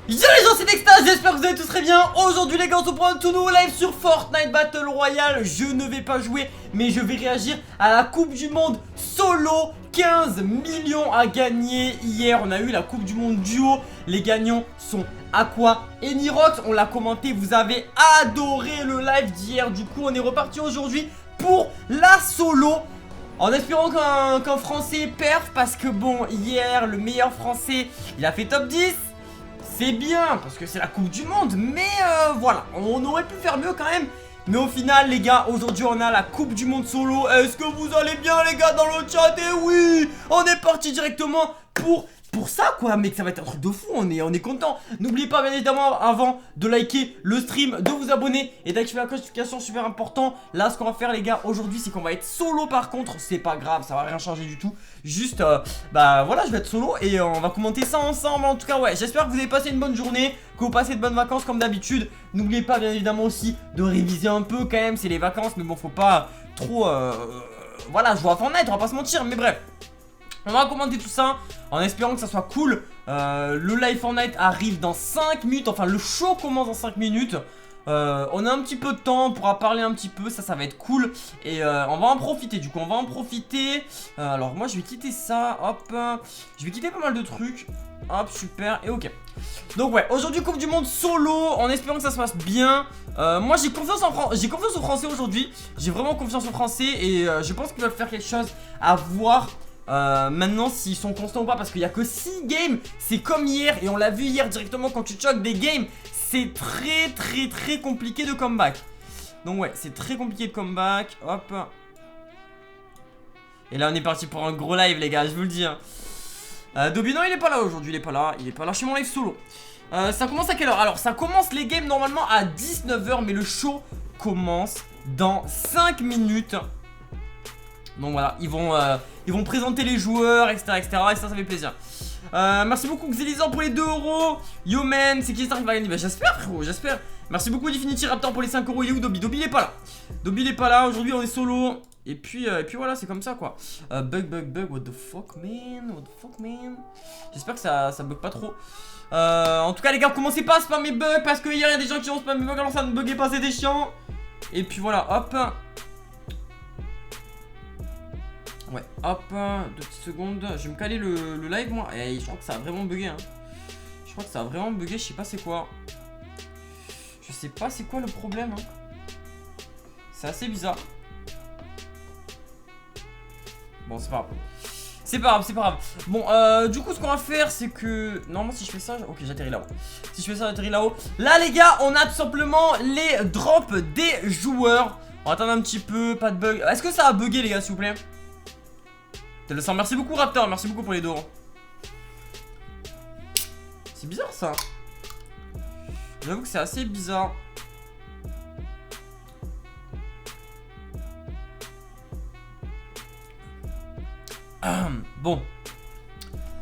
Yo les gens, c'est NexTaz, j'espère que vous allez tous très bien. Aujourd'hui les gars, on se prend un tout nouveau live sur Fortnite Battle Royale. Je ne vais pas jouer, mais je vais réagir à la Coupe du Monde solo. 15 millions à gagner. Hier, on a eu la Coupe du Monde duo. Les gagnants sont Aqua et Nirox. On l'a commenté, vous avez adoré le live d'hier. Du coup, on est reparti aujourd'hui pour la solo. En espérant qu'un Français perf, parce que bon, hier, le meilleur Français, il a fait top 10. C'est bien, parce que c'est la Coupe du Monde, mais voilà, on aurait pu faire mieux quand même. Mais au final, les gars, aujourd'hui, on a la Coupe du Monde solo. Est-ce que vous allez bien, les gars, dans le chat? Et oui, on est parti directement pour ça, quoi, mec, ça va être un truc de fou, on est content. N'oubliez pas, bien évidemment, avant de liker le stream, de vous abonner et d'activer la notification, super important. Là, ce qu'on va faire, les gars, aujourd'hui, c'est qu'on va être solo. Par contre, c'est pas grave, ça va rien changer du tout. Juste, bah voilà, je vais être solo et on va commenter ça ensemble. En tout cas, ouais, j'espère que vous avez passé une bonne journée, que vous passez de bonnes vacances comme d'habitude. N'oubliez pas, bien évidemment, aussi de réviser un peu quand même, c'est les vacances, mais bon, faut pas trop, voilà, jouer à Fortnite, on va pas se mentir, mais bref. On va commenter tout ça en espérant que ça soit cool. Le live Fortnite arrive dans 5 minutes. Enfin, le show commence dans 5 minutes. On a un petit peu de temps, on pourra parler un petit peu. Ça va être cool. Et on va en profiter. Du coup, on va en profiter. Alors, moi, je vais quitter ça. Hop. Je vais quitter pas mal de trucs. Hop, super. Et ok. Donc, ouais, aujourd'hui, Coupe du Monde solo. En espérant que ça se passe bien. Moi, j'ai confiance aux Français aujourd'hui. J'ai vraiment confiance aux Français. Et je pense qu'ils veulent faire quelque chose à voir. Maintenant s'ils sont constants ou pas, parce qu'il n'y a que 6 games. C'est comme hier, et on l'a vu hier directement. Quand tu choques des games, c'est très compliqué de comeback. Donc ouais, c'est très compliqué de comeback. Hop. Et là on est parti pour un gros live, les gars, je vous le dis hein. Dobby, non, il est pas là aujourd'hui, il est pas là. Je suis mon live solo. Ça commence à quelle heure? Alors ça commence les games normalement à 19 h, mais le show commence dans 5 minutes. Donc voilà, ils vont présenter les joueurs, etc. Et ça fait plaisir. Merci beaucoup Xelizan pour les 2 €. Yo man, c'est qui ça qui va gagner? Bah j'espère frérot, j'espère. Merci beaucoup Infinity Raptor pour les 5 €. Il est où Dobby? Dobby il est pas là. Dobby il est pas là, aujourd'hui on est solo. Et puis voilà, c'est comme ça quoi. Bug, what the fuck man. J'espère que ça bug pas trop. En tout cas les gars, commencez pas à spammer bug, parce que hier il y a des gens qui ont spammé bug, alors ça ne buguait pas, c'était chiant. Et puis voilà, hop. Ouais, hop, 2 petites secondes. Je vais me caler le live moi. Et je crois que ça a vraiment bugué hein. Je sais pas c'est quoi. Je sais pas c'est quoi le problème hein. C'est assez bizarre. Bon c'est pas grave. C'est pas grave. Bon du coup ce qu'on va faire c'est que normalement si je fais ça, ok j'atterris là-haut. Si je fais ça j'atterris là-haut. Là les gars on a tout simplement les drops des joueurs. On va attendre un petit peu, pas de bug. Est-ce que ça a bugué les gars s'il vous plaît? Merci beaucoup Raptor, merci beaucoup pour les 2 €. C'est bizarre ça. J'avoue que c'est assez bizarre. Bon.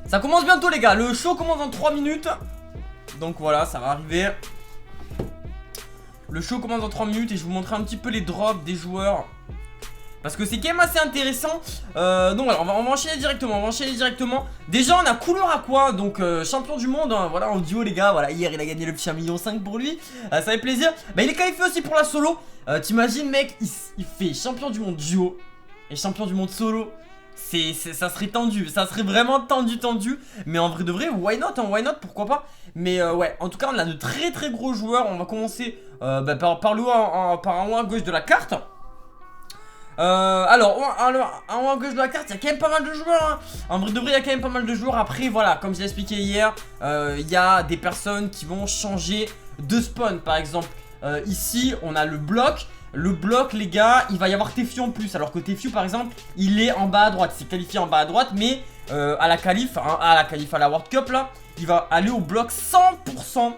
Ça commence bientôt les gars, le show commence dans 3 minutes. Donc voilà, ça va arriver. Le show commence dans 3 minutes et je vais vous montrer un petit peu les drops des joueurs. Parce que c'est quand même assez intéressant. Donc alors on va enchaîner directement. Déjà on a couleur à quoi? Donc champion du monde hein, voilà en duo les gars. Voilà hier il a gagné le petit 1,5 million pour lui. Ça fait plaisir. Bah il est qualifié aussi pour la solo. T'imagines mec, il fait champion du monde duo et champion du monde solo. Ça serait tendu, ça serait vraiment tendu. Mais en vrai de vrai, why not hein, why not, pourquoi pas. Mais ouais, en tout cas on a de très gros joueurs. On va commencer par le haut, par en haut à gauche de la carte. Alors en haut à gauche de la carte, il y a quand même pas mal de joueurs hein. En vrai de vrai, il y a quand même pas mal de joueurs. Après voilà, comme j'ai expliqué hier, il y a des personnes qui vont changer de spawn. Par exemple, ici on a le bloc. Le bloc les gars, il va y avoir Tefiu en plus. Alors que Tefiu par exemple, il est en bas à droite. C'est qualifié en bas à droite. Mais à la qualif, hein, à la World Cup là, il va aller au bloc 100%.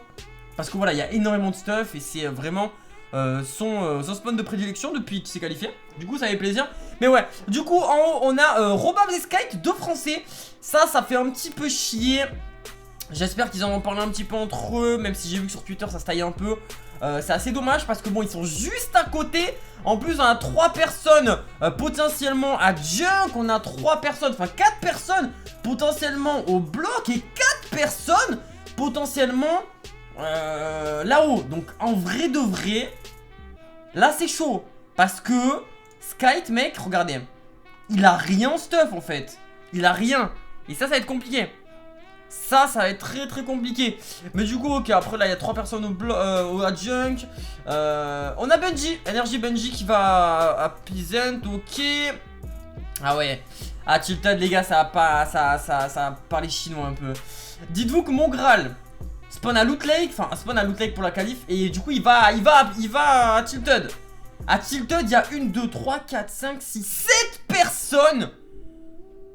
Parce que voilà, il y a énormément de stuff. Et c'est vraiment son spawn de prédilection depuis qu'il s'est qualifié. Du coup ça fait plaisir. Mais ouais, du coup en haut on a Robab et Skype, 2 Français. Ça fait un petit peu chier. J'espère qu'ils en vont parler un petit peu entre eux. Même si j'ai vu que sur Twitter ça se taille un peu. C'est assez dommage parce que bon ils sont juste à côté. En plus on a 3 personnes potentiellement à Junk. On a 3 personnes, enfin 4 personnes potentiellement au bloc. Et 4 personnes potentiellement là-haut. Donc en vrai de vrai, là c'est chaud. Parce que Skype, mec, regardez, il a rien en stuff en fait. Il a rien. Et ça va être compliqué. Ça va être très compliqué. Mais du coup, ok, après là il y a 3 personnes au adjunct. On a Bungie, Energy Bungie qui va à Pleasant, ok. Ah ouais. Ah Tilted les gars, ça va parler chinois un peu. Dites-vous que mon Graal spawn à Loot Lake, enfin spawn à Loot Lake pour la qualif. Et du coup il va à Tilted. À Tilted il y a 1, 2, 3, 4, 5, 6, 7 personnes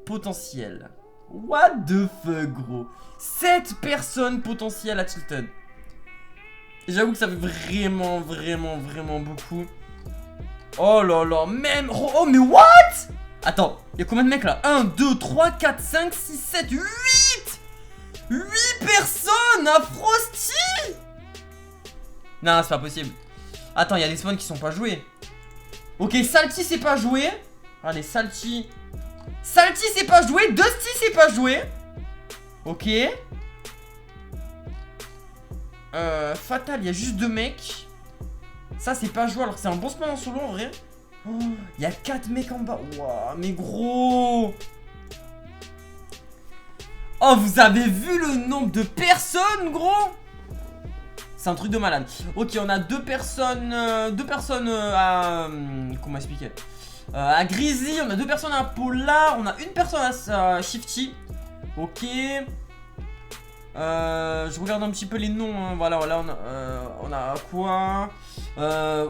potentielles. What the fuck gros. 7 personnes potentielles à Tilted. J'avoue que ça fait vraiment beaucoup. Oh là là, même. Oh mais what? Attends, il y a combien de mecs là? 1, 2, 3, 4, 5, 6, 7, 8. 8 personnes à Frosty. Non, c'est pas possible. Attends, il y a des spawns qui sont pas joués. Ok, Salty c'est pas joué. Allez, Salty c'est pas joué. Dusty c'est pas joué. Ok. Fatal, il y a juste 2 mecs. Ça c'est pas joué alors que c'est un bon spawn en solo en vrai. Oh, il y a 4 mecs en bas. Wow, mais gros. Oh, vous avez vu le nombre de personnes, gros? C'est un truc de malade. Ok, on a 2 personnes. À. Comment expliquer? À Greasy, on a 2 personnes à Polar. On a une personne à Shifty. Ok. Je regarde un petit peu les noms. Hein. Voilà, on a quoi?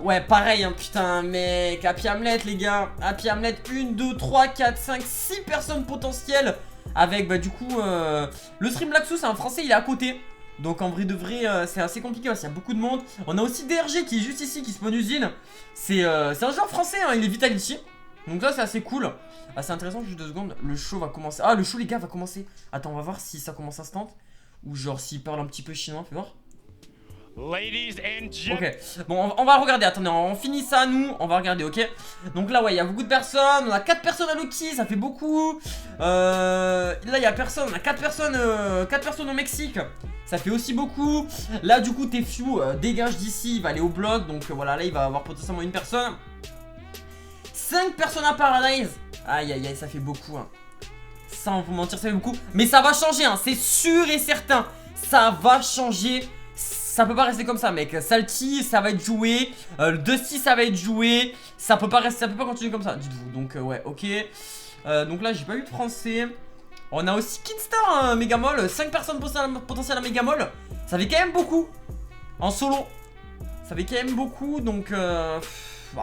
Ouais, pareil, hein, putain, mec. Happy Hamlet, les gars. Happy Hamlet, 1, 2, 3, 4, 5, 6 personnes potentielles. Avec, bah, du coup, le stream Laxou, c'est un français, il est à côté. Donc, en vrai de vrai, c'est assez compliqué. Parce qu'il y a beaucoup de monde. On a aussi DRG qui est juste ici, qui spawn usine. C'est un joueur français, hein, il est Vitality. Donc, ça, c'est assez cool. Assez intéressant, juste 2 secondes. Le show va commencer. Ah, le show, les gars, va commencer. Attends, on va voir si ça commence instant. Ou genre s'il parle un petit peu chinois, fais voir. Ok, bon on va regarder, attendez, on finit ça nous, on va regarder, ok. Donc là ouais, il y a beaucoup de personnes, on a 4 personnes à Loki, ça fait beaucoup. Là il y a personne, on a 4 personnes au Mexique, ça fait aussi beaucoup. Là du coup Tefew dégage d'ici, il va aller au bloc, donc voilà, là il va avoir potentiellement une personne. 5 personnes à Paradise. Aïe aïe aïe, ça fait beaucoup hein. Sans vous mentir, ça fait beaucoup. Mais ça va changer, hein, c'est sûr et certain. Ça va changer. Ça peut pas rester comme ça, mec. Salty, ça va être joué. Dusty, ça va être joué. Ça peut pas rester, ça peut pas continuer comme ça, dites-vous. Donc, ouais, ok. Donc là, j'ai pas eu de français. On a aussi Kidstar, hein, Megamol. 5 personnes potentielles à Megamol. Ça fait quand même beaucoup. En solo. Ça fait quand même beaucoup. Donc, à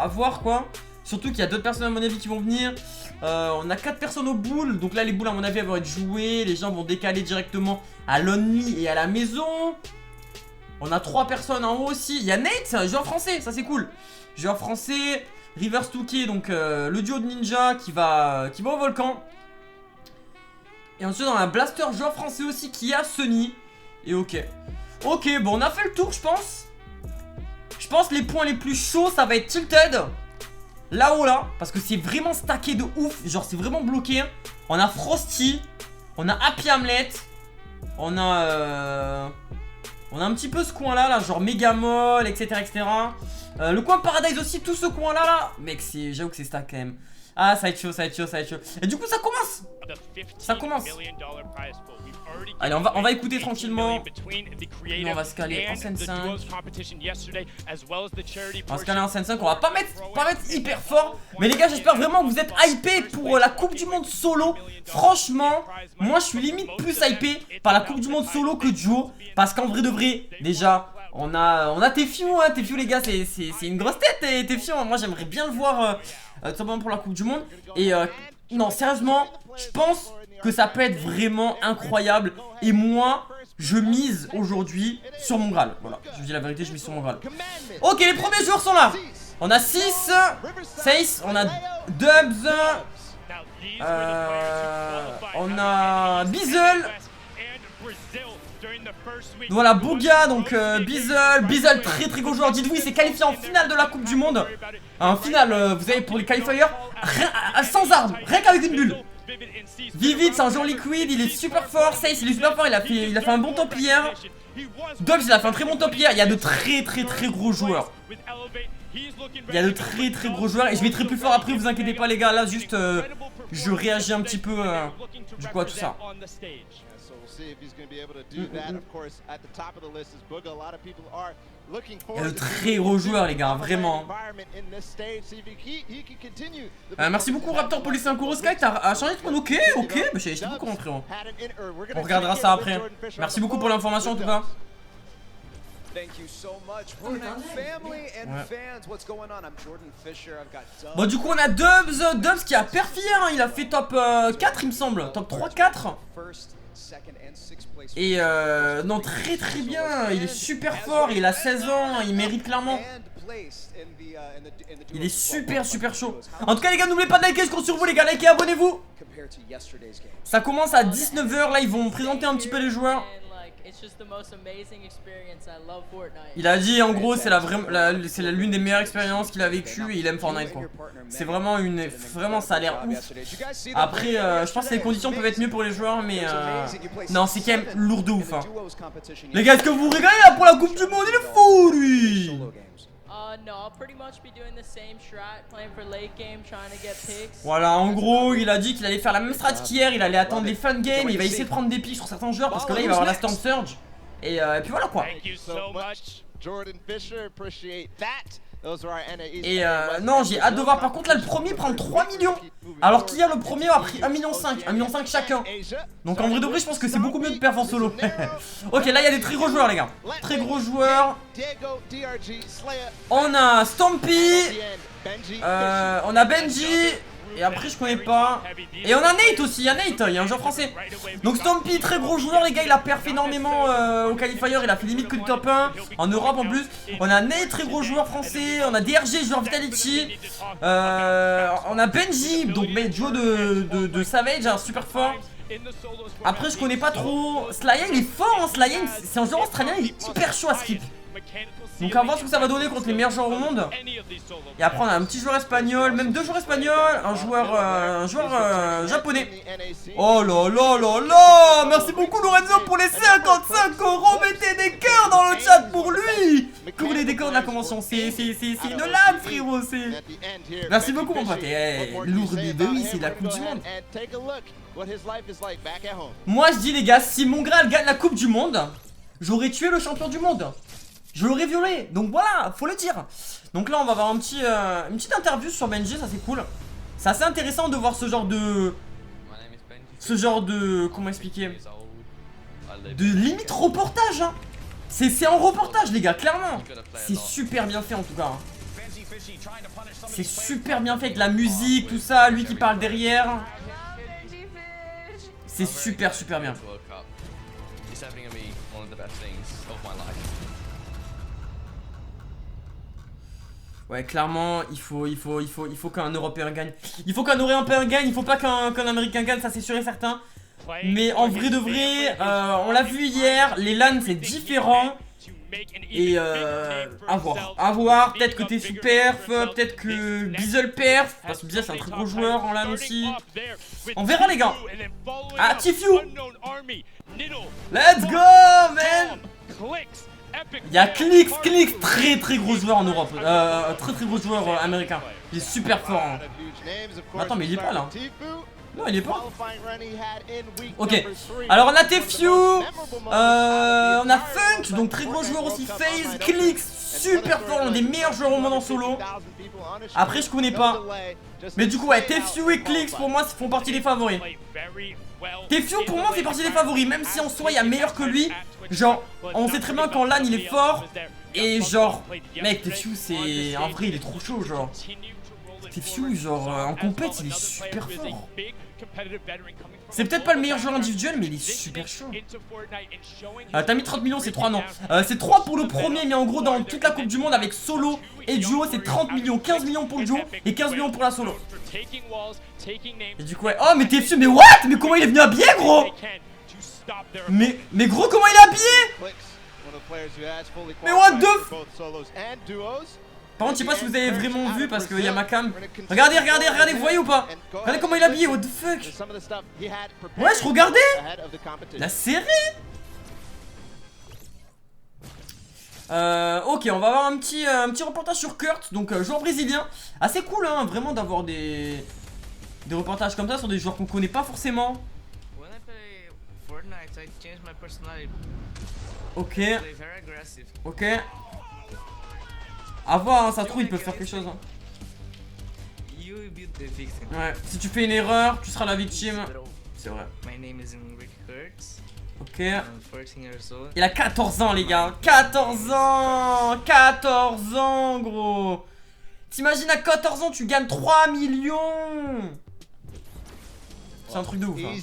voir quoi. Surtout qu'il y a d'autres personnes à mon avis qui vont venir. On a 4 personnes aux boules. Donc là les boules à mon avis elles vont être jouées. Les gens vont décaler directement à Lonely et à la maison. On a 3 personnes en haut aussi. Il y a Nate, un joueur français, ça c'est cool. Joueur français. Rivers Touquet, donc le duo de ninja qui va au volcan. Et ensuite on a un Blaster, joueur français aussi qui a Sunny. Et ok. Ok, bon on a fait le tour je pense. Je pense les points les plus chauds ça va être Tilted. Là-haut là, parce que c'est vraiment stacké de ouf. Genre c'est vraiment bloqué. On a Frosty. On a Happy Hamlet. On a un petit peu ce coin là, genre Megamol, etc. Le coin Paradise aussi, tout ce coin là. Mec, j'avoue que c'est stack quand même. Ah, ça va être chaud, ça va être chaud, ça va être chaud. Et du coup, ça commence. Ça commence. Allez, on va écouter tranquillement. Nous, on va se caler en scène 5. On va se caler en scène 5. On va pas mettre hyper fort. Mais les gars, j'espère vraiment que vous êtes hypés pour la Coupe du Monde solo. Franchement, moi je suis limite plus hypé par la Coupe du Monde solo que duo. Parce qu'en vrai de vrai, déjà, on a Tefew, hein. Tefew, les gars, c'est une grosse tête, Tefew. Moi, j'aimerais bien le voir tout simplement pour la Coupe du Monde. Et non, sérieusement, je pense que ça peut être vraiment incroyable. Et moi, je mise aujourd'hui sur mon Graal. Voilà, je vous dis la vérité, je mise sur mon Graal. Ok, les premiers joueurs sont là. On a 6, on a Dubs, on a Bizzle. Voilà, Bouga, donc Bizzle, très gros joueur. Dites-vous, il s'est qualifié en finale de la Coupe du Monde. En finale, vous savez, pour les qualifiers, sans armes, rien qu'avec une bulle. Vivid, c'est un joueur liquide, il est super fort. Sace, il est super fort, il a fait un bon top hier. Dobbs, il a fait un très bon top hier. Il y a de très gros joueurs. Il y a de très gros joueurs. Et je mettrai plus fort après, vous inquiétez pas les gars. Là juste je réagis un petit peu du coup à tout ça. Il y a de très gros joueurs les gars, vraiment. Merci beaucoup Raptor pour les 5 euros. Sky, t'as changé de point. Ok, mais j'étais beaucoup rentré. On regardera ça après. Merci beaucoup pour l'information en tout cas. Bon du coup on a Dobbs qui a perfié hein. Il a fait top 4 il me semble. Top 3-4. Et non très bien. Il est super fort. Il a 16 ans. Il mérite clairement. Il est super chaud. En tout cas les gars n'oubliez pas de liker, je compte sur vous les gars. Likez, abonnez-vous. Ça commence à 19 h. Là ils vont présenter un petit peu les joueurs. Il a dit en gros c'est l'une des meilleures expériences qu'il a vécues et il aime Fortnite quoi. C'est vraiment vraiment ça a l'air ouf. Après je pense que les conditions peuvent être mieux pour les joueurs mais non c'est quand même lourd de ouf hein. Les gars est-ce que vous vous régalez là pour la coupe du monde? Il est fou lui. Voilà en gros il a dit qu'il allait faire la même strat qu'hier. Il allait attendre les fun games. Il va essayer de prendre des pics sur certains joueurs parce que là il va avoir la Storm Surge. Et puis voilà quoi. Et non j'ai hâte de voir. Par contre là le premier prend 3 millions. Alors qu'hier le premier a pris 1,5 million. 1,5 million chacun. Donc en vrai de vrai je pense que c'est beaucoup mieux de perf en solo. Ok là il y a des très gros joueurs les gars. Très gros joueurs. On a Stampy. On a Benji. Et après je connais pas. Et on a Nate aussi, il y a Nate, il y a un joueur français. Donc Stampy, très gros joueur les gars, il a perf énormément au qualifier, il a fait limite que du top 1 en Europe en plus. On a Nate, très gros joueur français. On a DRG, joueur Vitality. On a Benji, donc duo de Savage, hein, super fort. Après je connais pas trop. Slyen il est fort hein, Slyen c'est un joueur australien, il est hyper chaud à skip. Donc à voir ce que ça va donner contre les meilleurs joueurs au monde. Et après on a un petit joueur espagnol, même 2 joueurs espagnols, un joueur japonais. Oh là là là là. Merci beaucoup Lorenzo pour les 55 €. Mettez des cœurs dans le chat pour lui. Pour les décors de la convention. C'est une lame frérot. Merci beaucoup mon pote. Lourd des deux, c'est la coupe du monde. Moi je dis les gars, si mon Graal gagne la coupe du monde, j'aurais tué le champion du monde. Je l'aurais violé, donc voilà, faut le dire. Donc là on va avoir une petite interview sur Benji, ça c'est cool. C'est assez intéressant de voir ce genre de comment expliquer, de limite reportage hein. C'est en reportage les gars, clairement. C'est super bien fait en tout cas hein. C'est super bien fait avec la musique, tout ça, lui qui parle derrière. C'est super bien. Ouais clairement il faut qu'un Européen gagne. Il faut qu'un Européen gagne, il faut pas qu'un Américain gagne, ça c'est sûr et certain. Mais en vrai de vrai, on l'a vu hier, les LAN c'est différent. Et à voir, peut-être que t'es sous perf, peut-être que Bizzle perf. Parce que Bizzle c'est un très gros joueur en LAN aussi. On verra les gars. Ah Tifu. Let's go man. Il y a Clix, très gros joueur en Europe, très gros joueur américain. Il est super fort hein. Attends mais il est pas là. Non il est pas. Ok, alors on a Tefue, on a Funk, donc très gros joueur aussi. FaZe, Clix, super fort, l'un des meilleurs joueurs au monde en solo. Après je connais pas. Mais du coup ouais, Tefue et Clix pour moi font partie des favoris. Tefue pour moi fait partie des favoris, même si en soi il y a meilleur que lui. Genre, on sait très bien qu'en LAN il est fort. Et genre, mec, Tefue c'est... En vrai il est trop chaud genre. Tefue genre, en compète il est super fort. C'est peut-être pas le meilleur joueur individuel mais il est super chaud. T'as mis 30 millions, c'est 3 non. C'est 3 pour le premier mais en gros dans toute la coupe du monde avec solo et duo c'est 30 millions. 15 millions pour le duo et 15 millions pour la solo. Et du coup ouais, oh mais Tefue mais what? Mais comment il est venu habillé gros? Mais gros comment il est habillé? Mais what the f... Par contre, je sais pas si vous avez vraiment vu parce qu'il y a ma cam. Regardez, regardez, vous voyez ou pas? Regardez comment il est habillé, what the fuck? Ouais, je regardais la série. Ok, on va avoir un petit reportage sur Kurt, donc joueur brésilien. Assez cool, hein, vraiment d'avoir des reportages comme ça sur des joueurs qu'on connaît pas forcément. Ok. Ok. À voir, hein, ça se trouve, ils peuvent faire quelque chose. Hein. Ouais, si tu fais une erreur, tu seras la victime. C'est vrai. Ok. Il a 14 ans, les gars. 14 ans. 14 ans, gros. T'imagines à 14 ans, tu gagnes 3 millions. C'est un truc de ouf. Hein.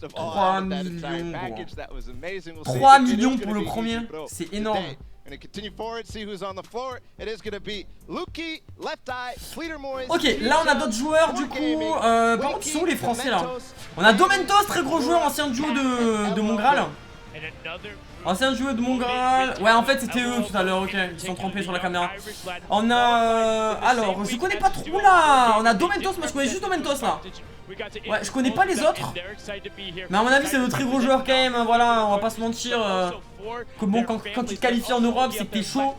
3 millions, gros. 3 millions pour le premier. C'est énorme. Ok, là on a d'autres joueurs du coup. Par contre, ils sont où les Français là? On a Domentos, très gros joueur, ancien duo de Mongral. Ancien duo de Mongral. Ouais, en fait c'était eux tout à l'heure, ok. Ils sont trompés sur la caméra. On a. Alors, je connais pas trop là. On a Domentos, moi je connais juste Domentos là. Ouais, je connais pas les autres. Mais à mon avis, c'est de très gros joueurs quand même. Voilà, on va pas se mentir. Que bon, quand tu te qualifies en Europe, c'est que t'es chaud.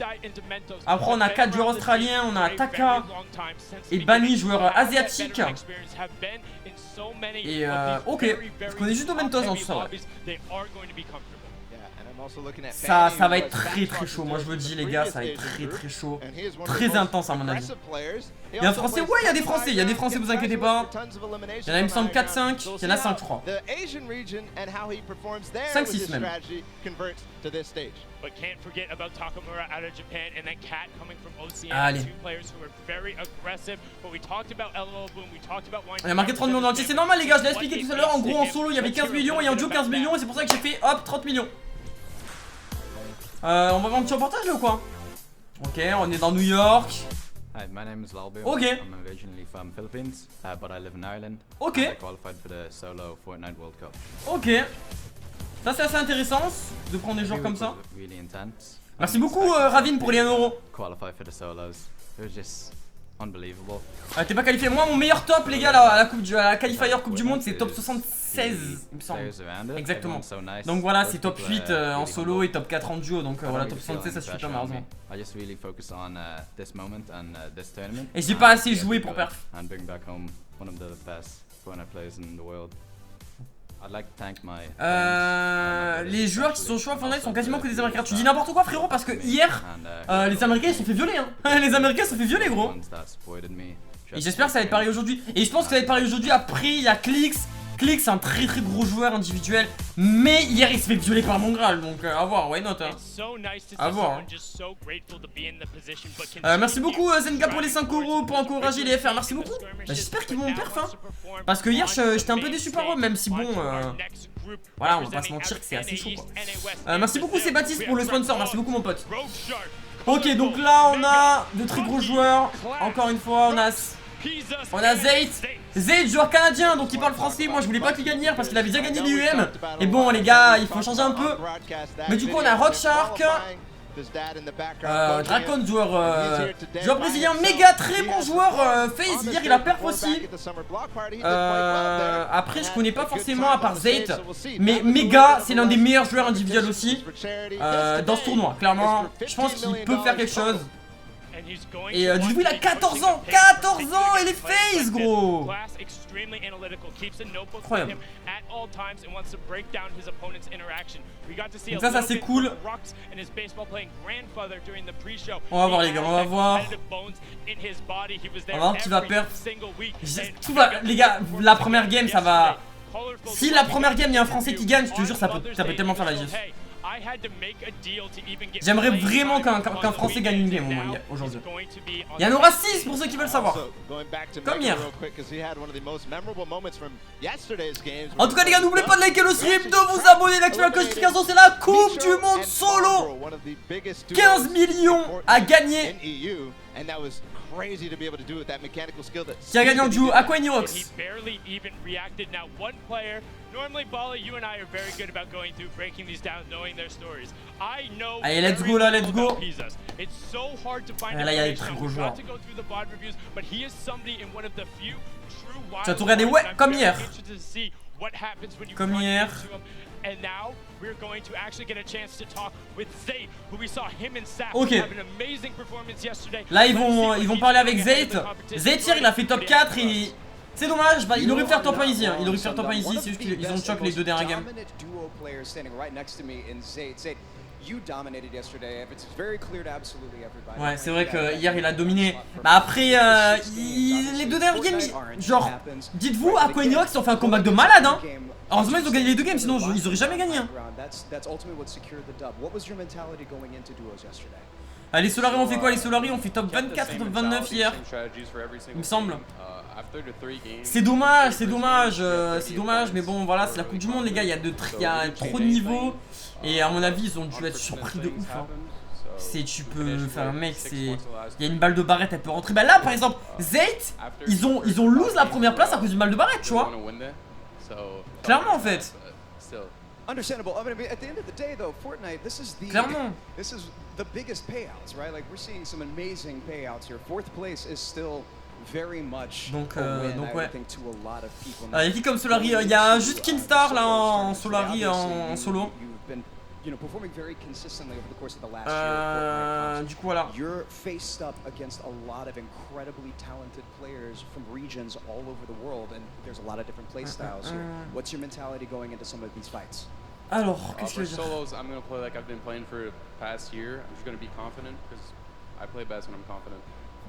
Après, on a 4 joueurs australiens. On a Taka et Bani, joueurs asiatiques. Et ok, je connais juste Domentos en tout ça. Ouais. Ça va être très chaud, moi je vous le dis les gars, ça va être très chaud. Très intense à mon avis. Il y a un français, ouais il y a des français, vous inquiétez pas. Il y en a il me semble 4-5, il y en a 5 je crois. 5-6 même. Allez. Il a marqué 30 millions entiers, c'est normal les gars, je l'ai expliqué tout à l'heure. En gros en solo il y avait 15 millions et en duo 15 millions et c'est pour ça que j'ai fait hop 30 millions. On va voir un petit reportage là ou quoi? Ok, on est dans New York. Hi, my name is Lalbio. Ok. I'm originally from Philippines, but I live in Ireland. Ok. I qualified for the solo Fortnite World Cup. Ok. Ça c'est assez intéressant de prendre des joueurs comme ça. Really intense. Merci beaucoup Ravine pour les 1 euro. Qualify for the solos. It was just unbelievable. T'es pas qualifié. Moi mon meilleur top les gars à la coupe à la qualifier Coupe du Monde c'est top 76 il me semble. Exactement. Donc voilà c'est top 8 en solo et top 4 en duo. Donc voilà top 76 ça suffit pas malheureusement. Et j'ai pas assez joué pour perf. Les joueurs qui sont chauds à Fortnite sont quasiment que des Américains. Tu dis n'importe quoi frérot parce que hier les Américains ils se sont fait violer hein. Les Américains se sont fait violer gros. Et j'espère que ça va être pareil aujourd'hui. Et je pense que ça va être pareil aujourd'hui. Après il y a Clix. Clix c'est un très gros joueur individuel. Mais hier il se fait violer par Mongral. Donc à voir, why not hein. À voir hein. Merci beaucoup Zenka pour les 5 euros pour encourager les FR. Merci beaucoup. J'espère qu'ils vont perf hein. Parce que hier j'étais un peu déçu par eux. Même si bon voilà on va pas se mentir que c'est assez chaud quoi. Merci beaucoup c'est Baptiste pour le sponsor. Merci beaucoup mon pote. Ok donc là on a de très gros joueurs. Encore une fois on a Zayt, joueur canadien, donc il parle français. Moi je voulais pas qu'il gagne hier parce qu'il avait déjà gagné l'UM. Et bon les gars, il faut changer un peu. Mais du coup on a Rockshark, Dracon, joueur brésilien, méga très bon joueur. FaZe, hier il a perf aussi. Après je connais pas forcément à part Zayt. Mais méga, c'est l'un des meilleurs joueurs individuels aussi dans ce tournoi. Clairement, je pense qu'il peut faire quelque chose. Et du coup il a 14 ans. 14 ans et les FaZe gros. Incroyable. Donc ça c'est cool. On va voir les gars, on va voir. On va voir qui va perdre. Les gars, la première game ça va. Si la première game il y a un français qui gagne, je te jure ça peut tellement faire la gif. J'aimerais vraiment qu'un français gagne une game aujourd'hui. Il y en aura 6 pour ceux qui veulent savoir. Comme hier. En tout cas les gars, n'oubliez pas de liker le stream, de vous abonner, d'activer la cloche de notification. C'est la Coupe du Monde solo. 15 millions à gagner. Qui a gagné en duo? Aqua et Nirox. Allez, let's go là, let's go. Et là, il y a des très gros joueurs. Tu as tout regardé? Ouais, comme hier. Comme hier. Ok. Là ils vont parler avec Zayt. Zayt hier il a fait top 4 et c'est dommage, bah, il aurait pu faire top 1 ici, hein. Il aurait pu faire top 1 ici, c'est juste qu'ils ont choc les deux dernières games. Ouais, c'est vrai que hier il a dominé. Bah après, les deux dernières games, genre, dites-vous, Aqua et Nirox ils ont fait un comeback de malade, hein. Heureusement ils ont gagné les deux games, sinon ils auraient jamais gagné, hein. Les Solari on fait quoi? Les Solari on fait top 24 et top 29 hier, il me semble. C'est dommage, c'est dommage, mais bon voilà, c'est la Coupe du Monde les gars, il y a trop de niveaux. Et à mon avis ils ont dû être surpris de ouf, hein. Tu peux faire un mec, il y a une balle de barrette, elle peut rentrer. Bah là par exemple, Zayt, ils ont lose la première place à cause d'une balle de barrette, tu vois. Clairement en fait. Understandable. I mean, at the end of the day, though, Fortnite, this is the biggest payouts, right? Like we're seeing some amazing payouts here. Fourth place is still very much donc ouais. Il y a qui comme Solari? Il y a juste Kinstar là en Solari en solo. Du coup voilà. You're faced up against a lot of incredibly talented players from regions all over the world, and there's a lot of different play styles here. What's your mentality going into some of these fights? Alors, qu'est-ce que je veux dire? Solos, I'm gonna play like I've been playing for the past year. I'm just gonna be confident because I play best when I'm confident.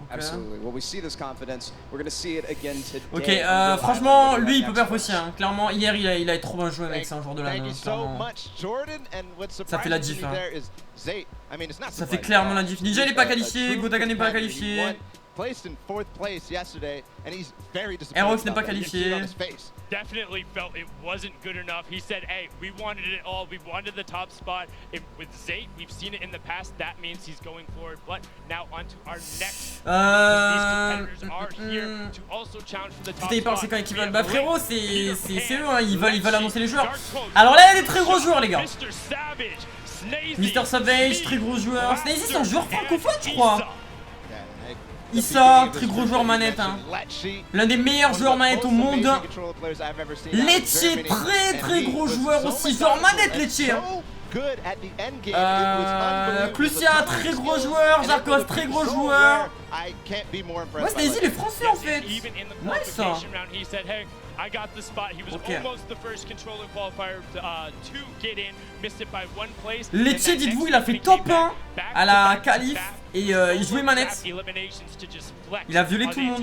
Okay. Absolutely. Well, we see this confidence. We're going to see it again today. Ok, franchement, lui il peut perf aussi, hein. Clairement, hier il a trop bien joué, mec. C'est un joueur de la main. Ça fait la diff, hein. Ça fait clairement la diff. Ninja il est pas qualifié, Gotaga n'est pas qualifié. Aerox n'est pas qualifié. Definitely felt it wasn't good enough. He said, "Hey, we wanted it all. We wanted the top spot." With Zayt, we've seen it in the past. That means he's going for it. But now on to our next. These competitors are here to also challenge for the top spot. Il parle c'est quand équipe. Bah frérot, c'est eux, hein. Ils veulent annoncer les joueurs. Alors là, il y a des très gros joueurs, les gars. Mr Savage, très gros joueur. Snazy, c'est un joueur francophone, je crois. Issa, très gros joueur manette, hein. L'un des meilleurs joueurs manette au monde. Lecce, très gros joueur aussi. Joueur manette, Lecce, hein. Clucia, très gros joueur. Jarkos, très gros joueur. Ouais, Snazy, il est français en fait. Nice, ça. I got the spot. He was almost the first controller qualifier to get in. Missed it by one place. Lecce, dites-vous, il a fait top 1 à la qualif et il jouait manette. Il a violé tout le monde.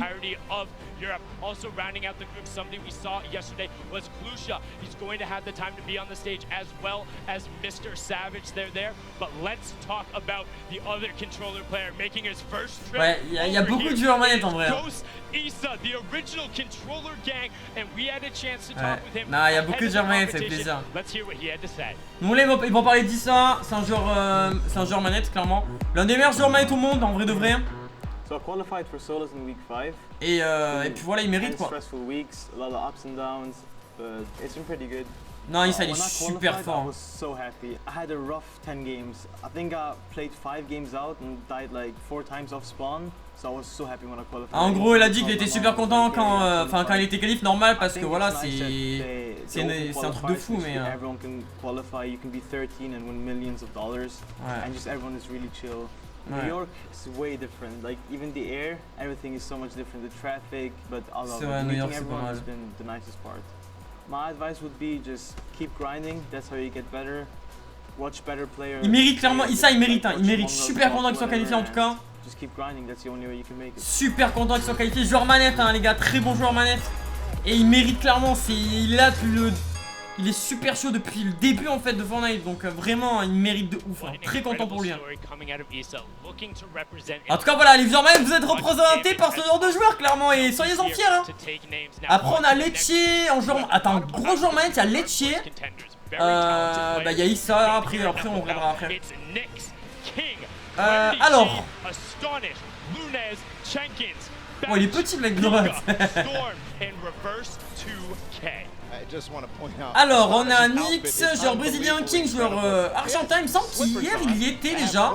Europe. Also rounding out the group, somebody we saw yesterday was Clucia. He's going to have the time to be on the stage as well as Mr. Savage. They're there. But let's talk about the other controller player making his first trip. Ouais, il y a beaucoup de joueurs manettes en vrai. Ghost Issa, the original controller gang, and we had a chance to talk with him. Non, il y a beaucoup de joueurs manettes, ça fait plaisir. Let's hear what he had to say. Donc là, ils vont parler d'Issa. C'est un joueur manette, clairement. L'un des meilleurs joueurs manettes au monde, en vrai de vrai. So I qualified for solos in week 5. Et puis voilà, il mérite quoi. Stressful weeks, a lot of ups and downs, but it's been pretty good. Non, Issa il est super fort. I was so happy. I had a rough 10 games. I think I played 5 games out and died like 4 times off spawn. So I was so happy when I qualified. En gros, il a dit qu'il était super content quand il était qualif, normal parce que voilà, c'est un truc de fou mais everyone can qualify, you can be 13 and win millions of dollars. And just everyone is really chill. New York is way different. Like even the air, everything is so much different. The traffic, but all of it. Meeting everyone has been the nicest part. My advice would be just keep grinding. That's how you get better. Watch better players. Il mérite clairement. Issa, il mérite. Il mérite. Super content qu'il soit qualifié en tout cas. Just keep grinding. That's the only way you can make it. Super content qu'il soit qualifié. Joueur manette, hein, les gars. Très bon joueur manette. Et il mérite clairement. Il est là depuis le. Il est super chaud depuis le début en fait de Fortnite, donc vraiment il mérite de ouf, hein. Très content pour lui, hein. En tout cas voilà, les viewers, vous êtes représentés par ce genre de joueurs clairement et soyez-en fiers, hein. Après on a Lecce en joueur, attends, gros joueur manette, il y a Lecce, bah il y a Issa, après on regardera après. Alors. Oh, il est petit le mec de droite. Alors, on a un X, joueur brésilien, King, joueur argentin. Il me semble qu'hier il y était déjà.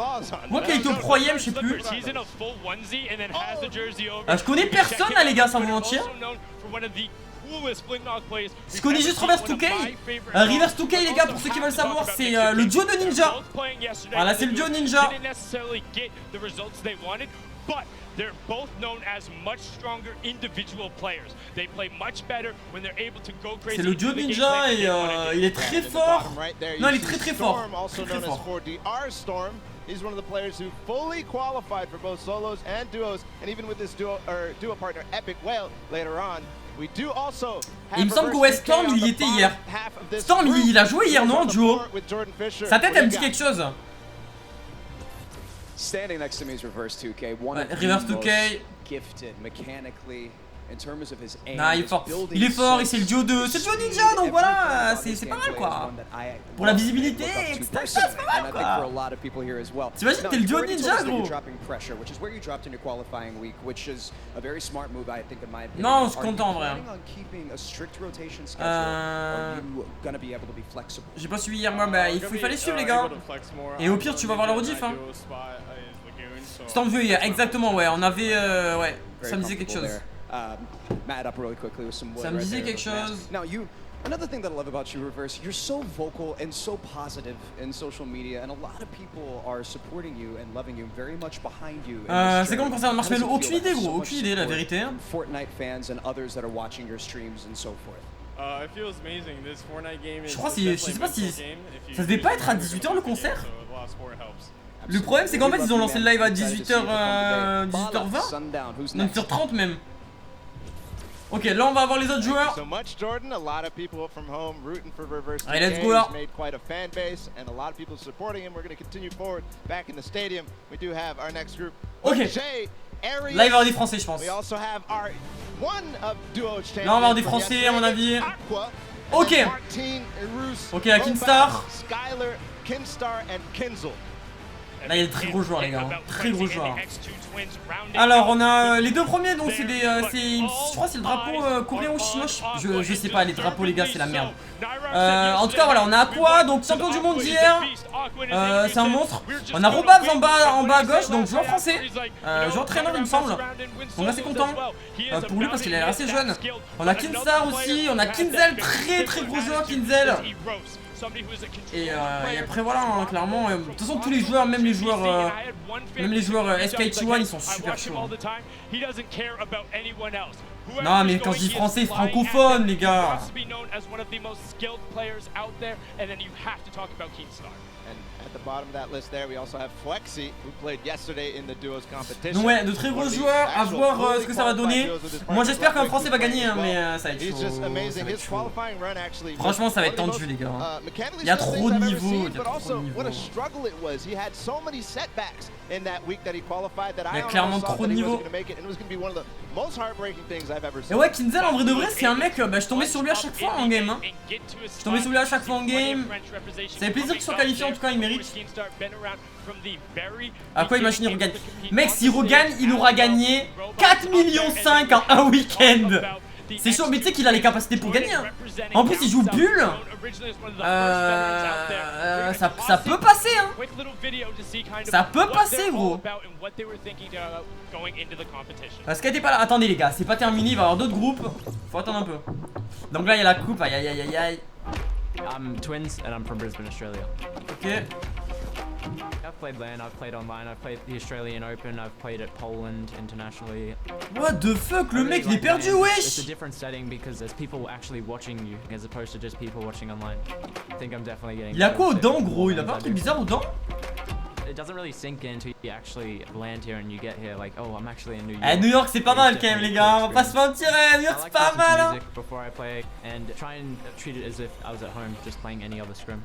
Moi qui ai été au Pro-Am, je sais plus. Je connais personne là, les gars, sans vous mentir. Je connais juste Reverse 2K. Reverse 2K, les gars, pour ceux qui veulent savoir, c'est le duo de Ninja. Voilà, c'est le duo Ninja. They're both known as much stronger individual players. They play much better when they're able to go crazy. C'est le duo Ninja et il est très fort. Non, il est très fort. Très fort. He's one of the players who fully qualified for both solos and duos, and even with this duo partner Epic Whale later on. We do also have il me semble que Storm il y était hier. Storm il a joué hier non en duo. Sa tête elle me dit quelque chose. Standing next to me is Reverse 2K, one of Reverse the 2K. most gifted mechanically in terms of his aim. Il est fort. Il est fort et c'est le duo de. C'est le duo Ninja donc voilà, c'est pas mal quoi. Pour la visibilité, c'est pas mal quoi. T'imagines t'es le duo Ninja gros. Non, je suis content en vrai. J'ai pas suivi hier moi, bah il fallait suivre les gars. Et au pire tu vas voir la rediff hein. C'est en vieux hier, exactement ouais, on avait ouais, ça me disait quelque chose. Ça me disait quelque chose. Another thing that I love about you, Reverse, you're so vocal and so positive in social media, and a lot of people are supporting you and loving you, very much behind you. C'est comme concernant Marshmallow, aucune idée gros, aucune idée la vérité. Fortnite fans and others that are watching your streams and so forth. Je crois je sais pas si ça devait pas être à 18h le concert. Le problème c'est qu'en fait ils ont lancé le live à 18h 18h20, 18h30 même. Ok, là on va avoir les autres joueurs. Allez, let's go là. Ok. Là il va y avoir des français je pense. Là on va avoir des français à mon avis. Ok. Ok, la Kinstar. Là il y a des très gros joueurs les gars, très gros joueurs. Alors on a les deux premiers donc c'est des, je crois c'est le drapeau coréen ou chinois, je sais pas les drapeaux les gars c'est la merde. En tout cas voilà on a Aqua donc champion du monde d'hier, c'est un monstre. On a Robabs en bas à gauche donc joueur français, joueur entraîneur il me semble. Donc là c'est content pour lui parce qu'il a l'air assez jeune. On a Kinstar aussi, on a Kinzel, très gros joueur Kinzel. Et après voilà hein, clairement de toute façon tous les joueurs même les joueurs SKT1 ils sont super chauds hein. Non mais quand je dis français francophone les gars. Donc ouais, de très gros joueurs, à voir ce que ça va donner. Moi j'espère qu'un français va gagner hein, mais ça va être chaud. Franchement ça va être tendu les gars hein. Il y a trop de niveaux, il y a clairement trop de niveaux. Et ouais Kinzel en vrai de vrai c'est un mec, je tombais sur lui à chaque fois en game hein. Je tombais sur lui à chaque fois en game. Ça fait plaisir qu'il soit qualifié en tout cas, il mérite. À quoi imagine il regagne? Mec s'il regagne il aura gagné 4,5 millions en un week-end. C'est chaud mais tu sais qu'il a les capacités pour gagner hein. En plus il joue Bulle. Ça peut passer hein. Ça peut passer gros. Parce qu'elle était pas là. Attendez les gars c'est pas terminé, il va y avoir d'autres groupes. Faut attendre un peu. Donc là il y a la coupe, aïe aïe aïe aïe. I'm twins and I'm from Brisbane, Australia. Ok. I've played LAN, I've played online, I've played the Australian Open, I've played at Poland internationally. What the fuck, le mec il est perdu wesh. It's a different setting because there's people actually watching you as opposed to just people watching online. I think I'm definitely getting. Il a quoi aux dents gros? Il a pas un truc bizarre aux dents? It doesn't really sink in until you actually land here and you get here like oh I'm actually in New York. Eh New York c'est pas mal quand même les gars, on va pas se mentir, New York c'est pas mal hein. Before I play and try and treat it as if I was at home just playing any other scrim.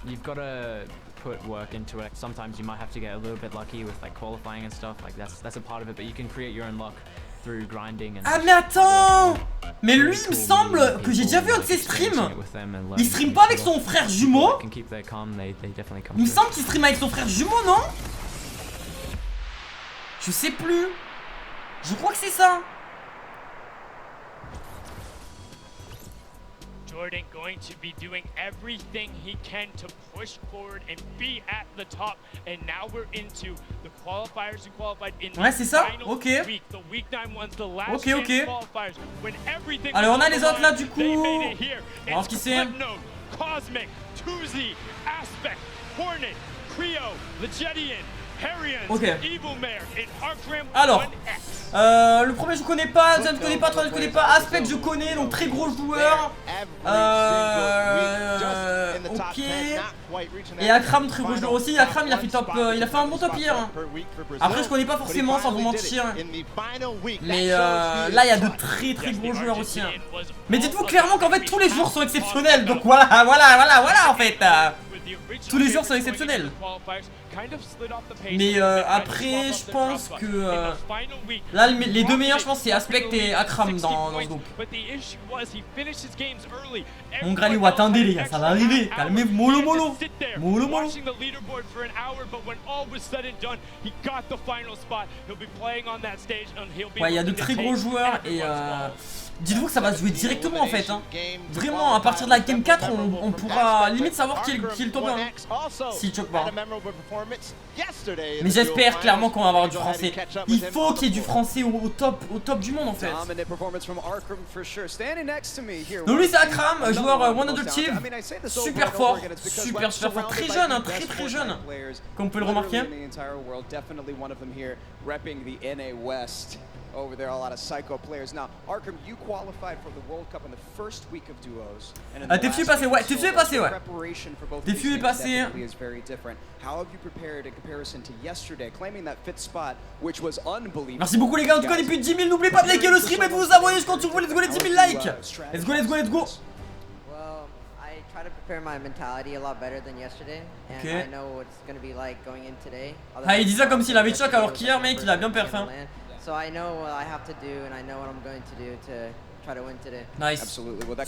You've got to put work into it. Sometimes you might have to get a little bit lucky with like qualifying and stuff like that's a part of it, but you can create your own luck through grinding and. Ah mais attends, Mais lui, il me semble que j'ai déjà vu un de ses streams. Il stream pas avec son frère jumeau. Il me semble qu'il stream avec son frère jumeau, non? Je sais plus. Je crois que c'est ça. Jordan going to be doing everything he can to push forward and be at the top. And now we're into the qualifiers who qualified in ouais, c'est ça. Ok. Ok. Alors on a les autres là du coup. On va voir ce qui c'est. Cosmic, Tuzi, Aspect, Hornet, Creo, Legedian. Ok. Alors, le premier je connais pas, deuxième je connais pas, troisième je connais pas, Aspect je connais, donc très gros joueur. Ok. Et Akram très gros joueur aussi. Akram il a fait top, il a fait un bon top hier. Après je connais pas forcément sans vous mentir. Mais là il y a de très gros joueurs aussi. Mais dites-vous clairement qu'en fait tous les joueurs sont exceptionnels. Donc voilà en fait. Tous les joueurs sont exceptionnels. Mais après je pense que là les deux meilleurs je pense c'est Aspect et Akram dans ce groupe. Mon Graliou, attendez les gars, ça va arriver. Calmez-vous, mollo. Ouais, il y a de très gros joueurs et dites-vous que ça va se jouer directement en fait hein. Vraiment à partir de la game 4 on pourra limite savoir qui est le top 1 s'il choque pas. Mais j'espère clairement qu'on va avoir du français. Il faut qu'il y ait du français au top du monde en fait. Donc lui c'est Akram, joueur One Team, super fort, super fort, très jeune, hein, très jeune, comme vous pouvez le remarquer. Over there, a lot of psycho players. Now, Arkham, you qualified for the World Cup in the first week of duos. TFU est passé, ouais. TFU est passé. How have you prepared in comparison to yesterday, claiming that fifth spot, which was unbelievable? Merci beaucoup les gars, en tout cas depuis 10 000, n'oubliez pas de liker le stream et de vous abonner, je compte sur vous, let's go les 10 000 likes. Let's go. Try to prepare my mentality a lot better than yesterday, and I know what it's gonna be like going in today. Ah, il dit ça comme s'il avait choc alors qu'hier mec, il a bien perf hein. So I know what I have to do, and I know what I'm going to do to try to win today. Nice.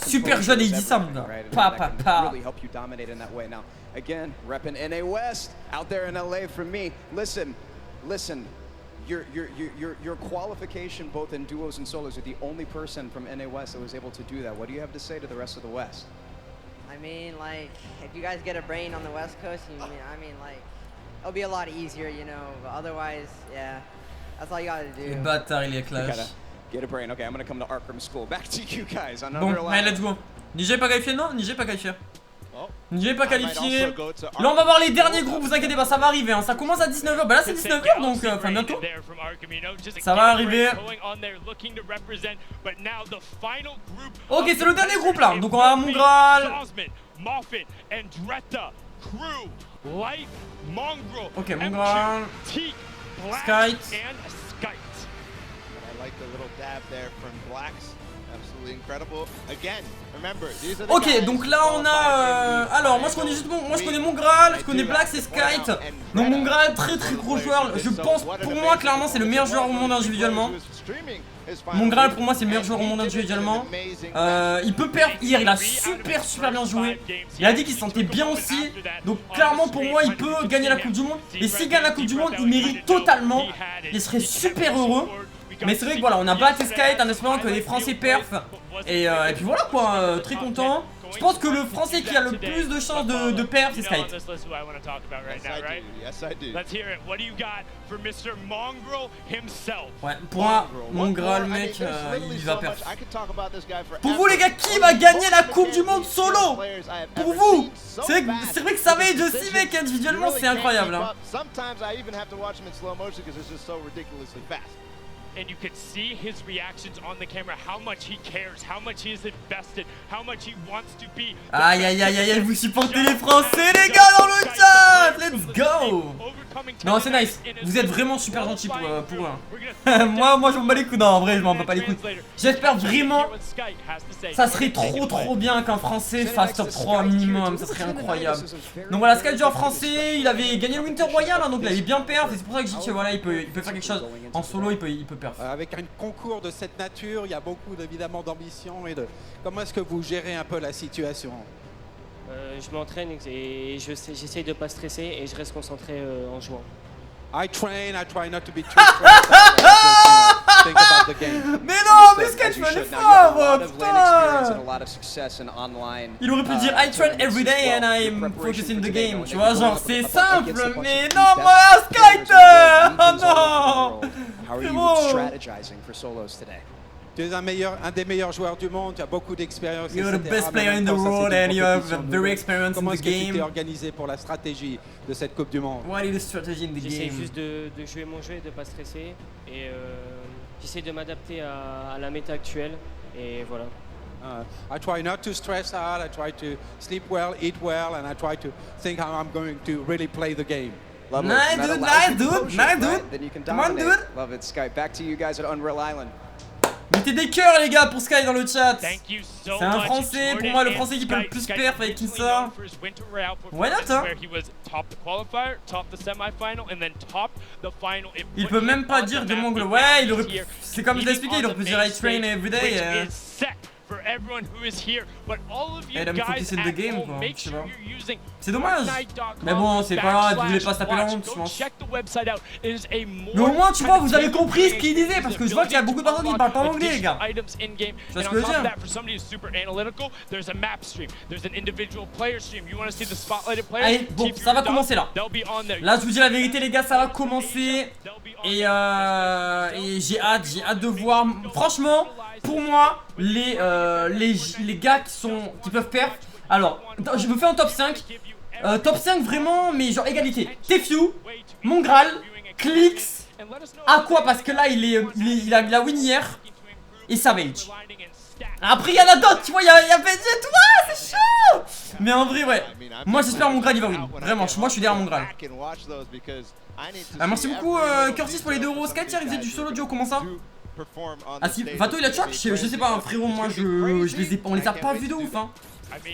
Super jeune et il dit ça maintenant. Really help you dominate in that way. Now, again, repping NA West out there in LA for me. Listen. Your qualification both in duos and solos. You're the only person from NA West that was able to do that. What do you have to say to the rest of the West? I mean, like, if you guys get a brain on the West Coast, I mean, like, it'll be a lot easier, you know. But otherwise, yeah. That's all you gotta do. Le bâtard il est clash. Get a brain. Okay, I'm gonna come to Arkham School. Back to you guys. Bon, allez, let's go. Niger pas qualifié, non? Niger pas qualifié. Niger pas qualifié. Là on va voir les derniers groupes, vous inquiétez pas, ça va arriver hein. Ça commence à 19h, bah là c'est 19h donc enfin bientôt. Ça va arriver. Ok, c'est le dernier groupe là. Donc on va avoir mon Graal. Ok, mon Graal. Skite. Ok, donc là on a alors moi je connais mon Graal, je connais Black, c'est Skite. Donc mon Graal très gros joueur. Je pense pour moi clairement c'est le meilleur joueur au monde individuellement. Mon Graal pour moi c'est le meilleur joueur au monde individuellement. Il peut perdre hier, il a super bien joué. Il a dit qu'il se sentait bien aussi. Donc clairement pour moi il peut gagner la Coupe du Monde. Et s'il gagne la Coupe du Monde il mérite totalement. Il serait super heureux. Mais c'est vrai que voilà, on a battu Skite en espérant que les Français perf. Et puis voilà quoi, très content. Je pense que le Français qui a le plus de chances de perf c'est Skite. Ouais, pour moi, mon Graal mec, il va perf. Pour vous les gars, qui va gagner la Coupe du Monde solo? Pour vous? C'est vrai que ça va être aussi mec, individuellement c'est incroyable hein. And you could see his reactions on the camera, how much he cares, how much he is invested, how much he wants to be. Aïe, vous supportez les Français les gars dans le chat. Let's go. Non, c'est nice. Vous êtes vraiment super gentil pour eux. moi, je m'en bats les couilles. Non, en vrai, je m'en bats pas les couilles. J'espère vraiment. Ça serait trop bien qu'un Français fasse top 3 minimum. Ça serait incroyable. Donc voilà, Sky joue en français. Il avait gagné le Winter Royal, hein, donc il avait bien perf. Et c'est pour ça que je dis que voilà, il peut faire quelque chose. En solo, il peut perf. Avec un concours de cette nature, il y a beaucoup évidemment d'ambition et de. Comment est-ce que vous gérez un peu la situation? Je m'entraîne et j'essaye de pas stresser et je reste concentré en jouant. I try not to be too stressed out, think about the game. Mais non, mais Sky, tu fais l'effort, putain. Il aurait pu dire I train every day and I'm focusing the game. Tu vois, genre c'est simple, mais non, moi, Sky, oh non. C'est bon. Tu es un des meilleurs joueurs du monde, tu as beaucoup d'expérience. You're the best player in the world and you have very experience in the game. Comment est-ce que tu t'es organisé pour la stratégie de cette Coupe du Monde? What is the strategy in the game? J'essaie juste de jouer mon jeu et de pas stresser. Et j'essaie de m'adapter à la méta actuelle. Et voilà. I try not to stress out, I try to sleep well, eat well, and I try to think how I'm going to really play the game. Nice dude. Come on dude. Love it, Sky. Back to you guys at Unreal Island. Mettez des cœurs les gars pour Sky dans le chat. C'est un français, pour moi le français qui peut le plus perf avec tout ça. Why not hein? Il peut même pas dire de mon ouais, il aurait. C'est comme je l'ai expliqué, il aurait pu dire I train every day. Et me focus in the game quoi, je sais pas. C'est dommage. Mais bon, c'est pas grave, vous voulez pas se taper la honte, je pense. Mais au moins, tu vois, vous avez compris ce qu'il disait, parce que je vois qu'il y a beaucoup de personnes qui parlent pas anglais, les gars. Tu vois ce que je veux dire? Allez, bon, ça va commencer là. Là, je vous dis la vérité, les gars, ça va commencer. Et j'ai hâte de voir. Franchement, pour moi, les gars qui peuvent perdre. Alors, je me fais un top 5. Top 5 vraiment, mais genre égalité. Tefue, Mongral, Clix, Aqua parce que là il a win hier. Et Savage. Après il y en a d'autres, tu vois, il y a PG et tout, c'est chaud. Mais en vrai ouais, moi j'espère Mongral il va win. Vraiment, moi je suis derrière Mongral. Merci beaucoup Curtis pour les 2 euros. Sky, tiens, il faisait du solo duo, comment ça? Ah si, Vato il a choc, je sais pas, frérot, moi on les a pas vus de ouf hein.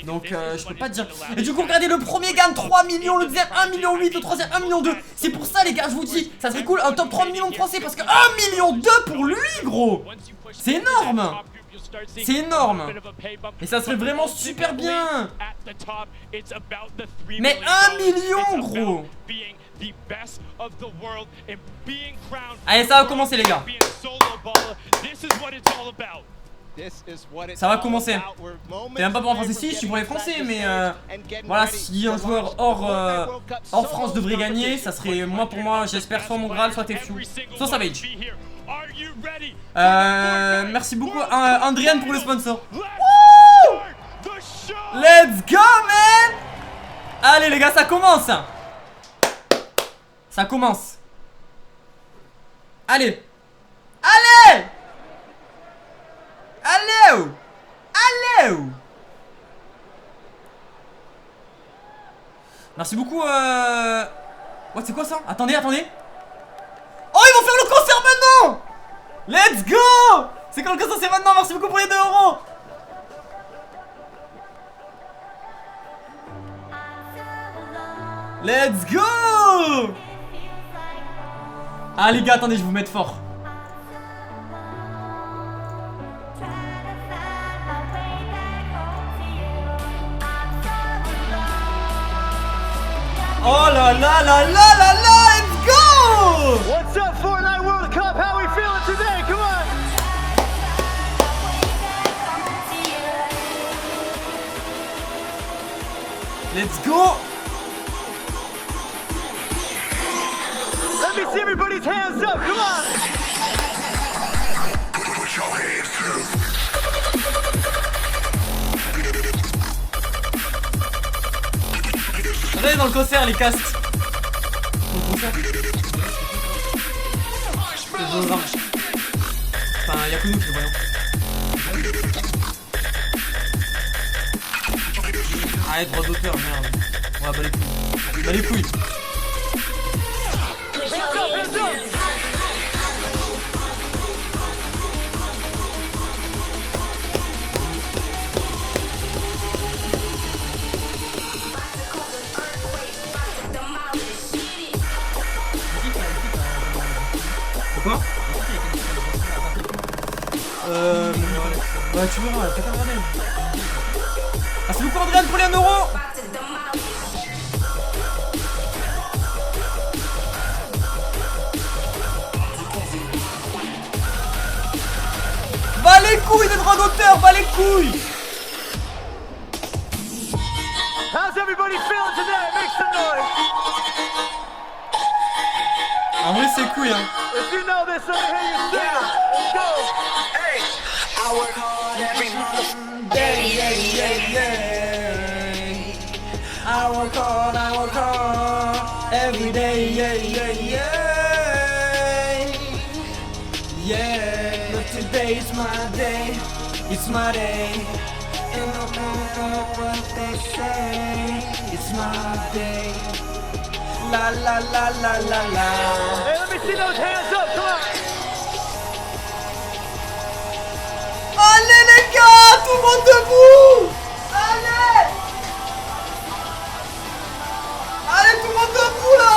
Donc je peux pas te dire. Et du coup regardez, le premier gagne 3 millions, le deuxième 1,8 million, le troisième 1,2 million. C'est pour ça les gars, je vous dis, ça serait cool un top 3 millions de français, parce que 1,2 million pour lui gros. C'est énorme. C'est énorme. Et ça serait vraiment super bien. Mais 1 million gros. Allez, ça va commencer les gars. Ça va commencer. T'es même pas pour un français, si je suis pour les français, mais voilà, si un joueur hors France devrait gagner, ça serait pour moi j'espère soit Mongral, soit Tefue, soit Savage. Merci beaucoup Andrian pour le sponsor. Woo! Let's go man. Allez les gars, ça commence. Ça commence. Allez. Allez. Allez. Allez. Merci beaucoup What, c'est quoi ça? Attendez. Oh, ils vont faire le concert maintenant. Let's go. C'est quand le concert, c'est maintenant. Merci beaucoup pour les 2 euros. Let's go. Ah les gars, attendez, je vais vous mettre fort. Oh là là là là là là, let's go. What's up Fortnite World Cup? How we feeling today? Come on. Let's go. Let me see everybody's hands up. Come on. Put your hands up. Regardez dans le concert les casques. Dans le concert. C'est hologramme. Enfin, y'a que nous qui le voyons. Arrête, droit d'auteur, merde. On va battre les couilles. Ouais, tu verras, fais un Andréane. Merci beaucoup Andréane pour les 1 euro. Bah les couilles des droits d'auteur, bah les couilles. How's everybody feeling today? Make some noise. En vrai c'est couilles hein. If you know this, let me hear you sing it. Let's go. Hey, I work hard every day, I work hard every day, yeah. But today is my day, it's my day. And I don't know what they say, it's my day. La la la la la la. Hey, let me see those hands up, come on. Allez les gars, tout le monde debout. Allez. Allez tout le monde debout là.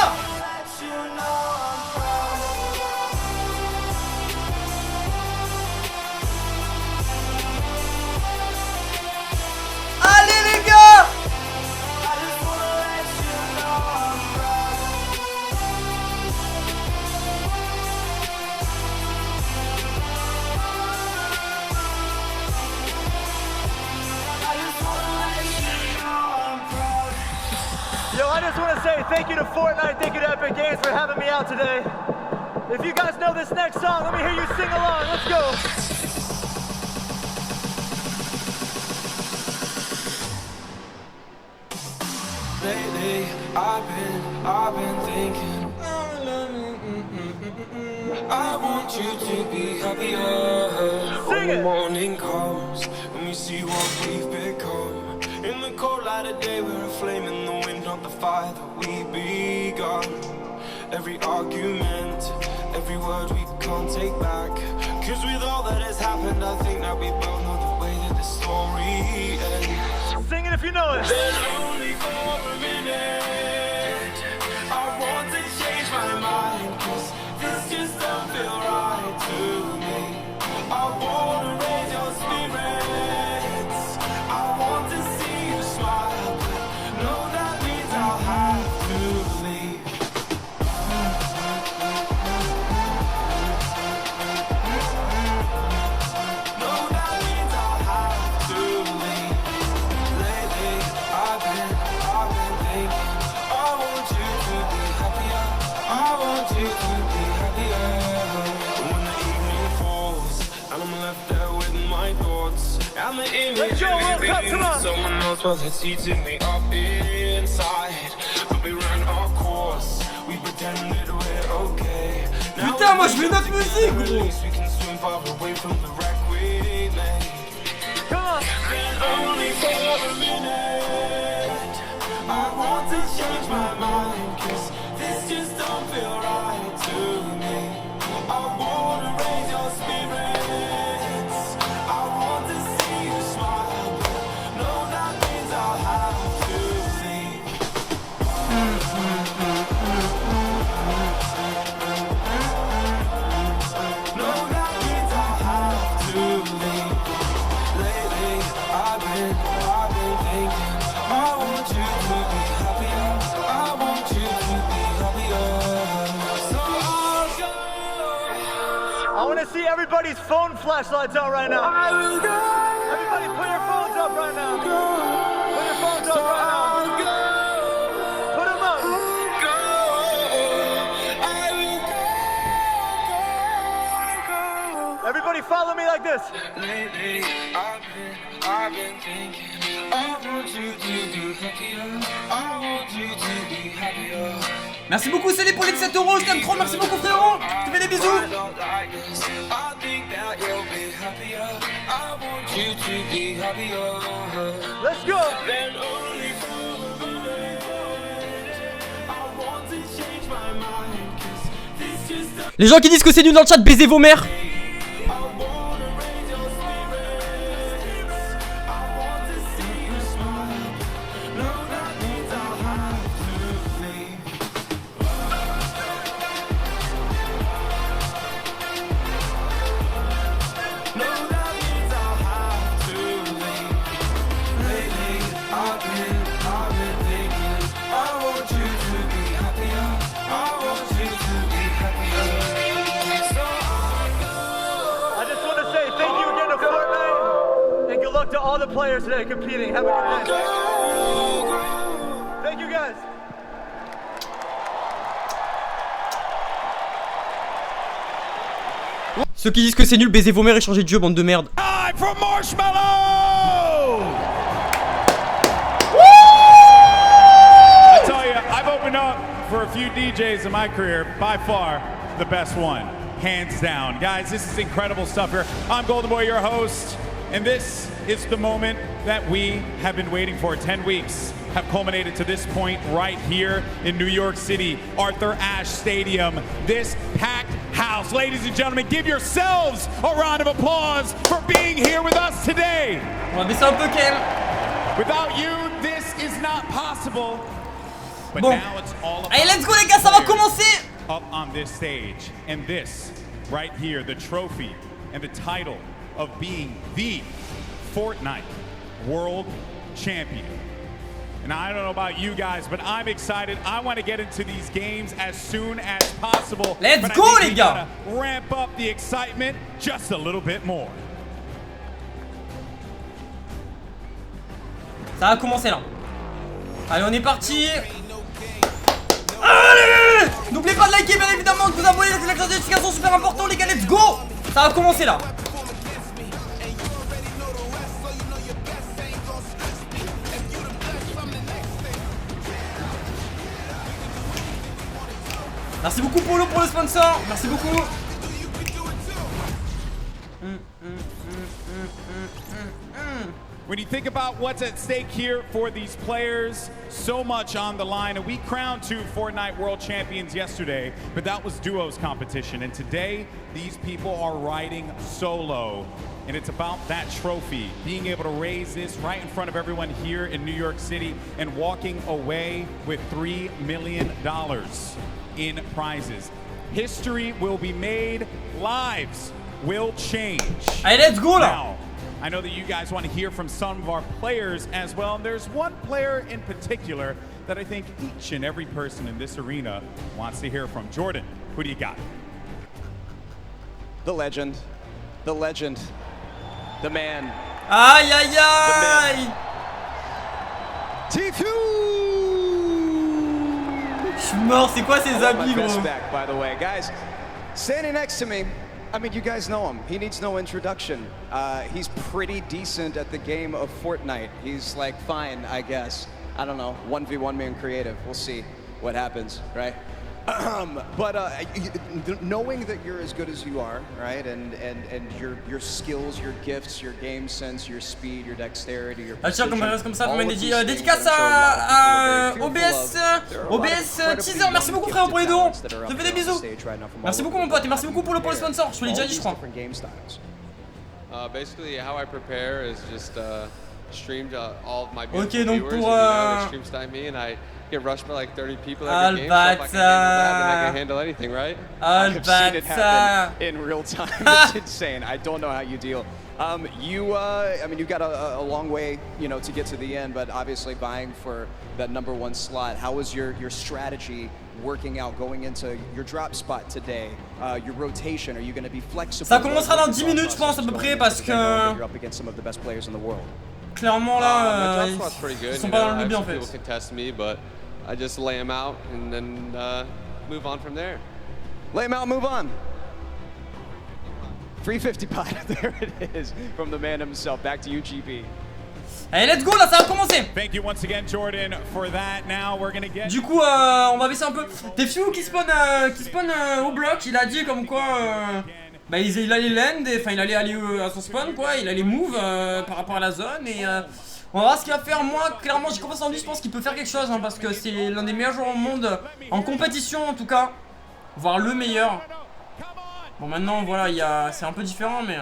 Allez les gars. Yo, I just want to say thank you to Fortnite, thank you to Epic Games for having me out today. If you guys know this next song, let me hear you sing along. Let's go. Lately, I've been thinking I want you to be happier. Sing it. When the morning comes and we see what we've become. In the cold light of day, we're a flame in the wind, not the fire that we begun. Every argument, every word we can't take back. Cause with all that has happened, I think that we both know the way that the story ends. Sing it if you know it. Then only for a minute, I want to change my mind. Cause this just don't feel right to me. I wanna raise your spirits, I want to see you smile, but no, that means I'll have to leave. No, that means I'll have to leave. Lately, I've been thinking I want you to be happier, I want you to be happier. When the evening falls and I'm left there with my thoughts, and the image of me being someone else, well, it's eating me up inside. But we ran our course, we pretended we're okay. Putain, moi je mets notre musique, gros. We can swim far away from the wreck we made. Come on. And only for a minute, I want to change my mind. Cause this just don't feel right to me. I wanna raise your spirits, I want to see you smile, but no, that means I'll have to leave. No, that means I'll have to leave. Lately, I've been thinking I want you to be happier, I want you to be happier. So I'll go. I want to see everybody's phone flashlights out right now. I will go. Everybody put your phones up right now. Put your phones up right now. Put them up. Everybody follow me like this. Lately, I've been thinking I want you to be happier, I want you to be happier. Merci beaucoup Céline pour les 7 euros, je t'aime trop, merci beaucoup frérot. Je te fais des bisous. I think that you'll be happier, I want you to be happier. Let's go. Then only for a minute, I want to change my mind. Cause this just Les gens qui disent que c'est nul dans le chat, baisez vos mères. to all the players today competing. Have a good day. Thank you guys. Ceux qui disent que c'est nul, baisez vos mères et changez de jeu, bande de merde. Time for Marshmallow! I tell you, I've opened up for a few DJs in my career, by far the best one, hands down. Guys, this is incredible stuff here. I'm Golden Boy, your host, and this is the moment that we have been waiting for. 10 weeks have culminated to this point right here in New York City, Arthur Ashe Stadium. This packed house. Ladies and gentlemen, give yourselves a round of applause for being here with us today. On va baisser un peu, Kel. Without you, this is not possible. But bon. Now it's all about allez, let's go les gars, ça va commencer. Up on this stage, and this right here, the trophy and the title of being the Fortnite World Champion. And I don't know about you guys, but I'm excited. I want to get into these games as soon as possible. Let's go, les gars! Ramp up the excitement just a little bit more. Ça va commencer là. Allez, on est parti. Allez! N'oubliez pas de liker, bien évidemment, de vous abonner, c'est la notification super important, les gars. Let's go! Ça va commencer là. Merci beaucoup Polo pour le sponsor. Merci beaucoup. When you think about what's at stake here for these players, so much on the line. And we crowned 2 Fortnite World Champions yesterday, but that was duos competition. And today, these people are riding solo. And it's about that trophy, being able to raise this right in front of everyone here in New York City and walking away with $3 million in prizes. History will be made, lives will change. Allez, let's go là. Now, I know that you guys want to hear from some of our players as well, and there's one player in particular that I think each and every person in this arena wants to hear from. Jordan, who do you got? The legend, the man. Aïe aïe aïe. Tifu! Je suis mort, c'est quoi ces habits, gros? Back, by the way, guys, standing next to me. I mean, you guys know him. He needs no introduction. He's pretty decent at the game of Fortnite. He's like fine, I guess. I don't know, 1v1 man creative. We'll see what happens, right? But knowing that you're as good as you are, right, and your skills, your gifts, your game sense, your speed, your dexterity, your precision, comme ça, dédicace à OBS Teaser, merci beaucoup frère pour les dons, je te fais des bisous. Merci beaucoup mon pote et merci beaucoup pour le sponsor, je te l'ai déjà dit je crois. Basically how I prepare is just stream to all of my beautiful viewers, and, you know, they stream time me and I get rushed by like 30 people every game, so if I can handle that, then I can handle anything, right? I've seen it happen in real time. It's insane. I don't know how you deal. I mean, you've got a long way, you know, to get to the end, but obviously vying for that #1 slot. How was your strategy working out going into your drop spot today? Your rotation, are you going to be flexible? Ça commencera dans 10 minutes, je pense, à peu près, parce que you're up against some of the best players in the world. Clairement là, ils sont pas dans le lobby en fait. People contest me, but I just lay them out and then move on from there. Lay them out, move on. 350 pot, there it is, from the man himself. Back to you, GB. Allez, let's go là, ça va commencer. Thank you once again, Jordan, for that. Now we're gonna get. Du coup, on va baisser un peu. Tefiu qui spawn au bloc, il a dit comme quoi. Bah il allait land, enfin il allait aller à son spawn quoi, il allait move par rapport à la zone et on va voir ce qu'il va faire. Moi clairement j'ai confiance en lui, je pense qu'il peut faire quelque chose hein, parce que c'est l'un des meilleurs joueurs au monde en compétition en tout cas, voire le meilleur. Bon maintenant voilà, c'est un peu différent mais...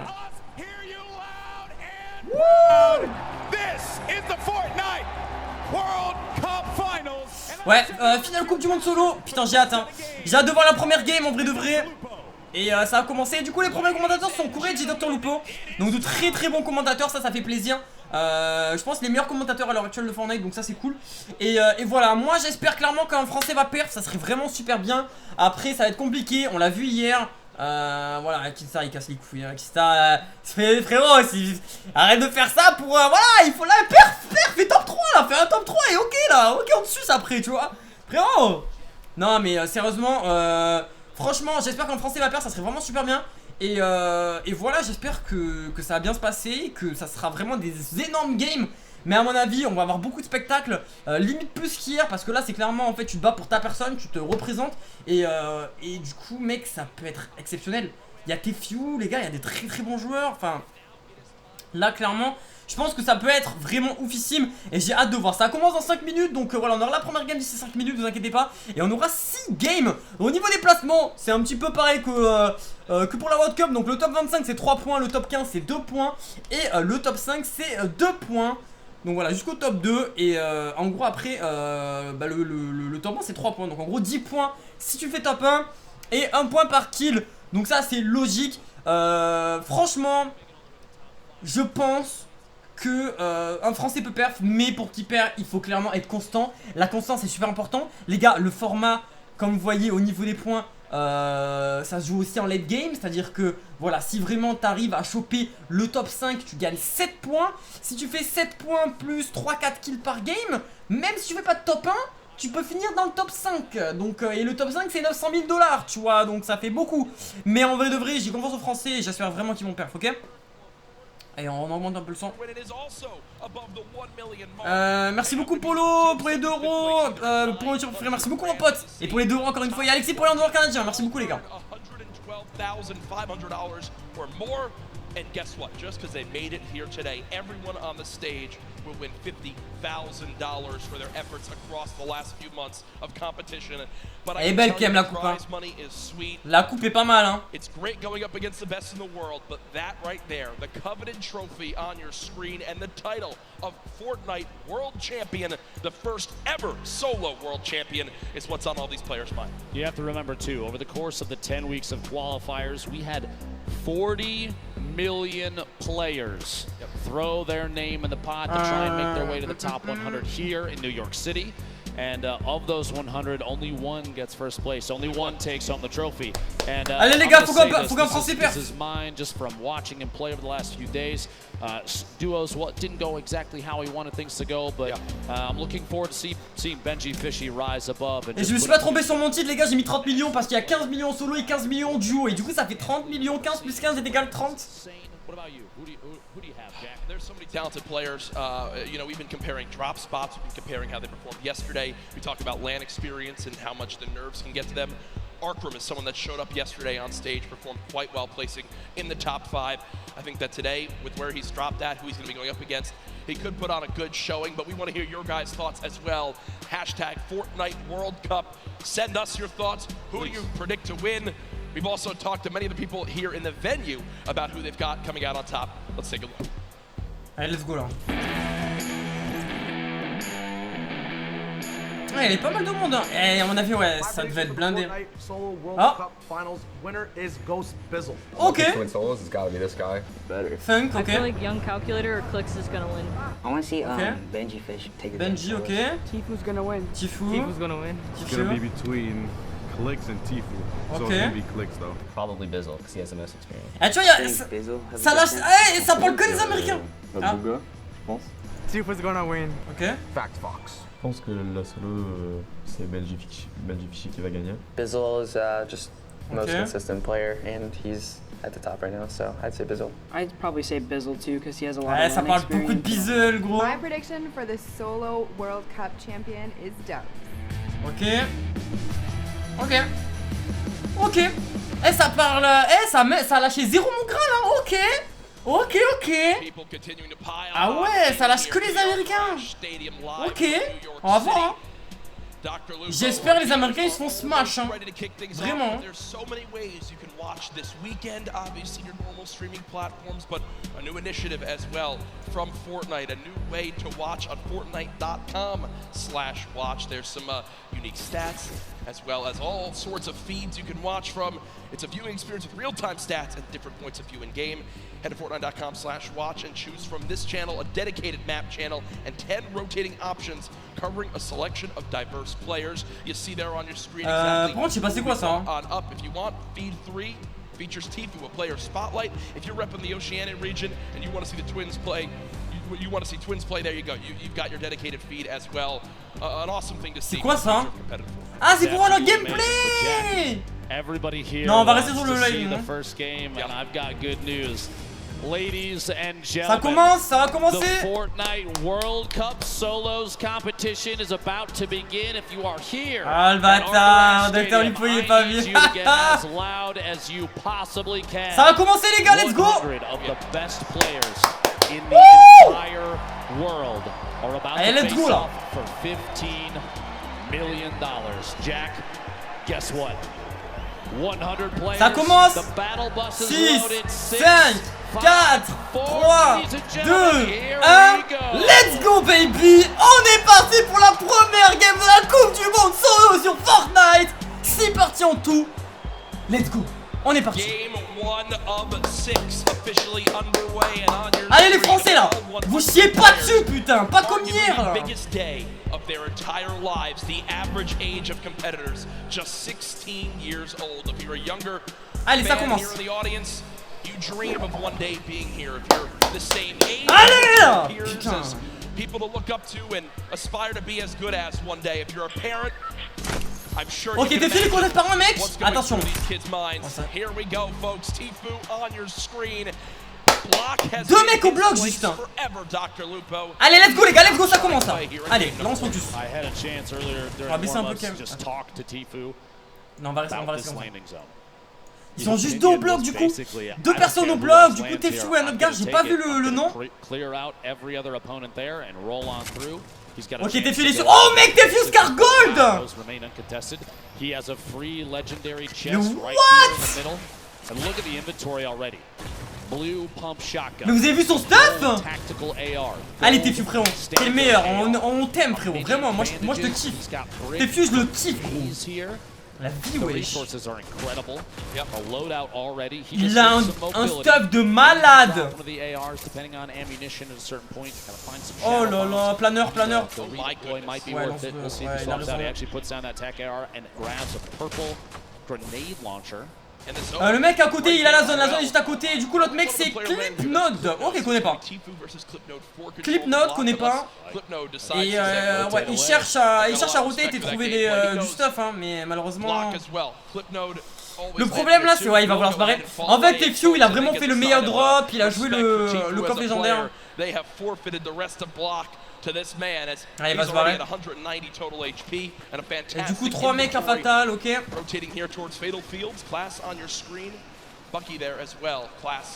Ouais, finale Coupe du Monde solo, putain j'ai hâte hein. J'ai hâte de voir la première game en vrai de vrai. Et ça a commencé, du coup les premiers commentateurs sont Courage et Dr Lupo. Donc de très très bons commentateurs, ça fait plaisir. Je pense les meilleurs commentateurs à l'heure actuelle de Fortnite, donc ça c'est cool. Et voilà, moi j'espère clairement qu'un français va perdre, ça serait vraiment super bien. Après ça va être compliqué, on l'a vu hier. Voilà, Kista il casse les couilles. Kista, frérot, arrête de faire ça pour. Voilà, il faut là, perf, fais top 3 là, fais un top 3 et ok là, ok on te suce après, tu vois. Frérot. Non, mais sérieusement, franchement, j'espère qu'en français va perdre, ça serait vraiment super bien. Et voilà, j'espère que ça va bien se passer, que ça sera vraiment des énormes games. Mais à mon avis, on va avoir beaucoup de spectacles, limite plus qu'hier, parce que là c'est clairement en fait tu te bats pour ta personne, tu te représentes. Et du coup mec, ça peut être exceptionnel. Il y a Tefiu, les gars, il y a des très très bons joueurs. Enfin, là clairement, je pense que ça peut être vraiment oufissime. Et j'ai hâte de voir, ça commence dans 5 minutes. Donc voilà, on aura la première game d'ici 5 minutes, vous inquiétez pas. Et on aura 6 games. Au niveau des placements, c'est un petit peu pareil que pour la World Cup. Donc le top 25 c'est 3 points, le top 15 c'est 2 points. Et le top 5 c'est 2 points. Donc voilà, jusqu'au top 2. Et en gros après le top 1 c'est 3 points. Donc en gros 10 points si tu fais top 1. Et 1 point par kill. Donc ça c'est logique. Franchement, je pense que un français peut perf. Mais pour qu'il perd il faut clairement être constant. La constance c'est super important. Les gars, le format, comme vous voyez au niveau des points, ça se joue aussi en late game. C'est à dire que voilà, si vraiment tu arrives à choper le top 5, tu gagnes 7 points. Si tu fais 7 points plus 3-4 kills par game, même si tu fais pas de top 1, tu peux finir dans le top 5. Donc, et le top 5 c'est 900 000 $, tu vois. Donc ça fait beaucoup. Mais en vrai de vrai, j'ai confiance aux français et j'espère vraiment qu'ils vont perf, ok. Allez, on augmente un peu le son. Merci beaucoup Polo pour les 2 €. Pour le préféré, merci beaucoup mon pote. Et pour les 2 € encore une fois, il y a Alexis pour les $1 canadiens. Merci beaucoup les gars. or more. And guess what? Just because they made it here today, everyone on the stage will win $50,000 for their efforts across the last few months of competition. But elle est belle quand même la coupe, hein. La coupe est pas mal, hein. It's great going up against the best in the world, but that right there, the coveted trophy on your screen and the title of Fortnite World Champion, the first ever solo World Champion, is what's on all these players' minds. You have to remember too, over the course of the 10 weeks of qualifiers, we had 40 million players throw their name in the pot to try and make their way to the top 100 here in New York City. And of those 100, only one gets first place. Only one takes home the trophy. And allez les gars, faut qu'un français perde. This is mine just from watching him play over the last few days. Duos didn't go exactly how he wanted things to go, but I'm looking forward to seeing Benji Fishy rise above. Et je me suis pas trompé sur mon titre les gars, j'ai mis 30 millions parce qu'il y a 15 millions solo et 15 millions duo. Et du coup ça fait 30 millions, 15 plus 15 est égal 30. What about you? Who do you have, Jack? There's so many talented players. You know, we've been comparing drop spots. We've been comparing how they performed yesterday. We talked about LAN experience and how much the nerves can get to them. Arkram is someone that showed up yesterday on stage, performed quite well, placing in the top 5. I think that today, with where he's dropped at, who he's going to be going up against, he could put on a good showing, but we want to hear your guys' thoughts as well. Hashtag Fortnite World Cup. Send us your thoughts. Who do you predict to win? We've also talked to many of the people here in the venue about who they've got coming out on top. Let's take a look. Allez, let's go là. Ouais, il y a pas mal de monde, hein. Et à mon avis, ouais, ça devait être blindé. Ah. Ok. Funk, ok. I feel like Young Calculator or Clicks is gonna win. I want to see okay. Benji Fish take it. Benji, ok. Tifu's gonna win. Tifu's gonna win. It's gonna be between Clicks and Tifu. So it's gonna be Clicks though. Probably Bizzle, because he has the most experience. Ah, tu vois, ça lâche. Eh, ça parle que des Américains. Ah. Je pense. Tifu's gonna win. Ok. Fact Fox. Je pense que la solo, c'est Benji Fishy qui va gagner. Bizzle is just the most consistent player, and he's at the top right now, so I'd say Bizzle. I'd probably say Bizzle too, because he has a lot ouais, of ça parle beaucoup de Bizzle, gros. My prediction for the solo World Cup champion is Dubs. Ok. Ok. Ok. Eh, ça parle. Eh, ça a lâché 0 mon Graal, hein. Ok. Ok, ok. Ah ouais, ça lâche que les Américains. Ok, on va voir, hein. J'espère les Américains ils se font smash, hein. Vraiment. There's so many ways you can watch this weekend. Obviously your normal streaming platforms, but a new initiative as well from Fortnite. A new way to watch on Fortnite.com/watch. There's some unique stats as well as all sorts of feeds you can watch from. It's a viewing experience with real-time stats and different points of view in game. Head to Fortnite.com/watch and choose from this channel a dedicated map channel and 10 rotating options covering a selection of diverse players. You see there on your screen exactly par contre, je sais pas c'est quoi ça, hein. on up. If you want feed 3, features Tifu, a player spotlight. If you're repping the Oceanic region and you want to see the Twins play, you want to see Twins play, there you go. You've got your dedicated feed as well. An awesome thing to see. C'est quoi ça? Ah, c'est pour voir leur gameplay! Everybody here non, on va rester sur le live. The first game, and I've got good news. Ladies and gentlemen, ça commence, ça va commencer. The Fortnite World Cup Solos competition is about to begin. If you are here, ah, le bâtard, Docteur Lupo, il est pas vu. As loud as you possibly can. Ça va commencer, les gars, let's go. Of the best players in the entire world are about to face off for $15 million. Jack, guess what? 100 players. Ça commence. 6, 5, 4, 3, 2, 1. Let's go, baby. On est parti pour la première game de la Coupe du Monde solo sur Fortnite. 6 parties en tout. Let's go. On est parti. Allez les Français là, vous chiez pas dessus putain, pas comme hier là. Of their entire lives, the average age of competitors just 16 years old. If you're a younger Allez, ça fan commence. here in the audience, you dream of one day being here. If you're the same age, allez, peers as people to look up to and aspire to be as good as one day. If you're a parent, I'm sure ok, t'es fini qu'on est par un mec. Attention. Here we go, folks. Tifu on your screen. 2 mecs au bloc juste. Allez, let's go les gars, let's go, ça commence là. Allez, lance focus. On va baisser un peu quand même. Non, on va rester comme ça. Ils sont juste 2 au bloc du coup. 2 personnes au bloc, du coup Tefu et un autre gars, j'ai pas vu le nom. Ok, Tefu il est sur. Oh mec, Tefu Scar Gold. What? Mais vous avez vu son stuff? Allez Tefu frérot, t'es le meilleur, on t'aime frérot, vraiment, moi je te kiffe. Tefu je le kiffe gros. La vie wesh. Il a un stuff de malade. Oh là là, planeur. Ouais, il a raison. Le mec à côté, il a la zone est juste à côté. Du coup, l'autre mec c'est Clipnode. Ok, connais pas. Clipnode, connais pas. Et ouais, il cherche à rotate et trouver du stuff, hein, mais malheureusement. Le problème là, c'est ouais, il va vouloir se barrer. En fait, Tefu, il a vraiment fait le meilleur drop. Il a joué le coffre légendaire. Ah, il va se barrer. Et du coup 3 mecs à fatal, ok.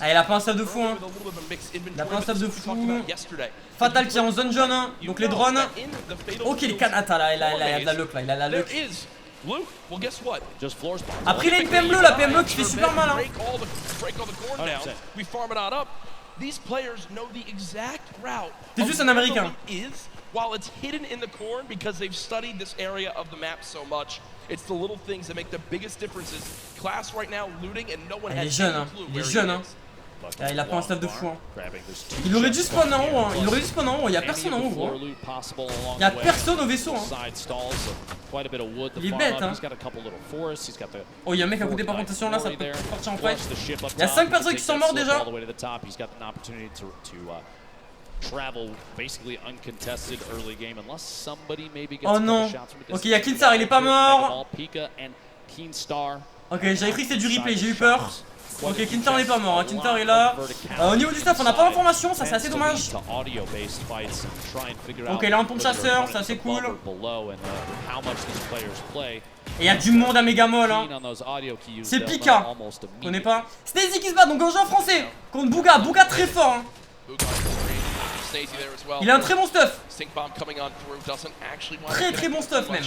Ah, il a pas un stab de fou hein. Il a pas un stab de fou. Fatal qui est en zone jaune hein. Donc les drones. Ok les Kanata là, il a de la luck là, il a la luck. Après il a une PM bleue, la PM bleue qui fait super mal hein. These players know the exact route. T'es juste un américain. While it's hidden in the corn because they've studied this area of the map so much. It's the little things that make the biggest differences. Class right now looting and no one has any clue where he is. Ah, il a pas un staff de fou hein. Il aurait dû spawn en haut hein. Il y a personne en haut gros. Il y a personne au vaisseau hein. Il est bête hein. Oh, il y a un mec à côté par contre, attention là, ça peut partir en fight. Il y a 5 personnes qui sont mortes déjà. Oh non. Ok, il y a Kinstar, il est pas mort. Ok, j'avais cru que c'était du replay, j'ai eu peur. Ok, Kinstar n'est pas mort, hein. Kinstar est là. Au niveau du staff, on n'a pas d'informations, ça c'est assez dommage. Ok, il a un pompe chasseur, c'est assez cool. Et il y a du monde à Megamol hein. C'est Pika. Connais pas. Snazy qui se bat donc en jeu en français contre Bouga. Bouga très fort hein. Il a un très bon stuff. Très bon stuff même.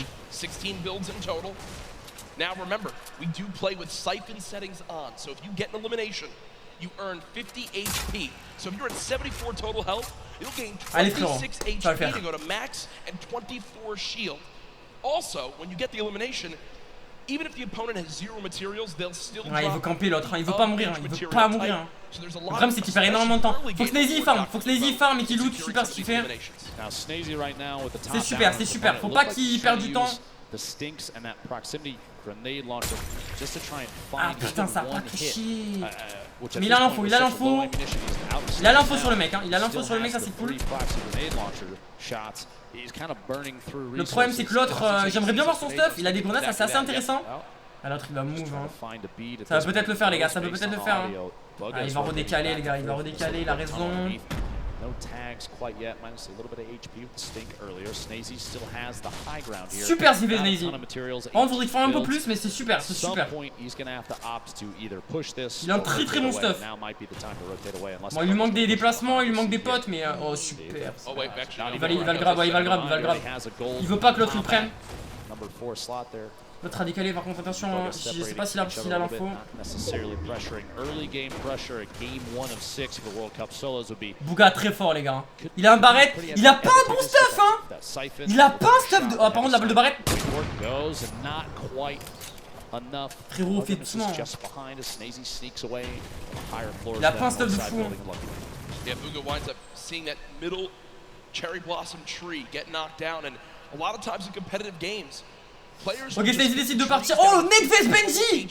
Now remember, we do play with siphon settings on, so if you get an elimination, you earn 50 HP. So if you're at 74 total health, you'll gain 26 HP to go to max and 24 shield. Also, when you get the elimination, even if the opponent has 0 materials, they'll still drop. Il veut camper l'autre, il veut pas mourir, il veut pas mourir. Le problème c'est qu'il perd énormément de temps. Faut que Snazy farm, et qu'il loot super ce qu'il fait. C'est super, faut pas qu'il perde du temps. the stinks and that proximity grenade launcher just to try and Ah find putain, ça a pas one fait hit. chier. Which at Mais il this a l'info, point il was a such a l'info. low ammunition, he's Il a l'info outstanding sur le mec, now. hein. Il a l'info Still sur le mec, ça has c'est the cool. 3 proxy grenade launcher shots. He's kind of burning through Le problème c'est que l'autre, j'aimerais bien voir son stuff. Il a des grenades, ça c'est assez intéressant. Ah l'autre il va move hein. Ça va peut-être le faire les gars, ça peut peut-être le faire hein. Ah, il va redécaler les gars, il va redécaler, il a raison. No tags quite yet, minus a little bit of HP with the stink earlier. Snazy still has the high ground here. Super civé Snazy. On faudrait faire un peu plus mais c'est super, c'est super. Il a un très très bon stuff. Bon il lui manque des déplacements, il lui manque des potes mais oh super. Il va le grab, il va le grab, il va le grab. Il veut pas que l'autre le prenne. L'autre a décalé par contre attention, hein. Je sais pas s'il a l'info. Bouga très fort les gars. Il a un barrette, il a pas un bon stuff hein. Il a pas un stuff de... Oh par contre la balle de barrette. Frérot fait doucement. Il a pas un stuff de fou hein. Yeah, Bouga winds up seeing that middle cherry blossom tree get knocked down and a lot of times in competitive games. Ok, Snazy décide de partir. Oh, Nate vs Benji.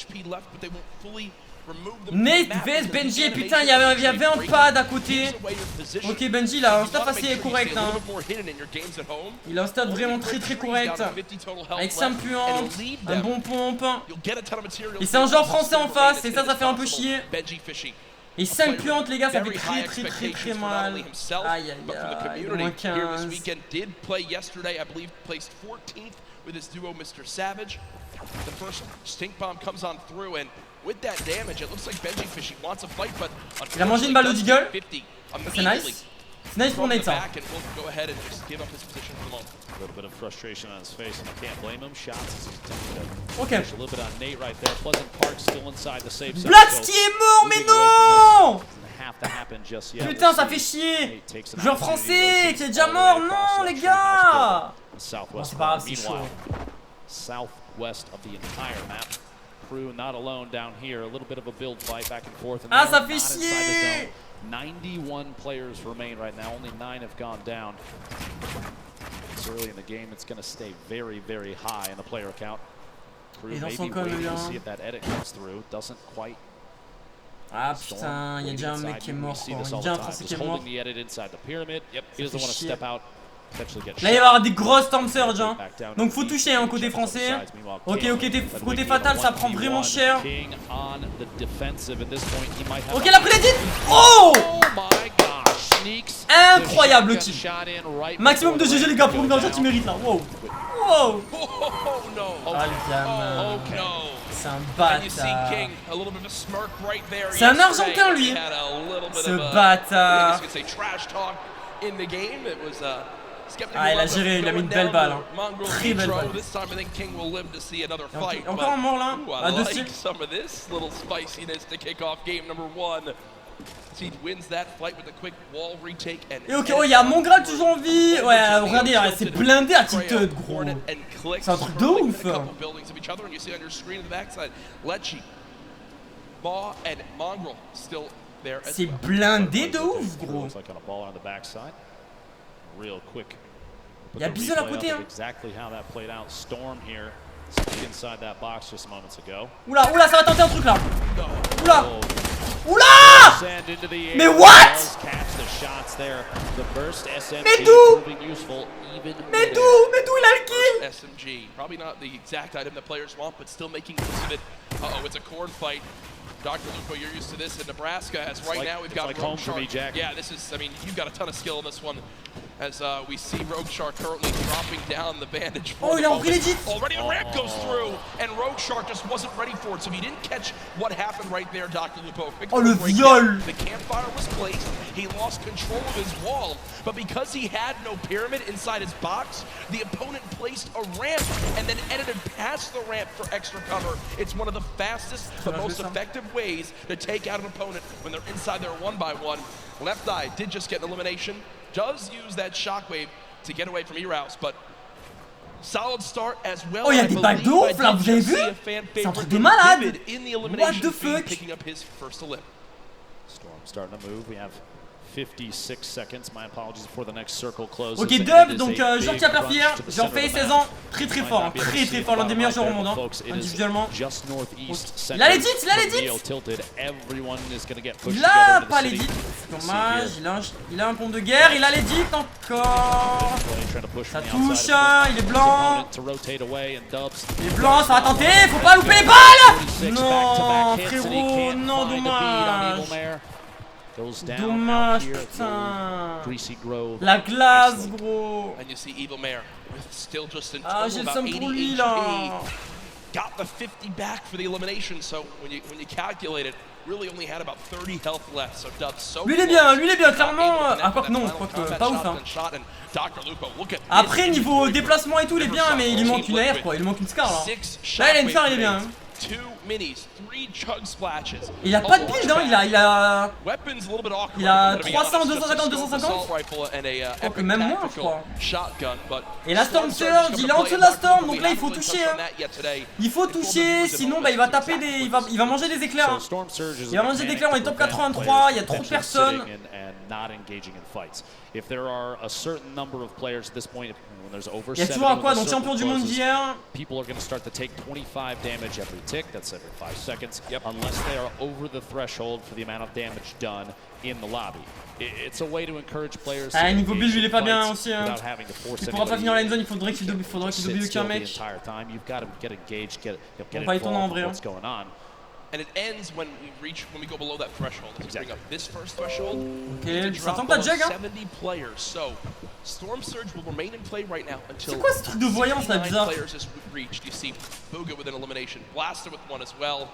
Nate vs Benji. Putain, il y avait un pad à côté. Ok, Benji, il a un stuff assez correct. Hein. Il a un stuff vraiment très très correct. Avec 5 puantes, un bon pompe. Et c'est un joueur français en face. Et ça fait un peu chier. Et 5 puantes, les gars, ça fait très très très très mal. Aïe aïe aïe, moins 15. With his duo, Mr. Savage. The first stink bomb comes on through, and with that damage, it looks like Benji Fishy wants a fight, but il a mangé une balle au deagle. C'est nice. C'est nice pour Nate ça. Go ahead and just give up his position for the moment. A little bit of frustration on his face, and I can't blame him. Shots as he's attempting to okay. Push a little bit on Nate right there. Pleasant Park still inside the safe zone. Blacksky est mort, mais non! Putain, ça fait chier. Joueur français qui est déjà mort, non les gars. Bon, c'est pas grave, c'est chaud. Southwest of the entire map. Crew not alone down here. A little bit of a build fight back and forth. And ah, ça fait chier. 91 players remain right now. Only 9 have gone down. It's early in the game. It's going to stay very, very high in the player count. Crew maybe waiting to see if that edit comes through. Doesn't quite. Ah putain, il y a déjà un mec qui est mort. Il y a déjà un français qui est mort. Là il va y avoir des grosses storm surge hein. Donc faut toucher hein, côté français. Ok, côté fatal ça prend vraiment cher. Ok, il a pris les titres. Oh, incroyable kill. Maximum de GG les gars pour une version qui mérite là. Wow. Wow. Ah le gamin. C'est un bâtard. C'est un Argentin lui. Ce bâtard. Ah il a géré, il a mis une belle balle hein. Très belle balle. Okay, encore un mort là. À deux tirs. Et ok, oh il y a Mongrel toujours en vie. Ouais regardez, c'est blindé à TikTok gros. C'est un truc de ouf. C'est blindé de ouf gros. Il y a Bisol à côté hein. Oula, oula, ça va tenter un truc là. Oula. Oula. Mais what? Mais d'où? Mais d'où il a le kill? SMG, probably not the exact item the players want, but still making use of it. Uh-oh, it's a corn fight. Dr. Lupo, you're used to this in Nebraska, as right now we've got Rogue Shark. Yeah, this is, I mean, you've got a ton of skill in this one. As we see Rogue Shark currently dropping down the bandage for oh, il a repris les titres. Already the ramp goes through, and Rogue Shark just wasn't ready for it, so he didn't catch what happened right there, Dr. Lupo. Oh, le viol. The campfire was placed, he lost control of his wall, but because he had no pyramid inside his box, the opponent placed a ramp and then edited past the ramp for extra cover. It's one of the fastest but most effective ways to take out an opponent when they're inside their 1-by-1. Left Eye did just get an elimination. Does use that shockwave to get away from Erouse, but solid start as well. Oh, il y a des balles de ouf là, vous avez vu? C'est un truc de malade. What the fuck? Picking up his first elip. Storm starting to move. We have 56 seconds. My apologies before the next circle closes. Ok, Dub, donc joueur qui a perfé hier, joueur fait 16 ans, très fort, hein, très fort, l'un des meilleurs joueurs au monde, hein, individuellement. Il a l'édit, il a l'édit. Il a pas l'édit, dommage, il a un pont de guerre, il a l'édit encore. Ça touche, il est blanc. Il est blanc, ça va tenter, faut pas louper les balles. Non, frérot, non, dommage. Dommage, putain. La glace, gros. Ah, j'ai le seum pour lui, là. Got the 50 back for the elimination, so when you calculate it, really only had about 30 health left. So Dub so lui il est bien, clairement. Ah, quoi que non, pas ouf, hein. Après, niveau déplacement et tout, il est bien, mais il lui manque une AR, quoi. Il lui manque une scar, là. Là, il a une scar, il est bien, hein. Il a pas de build, hein, il a 300, 250, 250. Oh, que même moins, je crois. Et la Storm Surge, il est en dessous de la Storm, donc là il faut toucher, hein. Il faut toucher, sinon bah il va taper des. Il va manger des éclairs, hein. Il va manger des éclairs, on est top 83, il y a trop de personnes. Il y a toujours un quoi, donc champion du monde d'hier. People are going to start to take 25 damage every tick. That's every 5 seconds. Unless they are over the threshold for the amount of damage done in the lobby. It's a way to encourage players. Ah, niveau build, il est pas bien aussi, hein. Il pourra pas finir la zone, il faudrait qu'il double qu'un mec. On va y tourner en vrai, hein. And it ends when we go below that threshold. Exactly. Up this first threshold. Okay, ça tente pas de jug, hein. 70 players. So Storm Surge will remain in play right now until. C'est quoi ce truc de voyance là bizarre? Players is reached. You see Booga with an elimination, Blaster with one as well.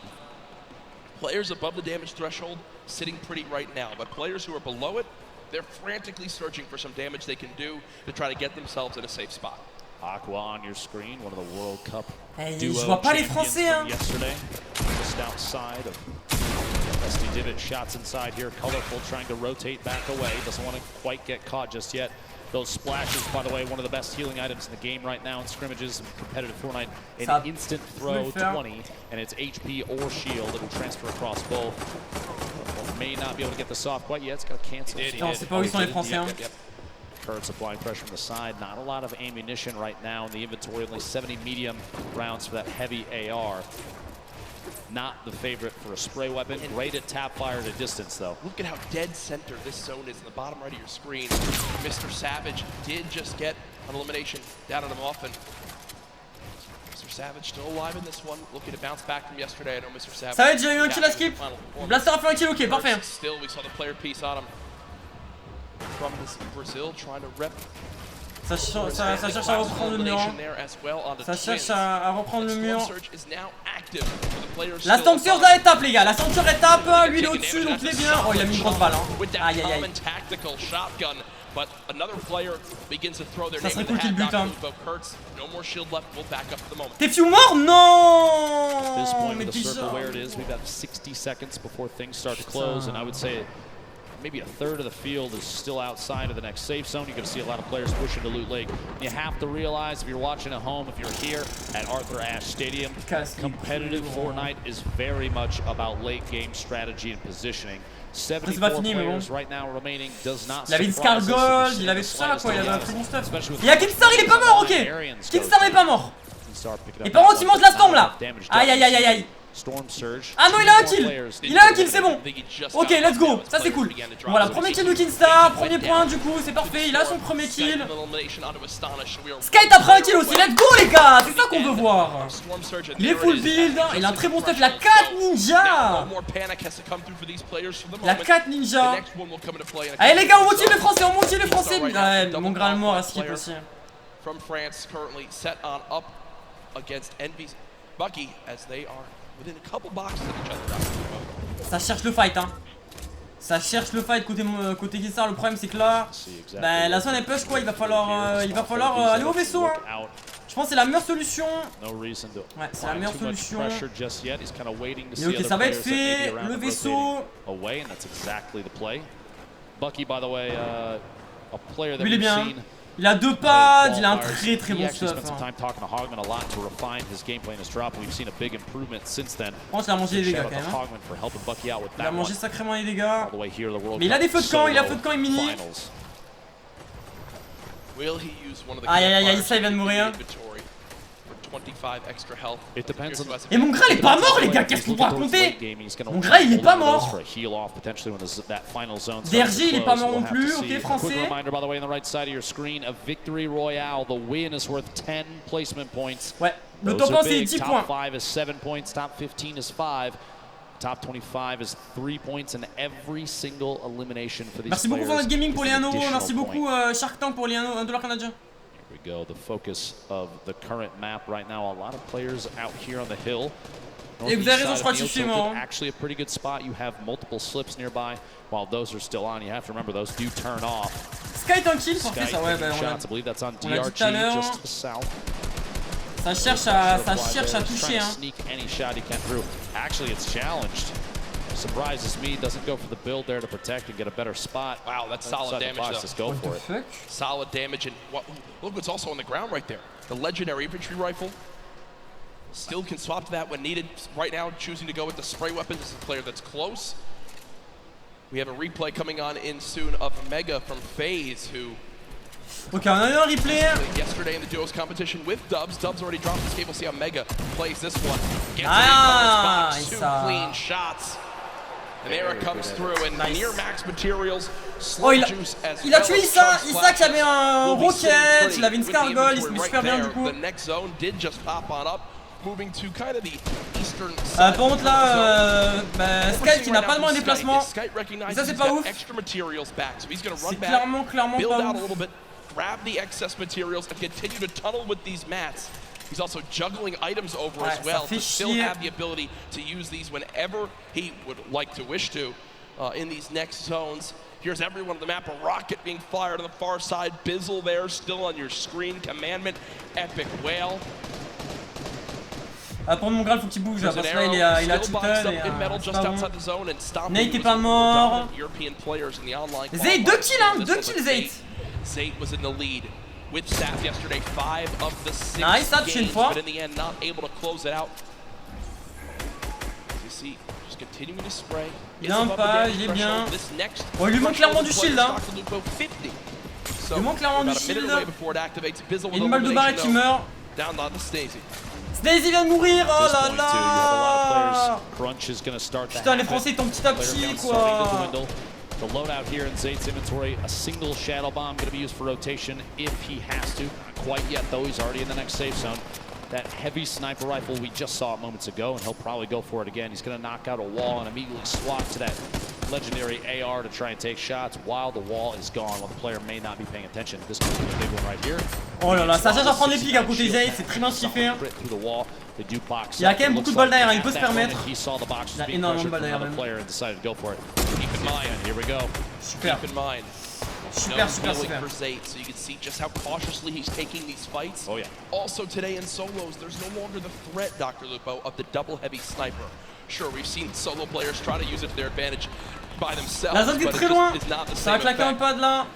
Players above the damage threshold sitting pretty right now, but players who are below it, they're frantically searching for some damage they can do to try to get themselves in a safe spot. Aqua on your screen, one of the World Cup je vois pas les Français, hein. Yesterday, just outside of Rusty Divot, shots inside here, colorful, trying to rotate back away, doesn't want to quite get caught just yet. Those splashes, by the way, one of the best healing items in the game right now in scrimmages and competitive Fortnite. An instant throw 20, and it's HP or shield. It will transfer across both. May not be able to get this off quite yet. It's got to cancel. Non, c'est pas où ils sont les Français, hein. Current supplying pressure from the side. Not a lot of ammunition right now in the inventory. Only 70 medium rounds for that heavy AR. Not the favorite for a spray weapon. Great at tap fire at a distance, though. Look at how dead center this zone is in the bottom right of your screen. Mr. Savage did just get an elimination down on him often. Mr. Savage still alive in this one. Looking to bounce back from yesterday. I know Mr. Savage. Savage, j'ai eu un kill à skip. Blaster a fait un kill, ok, parfait. Still, we saw the player piece on him. From Brazil, trying to rep. Ça cherche à reprendre le mur. Ça cherche à reprendre le mur. La Storm Surge là, elle tape, les gars. La Storm Surge elle tape. Lui il est au-dessus, donc il est bien. Oh, il a mis une grosse balle, hein. Aïe aïe aïe. Ça serait cool qu'il bute, hein. T'es few mort? Non. Mais déjà. Maybe a third of the field is still outside of the next safe zone. You're going to see a lot of players pushing to Loot Lake. You have to realize, if you're watching at home, if you're here at Arthur Ashe Stadium, competitive Fortnite is very much about late game strategy and positioning. 74 players right now remaining does not. Il avait une Scar Gold, il avait tout ça, quoi. Il avait un très bon stuff. Il y a Kinstar, il est pas mort, ok. Kinstar n'est pas mort. Et par contre, il mange la Storm là. Aïe aïe aïe aïe aïe. Ah non, il a un kill. Il a un kill, c'est bon. Ok, let's go. Ça c'est cool. Voilà, premier kill de Kinstar, premier point du coup, c'est parfait. Il a son premier kill. Sky tape un kill aussi. Let's go les gars, c'est ça qu'on veut voir. Il est full build, il a un très bon stuff. La 4 ninja. La 4 ninja. Allez les gars, on motive les Français, on motive les Français. Ouais, mon graal mort à skip aussi. From France currently set on up against Envy's Bucky as they are within a couple boxes of each other. Ça cherche le fight, hein. Ça cherche le fight côté Kinstar. Le problème c'est que là, bah, la zone est push quoi. Il va falloir aller au vaisseau, hein. Je pense que c'est la meilleure solution. Ouais, c'est la meilleure solution. Et ok, ça va être fait. Le vaisseau. Bucky, by the way, a player that we've seen Il a 2 pads, il a un très très bon stuff. Je pense qu'il a mangé des dégâts quand même. Il a mangé sacrément les dégâts. Mais il a des feux de camp, il a feu de camp et mini. Aïe aïe aïe, ça il vient de mourir. Et mon Graal est pas mort les gars, qu'est-ce que vous racontez? Mon Graal il est pas mort. DRG il est pas mort non plus, ok français. Ouais, le top 1 c'est 10 points. Top 25 is 3 points in every single elimination for these Merci beaucoup pour votre gaming pour les 1 euro, merci beaucoup Shark Tank pour les $1 canadiens. Here we go, the focus of the current map right now. A lot of players out here on the hill. Et vous avez raison, je crois que je suis mort. Actually a pretty good spot. You have multiple slips nearby. While those are still on, you have to remember those do turn off. Sky est un kill, parfait ça, ouais, bah on l'a dit tout à l'heure. Ça cherche à toucher hein. Actually, it's challenged. Surprises me. Doesn't go for the build there to protect and get a better spot. Wow, that's solid damage though. Just go for it. Solid damage, and look what's also on the ground right there. The legendary infantry rifle. Still can swap to that when needed. Right now, choosing to go with the spray weapon. This is a player that's close. We have a replay coming on in soon of Mega from FaZe, who. Ok, on a eu un replay. Yesterday in the duos competition with Dubs. Dubs already dropped his cable. See how Mega plays this one. Gets it in 2 clean shots. And there it comes through. And near max materials. Il a tué Issa. Issa qui avait un rocket. Il avait une Scargol. Il se met super bien du coup. The next zone did just pop on up. Moving to kind of the eastern par contre là, Sky qui n'a pas de moins de déplacement. Et ça c'est pas ouf. C'est clairement pas ouf. Grab the excess materials and continue to tunnel with these mats. He's also juggling items over as well to still have the ability to use these whenever he would like to wish to in these next zones. Here's everyone on the map, a rocket being fired on the far side. Bizzle there still on your screen. Commandment, Epic Whale. Pour mon Graal faut qu'il bouge parce que là il a Titan et c'est pas bon. Nate est pas mort. Zayt 2 kills hein, 2 kills Zayt. Zayt was in the lead with Saf yesterday, 5 of the 6 nice, ça tue une fois. but in the end not able to close it out. As you see, just continuing to spray. Bien pas, il est bien. Oh, il lui manque clairement du shield hein. Il lui manque clairement du shield. Et une balle de barret qui meurt. Daisy vient de mourir, oh là là. Putain les Français ils tombent petit à petit quoi. The loadout here in Zayt's inventory, a single shadow bomb going to be used for rotation if he has to. Not quite yet though, he's already in the next safe zone. That heavy sniper rifle we just saw moments ago, and he'll probably go for it again. He's going to knock out a wall and immediately swap to that legendary AR to try and take shots while the wall is gone, while the player may not be paying attention. This could be a big one right here. Oh là là, ça cherche à prendre les pics à côté Zayt, c'est très bien ce qu'il fait. Il a quand même beaucoup de balles derrière, il peut se permettre. Il a énormément de balles derrière même. Super. Super. So you can see just how cautiously he's taking these fights. Oh yeah. Also today in solos, there's no longer the threat, Dr. Lupo, of the double heavy sniper. Sure, we've seen solo players try to use it to their advantage by themselves. La zone est très loin. Ça va claquer un pas de là.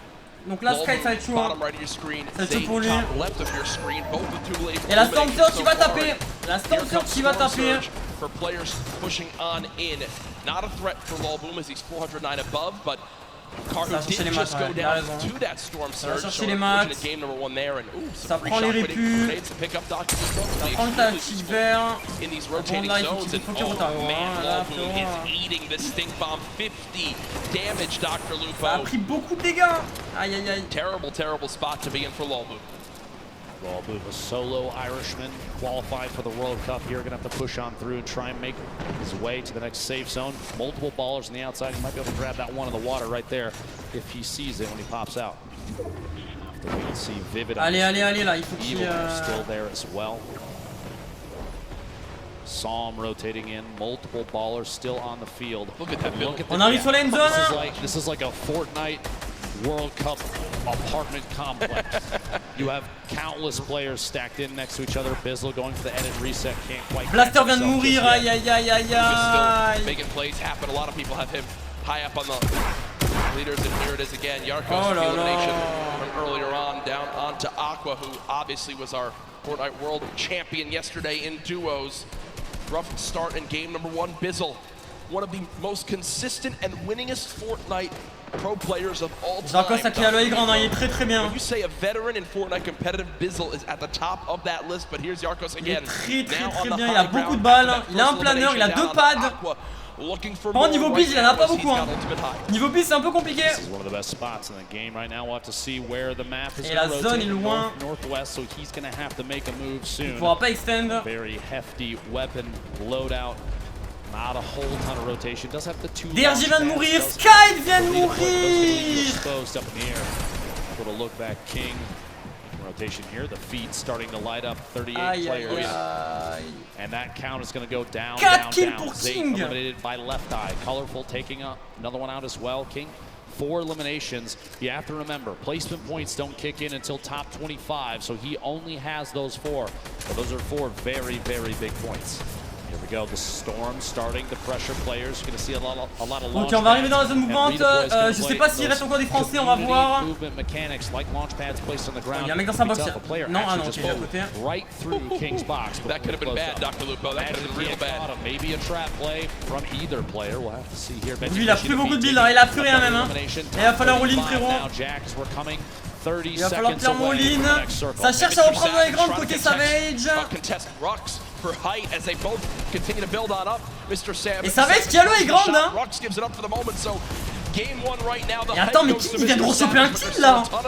Donc là, Sky, ça va être chaud. Ça va être chaud pour lui. Et la Stormsurge qui va taper. La Stormsurge qui va taper. For players pushing on in. Not a threat for Lolboom as he's 409 above, but Carhu did just go down to that Storm Surge. Ça chercher les max. Ça prend les répus. Ça prend le tactique vert. Par contre là, il faut qu'il retarde. Ça a pris beaucoup de dégâts. Aïe aïe aïe. Terrible spot to be in for Lolboom. Lolboom, a solo Irishman, qualified for the World Cup here. Gonna have to push on through and try and make his way to the next safe zone. Multiple ballers on the outside. He might be able to grab that one in the water right there if he sees it when he pops out. Have to wait and see. Vivid. Allez là, il faut qu'il. Still there as well. Saw him rotating in. Multiple ballers still on the field. Look at that. On arrive sur la end zone. This is like a Fortnite World Cup apartment complex. You have countless players stacked in next to each other. Bizzle going for the edit reset, can't quite. Blaster vient de mourir, aïe aïe aïe aïe aïe. Making plays happen. A lot of people have him high up on the Leaders, and here it is again. Yarko's elimination from earlier on, down onto Aqua, who obviously was our Fortnite World Champion yesterday in duos. Rough start in game number 1. Bizzle, one of the most consistent and winningest Fortnite pro players of all time. Yarkos a créé à l'œil grand, il est très bien. When you say a veteran in Fortnite competitive, Bizzle is at the top of that list, but here's Yarkos again. Il est très bien, il a beaucoup de balles, il a un planeur, il a 2 pads. Par contre, niveau build, il en a pas beaucoup. Hein. Niveau build, c'est un peu compliqué. Et la zone est loin. Il pourra pas extend. DRG vient de mourir, Sky vient de mourir. Rotation here, the feed starting to light up 38 players. And that count is going to go down, down. Zay eliminated by Left Eye. Colorful taking another one out as well. King, 4 eliminations. You have to remember, placement points don't kick in until top 25, so he only has those 4. But those are 4 very, very big points. Here we go, the storm starting to pressure players. You're going to see a lot of launch. Ok, on va arriver dans la zone mouvante. Je sais pas s'il reste encore des Français, on va voir. Il y a un mec dans sa box. Non, ah non, ok, j'ai à côté. Right through King's box. That could have been bad, Dr. Lupo. That could have been real bad. Maybe a trap play from either player. We'll have to see here. Lui, il a plus beaucoup de build, il a plus rien même. Hein. Et il va falloir all-in, frérot. Il va falloir clairement all-in. Ça cherche à reprendre les grandes côté Savage. For height as they both continue to build on up. Mr. Sam. Et Savage qui a l'œil grande, hein. Rux gives it up for the moment, so game 1 right now. Et attends, mais qui vient de rechoper un kill là? On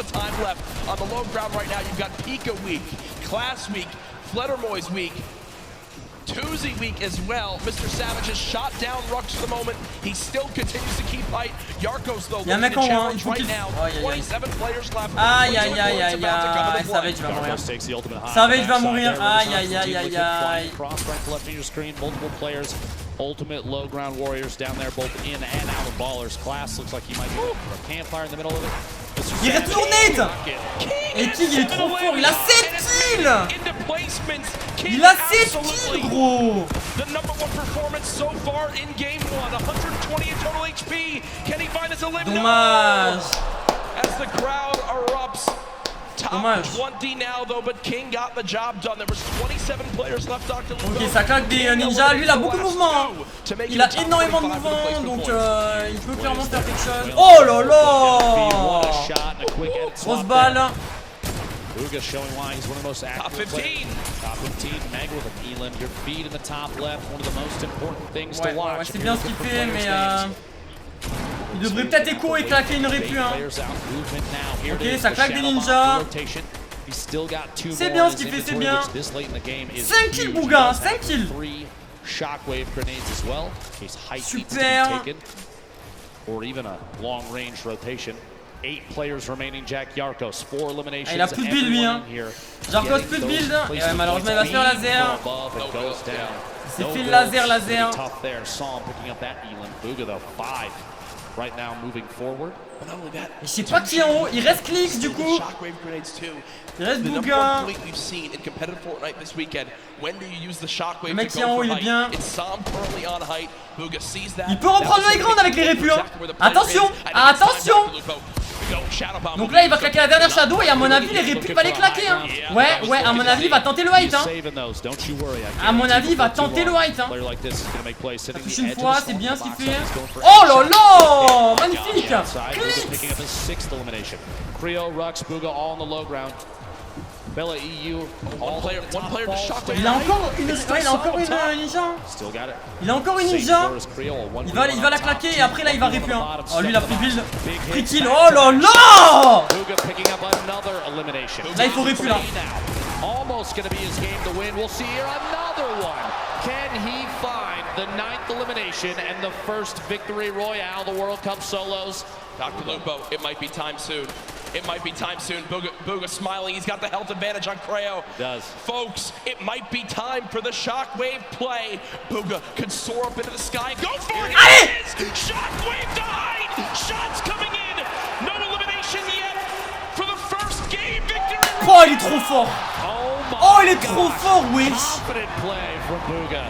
the low ground right now, you've got Pika weak, Class weak, Fluttermoy's weak. Tuesday week as well. Mr. Savage has shot down Rux for the moment. He still continues to keep height. Yarkos though looking to challenge right now. 27 players left. Aïe aïe aïe aïe aïe. Savage va mourir. Savage va mourir. Aïe aïe aïe aïe aïe. Multiple players. Ultimate low ground warriors down there, both in and out of ballers. Class looks like he might be a campfire in the middle of it. Il reste toujours net. Et King il est trop fort, il a 7 kills. Il a 7 kills gros. The number 1 performance so far in game 1, 120 in total HP. Can he find his elimination? Dommage. As the crowd erupts. Dommage. 20 now though, but King got the job done. There was 27 players left, Dr. Ok, ça claque des ninjas. Lui, il a beaucoup de mouvements. Il a énormément de mouvements, donc il peut clairement faire quelque chose. Oh là là! Grosse balle. Bugha showing why he's one of the most active. Top 15. Top 15. Meg with an elim. Your feed in the top left. One of the most important things to watch. Ouais, c'est bien ce qu'il fait, mais il devrait peut-être écho et claquer une répu. Hein. Ok, ça claque des ninjas. C'est bien ce qu'il fait, c'est bien. 5 kills Bugha, 5 kills. Super. Or even a long range rotation. 8 players remaining. Jack Yarkos, 4 eliminations. Il a plus de build lui. Hein. Yarkos plus de build. Et ouais, malheureusement il va se faire laser. Il s'est fait laser. Right now moving forward. Je sais pas qui est en haut, il reste Clix du coup. Il reste Bugha. Le mec qui est en haut il est bien. Il peut reprendre l'œil grande avec les répus. Hein. Attention, attention. Donc là il va claquer la dernière shadow et à mon avis les répus va les claquer. Hein. Ouais, à mon avis il va tenter le white. Hein. À mon avis il va tenter le white. Hein. Ça touche une fois, c'est bien ce qu'il fait. Oh là là, magnifique. Creo, Rux, Bugha all on the low ground. Bella EU, all player, one player to shock. Il a encore une ninja. Il a encore une ninja. Il va la claquer et après là il va répu. Oh lui il a pris build. Free kill. Oh là là. Là il faut répu là. Almost going to be his game to win. We'll see here another one. Can he find the 9th elimination and the first victory royale, the World Cup solos? Dr. Lupo, it might be time soon. It might be time soon. Bugha smiling. He's got the health advantage on Creo. Does. Folks, it might be time for the shockwave play. Bugha could soar up into the sky. Go for it! It is! Shockwave died! Shots coming in! No elimination yet for the first game victory! Oh, il est trop fort! Oh, il est trop fort, wesh! Confident play from Bugha.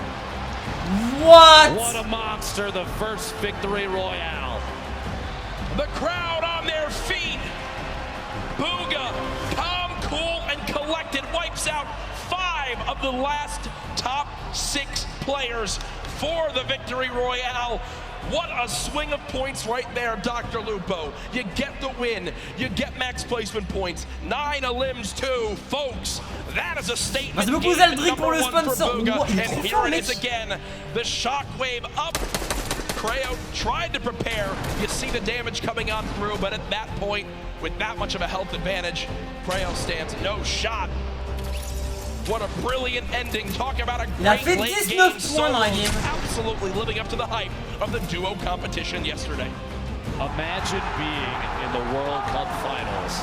What? What a monster, the first victory royale. The crowd on their feet. Booga, calm, cool, and collected, wipes out 5 of the last top 6 players for the Victory Royale. What a swing of points right there, Dr. Lupo. You get the win, you get max placement points, 9 elims too, folks. That is a statement. Merci beaucoup Zeldrick pour le sponsor. And here it is again, the shockwave up. Creo tried to prepare. You see the damage coming on through, but at that point, with that much of a health advantage, Creo stands no shot. What a brilliant ending. Talk about a great late game. Absolutely living up to the hype of the duo competition yesterday. Imagine being in the World Cup Finals,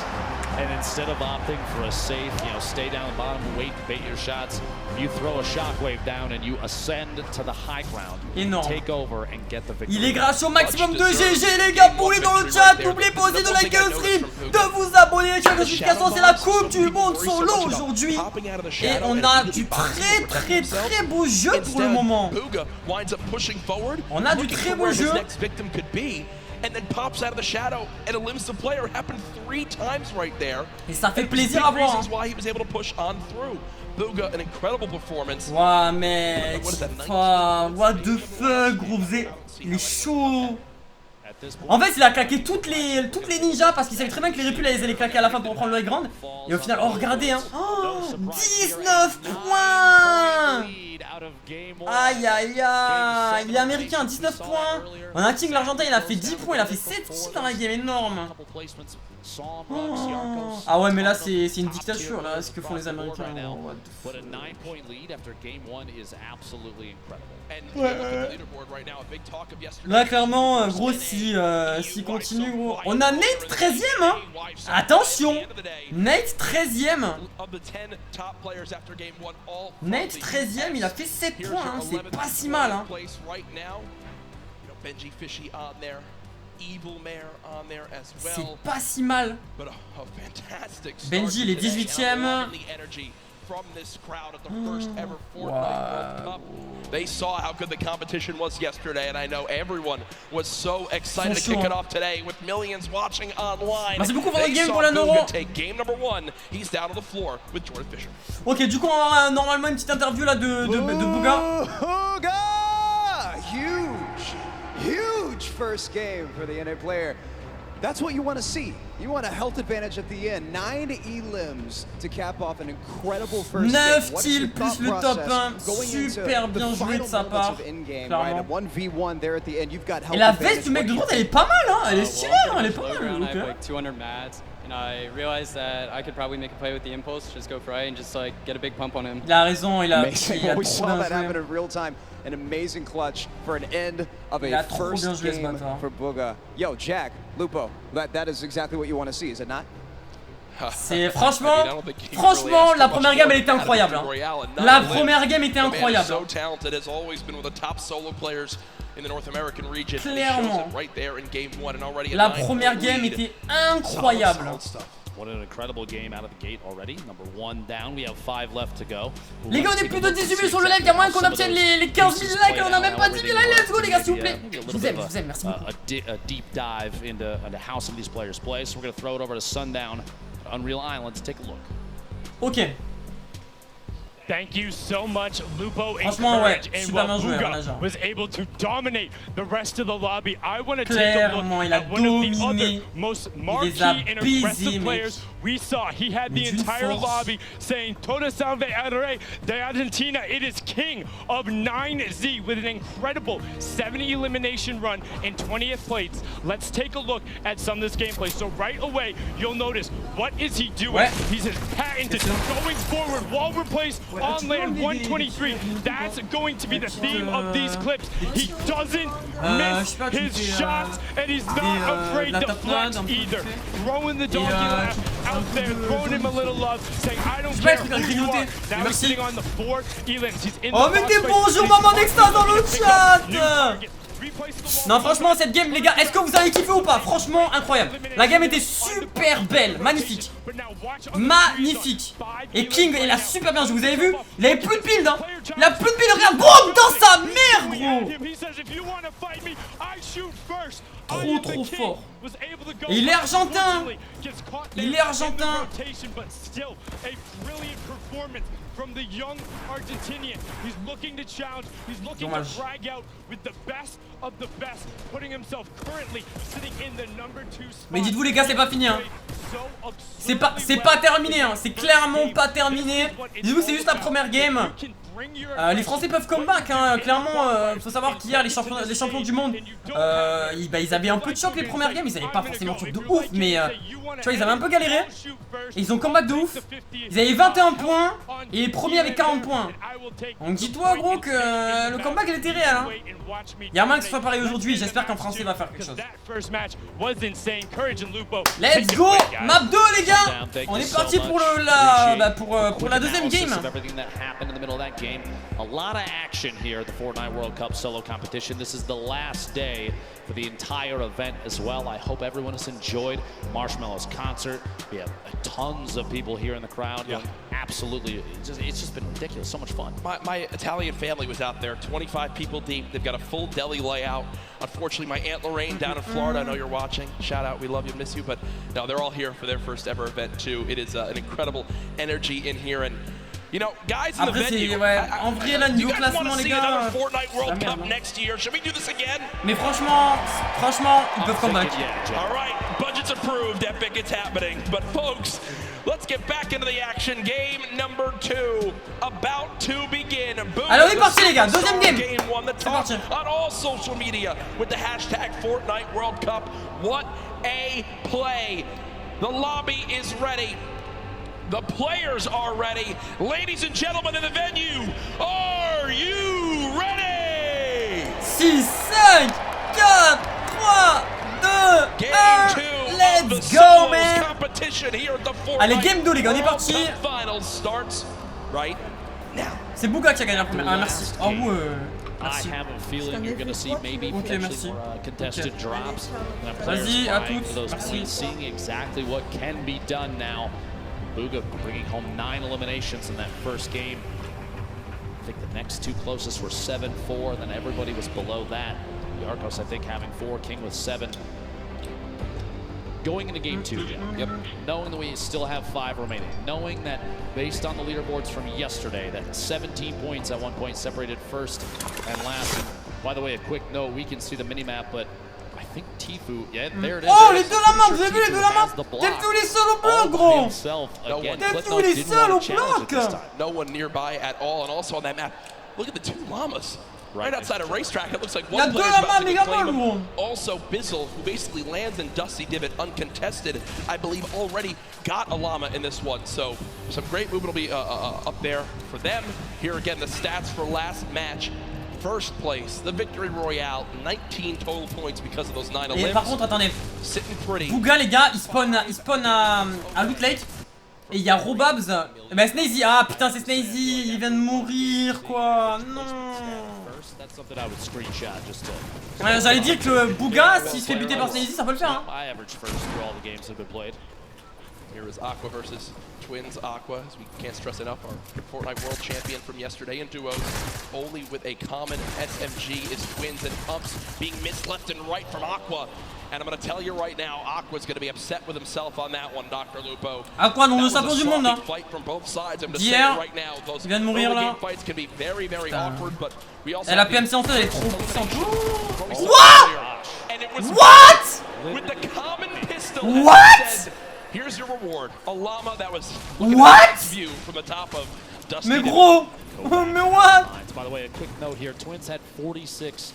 and instead of opting for a safe, stay down the bottom, wait, bait your shots, you throw a shockwave down and you ascend to the high ground, take over and get the victory. Il est grâce au maximum de GG les gars, pour les dans le chat, n'oubliez pas aussi de liker le stream, de vous abonner avec la notification, c'est la Coupe du Monde solo aujourd'hui. Et on a du très beau jeu pour le moment. On a du très beau jeu. And then pops out of the shadow and elims the player. Happened 3 times right there. Et ça fait plaisir à voir. Why he was able to push on through. Booga, an incredible performance. Wow, mec. What the fuck, gros. Il est chaud. En fait, il a claqué toutes les ninjas parce qu'il savait très bien que les répules allaient claquer à la fin pour reprendre le high ground. Et au final, oh regardez hein, 19 points. Aïe aïe aïe. Il est américain, 19 points. On a un King l'Argentin, il a fait 10 points, il a fait 7 kills dans la game, énorme. Oh. Ah ouais mais là c'est une dictature là, ce que font les Américains. Là clairement gros si continue gros. On a Nate 13ème hein. Attention, Nate 13ème. Nate 13ème, il a fait 7 points hein. C'est pas si mal hein. C'est pas si mal. Benji il est 18ème. Wow. They saw how good the competition was yesterday, and I know everyone was so excited to kick it off today with millions watching online. Merci beaucoup pour le game pour la Neuro. Take game number 1. He's down on the floor with Jordan Fisher. Ok, du coup on va avoir normalement une petite interview là de Booga. Booga! Huge first game for the NA player. That's what you want to see. You want a health advantage at the end. 9 elims to cap off an incredible first 9 kills plus le top 1. Super bien joué de sa part. Clairement. Et la veste du mec de droite elle est pas mal hein. Elle est stylée hein. Elle est pas mal. And I realized that I could probably make a play with the impulse, just go for it and just like get a big pump on him. Il a raison, il a we saw that happen in real time. An amazing clutch for an end of a first game for Booga. Yo, Jack, Lupo, that is exactly what you want to see, is it not? C'est franchement, la première game elle était incroyable hein. La première game était incroyable. Clairement. La première game était incroyable. What an incredible game out of the gate already. Number 1 down. We have 5 left to go. Les gars, on est plus de 18 000 sur le live. Il y a moyen qu'on obtienne les 15 000 likes. On a même pas 10 000 likes. Let's go, les gars, s'il vous plaît. Je vous aime, merci beaucoup. A deep dive into how some of these players play. So we're going to throw it over to Sundown, Unreal Island, to take a look. Ok. Thank you so much, Lupo and Courage, and Booga was able to dominate the rest of the lobby. I want to take a look at one of the other most marquee and aggressive players we saw. He had the entire lobby saying, Toda salve al de Argentina, it is king of 9Z with an incredible 70 elimination run in 20th place. Let's take a look at some of this gameplay. So right away, you'll notice, what is he doing? He's patented going forward, wall replace, on land 123. That's going to be the theme of these clips. He doesn't miss his shots, and he's not afraid to flex either. Throwing the doggy laugh out there, throwing him a little love, saying, I don't care who you are. Now he's sitting on the 4 elims. He's in the oh, mettez bonjour maman NexTaz dans le chat. Non franchement cette game les gars, est-ce que vous avez kiffé ou pas? Franchement incroyable. La game était super belle, magnifique. Magnifique. Et King il a super bien joué, vous avez vu? Il avait plus de build hein. Il a plus de build, regarde, boum, dans sa mère gros. trop fort. Et il est argentin. Il est argentin. Dommage. Mais dites-vous les gars, c'est pas fini hein. C'est pas terminé hein. C'est clairement pas terminé. Dites-vous que c'est juste la première game. Les Français peuvent comeback hein. Clairement, faut savoir qu'hier les champions du monde, ils avaient un peu de choc les premières games. Ils avaient pas forcément de choc de ouf, mais tu vois, ils avaient un peu galéré. Et ils ont comeback de ouf. Ils avaient 21 points et les premiers avec 40 points. Donc dis-toi gros que le comeback il était réel hein. Y'a un que ce soit pareil aujourd'hui. J'espère qu'un Français va faire quelque chose. Let's go. Map 2 les gars. On est parti pour la deuxième game. A lot of action here at the Fortnite World Cup solo competition. This is the last day for the entire event as well. I hope everyone has enjoyed Marshmallow's concert. We have tons of people here in the crowd. Yeah. Absolutely, it's just been ridiculous. So much fun. My Italian family was out there, 25 people deep. They've got a full deli layout. Unfortunately, my Aunt Lorraine down in Florida, I know you're watching. Shout out, we love you, miss you. But no, they're all here for their first ever event too. It is an incredible energy in here. And you know, guys in the venue, en vrai là niveau classement les gars, Fortnite World Cup next year. Should we do this again? Mais franchement, ils peuvent comeback. All right, budgets approved, Epic, it's happening. But folks, let's get back into the action. Game number 2 about to begin. Allez, on est parti les gars, deuxième game. C'est parti. On all social media with the hashtag Fortnite World Cup. What a play! The lobby is ready. The players are ready. Ladies and gentlemen in the venue, are you ready? 6, 5, 4, 3, 2, 1, let's go man. Allez, game 2 les gars, on est parti. C'est Bouga qui a gagné la première. Ah merci. Oh merci. I have a feeling you're going to see maybe potentially more contested drops. Vas-y, à toutes. Merci. Seeing exactly what can be done now. Booga bringing home 9 eliminations in that first game. I think the next 2 closest were 7-4, then everybody was below that. Yarkos, I think, having 4, King with 7. Going into game 2, Jim, knowing that we still have 5 remaining, knowing that based on the leaderboards from yesterday, that 17 points at one point separated first and last. And by the way, a quick note, we can see the mini-map, but I think Tifu, yeah, there it is. Oh, les deux la main, vous avez vu les deux la main? Tifu il est seul au bloc, gros. Tifu il est seul au bloc. No one nearby at all, and also on that map, look at the 2 llamas. Right outside a racetrack, it looks like one player's about to claim him. Also, Bizzle, who basically lands in Dusty Divot uncontested, I believe already got a llama in this one. So some great movement will be up there for them. Here again, the stats for last match. First place, the Victory Royale, 19 total points because of those 9 elims. Et par contre, attendez. Sitting pretty. Bouga, les gars, il spawn à Loot Lake. Et il y a Robabs. Et bah, Snazy. Ah putain, c'est Snazy. Il vient de mourir, quoi. Non. Ouais, j'allais dire que Bouga, s'il se fait buter par Snazy, ça peut le faire. Hein. Here is Aqua versus Twins Aqua, as we can't stress enough, our Fortnite World Champion from yesterday in duos. Only with a common SMG is Twins, and Pumps being missed left and right from Aqua. And I'm going to tell you right now, Aqua's going to be upset with himself on that one, Dr. Lupo. Aqua, non, le champion du monde, hein. Hier, il vient de mourir là. Et la PMC en fait, elle est trop puissante. What? What? Here's your reward, a llama that was what? View from the top of Dusty. Mais gros, mais what? By the way, a quick note here: Twins had 46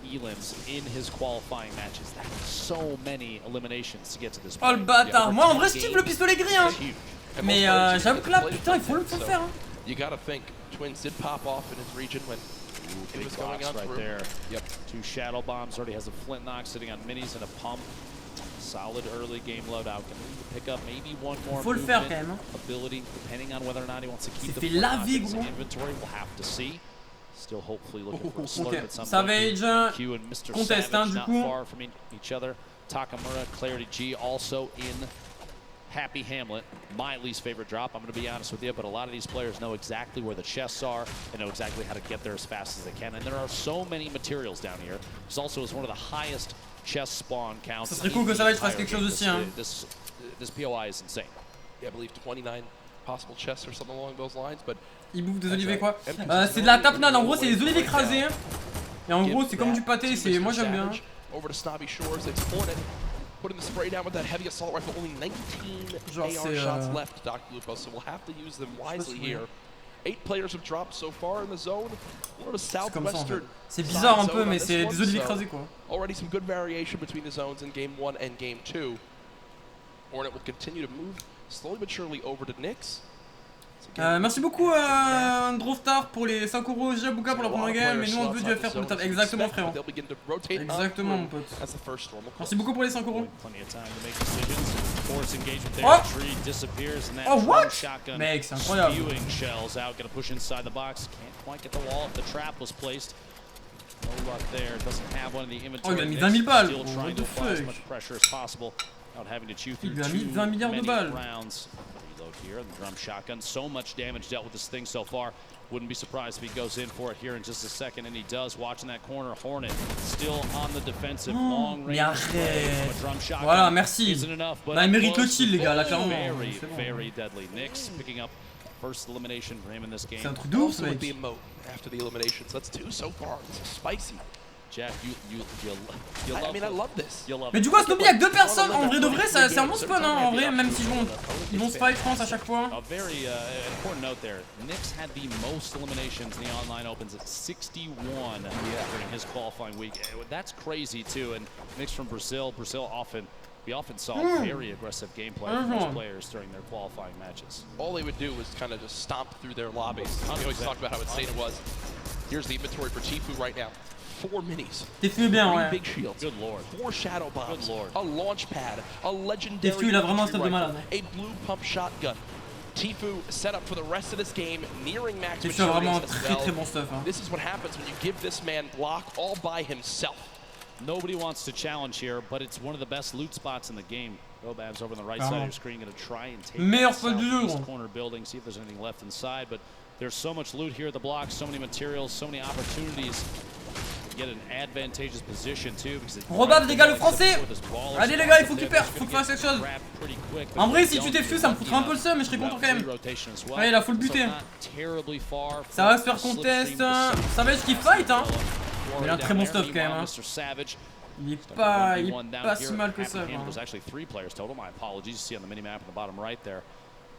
elims in his qualifying matches. That's so many eliminations to get to this point. Oh le bâtard. Moi en vrai, je kiffe le pistolet gris, hein. Mais j'avoue que là, putain, il faut le faire. Hein. You gotta think, Twins did pop off in his region when it was going on right there. Yep, 2 shadow bombs. Already has a flint knock sitting on minis and a pump. Solid early game loadout. Can pick up maybe one more ability, depending on whether or not he wants to keep the inventory. We'll have to see. Still hopefully looking for a slurp at some point. Q and Mr. Savage not far from each other. Takamura, Clarity G also in Happy Hamlet, my least favorite drop, I'm going to be honest with you, but a lot of these players know exactly where the chests are and know exactly how to get there as fast as they can. And there are so many materials down here. This also is one of the highest chest spawn counts. Ça serait cool que ça va fasse quelque chose aussi, hein. This POI is insane. Yeah, I believe 29 possible chests or something along those lines, but il bouffe des olives quoi. C'est de la tapenade, en gros c'est des olives écrasées. Et en gros c'est comme du pâté, c'est moi j'aime bien. Over to Snobby Shores, it's Hornet putting the spray down with that heavy assault rifle. Only 19 AR shots left, Dr. Lupo, so we'll have to use them wisely here. 8 players have dropped so far in the zone. We're the southwestern. C'est bizarre un peu, mais c'est des olives écrasées quoi. Already some good variation between the zones in game 1 and game 2. Hornet will continue to move slowly but surely over to Nyx. Merci beaucoup Drovstar pour les 5 € Jabuka pour la première game, mais nous on veut du FR pour le tap. Exactement frérot. Exactement mon pote. Merci beaucoup pour les 5 €. Oh what? Mec c'est incroyable. Oh il a mis 20 000 balles. What the fuck? Il lui a mis 20 milliards de balles. Here, the drum shotgun, so much damage dealt with this thing so far. Wouldn't be surprised if he goes in for it here in just a second, and he does. Watching that corner, Hornet still on the defensive, long range. Voilà, merci. Bah, il mérite le kill, les gars, là, clairement. Very deadly. Nyx picking up first elimination for him in this game. C'est un truc de ouf, mec. After the eliminations, that's 2 so far. This is spicy. Jeff, I love this. Mais du coup, à Snobby, il y a que 2 personnes. En vrai de vrai, c'est un bon spawn, hein, en vrai, même si ils vont se fight, je pense, à chaque fois. A very important note there. Nyx had the most eliminations in the online opens at 61 during his qualifying week. That's crazy too. And Nyx from Brazil, we often saw very aggressive gameplay from those players during their qualifying matches. All they would do was kind of just stomp through their lobbies. We always talked about how insane it was. Here's the inventory for Tfue right now. 4 minis, 3 big shields, 4 shadow bombs, a launch pad, a legendary il a vraiment un step de malade. a blue pump shotgun. Tfue set up for the rest of this game, nearing max maturity as well. Très bon stuff, hein. This is what happens when you give this man block all by himself. Nobody wants to challenge here, but it's one of the best loot spots in the game. Robab's over on the right side of your screen, going to try and take this corner building, see if there's anything left inside. But there's so much loot here at the block, so many materials, so many opportunities. Get an advantageous position too, Robab, les gars, le français. Allez les gars, il faut qu'il perde, faut qu'il fasse quelque chose. En vrai, si tu t'es fuse, ça me foutrait un peu le seum, mais je serais content quand même. Ouais, là, faut le buter. Ça va se faire contest. Savage qui fight, hein. Mais il a un très bon stuff quand même, hein. Il est pas si mal que ça.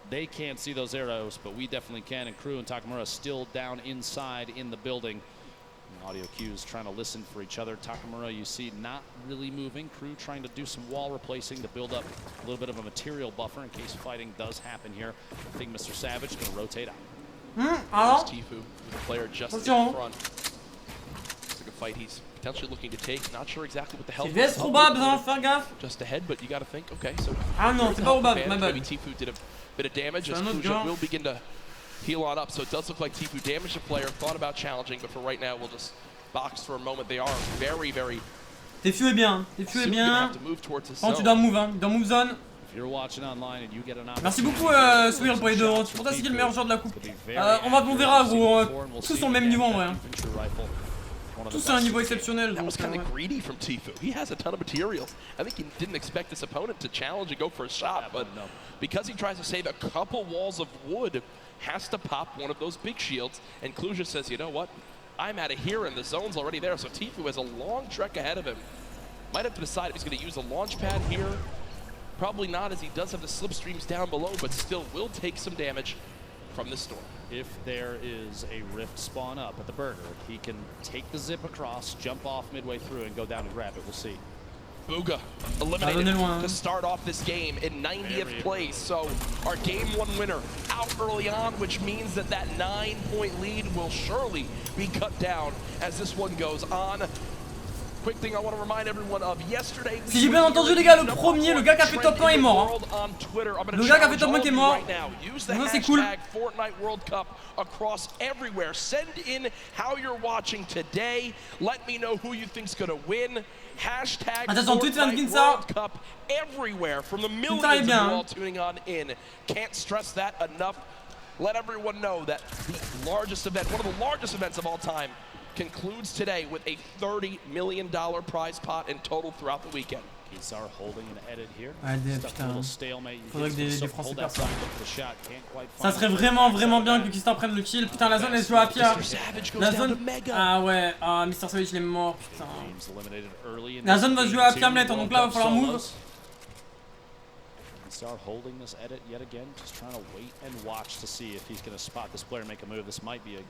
They can't see those arrows, but we definitely can. And Crew and Takamura still down inside in the building. Audio cues trying to listen for each other. Takamura, you see, not really moving. Crew trying to do some wall replacing to build up a little bit of a material buffer in case fighting does happen here. I think Mr. Savage going to rotate out. Alors Tfue, the player just in front. It's like a fight he's potentially looking to take. Not sure exactly what the hell. C'est VS Robab, hein, faire gaffe. Just ahead, but you got to think. Okay, so. Ah non, c'est pas Robab, ma bad. Maybe Tfue did a bit of damage as Kuja will begin to heal on up, so it does look like Tfue damaged the player, thought about challenging, but for right now, we'll just box for a moment. They are very, very. Tfue est bien, Tfue est bien. Quand tu dois move, hein, dans move zone. Merci beaucoup Sur pour les 2 €. C'est pour ça qu'il est le meilleur joueur de la coupe. On verra gros, tous sont au même niveau en vrai. Tous à un niveau exceptionnel. That was kind of greedy from Tfue. He has a ton of materials. I think he didn't expect his opponent to challenge and go for a shot, but because he tries to save a couple walls of wood, has to pop one of those big shields. And Kluja says, you know what? I'm out of here, and the zone's already there. So Tfue has a long trek ahead of him. Might have to decide if he's going to use a launch pad here. Probably not, as he does have the slipstreams down below, but still will take some damage from this storm. If there is a rift spawn up at the burger, he can take the zip across, jump off midway through, and go down and grab it. We'll see. Booga eliminated to start off this game in 90th place. So our game 1 winner out early on, which means that 9-point lead will surely be cut down as this one goes on Si j'ai bien entendu les gars, le premier, le gars qui a fait top 1 est mort. Hein. Le gars qui a fait top 1 qui est mort. Non, c'est cool. Fortnite World Cup across everywhere. Send in how you're watching today. Let me know who you think's gonna win. Hashtag Fortnite World Cup everywhere from the millions of you all tuning on in. Can't stress that enough. Let everyone know that the largest event, one of the largest events of all time, concludes today with a $30 million prize pot in total throughout the weekend. Allez, putain. Faudrait que des Français fassent ça. Ça serait vraiment bien que Kistar prenne le kill. Putain, la zone elle se joue à Pia. La zone. Ah ouais, ah, Mr. Savage il est mort, putain. La zone va se jouer à Piamlet, donc là va falloir move. Start holding this edit yet again, just trying to wait and watch to see if he's going to spot this player and make a move. This might be a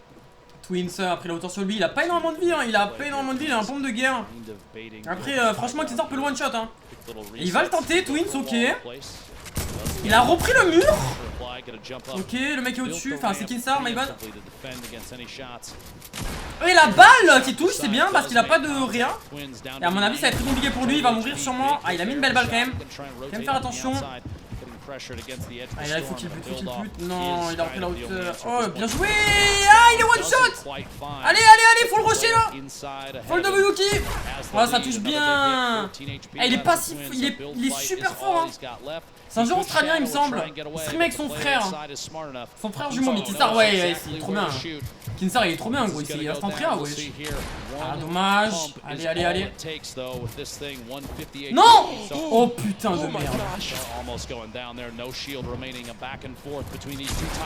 Twins a pris la hauteur sur lui, il a pas énormément de vie, hein. Il a pas énormément de vie, il a un pompe de guerre. Après, franchement, Kistar peut le one shot. Hein. Et il va le tenter, Twins, ok. Il a repris le mur. Ok, le mec est au-dessus, enfin c'est Kistar, my bad. Et la balle qui touche, c'est bien parce qu'il a pas de rien. Et à mon avis, ça va être très compliqué pour lui, il va mourir sûrement. Ah, il a mis une belle balle quand même. Faut quand même faire attention. Ah, là, il faut qu'il bute, Non, il a repris la hauteur. Oh, bien joué. Ah, il est one shot. Allez, faut le rusher là. Faut le double key. Oh, ça touche bien. Ah, il est pas si... Il est super fort, hein. C'est un joueur australien, il me semble. Il stream avec son frère. Son frère jumeau, mais Kinsar, ouais, c'est trop bien. Kinsar, il est trop bien, gros. Il est instant créa, ouais. Ah, dommage. Allez. Non. Oh putain de merde.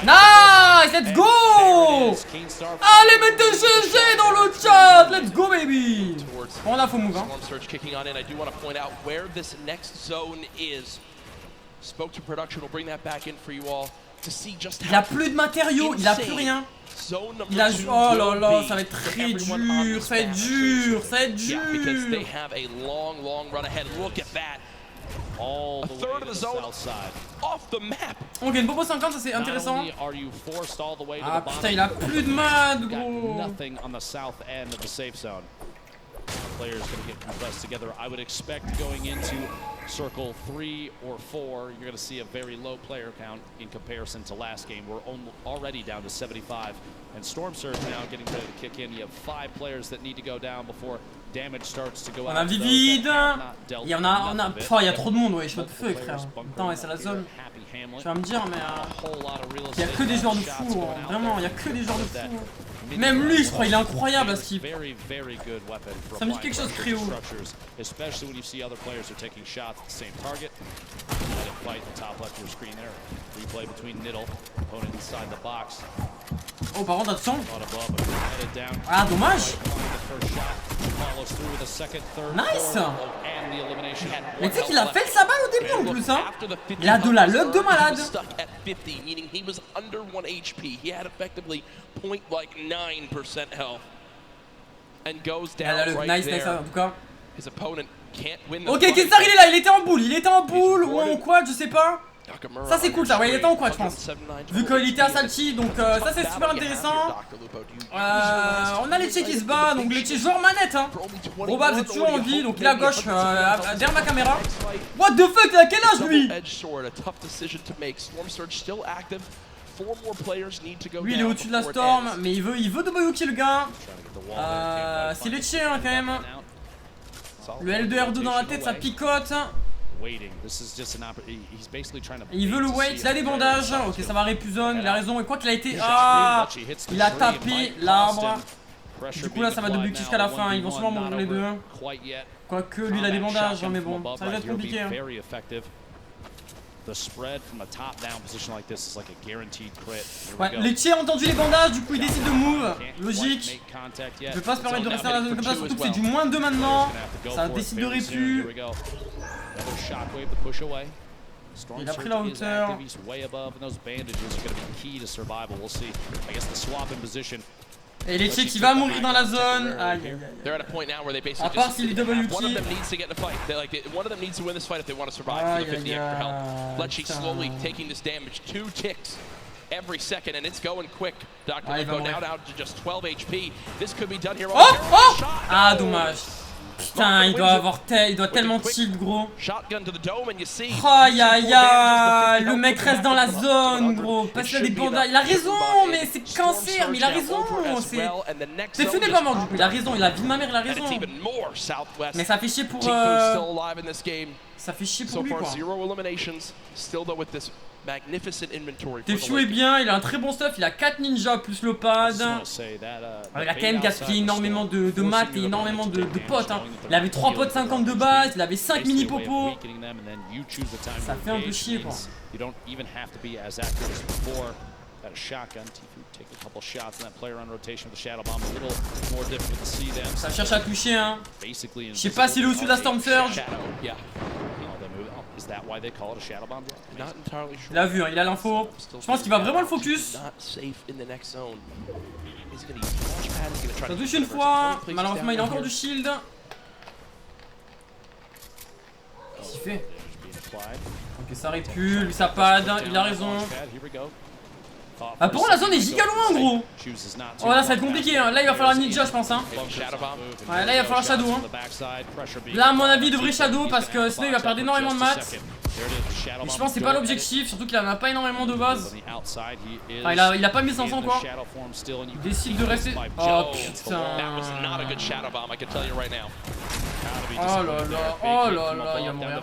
Nice, let's go. Allez, mettez GG dans le chat. Let's go, baby. Bon, là, faut move, hein. Spoke to production, we'll bring that back in for you all to see just il a plus de matériaux, il a plus rien. Il a... Oh là là, ça va être très dur, ça va être dur. Because they have a long run ahead. Look at that. A third of the zone off the map. Ok, une Bobo 50, ça c'est intéressant. Ah putain, il a plus de mad, gros. Players going to get compressed together. I would expect going into circle 3 or 4, you're going to see a very low player count in comparison to last game. We're already down to 75, and Storm Surge now getting ready to kick in. You have 5 players that need to go down before damage starts to go out. On a Vivid. Il y a trop de monde, ouais, je suis de feu, frère. Putain, ouais, c'est la zone. Tu vas me dire, mais il y a que des joueurs de fou, hein. Vraiment, il y a que des joueurs de fou. Même lui, je crois, il est incroyable à ce qu'il... Ça me dit quelque chose, Créo. Oh, par contre, attention. Ah, dommage. Nice. Mais tu sais qu'il a fait sa balle au début en plus, hein. Il a de la luck de malade. Nice en tout cas. Ok, Kinstar il est là, il était en boule ou en quad, je sais pas. Ça c'est cool ça, ouais il était en quad je pense. Vu qu'il était à Salchi, donc ça c'est super intéressant. On a Lecce qui se bat, donc Lecce joueur manette hein. Robab c'est toujours en vie, donc il est à gauche derrière ma caméra. What the fuck, il a quel âge lui? Lui il est au-dessus de la storm, mais il veut double hookey le gars. C'est Lecce hein, quand même. Le L2 R2 dans la tête, ça picote. Il veut le wait, il a des bandages. Ok, ça va Repuzon, il a raison. Et quoi qu'il a été. Ah, il a tapé l'arbre. Du coup là ça va double kick jusqu'à la fin. Ils vont sûrement mourir les deux. Quoique lui il a des bandages, hein, mais bon, ça va être compliqué. Hein. Ouais, Lecce a entendu les bandages, du coup il décide de move. Logique. Il peut pas se permettre de rester dans la zone comme ça, surtout que c'est du -2 maintenant. Ça décide de répu. Il a pris la hauteur. Et Lecce qui va mourir dans la zone. Aïe aïe aïe. À part s'il est double key. Every second, and it's going quick. Dr. Lupo now down to just 12 HP. This could be done here. Oh! Ah, dommage. Putain, il doit tellement tilt, gros. Shotgun to the dome and you see. Aïe aïe aïe, le mec reste dans la zone, gros. Parce qu'il a des bandages. Il a raison, mais c'est cancer, mais il a raison. C'est fou n'est pas mort du coup. Il a raison, il a vie de ma mère, il a raison. Mais ça fait chier pour. Ça fait chier pour lui quoi. Tefio est bien, il a un très bon stuff, il a 4 ninjas plus le pad. Il a quand même gaspillé énormément de maths et énormément de potes. Hein. Il avait 3 potes 50 de base, il avait 5 mini popos. Ça fait un peu chier quoi. Ça cherche à toucher hein. Je sais pas s'il est au-dessus de la Storm Surge. Il a vu, hein, il a l'info. Je pense qu'il va vraiment le focus. Ça touche une fois. Malheureusement, il a encore du shield. Qu'est-ce qu'il fait? Ok, ça répule, lui ça pad, il a raison. Ah, pour la zone est giga loin, gros. Oh là, ça va être compliqué. Hein. Là, il va falloir ninja, je pense. Hein. Ouais, là, il va falloir shadow. Hein. Là, à mon avis, il devrait shadow parce que sinon, il va perdre énormément de maths. Et je pense que c'est pas l'objectif, surtout qu'il en a pas énormément de base. Ah, il a pas 1500 quoi. Il décide de rester. Oh putain. Oh là là, il va mourir.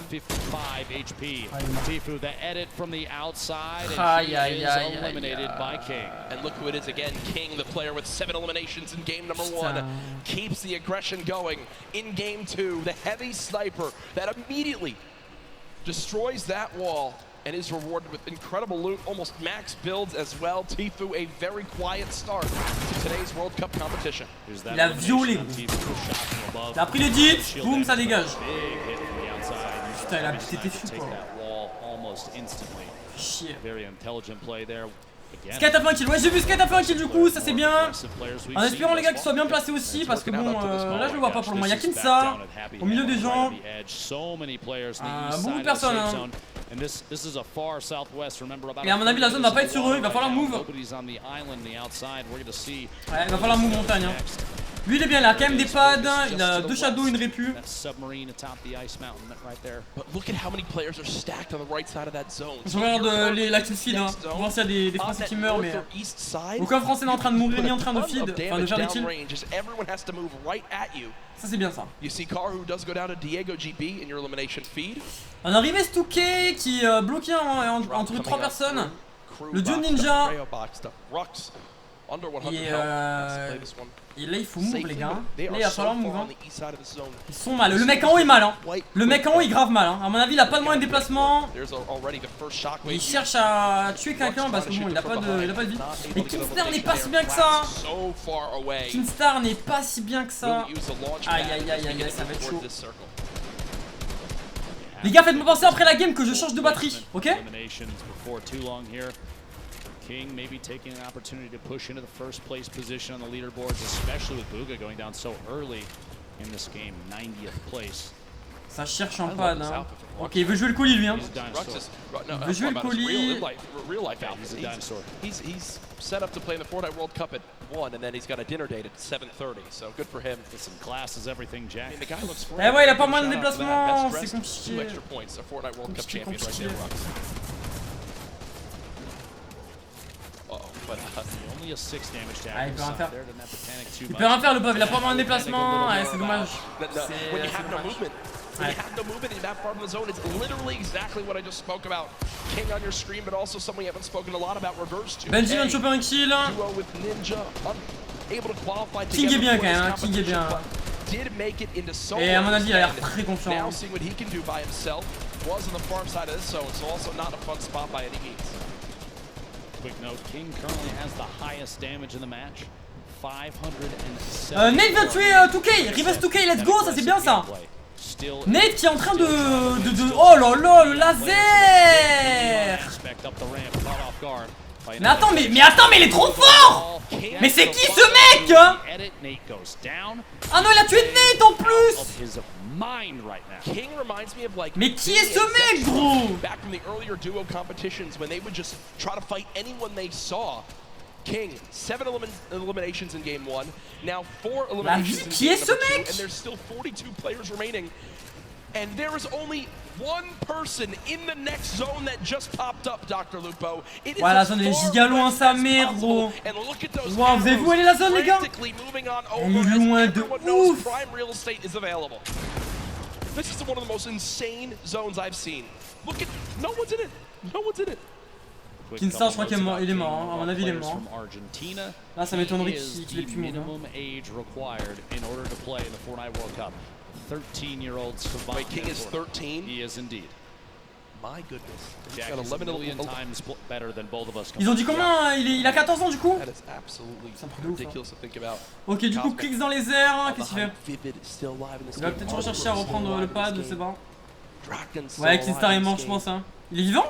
Aïe aïe aïe aïe. And look who it is again, King, the player with 7 eliminations in game number 1, keeps the aggression going in game 2. The heavy sniper that immediately destroys that wall and is rewarded with incredible loot, almost max builds as well. Tfue, a very quiet start to today's World Cup competition. Il a violé. Il a pris le dit, boum, ça dégage. Putain, il a buté Tfue quoi. Chier. Skat a fait un kill, ouais j'ai vu Skat a fait un kill du coup, ça c'est bien. En espérant les gars qu'ils soient bien placés aussi parce que bon là je le vois pas pour le moment. Il y a Kinsa au milieu des gens. Beaucoup de personnes hein. Et à mon avis la zone va pas être sur eux, il va falloir move. Ouais il va falloir move montagne hein. Lui il est bien, il a quand même des pads, il a 2 shadows, une répu. Je regarde la kill feed hein, pour voir s'il y a des Français qui meurent mais aucun Français n'est en train de mourir ni en train de feed, enfin de faire des kills. Ça c'est bien ça. On arrive à Stuke qui est bloqué entre 3 personnes. Le duo ninja. Et là il faut move les gars. Là il va falloir move hein. Ils sont mal. Le mec en haut est mal hein. Le mec en haut est grave mal hein. À mon avis il a pas de moyen de déplacement. Et il cherche à tuer quelqu'un parce que bon il a pas de vie. Et Kingstar n'est pas si bien que ça. Kingstar n'est pas si bien que ça. Aïe aïe aïe aïe ça va être chaud. Les gars faites-moi penser après la game que je change de batterie. Ok? King maybe taking an opportunity to push into the first place position on the leaderboards, especially with Bugha going down so early in this game, 90th place. Ça cherche en pad hein. Ok il veut jouer le colis lui hein. Il veut jouer le colis. He's set up to play in the Fortnite World Cup at 1 and then he's got a dinner date at 7:30, so good for him. Some class is everything, Jack. Eh ouais il a pas moyen de déplacement, c'est compliqué. Compliqué. Ah, il peut rien faire. Il peut rien faire le pauvre, il a pas vraiment de déplacement. Ouais, c'est dommage. Benji vient de choper un kill. King est bien quand même, hein. King est bien. Et à mon avis, il a l'air très confiant. Quick note, King currently has the highest damage in the match. 507. Nate vient de tuer 2K, reverse 2K, let's go, ça c'est bien ça. Nate qui est en train de... Oh là là, le laser. Mais attends, mais il est trop fort. Mais c'est qui ce mec? Ah non, il a tué Nate en plus. Mais qui est ce mec, gros? King, 7 eliminations in game 1. Now 4 eliminations in qui est game ce number 2, mec? and there's still 42 players remaining. And there is only one person in the next zone that just popped up, Dr. Lupo. It is ouais, la zone elle est giga loin, sa mère, gros. Wow, vous avez vu où elle est la zone, les gars? Elle est loin de ouf. This is one of the most insane zones I've seen. Look at, no one's in it. No one's in it. Kinstar, je crois qu'il est mort, hein. À mon avis, il est mort. Là, ça m'étonnerait qu'il ait pu mourir. 13-year-old survivor. Wait, King is 13? He is indeed. My goodness. Jack is a million times better than both of us. Ils ont dit combien? Il a 14 ans du coup? C'est un peu ridiculous to think about. Ok, du coup, clique dans les airs. Qu'est-ce qu'il fait? Il va peut-être rechercher à reprendre le pad, je sais pas. Ouais, Kinstar est mort, je pense. Hein. Il est vivant?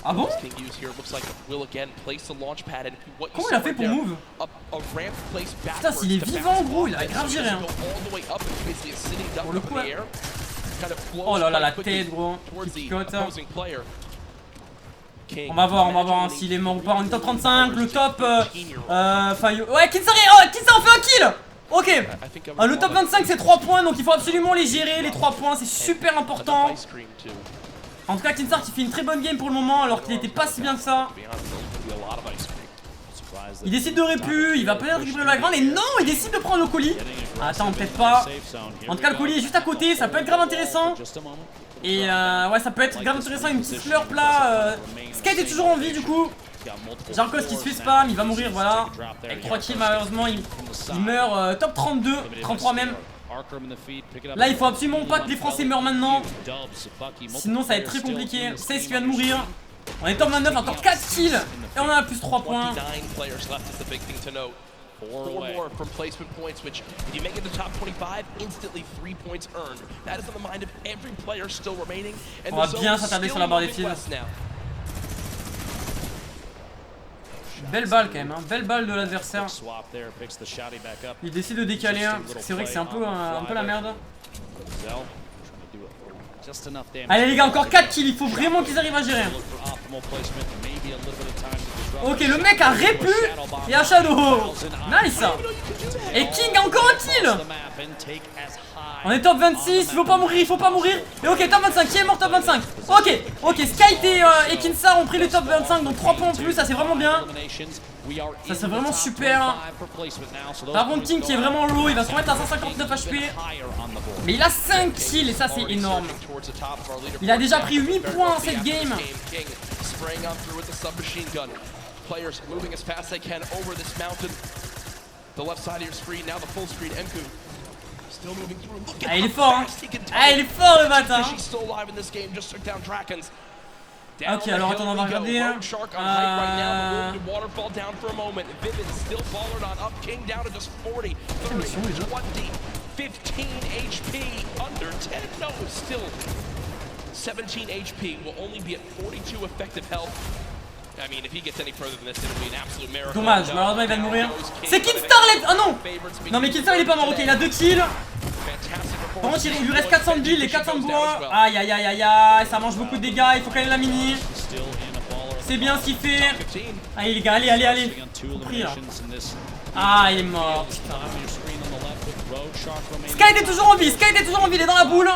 Ah bon? Comment il a fait pour move? Putain, s'il est vivant, gros, il a grave géré. Hein. Pour le coup, ouais. Oh là là, la tête, gros. Qui picote. On va voir hein, s'il est mort ou pas. On est top 35, le top. Ouais, Kinstar en fait un kill! Ok, le top 25 c'est 3 points, donc il faut absolument les gérer, les 3 points, c'est super important. En tout cas, Kinstar qui fait une très bonne game pour le moment, alors qu'il était pas si bien que ça. Il décide de répu, il va peut-être récupérer la grande, et non, il décide de prendre le colis. Attends, peut-être pas. En tout cas, le colis est juste à côté, ça peut être grave intéressant. Et ouais, ça peut être grave intéressant, une petite slurp là. Skate est toujours en vie du coup. Jarkos qui se fait spam, il va mourir, voilà. Avec 3 kills, malheureusement, il meurt top 32, 33 même. Là, il faut absolument pas que les Français meurent maintenant. Sinon, ça va être très compliqué. C'est ce qui vient de mourir. On est top 29, encore 4 kills. Et on a plus 3 points. 4 more from placement points, which if you make it to the top 25, instantly 3 points earned. That is on the mind of every player still remaining. On va bien s'attarder sur la barre des fils. Belle balle quand même, hein. Belle balle de l'adversaire. Il décide de décaler, hein, parce que c'est vrai que c'est un peu la merde. Allez les gars, encore 4 kills, il faut vraiment qu'ils arrivent à gérer. Ok, le mec a répu et a shadow. Nice. Et King a encore un kill. On est top 26, il faut pas mourir, Et ok, top 25, qui est mort top 25? Ok, Skyte et Kinstar ont pris le top 25, donc 3 points en plus, ça c'est vraiment bien. Ça c'est vraiment super. Par contre, King qui est vraiment low, il va se remettre à 159 HP. Mais il a 5 kills et ça c'est énorme. Il a déjà pris 8 points en cette game. Players moving as fast as they can over this mountain. The left side of your screen, now the full screen. MQ still moving through. Look at il est fort, hein. Il est fort le bâtard. She's still alive in this game, just took down Drakens. Ok, alors attends, on va regarder. Waterfall down for a moment. Vivid still followed on up. King down to just 40, 30, 20, 15 HP, under 10. No, still 17 HP. Will only be at 42 effective health. I mean, if he gets any further than this, it'll be an absolute miracle. Dommage, malheureusement il va mourir. C'est Kinstar. Ah non. Non mais Kinstar il est pas mort, ok, il a 2 kills. Par contre il lui reste 400 de build et 400 de bois. Aïe aïe aïe aïe aïe, ça mange beaucoup de dégâts, il faut qu'elle ait la mini. C'est bien ce qu'il fait. Allez les gars, allez. Pris, là. Ah, il est mort. Skyde est toujours en vie, il est dans la boule.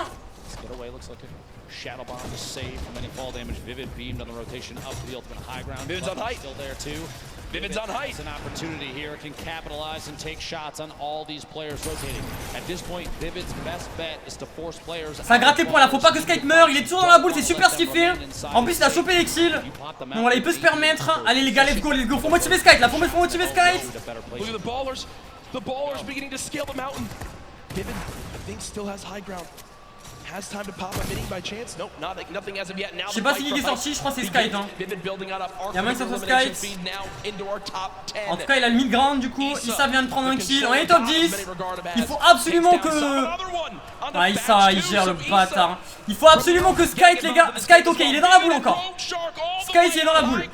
Shadow bomb to save from any fall damage. Vivid beamed on the rotation up to the ultimate high ground. Vivid's on height. Still there too. Vivid's on height. It's an opportunity here. It can capitalize and take shots on all these players rotating. At this point, Vivid's best bet is to force players. Ça gratte les points là, faut pas que Skyde meure. Il est toujours dans la boule, c'est super ce qu'il fait. En plus, il a chopé les kills. Donc voilà, il peut se permettre. Allez les gars, let's go. Faut motiver Skyde là, faut motiver Skyde. Look at the ballers. The ballers beginning to scale the mountain. Vivid, I think, still has high ground. Has time to pop a mini by chance? Nope, nothing as of yet. Now je sais pas si il est sorti, je crois que c'est Skyde. Hein. Il y a moyen que ça soit Skyde. En tout cas, il a le mid-ground du coup. Issa vient de prendre un kill. On est top 10. Il faut absolument que. Ah, Issa, il gère le bâtard. Il faut absolument que Skyde, les gars. Skyde, ok, il est dans la boule encore. Skyde, il est dans la boule.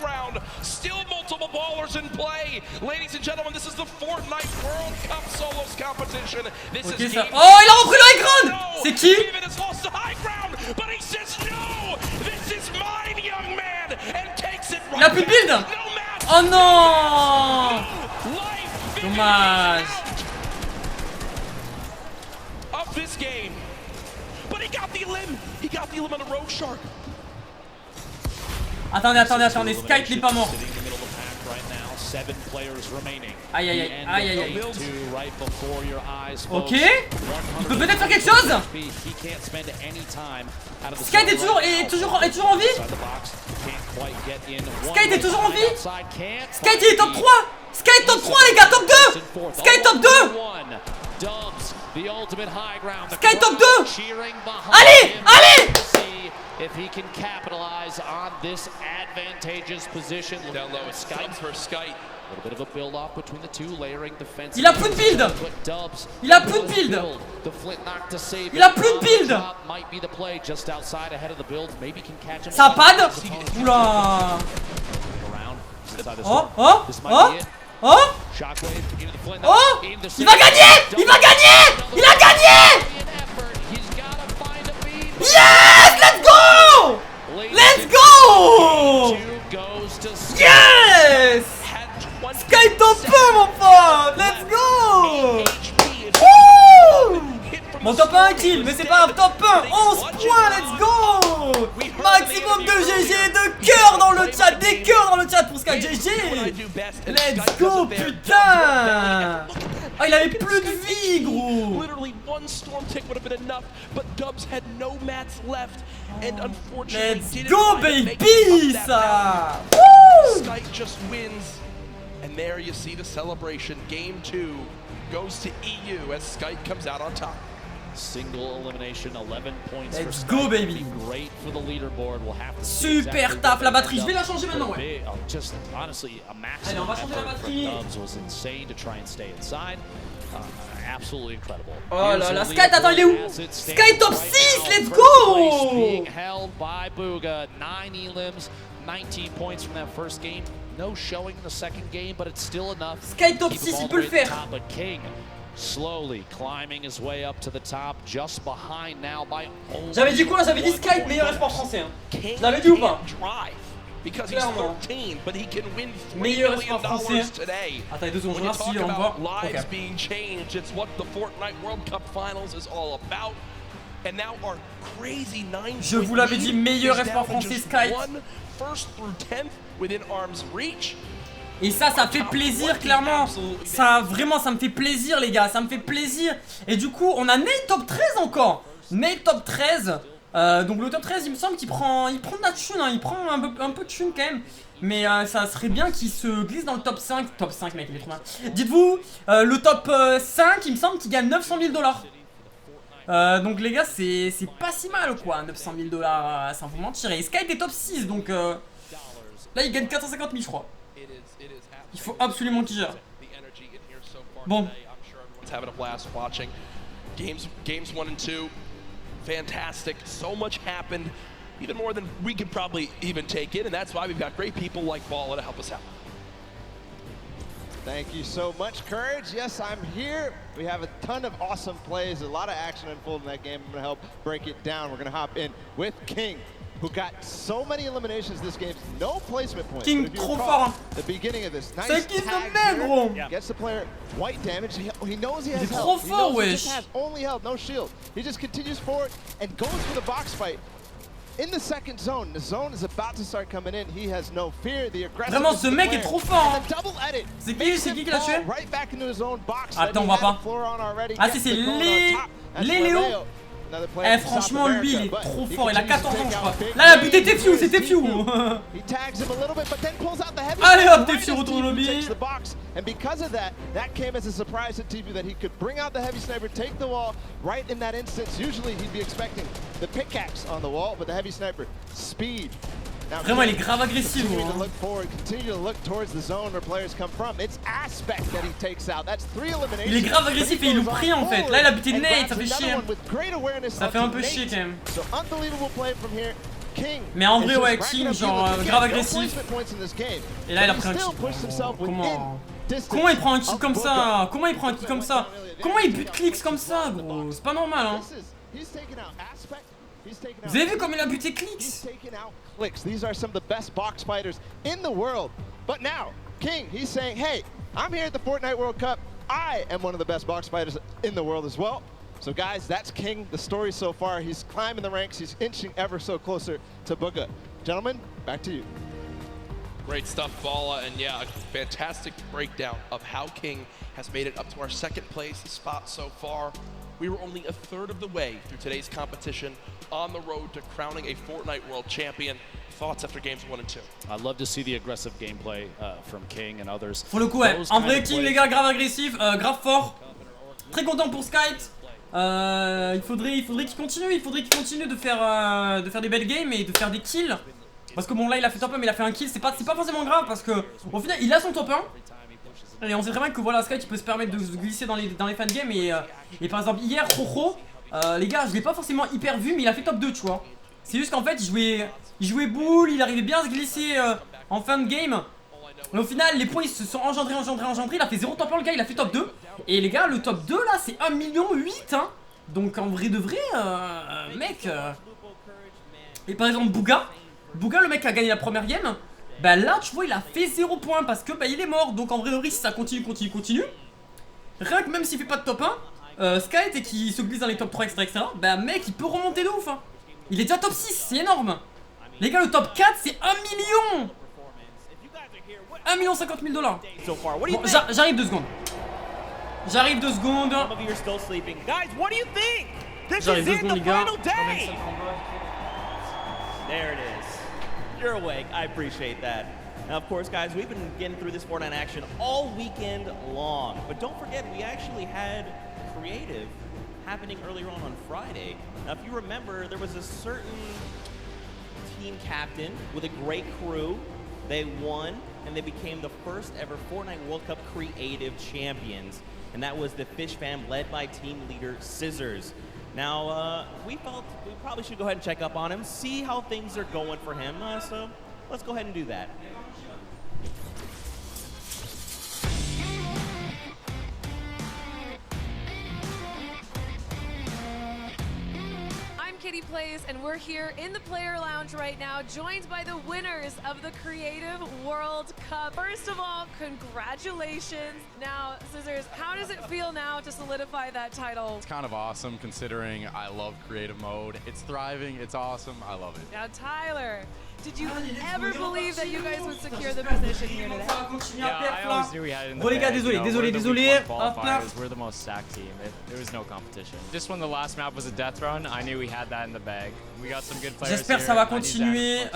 Still multiple ballers in play. Ladies and gentlemen, this is the Fortnite World Cup Solos competition. Ok, ça. Oh, il a repris le high ground. C'est qui? Lost the high ground, but he says no. This is mine, young man, and takes it right. Il a plus de build. Oh non! Dommage. Of this game. But he got the limb. He got the limb on a rogue shark. Attendez, Sky n'est pas mort. Aïe aïe aïe aïe aïe aïe. Ok. Il peut peut-être faire quelque chose. Sky est toujours en vie. Sky est toujours en vie. Sky est top 3. Sky top 3 les gars, top 2. Sky top 2. Sky top 2. Allez, allez. If he can capitalize on this advantageous position. Down low, it's Skype for Skype. A little bit of a build off between the two, layering defense. Il a plus de build. Il a plus de build. Il a plus de build. Might be the play just outside ahead of the build. Maybe can catch him. Ça pad. Oula. Oh, oh, oh, oh. Oh. Il va gagner. Il va gagner. Il a gagné. Yes! Let's go! Let's go! Yes! Sky top 1 mon pote! Let's go! Woo! Mon top 1 kill, mais c'est pas un top 1! 11 points, let's go! Maximum de GG et de cœur dans le chat! Des cœurs dans le chat pour Sky GG! Let's go, putain! Oh, il avait plus de vie, gros! Literally one storm tick would have been enough, but Dubs had no mats left, and unfortunately let's go, baby! Ça! Woo! Skype just wins, and there you see the celebration. Game 2 goes to EU as Skype comes out on top. Single elimination, 11 points. Let's go, baby! Great for the leaderboard. We'll have to super taf la batterie. Je vais la changer maintenant, ouais. Just honestly, a allez, on va changer la batterie. Dubs was insane to try and stay inside. Absolutely incredible. Oh là là, Sky, attends, il est où? Sky top 6, let's go! Being held by Booga, 9 elims, 19 points from that first game. No showing in the second game, but it's still enough. Sky top 6, il peut le faire. But King slowly climbing his way up to the top, just behind now by. J'avais dit quoi? J'avais dit Sky meilleur espoir français. Hein. Je l'avais dit ou pas? Because he's 13, but he can win $3 million today. Attends, 2 secondes, je regarde si on voit. Lives being changed, it's what the Fortnite World Cup Finals is all about. And now our crazy 9. Je vous l'avais dit, meilleur espoir français Sky. First through 10th within arm's reach. Et ça fait plaisir, clairement. Ça, vraiment, ça me fait plaisir, les gars. Ça me fait plaisir. Et du coup, on a Nate top 13 encore. Nate top 13. Donc le top 13, il me semble qu'il prend de la thune, hein, il prend un peu de thune quand même. Mais ça serait bien qu'il se glisse dans le top 5. Top 5, mec, il est trop bien. Dites-vous, le top 5, il me semble qu'il gagne 900 000 $. Donc les gars, c'est pas si mal quoi, 900 000 $, sans vous mentir. Et Sky est top 6, donc là il gagne 450 000 je crois. Il faut absolument qu'il gère. Bon. Games 1 and 2. Fantastic, so much happened, even more than we could probably even take in, and that's why we've got great people like Balla to help us out. Thank you so much, Courage. Yes, I'm here. We have a ton of awesome plays, a lot of action unfolding in that game. I'm going to help break it down. We're going to hop in with King, who got so many eliminations this game, no placement points. King trop fort. The beginning of this, nice tag here, gets the player white damage. He knows he has health. He just has only health, no shield. He just continues forward and goes for the box fight. In the second zone, the zone is about to start coming in. He has no fear. The aggressive. Vraiment, ce mec est trop fort. Hein. C'est qui l'a tué? Right back into his own box. Attends, on voit pas. Ah, c'est Léo. Eh, franchement, lui, il est trop fort. Il a 14 ans, je crois. Là, la but était Few, c'était Few. Allez hop, t'es Few, retourne au lobby. And because of that, that came as a surprise to TV that he could bring out the heavy sniper, take the wall right in that instance. Usually he'd be expecting the pickaxe on the wall, but the heavy sniper, speed. Vraiment, il est grave agressif. Il est grave agressif et il nous prie en fait. Là, il a buté Nate, ça fait chier. Ça fait un peu chier quand même. Mais en vrai, ouais, King, genre grave agressif. Et là, il a pris un kill. Comment il prend un kill comme ça? Comment il prend un kill comme ça? Comment il bute Clix comme ça, gros? C'est pas normal, hein. Vous avez vu comme il a buté Clix? These are some of the best box fighters in the world. But now, King, he's saying, hey, I'm here at the Fortnite World Cup. I am one of the best box fighters in the world as well. So guys, that's King, the story so far. He's climbing the ranks. He's inching ever so closer to Booga. Gentlemen, back to you. Great stuff, Bala, and yeah, a fantastic breakdown of how King has made it up to our second place spot so far. We were only a third of the way through today's competition on the road to crowning a Fortnite World Champion. Thoughts after games 1 and 2? I'd love to see the aggressive gameplay from King and others. Pour le coup, ouais. En vrai, King, les gars, grave agressif, grave fort. Très content pour Skype. Il faudrait qu'il continue. Il faudrait qu'il continue de faire des belles games et de faire des kills. Parce que bon, là, il a fait top 1, mais il a fait un kill. C'est pas forcément grave parce que au final, il a son top 1. Et on sait très bien que voilà, Skype, il peut se permettre de se glisser dans les fan games. Et par exemple, hier, Rojo, les gars, je l'ai pas forcément hyper vu, mais il a fait top 2, tu vois. C'est juste qu'en fait, il jouait boule, il arrivait bien à se glisser en fin de game. Mais au final, les points ils se sont engendrés. Il a fait 0 top 1, le gars, il a fait top 2. Et les gars, le top 2 là, c'est 1,8 million hein. Donc en vrai de vrai, mec. Et par exemple, Booga, le mec qui a gagné la première game. Bah là, tu vois, il a fait 0 points parce que bah il est mort. Donc en vrai de vrai, si ça continue. Rien que même s'il fait pas de top 1, Skype et qu'il se glisse dans les top 3, etc. Bah mec, il peut remonter de ouf hein. Il est déjà top 6, c'est énorme. Les gars, le top 4, c'est 1 million. 1,50 000 $. Bon, j'arrive 2 secondes. J'arrive 2 secondes. J'arrive 2 secondes, les gars. There it is. You're awake. I appreciate that. Now, of course, guys, we've been getting through this Fortnite action all weekend long. But don't forget, we actually had creative happening earlier on Friday. Now, if you remember, there was a certain team captain with a great crew. They won, and they became the first ever Fortnite World Cup creative champions. And that was the Fish Fam led by team leader Scissors. Now, we felt we probably should go ahead and check up on him, see how things are going for him. So let's go ahead and do that. Kitty Plays, and we're here in the player lounge right now, joined by the winners of the Creative World Cup. First of all, congratulations. Now, Scissors, how does it feel now to solidify that title? It's kind of awesome considering I love creative mode. It's thriving, it's awesome, I love it. Now, Tyler, did you ever believe that you guys would secure the position here today? Yeah, I always knew we had it in the Bon les gars, désolé. Hop là. We're the most stacked team. There was no competition. Just when the last map was a death run, I knew we had that in the bag. We got some good players. J'espère que ça va continuer.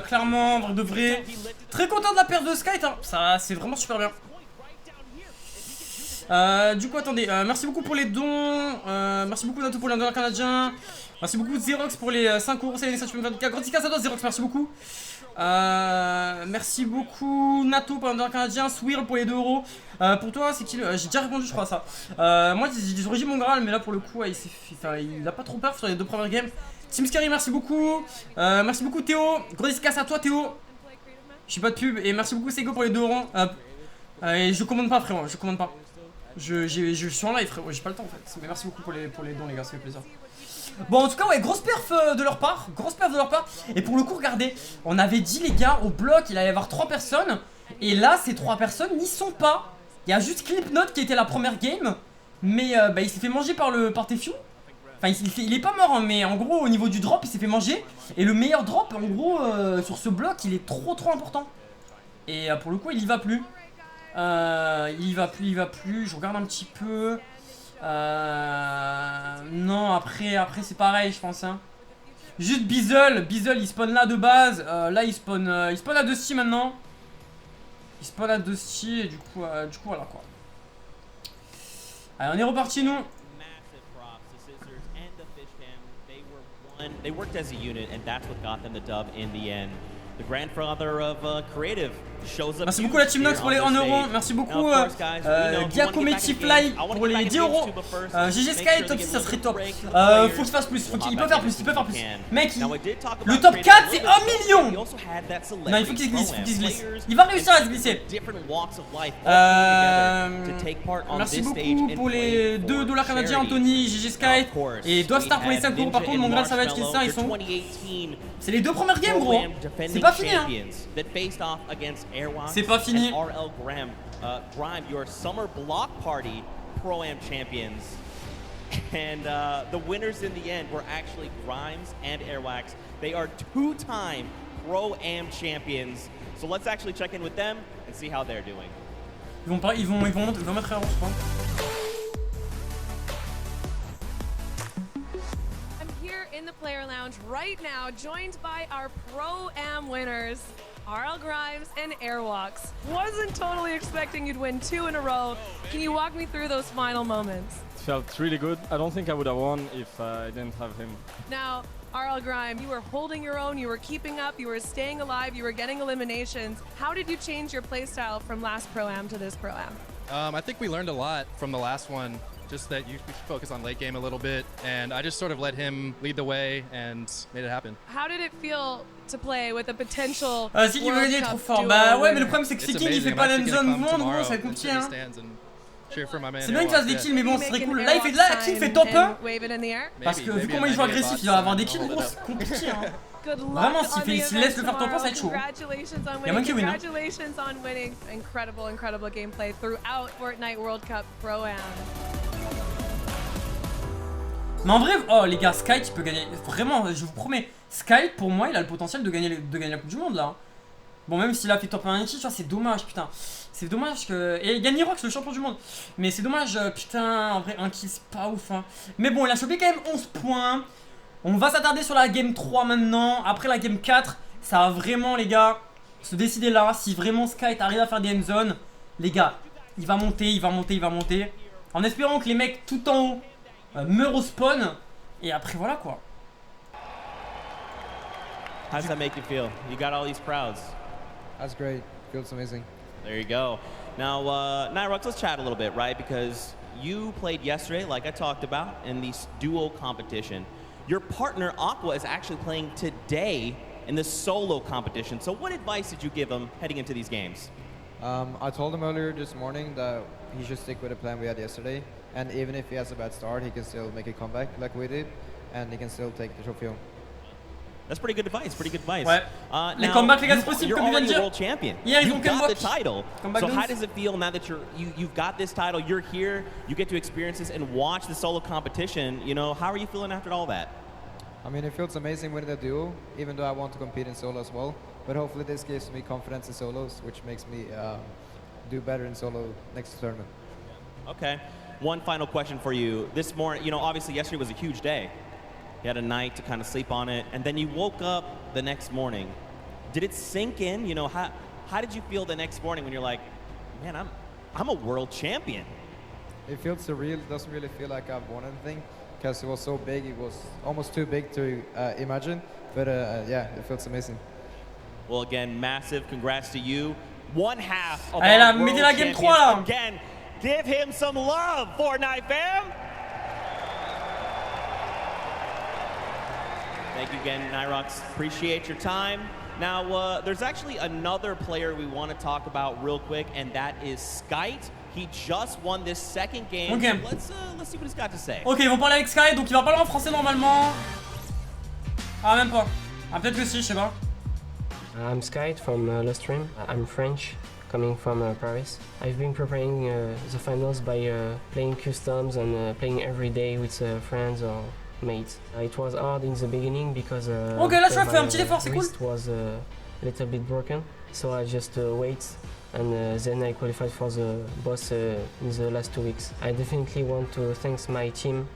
Clairement, de vrai. Très content de la perte de Skype. Hein. Ça, c'est vraiment super bien. Du coup, attendez. Merci beaucoup pour les dons. Merci beaucoup Nato pour les $1 canadiens. Merci beaucoup Xerox pour les 5 €. C'est les 24. Gros à toi Xerox, merci beaucoup. Merci beaucoup Nato pour les $1 canadiens. Suivre pour les 2 €. Pour toi, c'est qui le... J'ai déjà répondu, je crois, à ça. Moi, j'ai Réagis mon Graal, mais là, pour le coup, il a pas trop peur sur les 2 premières games. Team Scary, merci beaucoup. Merci beaucoup Théo. Gros dédicace à toi Théo. Je suis pas de pub. Et merci beaucoup Sego pour les 2 €. Et je commande pas, frérot. Je commande pas. Je suis en live, frérot. J'ai pas le temps en fait. Mais merci beaucoup pour les dons, les gars. Ça fait plaisir. Bon, en tout cas, ouais, grosse perf de leur part. Et pour le coup, regardez. On avait dit, les gars, au bloc, il allait y avoir 3 personnes. Et là, ces 3 personnes n'y sont pas. Il y a juste Clipnote qui était la première game. Mais bah, il s'est fait manger par Tefio. Enfin, il est pas mort, hein, mais en gros, au niveau du drop, il s'est fait manger. Et le meilleur drop, en gros, sur ce bloc, il est trop important. Et pour le coup, il y va plus. Il y va plus. Je regarde un petit peu. Non, après c'est pareil, je pense. Hein. Juste Bizzle, il spawn là de base. Là, il spawn à Dusty maintenant. Il spawn à Dusty et du coup, voilà quoi. Allez, on est reparti nous. They worked as a unit, and that's what got them the dub in the end. The grandfather of creative shows up. Merci beaucoup la Team Nox pour les 1 €. Merci beaucoup Giacometti Fly pour les 10 €. GG Sky, top 6, ça serait top. Faut qu'il fasse plus. Il peut faire plus. Mec, le top 4 c'est 1 million. Non, il faut qu'il se glisse. Il va réussir à se glisser. Merci beaucoup pour les 2 $ canadiens, Anthony, GG Sky. Et Dovestar pour les 5 €. Par contre, mon Graal Savage, ils sont. C'est les 2 premières games, gros. C'est pas fini, hein. C'est pas fini. RL Grime, your summer block party Pro-Am champions. And the winners in the end were actually Grimes and Airwax. They are 2-time Pro-Am champions. So let's actually check in with them and see how they're doing. Ils vont mettre Airwax, je crois. I'm here in the player lounge right now, joined by our Pro-Am winners, RL Grimes and Airwax. Wasn't totally expecting you'd win 2 in a row. Can you walk me through those final moments? It felt really good. I don't think I would have won if I didn't have him. Now, RL Grime, you were holding your own, you were keeping up, you were staying alive, you were getting eliminations. How did you change your playstyle from last Pro-Am to this Pro-Am? I think we learned a lot from the last one, just that you focus on late game a little bit, and I just sort of let him lead the way and made it happen. How did it feel to play with a potential si tu veux gagner trop fort. Bah ouais, mais le problème c'est que Ficking il fait pas la zone monde, gros, ça va être compliqué hein. C'est bien qu'il fasse des kills, mais bon, ce serait cool. Là, il fait de la kill, fait top 1. Parce que vu comment il joue agressif, il va avoir des kills, gros, c'est compliqué. Hein. Vraiment, s'il laisse le faire top 1, ça va être chaud. Il y a moins qui win. Congratulations on winning. Incredible gameplay throughout Fortnite World Cup Pro-Am. Mais en vrai, oh les gars, Sky, tu peux gagner. Vraiment, je vous promets, Sky, pour moi, il a le potentiel de gagner la Coupe du Monde là. Bon, même s'il a fait top 1 ici, tu vois, c'est dommage, putain. C'est dommage que. Et il gagne Rox, le champion du monde. Mais c'est dommage, putain, en vrai, un kill, c'est pas ouf. Hein. Mais bon, il a chopé quand même 11 points. On va s'attarder sur la game 3 maintenant. Après la game 4, ça va vraiment, les gars, se décider là. Si vraiment Sky arrive à faire des end zones, les gars, il va monter. En espérant que les mecs tout en haut meurent au spawn. Et après, voilà quoi. How does that make you feel? You got all these crowds. That's great. Feels amazing. There you go. Now, Nyrox, let's chat a little bit, right? Because you played yesterday, like I talked about, in the duo competition. Your partner, Aqua, is actually playing today in the solo competition. So what advice did you give him heading into these games? I told him earlier this morning that he should stick with the plan we had yesterday. And even if he has a bad start, he can still make a comeback like we did. And he can still take the trophy home. That's pretty good advice. Ouais. Les comebacks, les gars, c'est possible, you're comme il vient de already dire. world champion. Yeah, you've got the title. So how dance. does it feel now that you've got this title? You're here. You get to experience this and watch the solo competition. You know, how are you feeling after all that? I mean, it feels amazing winning the duo, even though I want to compete in solo as well. But hopefully this gives me confidence in solos, which makes me do better in solo next tournament. Okay. One final question for you. This morning, you know, obviously yesterday was a huge day. You had a night to kind of sleep on it, and then you woke up the next morning. Did it sink in? You know, how did you feel the next morning when you're like, man, I'm a world champion? It feels surreal. It doesn't really feel like I've won anything because it was so big. It was almost too big to imagine. But yeah, it feels amazing. Well, again, massive congrats to you. One half of Allez, our mettez world la game 3 champions. là. Again, give him some love, Fortnite fam. Thank you again, Nyrox. Appreciate your time. Now, there's actually another player we want to talk about real quick, and that is Skite. He just won this second game. Okay. So let's see what he's got to say. Ok, ils vont parler avec Sky, donc il va parler en français normalement. Ah, même pas. Ah, peut-être que si, je sais pas. I'm Skite from Lustream. I'm French, coming from Paris. I've been preparing the finals by playing customs and playing every day with friends or mates. It was hard in the beginning because ok, là tu vas faire un petit effort, c'est cool. Wrist was a little bit broken, so I just wait and then I qualified for the boss in the last 2 weeks. I definitely want to thank my team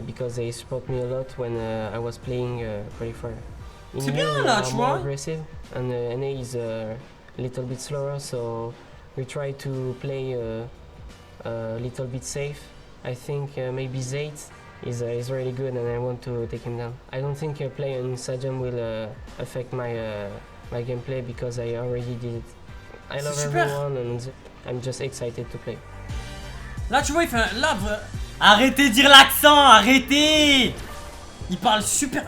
because they support me a lot when I was playing qualifier. C'est bien là, tu vois. Aggressive and NA is a little bit slower, so we try to play a little bit safe. I think maybe Zayt is really good and I want to take him down. I don't think playing in Sajam will affect my my gameplay because I already did it. I love everyone and I'm just excited to play. Là tu vois il fait un... Là, arrêtez de dire l'accent, arrêtez. Il parle super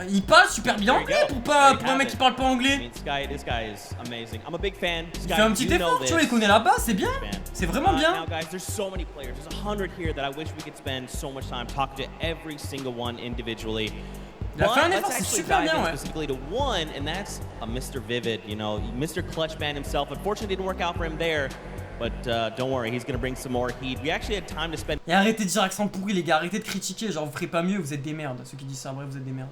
bien anglais pour un mec qui parle pas anglais. This guy is amazing. I'm a big fan. Il fait un petit effort, tu vois, il connaît la base, c'est bien. C'est vraiment bien. Now guys, there's so many players. There's 100 here that I wish we could spend so much time talking to every single one individually. Il a fait un effort, c'est super bien, ouais. Specifically to one, and that's a Mr. Vivid, you know, Mr. Clutchman himself. Unfortunately, didn't work out for him there, but don't worry, he's gonna bring some more heat. We actually had time to spend. Et arrêtez de dire accent pourri, les gars, arrêtez de critiquer, genre vous ferez pas mieux, vous êtes des merdes. Ceux qui disent ça, bref, vous êtes des merdes.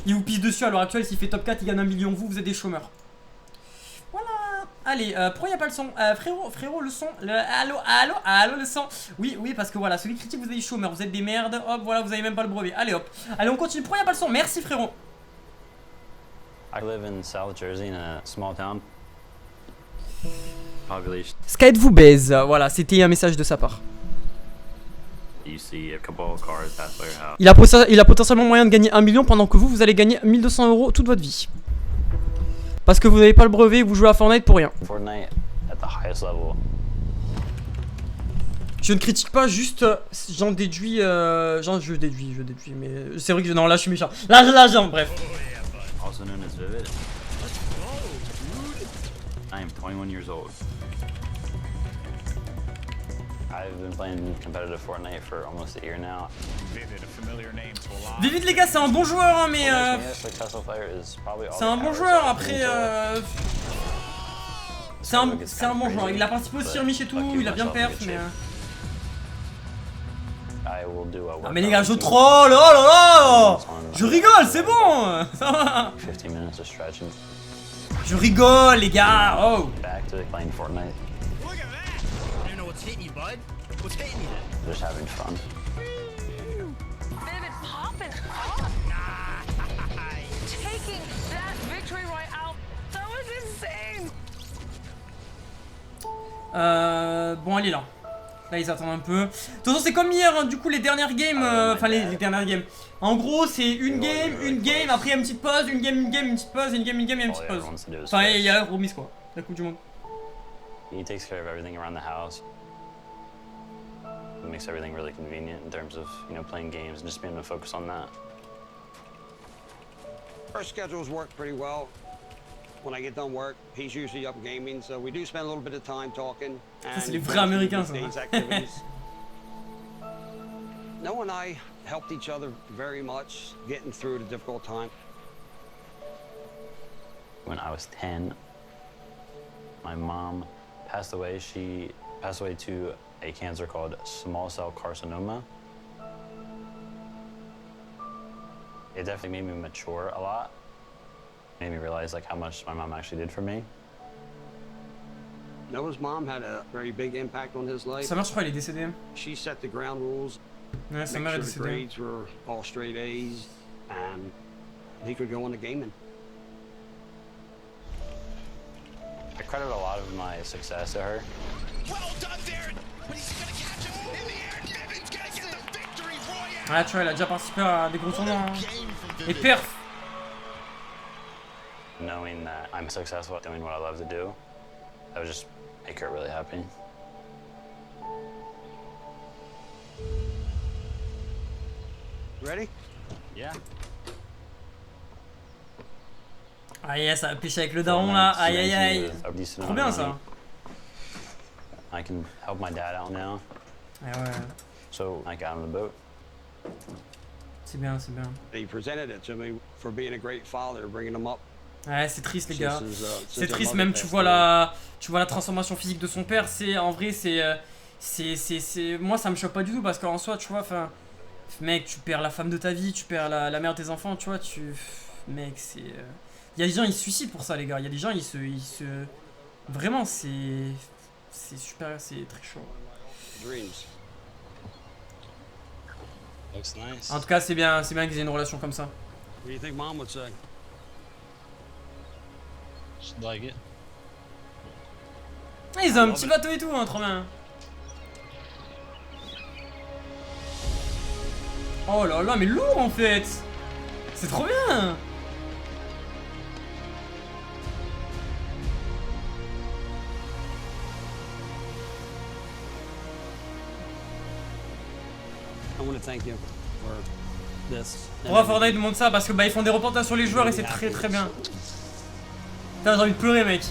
Il vous pisse dessus à l'heure actuelle, s'il fait top 4, il gagne 1 million, vous êtes des chômeurs. Voilà. Allez, pourquoi il n'y a pas le son frérot, le son, allô, le son. Oui, parce que voilà, celui qui critique, vous êtes des chômeurs, vous êtes des merdes, hop, voilà, vous avez même pas le brevet. Allez, hop. Allez, on continue, pourquoi il n'y a pas le son? Merci, frérot. I live in South Jersey in a small town. Population. Skype vous baise, voilà, c'était un message de sa part. You see a couple of cars pass by your house. Il a potentiellement moyen de gagner 1 million pendant que vous allez gagner 1200 € toute votre vie. Parce que vous n'avez pas le brevet, vous jouez à Fortnite pour rien. Fortnite at the highest level. Je ne critique pas, juste j'en déduis, je déduis, mais c'est vrai que non, là je suis méchant. Là, bref. Also known as Vivid. I am 21 years old. I've been playing competitive Fortnite for almost a year now. Vivid les gars, c'est un bon joueur hein, mais c'est un bon joueur après c'est un bon joueur, il a participé aussi sur Mich et tout, il a bien perf mais ah mais les gars je troll, oh là là, je rigole, c'est bon, ça va. Je rigole les gars, oh. Just having fun. Vivid popping off. Taking that victory royale. That was insane. Bon allez là. Là ils attendent un peu. De toute façon c'est comme hier hein, du coup les dernières games, enfin les dernières games. En gros c'est une game, après il y a une petite pause, une game, une petite pause, une game et une petite pause. Enfin il y a la remise quoi, la Coupe du Monde. He takes care of everything around the house. It makes everything really convenient in terms of, you know, playing games and just being able to focus on that. Our schedules work pretty well. When I get done work, he's usually up gaming, so we do spend a little bit of time talking. C'est les vrais Américains ça. Noah and I helped each other very much getting through the difficult time. When I was 10, my mom passed away. She passed away to a cancer called small cell carcinoma. It definitely made me mature a lot. Made me realize like how much my mom actually did for me. Noah's mom had a very big impact on his life. Sa mère je crois elle est décédée. She set the ground rules. Ouais, sa mère est décédée. The grades were all straight A's and he could go into gaming. I credit a lot of my success to her. Well done, Darren. But he's gonna catch him in the air. Vivid's gonna get the victory royale. Ouais, tu vois, elle a déjà participé à des gros tournois. Hein. Et perf. Knowing that I'm successful at doing what I love to do, that would just make her really happy. Ready? Yeah. Aïe, ça a pêché avec le daron là. Aïe, aïe, aïe. Trop bien ça. I can help my dad out now. Ouais, ouais. So I got on the boat. C'est bien, c'est bien. He presented it to me for being a great father, bringing him up. Ouais, c'est triste les gars. C'est triste même. Tu vois la transformation physique de son père. C'est en vrai, moi ça me choque pas du tout parce qu'en soi, tu vois, enfin, mec, tu perds la femme de ta vie, tu perds la mère de tes enfants, tu vois, mec, c'est. Il y a des gens ils se suicident pour ça les gars. Il y a des gens ils se, vraiment c'est super, c'est très chaud. Looks nice. En tout cas, c'est bien qu'ils aient une relation comme ça. What do you think Mom would say? She'd like it. Ah, ils ont un petit bateau et tout, hein, trop bien. Oh là là, mais lourd en fait. C'est trop bien. I want to thank you for this. Pourquoi Fortnite demande ça? Parce que bah ils font des reportages sur les joueurs et c'est très très bien. Putain, j'ai envie de pleurer mec.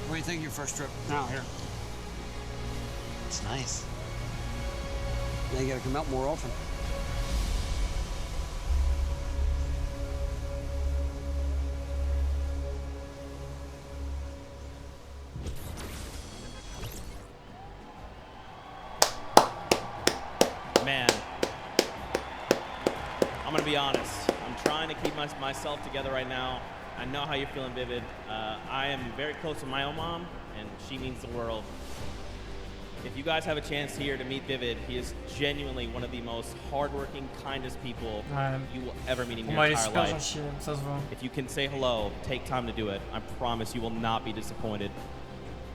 What do you think of your first trip? Now here. It's nice. Now you gotta come out more often. Man, I'm gonna be honest. I'm trying to keep myself together right now. I know how you're feeling, Vivid. I am very close to my own mom, and she means the world. If you guys have a chance here to meet Vivid, he is genuinely one of the most hardworking, kindest people you will ever meet in your entire life. If you can say hello, take time to do it. I promise you will not be disappointed.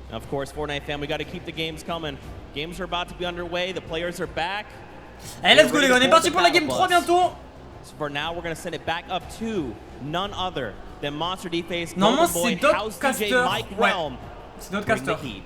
And of course, Fortnite fam, we got to keep the games coming. Games are about to be underway. The players are back. Allez, let's go les gars, on est parti pour la game 3 bientôt. So for now, we're going to send it back up to none other than Monster D-Face, Normalement, Golden Boy, c'est House Dotcaster. DJ, Mike Ouais. Realm. C'est Dotcaster. Bring the heat.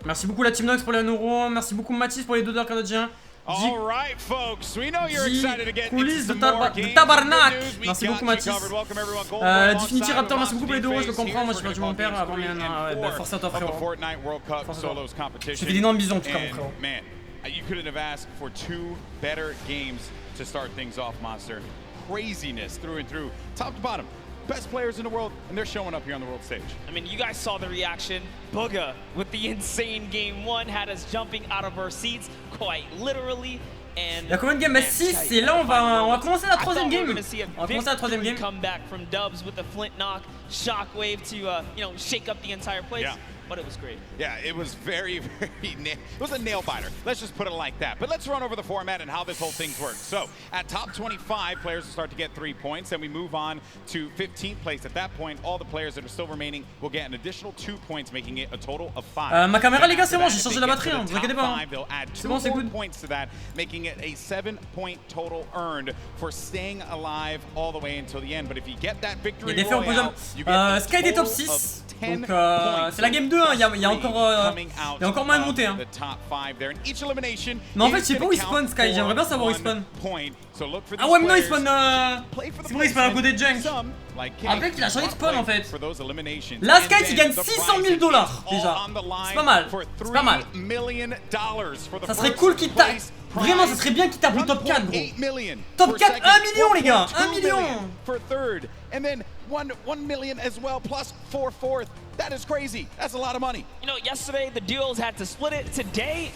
Merci beaucoup la Team Nox pour les 1 euro. Merci beaucoup Mathis pour les 2 $ canadiens. All right, folks. We know you're excited to get coulisses into de, some more games. tabarnak. Good news, we Merci got beaucoup you Mathis. covered. Welcome, everyone. Gold Ball Divinity alongside Raptor, merci Monster beaucoup pour les 2 euros. Je le D-Face. comprends. Moi je Here's perdu mon père avant, mais where non, we're ouais, gonna bah, call force à toi of the frérot. Fortnite World Cup Force à toi. Solos competition. Je fais d'énormes bisous en tout cas mon And, frérot. man, you couldn't have asked for 2 better games to start things off, Monster. Craziness through and through, top to bottom. Best players in the world, and they're showing up here on the world stage. I mean, you guys saw the reaction. Booga with the insane game 1 had us jumping out of our seats, quite literally. Il y a combien de games? 6 et là on va commencer la 3ème game. On va commencer la 3ème game. Comeback from Dubs with the flint knock, shockwave to you know, shake up the entire place. Yeah. But it was great. Yeah, it was very, it was a nail biter. Let's just put it like that. But let's run over the format and how this whole thing works. So at top 25, players will start to get 3 points. Then we move on to 15th place. At that point, all the players that are still remaining will get an additional 2 points, making it a total of 5. Ma caméra les gars c'est bon, j'ai changé la batterie, hein, vous inquiétez pas. C'est bon, c'est good. Points to that, making it a 7-point total earned for staying alive all the way until the end. But if you get that victory royale, you get Sky est top 6. Donc c'est la game 2, hein. il y a encore moyen de monter. Hein. Mais en fait, je sais pas où il spawn Sky, j'aimerais bien savoir où il spawn. Ah ouais, mais non, il spawn. C'est vrai, il spawn à côté de Junks. Avec, il a changé de spawn en fait. Là, Sky, il gagne 600 000 $ déjà. C'est pas mal. C'est pas mal. Ça serait cool qu'il tape. Vraiment, ça serait bien qu'il tape le top 4, gros. Top 4, 1 million, les gars. 1 million. And then 1 million as well, plus 4 fourth. That is crazy. That's a lot of money. You know, yesterday the duos had to split it. Today,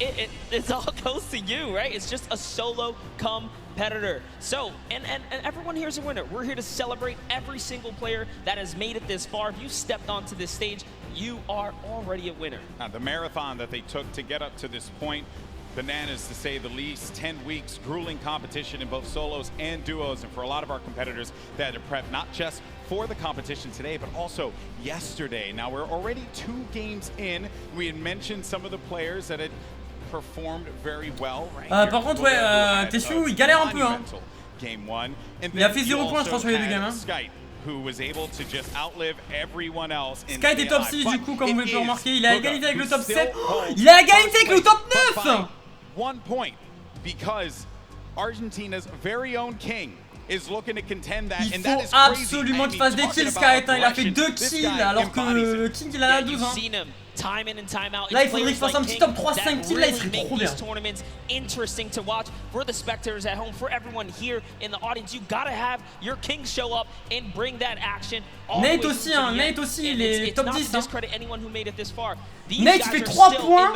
it all goes to you, right? It's just a solo competitor. So, and everyone here is a winner. We're here to celebrate every single player that has made it this far. If you stepped onto this stage, you are already a winner. Now, the marathon that they took to get up to this point, bananas to say the least. 10 weeks, grueling competition in both solos and duos, and for a lot of our competitors that had to prep not just for the competition today, but also yesterday. Now we're already 2 games in. We had mentioned some of the players that had performed very well. Right par contre, ouais, Tessu, il galère un peu. Hein. Game 1. Il a fait 0 points, je crois, sur les 2 games. Hein. Who was able to just outlive everyone else. Sky était top 6 du coup, comme vous pouvez le remarquer. Il a égalité avec le top 7. Il a égalité avec le top 9. 1 point because Argentina's very own king is looking to contend that, and that is crazy. Absolument qu'il fasse des kills, Sky. Il a fait 2 kills alors que King il en a 12. Time in and time out. Là, il faudrait qu'il fasse un petit top 3-5 kills, là, il serait trop bien. Tournaments interesting to watch for the spectators at home, for everyone here in the audience. You gotta have your king show up and bring that action. Nate aussi, hein, Nate aussi, il est top 10. Hein. Nate fait 3 points,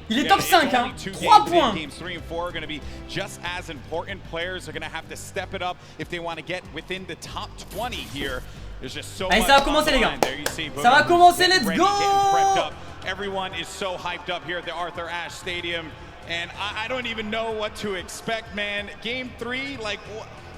il est top 5, hein. 3 points. Games 3 and 4 are going to be just as important. Players are going to have to step it up if they want to get within the top 20 here. There's just so Allez, ça va commencer les gars. Ça va commencer, let's go. Everyone is so hyped up here at the Arthur Ashe Stadium, and I don't even know what to expect, man. Game 3, like,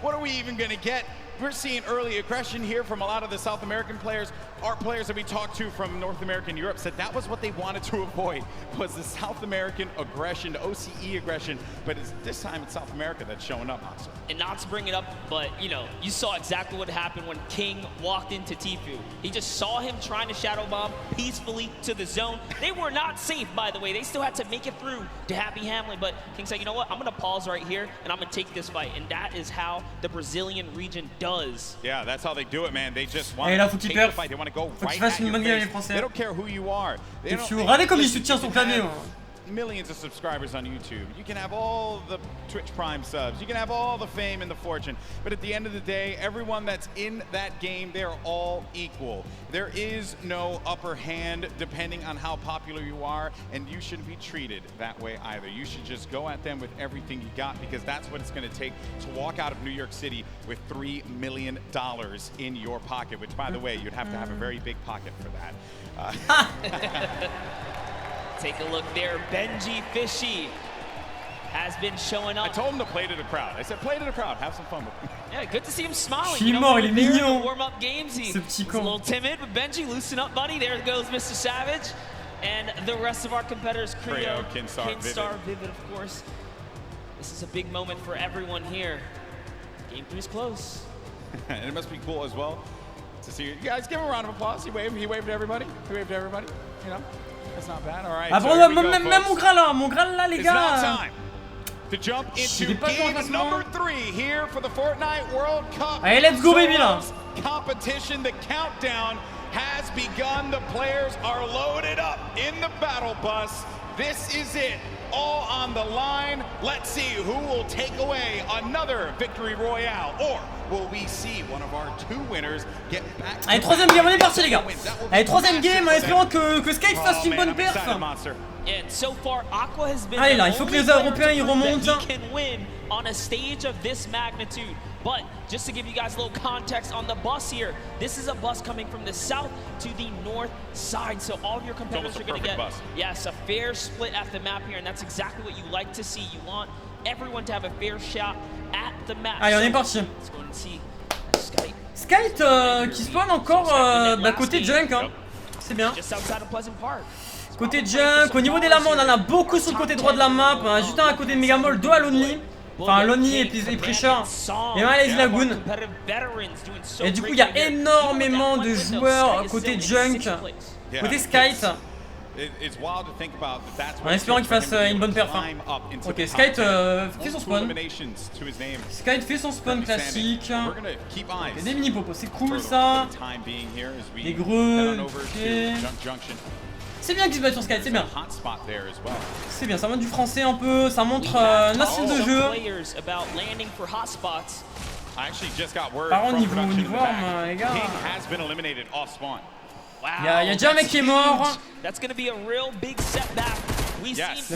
what are we even going to get? we're seeing early aggression here from a lot of the South American players. Our players that we talked to from North America and Europe said that was what they wanted to avoid, was the South American aggression, the OCE aggression. But this time it's South America that's showing up, Monster. And not to bring it up, but you know, you saw exactly what happened when King walked into Tfue. He just saw him trying to shadow bomb peacefully to the zone. They were not safe, by the way. They still had to make it through to Happy Hamlin, but King said, you know what, I'm gonna pause right here and I'm gonna take this fight. And that is how the Brazilian region does. Yeah, that's how they do it, man. They just want to take the fight. They want to go right at your face. They don't care who you are. Regardez comme il soutient son clavier. Millions of subscribers on YouTube. You can have all the Twitch Prime subs. You can have all the fame and the fortune. But at the end of the day, everyone that's in that game, they're all equal. There is no upper hand depending on how popular you are, and you shouldn't be treated that way either. You should just go at them with everything you got, because that's what it's going to take to walk out of New York City with $3 million in your pocket, which, by the way, you'd have to have a very big pocket for that. Take a look there. Benji Fishy has been showing up. I told him to play to the crowd. I said, play to the crowd. Have some fun with me. Yeah, good to see him smiling. Il est mort, il est mignon. Warm-up games, he's a little timid, but Benji, loosen up, buddy. There goes Mr. Savage. And the rest of our competitors, Creo, Kinstar, Vivid, of course. This is a big moment for everyone here. Game 3 is close. And it must be cool as well to see you guys. Give him a round of applause. He waved to everybody. He waved to everybody. You know, that's not bad. All right. Ah, so même mon grain là, les it's now gars. time to jump into game number 3 here for the Fortnite World Cup. Allez, let's go, baby, là. Competition. The countdown has begun. The players are loaded up in the battle bus. This is it. All on the line. Let's see who will take away another victory royale, or will we see one of our 2 winners get back? Allez, troisième game, on est parti les gars. Allez, troisième game, en espérant que Sky fasse une bonne perf. And so far, Aqua has been allez là, il faut que les Européens ils remontent. He can win on a stage of this magnitude. But just to give you guys a little context on the bus here, this is a bus coming from the south to the north side. So all of your competitors are going to get a fair split at the map here, and that's exactly what you like to see. You want everyone to have a fair shot at the map. Allez, on est parti. Let's go and see Skype qui spawn encore côté junk, hein. C'est bien. Just outside of Pleasant Park. Côté junk, au niveau des lames, on en a beaucoup sur le côté droit de la map. On a juste un à côté de Megamall, 2 à Lonely. Enfin, Lonely et Pressure. Et un à Lazy Lagoon. Et du coup, il y a énormément de joueurs côté junk, côté Skype. En espérant qu'il fasse une bonne perf. Ok, Skype fait son spawn. Skype fait son spawn classique. Et des mini-popos, c'est cool ça. Des greux. C'est bien qu'il se batte sur Skype, c'est bien. C'est bien, ça montre du français un peu, ça montre notre style de jeu. Par contre, niveau arme, les gars. Il y a déjà un mec qui est mort. Le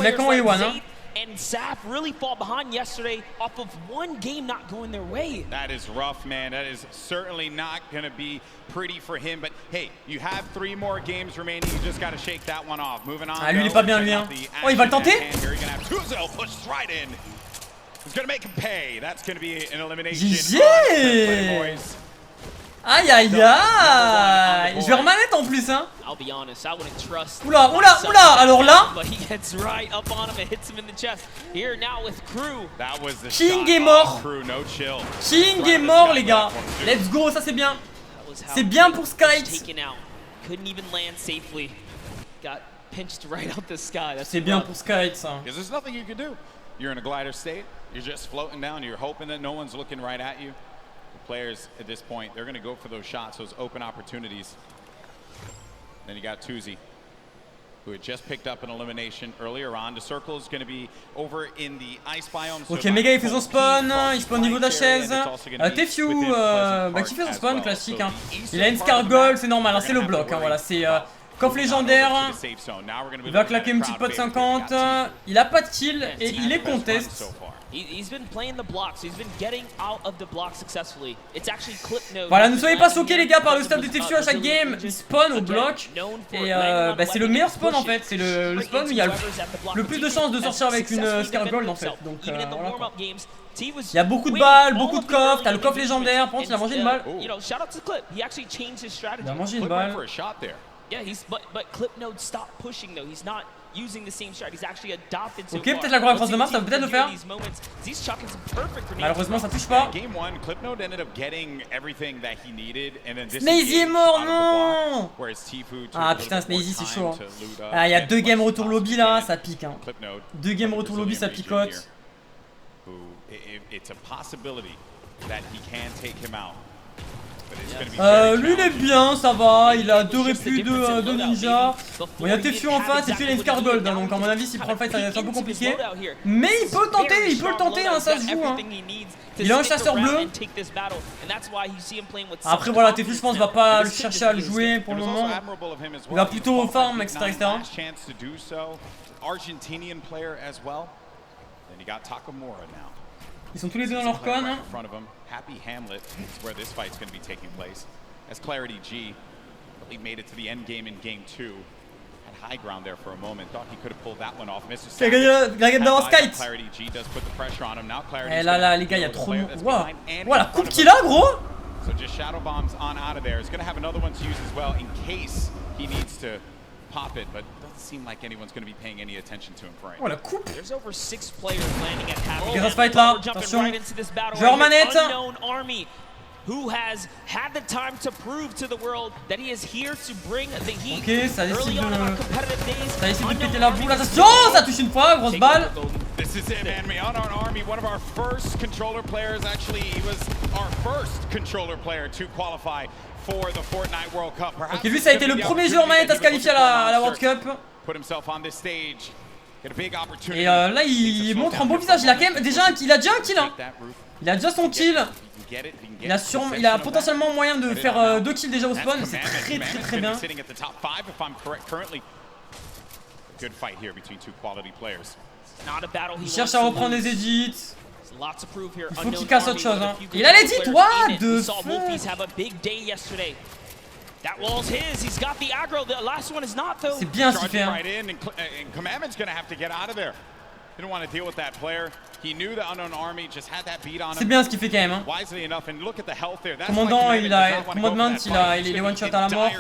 mec en A1, hein. And Zap really fall behind yesterday off of one game not going their way. That is rough, man. That is certainly not going to be pretty for him. But hey, you have 3 more games remaining. You just got to shake that one off. Moving on. Ah, lui, il est pas bien, lui. Hein. Oh, il va le tenter. He's going to make him pay. That's going to be an elimination. GG. Aïe aïe aïe. Je vais remanette en plus hein. Oula oula oula. Alors là King est mort. King est mort les gars. Let's go, ça c'est bien. C'est bien pour Sky. C'est bien pour Sky ça. You're in a glider state. You're just floating down. You're hoping that no one's looking right at you. Players at this point, they're going to go for those shots, those open opportunities. Then you got Tuzi, who had just picked up an elimination earlier on. The circle is going to be over in the ice biome. Ok, Mega il fait son spawn, il spawn au niveau de la chaise. Tfue qui fait son spawn classique. Hein. Il a une Scar Gold, c'est normal, hein, c'est le bloc. Hein, voilà, c'est Coffre légendaire. Il va claquer une petite pote 50. Il a pas de kill et il est contest. Voilà, ne soyez pas choqués les gars par le stop de TFU à chaque game. Il spawn au bloc. Et bah, c'est le meilleur spawn en fait. C'est le spawn où il y a le plus de chances de sortir avec une Scar Gold en fait. Donc voilà quoi. Il y a beaucoup de balles, beaucoup de coffres. T'as le coffre légendaire. Par contre, il a mangé une balle. Il a mangé une balle. Ok, peut-être la croix cross de Mars, ça peut peut-être le faire. Malheureusement, ça touche pas. Snazy est mort, non. Ah putain, Snazy c'est chaud. Ah, il y a 2 games retour lobby là, ça pique. 2 games retour lobby, ça picote. Lui il est bien, ça va, il a 2 répus, 2 ninjas. Bon, il y a TFU en face et puis il a une Scar Gold, donc à mon avis s'il prend le fight ça va être un peu compliqué. Mais il peut le tenter, hein, ça se joue. Il a un chasseur bleu. Après voilà, TFU je pense va pas le chercher à le jouer pour le moment. Il va plutôt farm, etc. Ils sont tous les deux dans leur con. Happy Hamlet is where this fight's going to be taking place. As Clarity G really made it to the end game in game 2. Had high ground there for a moment. Thought he could have pulled that one off. Mr. Il a gagné la game d'avance kite. Clarity G does put the pressure on him. Now Clarity. Eh là les gars, il y a trop de... Waouh. Voilà, coupe qu'il a gros. So just shadow bombs on out of there. He's going to have another one to use as well in case he needs to pop it, but doesn't seem like anyone's going to be paying any attention to him for right now. Oh la coupe. There's over 6 players landing at half. Ok, ça se fight là. Attention. Joueur manette. Who has had the time to prove to the world that he is here to bring the heat. Ok, ça décide de péter la boule. Attention, ça touche une fois, grosse balle. This is it, man. Unknown Army, one of our first controller players. Actually, he was our first controller player to qualify for the Fortnite World Cup. Ok, lui ça a été le premier joueur manette à se qualifier à la World Cup. Put himself on this stage. Et là il montre un beau visage. Il a quand même déjà un kill. Il a déjà un kill. Il a déjà son kill. Il a potentiellement moyen de faire 2 kills déjà au spawn. C'est très bien. Il cherche à reprendre les edits. Il faut qu'il casse autre chose. Il a l'edit. What the fuck. C'est bien ce qu'il fait. C'est bien ce qu'il fait quand même. Commandant, il est one shot à la mort.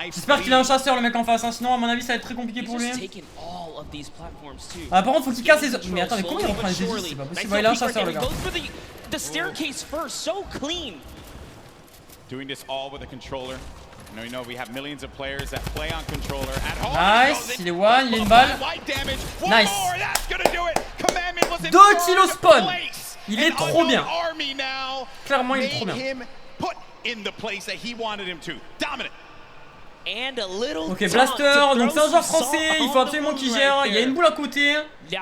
J'espère qu'il a un chasseur le mec en face, sinon à mon avis ça va être très compliqué pour lui. Par contre faut qu'il casse les... Mais attends, mais comment il reprend les edits? C'est pas possible, il a un chasseur le gars. Nice, il est one, il a une balle. Nice. 2 kilos spawn. Il est trop bien. Clairement il est trop bien. Ok, Blaster, donc c'est un joueur français, il faut absolument qu'il gère. Il y a une boule à côté. Il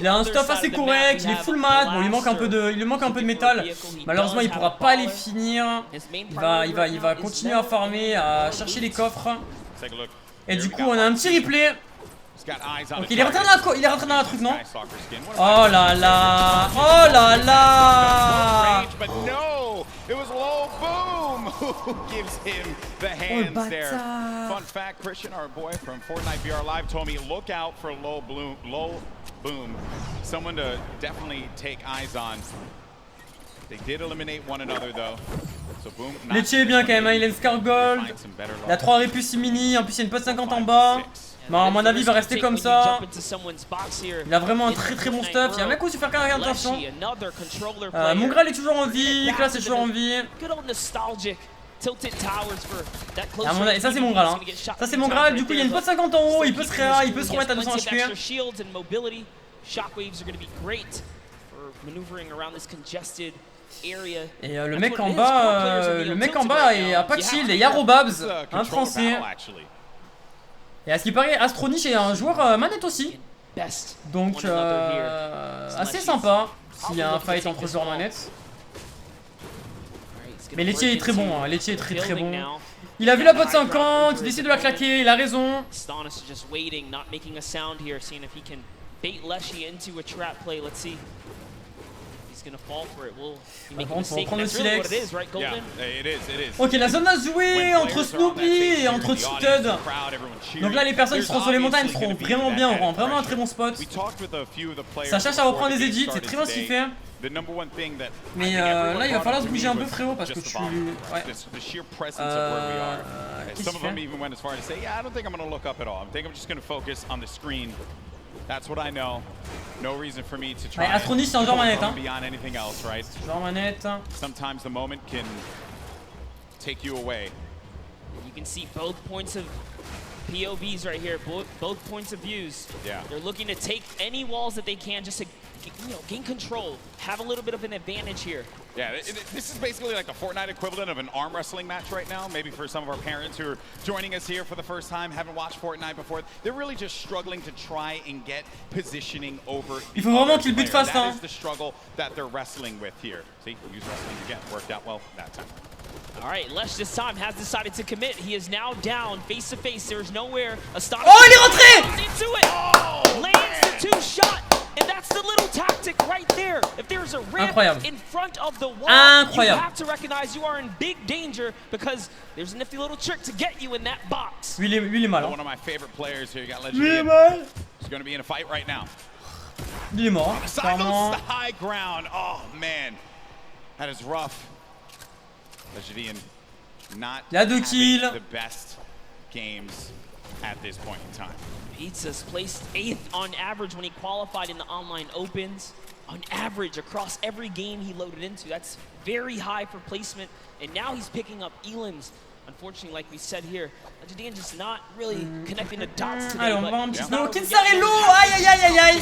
a un stuff assez correct, il est full mat. Bon, il lui manque un peu de métal. Malheureusement, il pourra pas les finir. Il va continuer à farmer, à chercher les coffres. Et du coup, on a un petit replay. Ok, il est rentré dans la truc, non? Oh là là. Oh là là. It was low boom who gives him the hands there. Fun fact, Christian, our boy from Fortnite VR Live, told me look out for low boom. Someone to definitely take eyes on. They did eliminate one another though. So boom. Letchi est bien quand même, il a une Scar Gold. Il a 3 répus 6 mini, en plus il y a une pote 50 en bas. Bon, à mon avis, il va rester comme ça. Il a vraiment un très bon stuff. Il y a un mec aussi faire quand même attention. Mon Graal est toujours en vie. Classe est toujours en vie. Et ça, c'est mon Graal. Ça, c'est mon Graal. Du coup, il y a une pote 50 en haut. Il peut se remettre à 200 HP. Et le mec en bas, a pas de shield. Et il y a Robabs, un français. Et à ce qui paraît, Astroniche est un joueur manette aussi. Donc assez sympa s'il y a un fight entre joueurs manettes. Mais Laitier est très bon, hein. Laitier est très bon. Il a vu la pote 50, il décide de la claquer, il a raison. Astonis is just waiting, not making a sound here, seeing if he can bait Leshy into a trap play. Let's see. He's gonna fall for it. Will he make a mistake? That's really what it is, right, Golden? Yeah, it is. Ok, la zone a joué entre Snoopy et entre Cheated. Donc là, les personnes qui seront sur les montagnes seront vraiment bien, auront vraiment un très bon spot. Ça cherche à reprendre les edits, c'est très bien ce qu'il fait. Mais là, il va falloir se bouger un peu, frérot, parce que tu... Ouais. Qu'est-ce qu'il fait? That's what I know. No reason for me to try. Ouais, Astronis, c'est un genre manette, hein. Beyond anything else, right? Genre manette. Sometimes the moment can take you away. You can see both points of POVs right here, both points of views. Yeah. They're looking to take any walls that they can just to, you know, gain control, have a little bit of an advantage here. Yeah, this is basically like a Fortnite equivalent of an arm wrestling match right now. Maybe for some of our parents who are joining us here for the first time, haven't watched Fortnite before, they're really just struggling to try and get positioning over. Il faut vraiment qu'il bute fast, hein. That is the struggle that they're wrestling with here. See, use wrestling again, worked out well that time. All right, Lesh this time has decided to commit. He is now down face to face. There is nowhere. Astonis. Oh, il est rentré! Into it. Oh, lands the 2-shot. And that's the little tactic right there. If there's a ramp in front of the wall, you have to recognize you are in big danger because there's a nifty little trick to get you in that box. Lui, il est mal. One of my favorite players here. You got Lui, il est mal. He's going to be in a fight right now. Il est mort. Silos the high ground. Oh man, that is rough. Legidian not having the best games at this point in time. Pizza's placed 8th on average when he qualified in the online opens. On average, across every game he loaded into. That's very high for placement. And now he's picking up elims. Unfortunately, like we said here, Legidian just not really connecting the dots today. Allez, on va un petit snow. Kinstar est low. Aïe, aïe, aïe, aïe.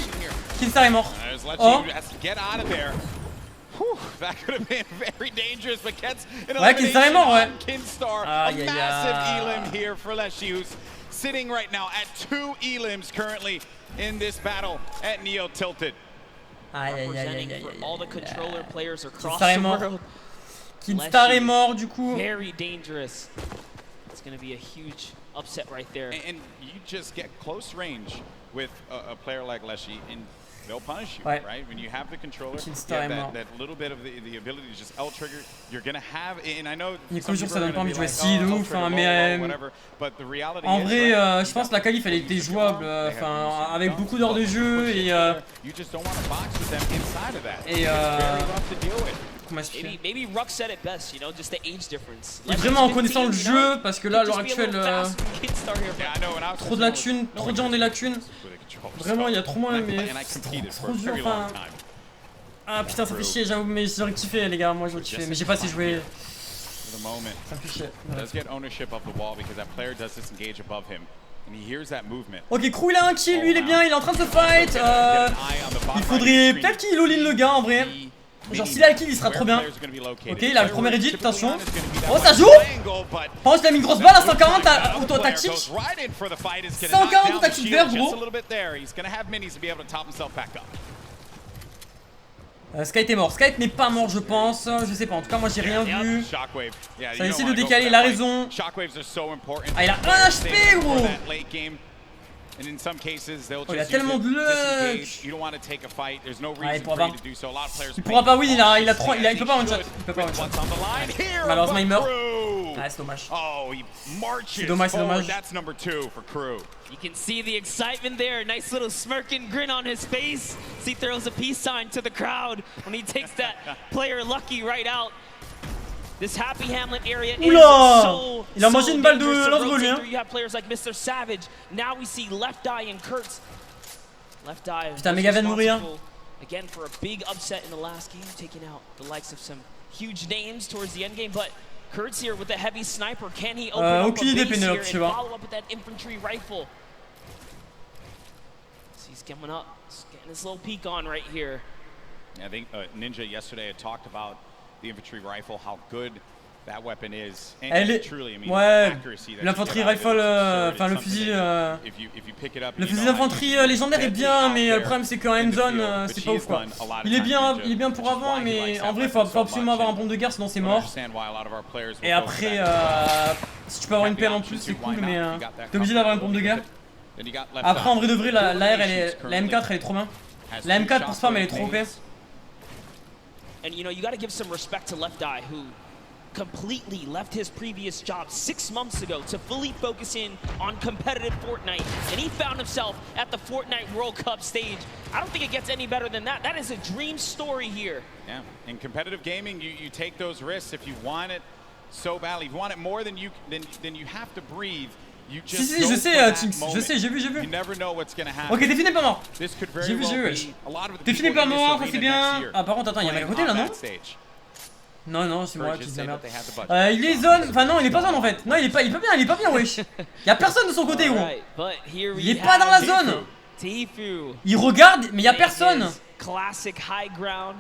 Kinstar est mort. Oh. Has to get out of there. Whew, that could have been very dangerous, but gets an elimination on Kinstar. A massive elim here for Leshy, who's sitting right now at 2 elims currently in this battle at Neo Tilted. Representing for all the controller players across the world. Kinstar est mort du coup. Very dangerous. It's going to be a huge upset right there. And you just get close range with a player like Leshy, and they'll punish you, right? When you have the controller, you have that little bit of the ability to just L-trigger, you're going to have, and I know some people are going to be like, oh, L-trigger, mais whatever, but the reality en vrai, je pense que la qualif, elle était jouable, enfin, avec beaucoup d'heures de jeu, et you just don't want to box with them inside of that. It's very rough to deal with. Maybe Ruck said it best, you know, just the age difference. Et vraiment en connaissant le jeu, parce que là, à l'heure actuelle, trop de lacunes, trop de gens ont des lacunes. Vraiment, il y a trop moins, mais c'est trop dur. Enfin... Ah putain, ça fait chier, j'avoue, mais j'aurais kiffé, les gars. Moi, j'aurais kiffé, mais j'ai pas assez joué. Ça me fait chier. Ok, Crew, il a un kill, lui, il est bien, il est en train de se fight. Il faudrait peut-être qu'il all-in le gars en vrai. Genre s'il a le kill il sera trop bien. Ok, il a le premier edit, attention. Oh, ça joue. Par contre il a mis une grosse balle à 140 auto-tactique. 140 auto-tactique vert, gros. Sky était mort. Sky n'est pas mort, je pense. Je sais pas, en tout cas moi j'ai rien vu. Ça a essayé de décaler, il a raison. Ah, il a 1 HP, gros. And in some cases, they'll il a just tellement de luck. You don't want to take a fight. There's no reason for you to do so. A lot of players. Il pourra pas win, il peut pas one shot. Il peut pas one shot. Malheureusement, il meurt. Ah, c'est dommage. Oh, he marches. C'est dommage, c'est dommage. That's number 2 for Crew. You can see the excitement there. Nice little smirking grin on his face. He throws a peace sign to the crowd when he takes that player Lucky right out. This Happy Hamlet area is so il a mangé une balle de lance-grenade, lui, hein. You have players like Mr. Savage. Now we see Left Eye and Kurtz. Left Eye. Putain, Mega vient de mourir. Again for a big upset in the last game, taking out the likes of some huge names towards the end game. But Kurtz here with a heavy sniper. Can he open up a base here and follow up with that infantry rifle? So he's coming up, he's getting his little peek on right here. I think Ninja yesterday had talked about the infantry rifle, how good Elle est... Ouais, l'infanterie rifle, enfin le fusil d'infanterie légendaire est bien, mais le problème c'est qu'en end zone, c'est pas ouf quoi. Il est bien pour avant, mais en vrai faut absolument avoir un pompe de guerre sinon c'est mort. Et après, si tu peux avoir une pelle en plus c'est cool, mais t'es obligé d'avoir une pompe de guerre. Après en vrai de vrai, la M4 elle est trop bien. La M4 pour spam elle est trop OP. And you know, you got to give some respect to Left Eye, who completely left his previous job 6 months ago to fully focus in on competitive Fortnite. And he found himself at the Fortnite World Cup stage. I don't think it gets any better than that. That is a dream story here. Yeah, in competitive gaming, you take those risks if you want it so badly. If you want it more than you have to breathe. Si, je sais, Tinks, je sais, j'ai vu. Ok, t'es fini pas mort. J'ai vu, wesh. T'es fini pas mort, ça c'est bien. Ah, par contre, attends, il y a un mec à côté là, non? Non, c'est moi qui dis la merde. Il est zone, enfin non, il est pas zone en fait. Non, il est pas bien, wesh. Y'a personne de son côté, gros. Il est pas dans la zone. Il regarde, mais y'a personne. Classic high ground.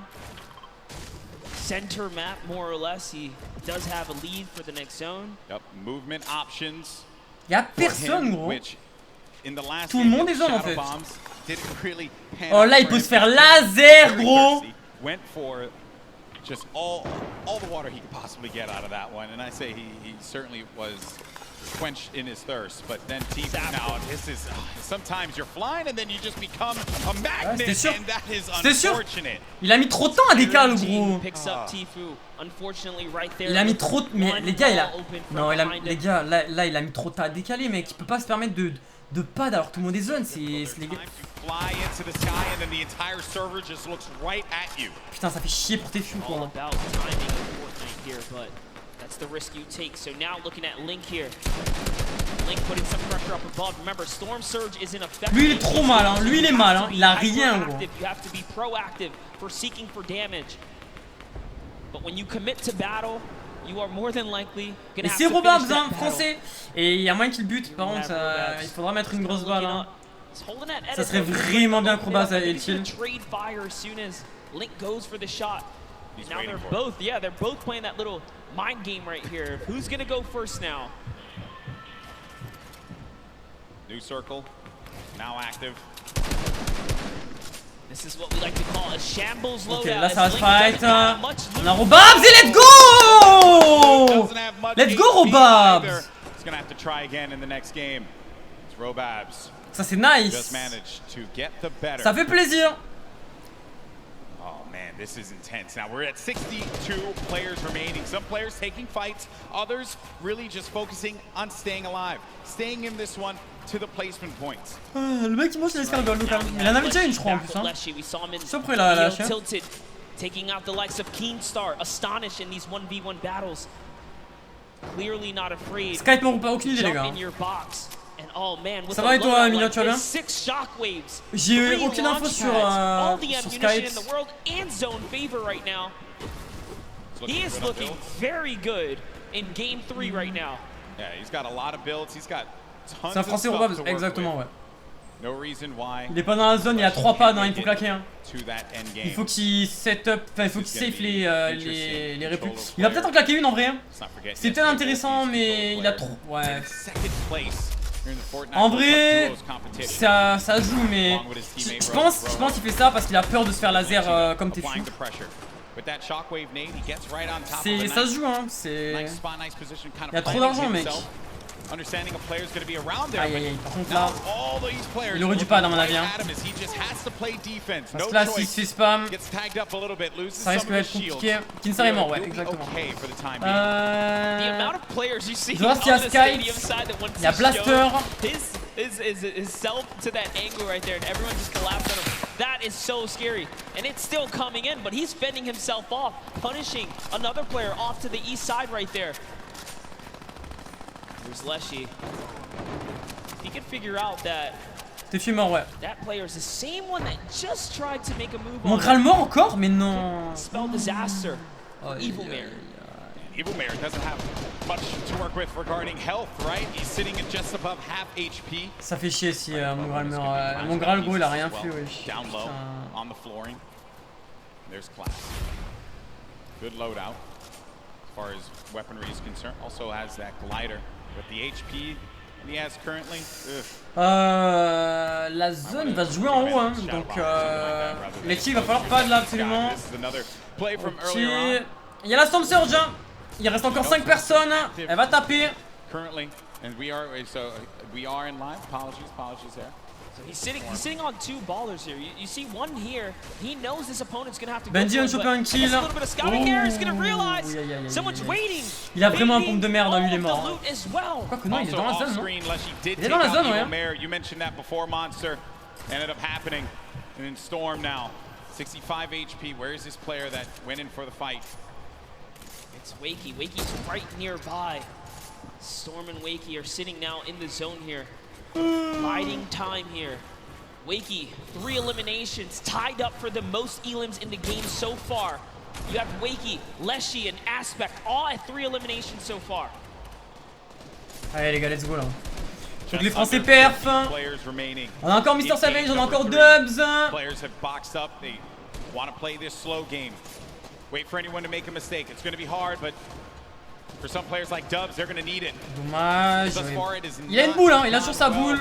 Center map, more or less. He does have a lead for the next zone. Yep, movement options. Y'a personne, gros. Tout le monde est zone en fait. Oh là, il peut se faire laser, gros. Just all the water he could possibly get out of that one, and I say he certainly was quenched in his thirst. But then now this is sometimes you're flying and then you just become a magnet, and that is unfortunate. Il a mis trop de temps à décaler, gros. Il a mis trop de... Mais les gars, les gars, là il a mis trop de temps à décaler, mec. Il peut pas se permettre de pad alors que tout le monde est zone. C'est les gars. Putain, ça fait chier pour tes fous quoi. That's the risk you take. So now looking at Link here. Link putting some pressure up above. Remember, Storm Surge is in effect. Lui il est trop mal, hein. Lui il est mal, hein. Il a rien, gros. You have to be proactive for seeking for damage. But when you commit to battle, you are more than likely gonna have to finish that battle. Français. Et il y a moyen qu'il bute. Par contre, il faudra mettre une grosse balle. Hein. Ça serait vraiment bien Crobas et le kill. Link goes for the shot. Now they're both playing that little mind game right here. Who's gonna go first now? New circle, now active. This is what we like to call a shambles loadout. Ok, là ça va se fight. On a Robabs et let's go! Let's go Robabs! He's gonna have to try again in the next game. It's Robabs. Ça c'est nice. Just managed to get the better. Ça fait plaisir. Oh man, this is intense. Now we're at 62 players remaining. Some players taking fights, others really just focusing on staying alive, staying in this one to the placement points. Le mec il monte sur l'escalade local. Il en avait déjà une je crois en plus hein. Surpris là la chien. Taking out the likes of Keemstar, astonished in these 1v1 battles. Clearly not afraid. Skype m'ont pas aucune idée les gars. Ça va et toi Emilio, tu vas bien? J'ai eu aucune info sur Skype. He is looking very good in game 3 right now. Yeah, he's got a lot of builds. He's got tons C'est un français Robabs, exactement ouais. No reason why. Il est pas dans la zone, il y a 3 pads, hein, il faut claquer hein. Il faut qu'il set up, enfin il faut qu'il safe les répuls. Il va peut-être en claquer une en vrai hein. C'est peut-être intéressant mais il a trop... Ouais. En vrai, ça joue mais je pense qu'il fait ça parce qu'il a peur de se faire laser comme t'es fou. Ça se joue hein, il y a trop d'argent mec. Aïe aïe aïe, par contre là, il aurait dû pas dans mon avis hein. Parce que là s'il se fait spam, ça risque d'être compliqué. Kinsar est mort, ouais, exactement. Je vois s'il y a Skype, il y a Blaster. His self to that angle right there, and everyone just collapsed on him. That is so scary, and it's still coming in, but he's fending himself off, punishing another player off to the east side right there. Here's Leshy. He could figure out that. T'es fait mort, ouais. That player is the same one that just tried to make a move. Mon Graal mort encore, mais non. Spell disaster. Evil Mare. Evil Mare doesn't have much to work with regarding health, right? He's sitting at just above half HP. Ça fait chier si mon Graal meurt. Mon Graal gros il a rien fait, wesh. Down low on the flooring. There's class. Good loadout. far as weaponry is concerned. Also has that glider with the HP he has currently. La zone va se jouer en haut, hein, donc les filles, il va falloir pad là absolument. Ok. Il y a la Storm Surge, hein. Il reste encore 5 personnes, elle va taper. So he's sitting on 2 ballers here. You see one here. He knows his opponent's gonna have to go Benji vient de choper un kill. a little bit of scouting here. He's gonna realize someone's waiting. Il a vraiment un pompe de merde, lui il est mort. Quoique non, il est dans la zone, non? Il est dans la zone, ouais. You mentioned that before, Monster. Ended up happening. And in Storm now. 65 HP. Where is this player that went in for the fight? It's Wakey. Wakey's right nearby. Storm and Wakey are sitting now in the zone here. Biding time here. Wakey, 3 eliminations, tied up for the most elims in the game so far. You have Wakey, Leshy, and Aspect, all at 3 eliminations so far. Allez les gars, let's go là. Donc les Français perf. On a encore Mr Savage, on a encore Dubs. Players have boxed up. They want to play this slow game. Wait for anyone to make a mistake. It's going to be hard, but for some players like Dubs, they're going to need it. Dommage. Il a une boule, hein. Il a toujours sa boule.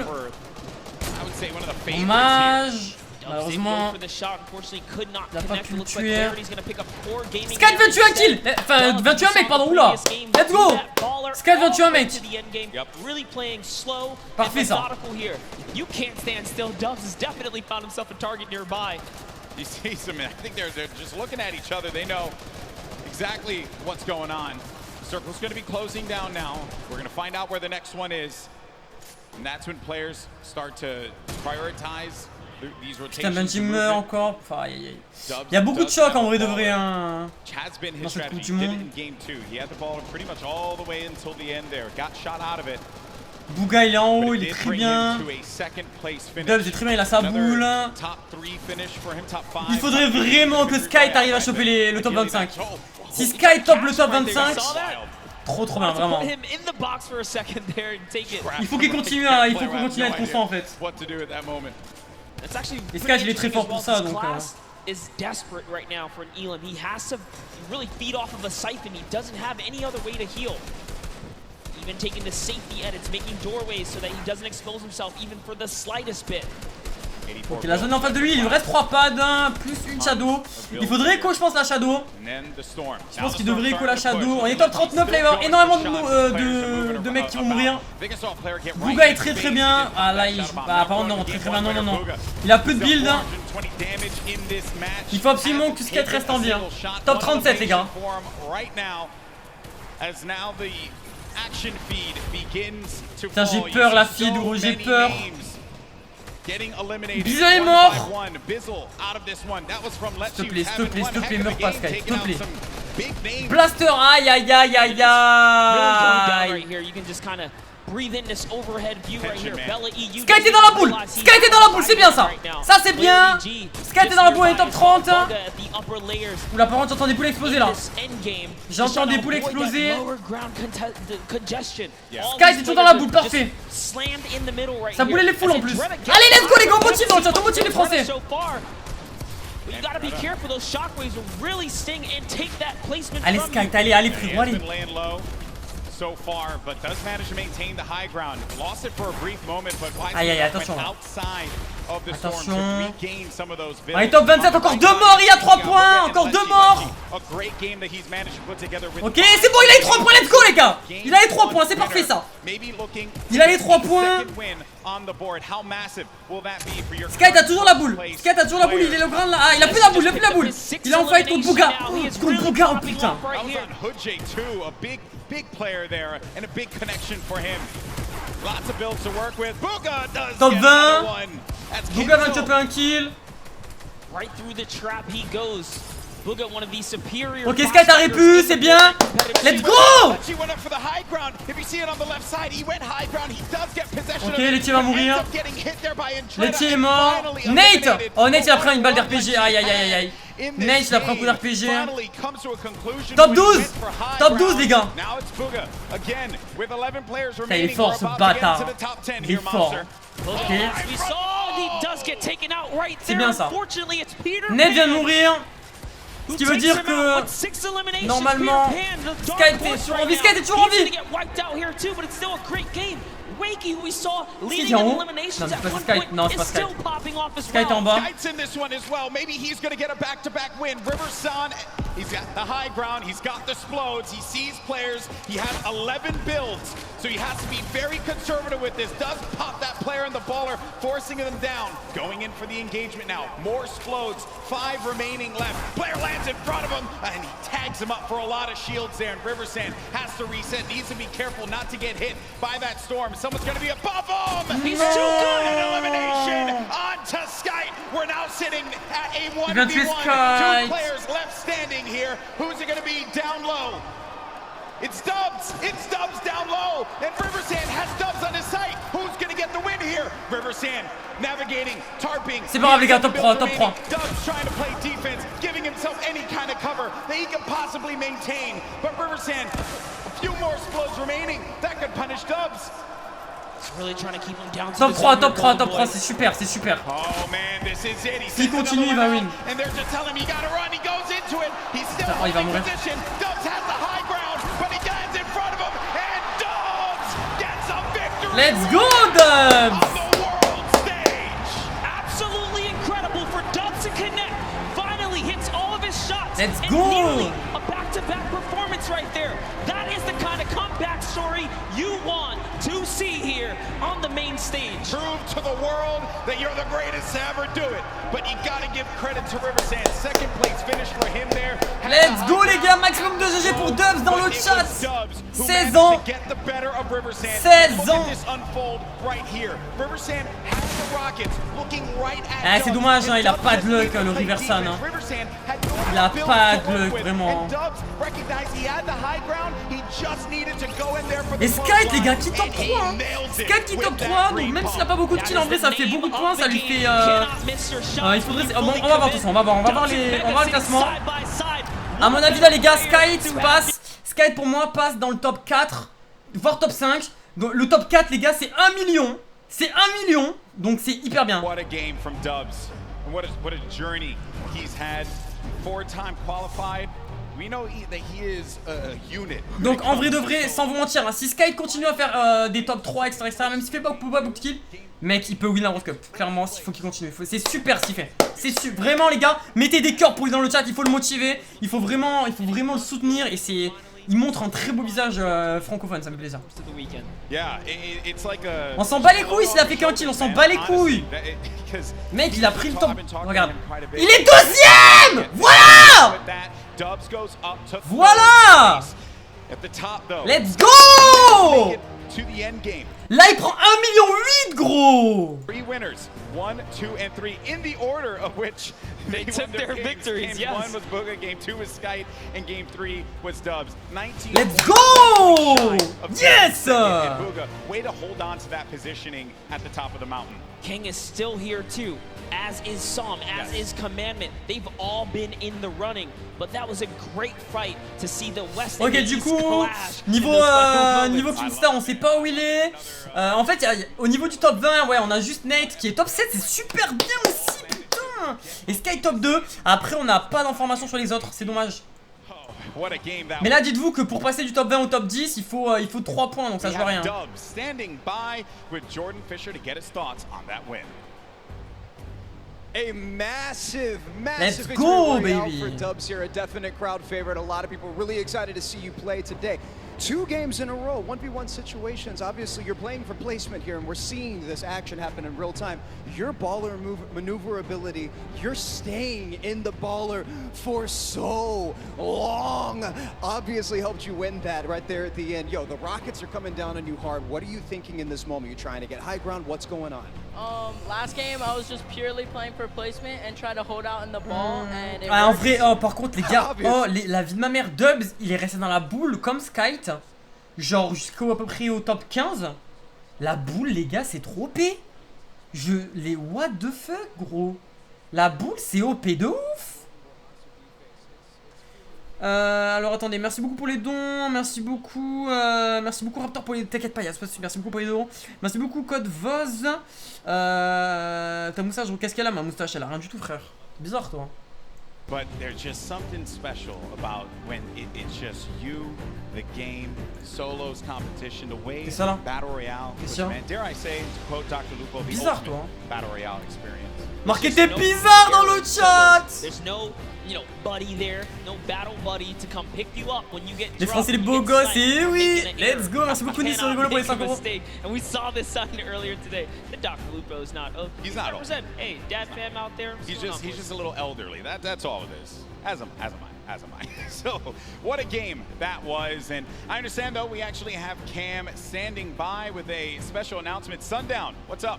Dommage. Malheureusement, il a pas pu le tuer. Sky vient tuer un kill. Enfin, vient tuer un mec, pardon. Oula. Let's go. Sky vient tuer un mec. Parfait ça. You can't stand still. Dubs has definitely found himself a target nearby. You see some, I think they're just looking at each other. They know exactly what's going on. The circle's going to be closing down now. We're going to find out where the next one is. And that's when players start to prioritize these Putain, Benji rotations. meurt encore. Enfin, aïe aïe. Il y a beaucoup de chocs en vrai de vrai dans cette Coupe du Monde. Bouga il est en haut, il est très bien. Dubs est très bien, il a sa boule. Il faudrait vraiment que Sky arrive à choper le top 25. Si Sky top le top 25, trop bien vraiment. Il faut qu'il continue à être constant en fait. Et Sky il est très fort pour ça donc. Is desperate right now for an Elam. He has to really feed off of a Siphon. He doesn't have any other way to heal. Even taking the safety edits, making doorways so that he doesn't expose himself even for the slightest bit. Ok, la zone en face de lui, il lui reste 3 pads, plus une shadow. Il faudrait écho, je pense, la shadow. Je pense qu'il devrait écho la shadow. On est top 39 là, il va y avoir énormément de mecs qui vont mourir. Bouga est très bien. Ah là, apparemment non, très bien, non. Il a plus de build. Il faut absolument que Skate reste en vie. Top 37 les gars. Putain, j'ai peur la feed, gros, j'ai peur. Bizzle est mort. S'il te plaît, meurs pas Sky, s'il te plaît. Blaster, aïe. Sky était dans la boule, c'est bien ça. Ça c'est bien. Sky était dans la boule, il est top 30. Oula, par contre j'entends des boules exploser là. J'entends des boules exploser. Sky est toujours dans la boule, parfait. Sa boule elle est full en plus. Allez, let's go les gars, on motive les Français. Allez Sky, allez frérot, allez. So far, but does manage to maintain the high ground. Lost it for a brief moment, but aïe, attention. Outside of the storm to regain some of those allez, top 27, encore 2 morts, il y a 3 points, encore 2 morts. Ok, c'est bon, il a les 3 points, let's go les gars. Il a les 3 points, c'est parfait ça. Il a les 3 points. Sky t'as toujours la boule. Il est le grand là. Ah, il a plus la boule, Il est en fight contre Bouga. Oh putain. Big player there and a big connection for him. Lots of builds to work with. Bouga does top 20. Bouga va choper un kill. Right through the trap he goes. Bouga, one of the superior. Ok, Sky t'as répu, c'est bien. Let's go. Ok, Letty va mourir. Letty est mort. Nate. Oh, Nate il a pris une balle d'RPG. Aïe. Nate il a pris un coup d'RPG. Top 12 les gars. Il est fort ce bâtard. Il est fort. Ok. C'est bien ça. Nate vient de mourir. Ce qui veut dire que normalement Skype est toujours en vie. Skype est toujours en vie. Wakey, we saw leading in eliminations at one point, is still popping off as well. Skype's in this one as well. Maybe he's going to get a back-to-back win. Riverson, he's got the high ground. He's got the explodes. He sees players. He has 11 builds, so he has to be very conservative with this. Does pop that player and the baller, forcing them down. Going in for the engagement now. More explodes. 5 remaining left. Player lands in front of him, and he tags him up for a lot of shields there. And Riverson has to reset. Needs to be careful not to get hit by that storm. Someone's going to be above him. He's too good. An elimination onto Skype. We're now sitting at a 1v1. 2 players left standing here. Who's it going to be down low? It's Dubs. It's Dubs down low. And Riversand has Dubs on his site. Who's going to get the win here? Riversand navigating, tarping. C'est pas grave les gars, top 3, top 3. Dubs trying to play defense, giving himself any kind of cover that he can possibly maintain. But Riversand, a few more explodes remaining. That could punish Dubs. Really trying to keep him down. Top 3, top 3, top 3, c'est super, c'est super. Oh man, this is it. S'il continue, il va win. And they're just telling him you gotta run. He goes into it. He's still il va mourir. position. Dubs has the high ground, but he lands in front of him, and Dubs gets a victory. Let's go, Dubs! On the world stage. Absolutely incredible for Dubs to connect. Finally hits all of his shots. Let's and go! Nearly a back-to-back performance right there. That is the kind of comeback story you want to see here on the main stage. Prove to the world that you're the greatest to ever do it. But you gotta give credit to Riversand. Second place finish for him there. Let's go les gars, maximum de GG pour Dubs dans le chat. 16 ans. 16 ans. Ah, c'est dommage, hein, il a pas de luck le Riversan. Hein. Il a pas de luck vraiment. Et Skype les gars qui top 3 hein. Skype qui top 3, donc même s'il a pas beaucoup de kills en vrai ça fait beaucoup de points, ça lui fait il faudrait bon, on va voir tout ça, on va voir le classement. À mon avis là les gars, Skype passe. Skype pour moi passe dans le top 4 voire top 5. Donc le top 4 les gars c'est 1 million. C'est 1 million, donc c'est hyper bien. What a game from Dubs. What a journey he's had. 4-time qualified. We know that he is a unit. Donc en vrai de vrai, sans vous mentir, hein, si Sky continue à faire des top 3 etc, même s'il fait pas beaucoup de kills, mec il peut win la World Cup. Clairement, il faut qu'il continue. C'est super ce qu'il fait. C'est vraiment les gars, mettez des cœurs pour lui dans le chat. Il faut le motiver. Il faut vraiment le soutenir et c'est. Il montre un très beau visage francophone, ça me fait plaisir. On s'en bat les couilles s'il a fait qu'un kill, on s'en bat les couilles. Mec, il a pris le temps. Regarde. Il est deuxième. Voilà. Voilà. Let's go. Là, il prend 1,8 million, gros. 3 winners, 1, 2, and 3 in the order of which they took their victories. Game 1 was Booga, Game 2 was Skype, and Game 3 was Dubs. 19. Let's go! Yes! Booga, way to hold on to that positioning at the top of the mountain. King is still here too, as is Psalm, as is Commandment. They've all been in the running, but that was a great fight to see the West and the du East coup, clash. niveau Kingstar, on sait pas où il est. En fait, au niveau du top 20, ouais, on a juste Nate qui est top 7, c'est super bien aussi, putain. Et Sky top 2. Après, on n'a pas d'informations sur les autres, c'est dommage. Mais là, dites-vous que pour passer du top 20 au top 10, il faut 3 points, donc ça se voit rien. A massive Let's go, victory baby. for Dubs here, a definite crowd favorite. A lot of people really excited to see you play today. 2 games in a row, 1v1 situations. Obviously, you're playing for placement here, and we're seeing this action happen in real time. Your baller maneuverability, you're staying in the baller for so long, obviously helped you win that right there at the end. Yo, the Rockets are coming down on you hard. What are you thinking in this moment? You're trying to get high ground. What's going on? Last game, I was just purely playing for placement and trying to hold out in the ball. And en vrai, par contre, les gars, la vie de ma mère, Dubs, il est resté dans la boule comme Skype, genre jusqu'au à peu près au top 15. La boule, les gars, c'est trop OP. What the fuck, gros. La boule, c'est OP de ouf. Alors attendez, merci beaucoup pour les dons, merci beaucoup Raptor pour les... T'inquiète pas, merci beaucoup pour les dons. Merci beaucoup Code Voz. Ta moustache, qu'est-ce qu'elle a ma moustache? Elle a rien du tout frère. Bizarre toi. But there's just something special about when it's just you, the game, solos competition, the way Battle Royale was meant. Dare I say, to quote Dr. Lupo, the ultimate Battle Royale experience. Marquez t'es bizarre dans le chat. There's no, buddy there, no battle buddy to come pick you up when you get. Les Français les beaux gosses, et oui, let's go. Merci beaucoup Nice sur rigolo pour les 5 euros. And we saw this sign earlier today. The Dr. Lupo is not. He's not old. Hey, dad fam out there. He's just a little elderly. That's all it is. As am I. So, what a game that was. And I understand, though, we actually have Cam standing by with a special announcement. Sundown, what's up?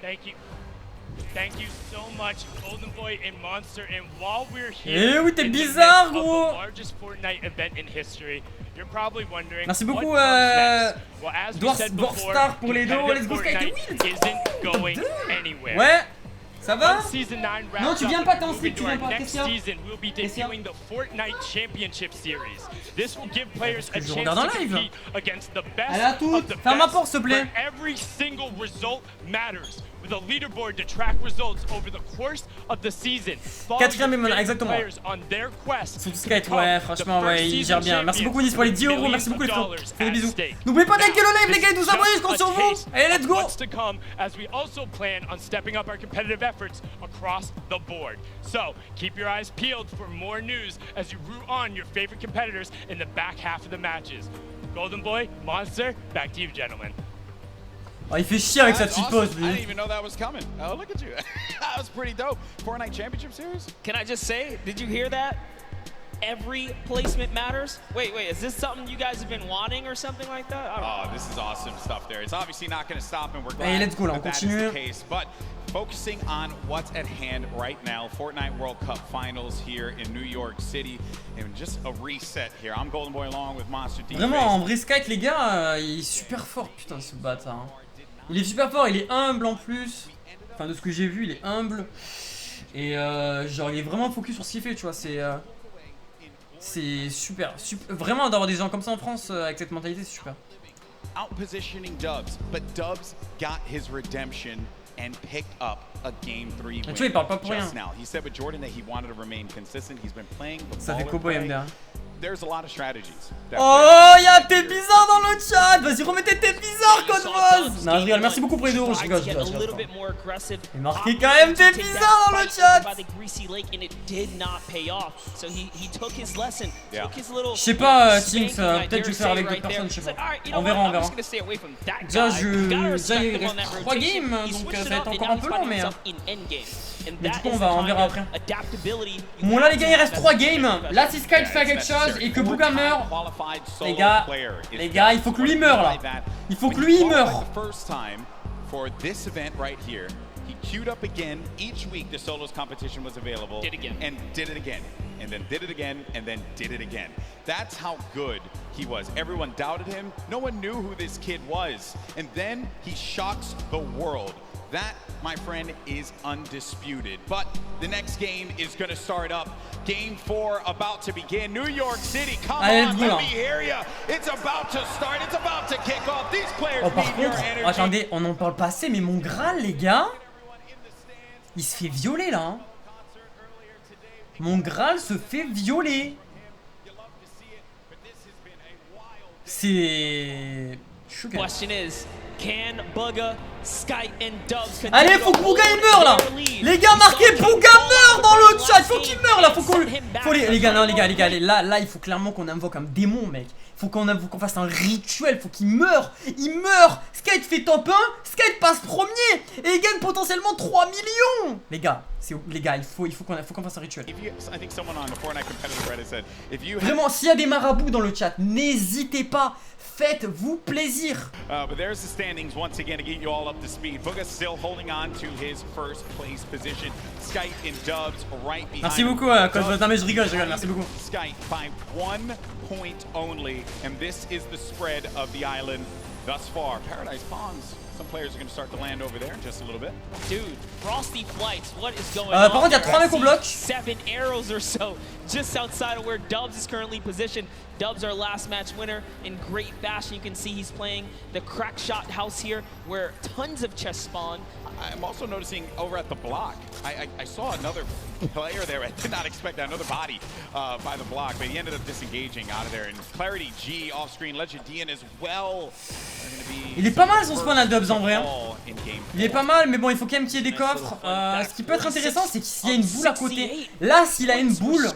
Thank you. Thank you so much, Golden Boy and Monster. And while we're here, oui, t'es bizarre, the gros. largest Fortnite event in history, you're probably wondering. Merci beaucoup, Well, as we said before, Dwarstar pour les dos. Let's go, Fortnite isn't going anywhere. Ouais. Ça va? Season 9 Non, tu viens pas, t'es en slip, tu viens pas. Next season, we'll be debuting the Fortnite Championship Series. This will give players a chance to compete against the best of the best, where every single result matters. With a leaderboard to track results over the course of the season. Quatrième et exactement. Sous skate, ouais, franchement, ouais, il gère bien. Merci beaucoup Nice pour les 10 euros, merci beaucoup les frères. Fais des bisous. N'oubliez pas de liker le live, les gars, et de vous abonner, je compte sur vous. Allez, let's go. To come as we also plan on stepping up our competitive efforts across the board. So keep your eyes peeled for more news as you root on your favorite competitors in the back half of the matches. Golden Boy, Monster, back to you, gentlemen. Oh, il fait chier avec sa petite pause, lui. I didn't even know that was coming. Oh, look at you. That was pretty dope. Fortnite Championship Series? Can I just say, did you hear that? Every placement matters. Wait, is this something you guys have been wanting or something like that? I don't know. This is awesome stuff there. It's obviously not going to stop, and we're glad that is the case. But focusing on what's at hand right now, Fortnite World Cup Finals here in New York City, and just a reset here. I'm Golden Boy along with Monster D. Vraiment, en vrai, Skype, les gars, il est super fort, putain, ce bâtard. Il est super fort, il est humble en plus. Enfin, de ce que j'ai vu, il est humble. Et genre, il est vraiment focus sur ce qu'il fait, tu vois. C'est super. Vraiment, d'avoir des gens comme ça en France avec cette mentalité, c'est super. Outpositioning Dubs, but Dubs got his redemption and picked up a Game 3 win tu vois, il parle pas pour rien. just now. He said with Jordan that he wanted to remain consistent. He's been playing the Ça fait Coupe MDR. There's a lot of strategies. Oh, y'a t'es bizarre dans le chat. Vas-y, remettez t'es bizarre, Code Rose. Non, je rigole. Merci beaucoup pour les 2 euros. Je rigole. Il marqué quand même t'es bizarre dans le chat. Je sais pas, Teams, peut-être je vais faire avec d'autres personnes, je sais pas. On verra. Déjà, il reste 3 games, donc ça va être encore un peu long, mais du coup, on verra après. Bon, là, les gars, il reste 3 games. Là, si Sky fait quelque chose et que Bouga meurt, les gars, il faut que lui meure là. Il faut que lui meure. For this event right here, he queued up again. Each week the solos competition was available. Did again. And did it again. And then did it again. And then did it again. That's how good he was. Everyone doubted him. No one knew who this kid was. And then he shocks the world. That, my friend, is undisputed. But the next game is going to start up. Game 4 about to begin. New York City, come on, let me hear ya. It's about to start. It's about to kick off. These players need your energy. Attendez, on en parle pas assez, mais mon Graal, les gars, il se fait violer là. Hein. Mon Graal se fait violer. C'est choquant. Allez, faut que Bouga il meure là. Les gars, marquez Bouga meurt dans le chat. Faut qu'il meure là. Les gars, là, il faut clairement qu'on invoque un démon, mec. Faut qu'on fasse un rituel. Faut qu'il meure. Il meurt. Skate fait top 1. Skate passe premier. Et il gagne potentiellement 3 millions. Les gars, il faut qu'on fasse un rituel. Vraiment, s'il y a des marabouts dans le chat, n'hésitez pas. Faites-vous plaisir. But there's the standings once again to get you all up to speed. Booga still holding on to his first place position. Skype and Dubs right behind. Merci beaucoup, non mais je rigole, merci beaucoup. Skype by 1 point only, and this is the spread of the island thus far. Paradise Pawns Some players are going to start to land over there in just a little bit. Dude, Frosty Flights, what is going on? Par contre, il y a 3 mecs au bloc. 7 arrows or so just outside of where Dubs is currently positioned. Dubs, our last match winner, in great fashion. You can see he's playing the crack shot house here, where tons of chests spawn. I'm also noticing over at the block, I saw another player there. I did not expect another body by the block, but he ended up disengaging out of there. And Clarity G off screen, Legend Dian as well. Il est pas mal son spawn à Dubs en vrai. Hein. Il est pas mal, mais bon, il faut quand même qu'il y ait des coffres. Ce qui peut être intéressant, c'est qu'il y a une boule à côté. Là, s'il a une boule,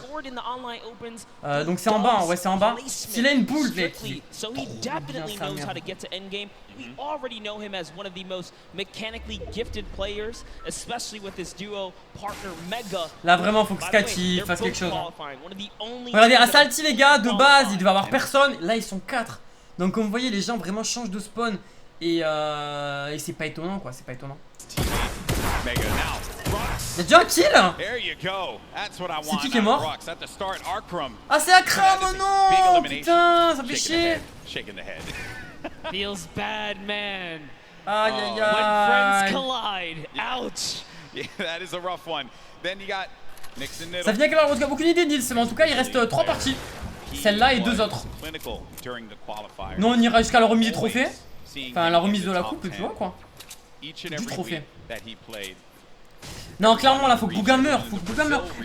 donc c'est en bas, hein, ouais, c'est en bas. S'il a une boule, mec, il est trop bien sa mère. We already know him as one of the most mechanically gifted players, especially with his duo partner Mega. Là vraiment faut que Sky fasse quelque chose. Regardez, à Salty les gars, de base il devait avoir personne. Là ils sont 4. Donc comme vous voyez les gens vraiment changent de spawn. Et c'est pas étonnant quoi, c'est pas étonnant. Il y a déjà un kill. C'est qui est mort? Ah c'est Akram, oh non. Putain, ça fait chier. Feels bad, man. Aïe aïe aïe. When friends collide, ouch. Yeah, that is a rough one. Then you got Nix and Niddle. Ça finit avec la World Cup, aucune idée Nils, mais en tout cas il reste 3 parties. Celle-là et 2 autres. Nous on ira jusqu'à la remise des trophées. Enfin la remise de la coupe, tu vois quoi. Du trophée. Non clairement là faut que Bouga meure,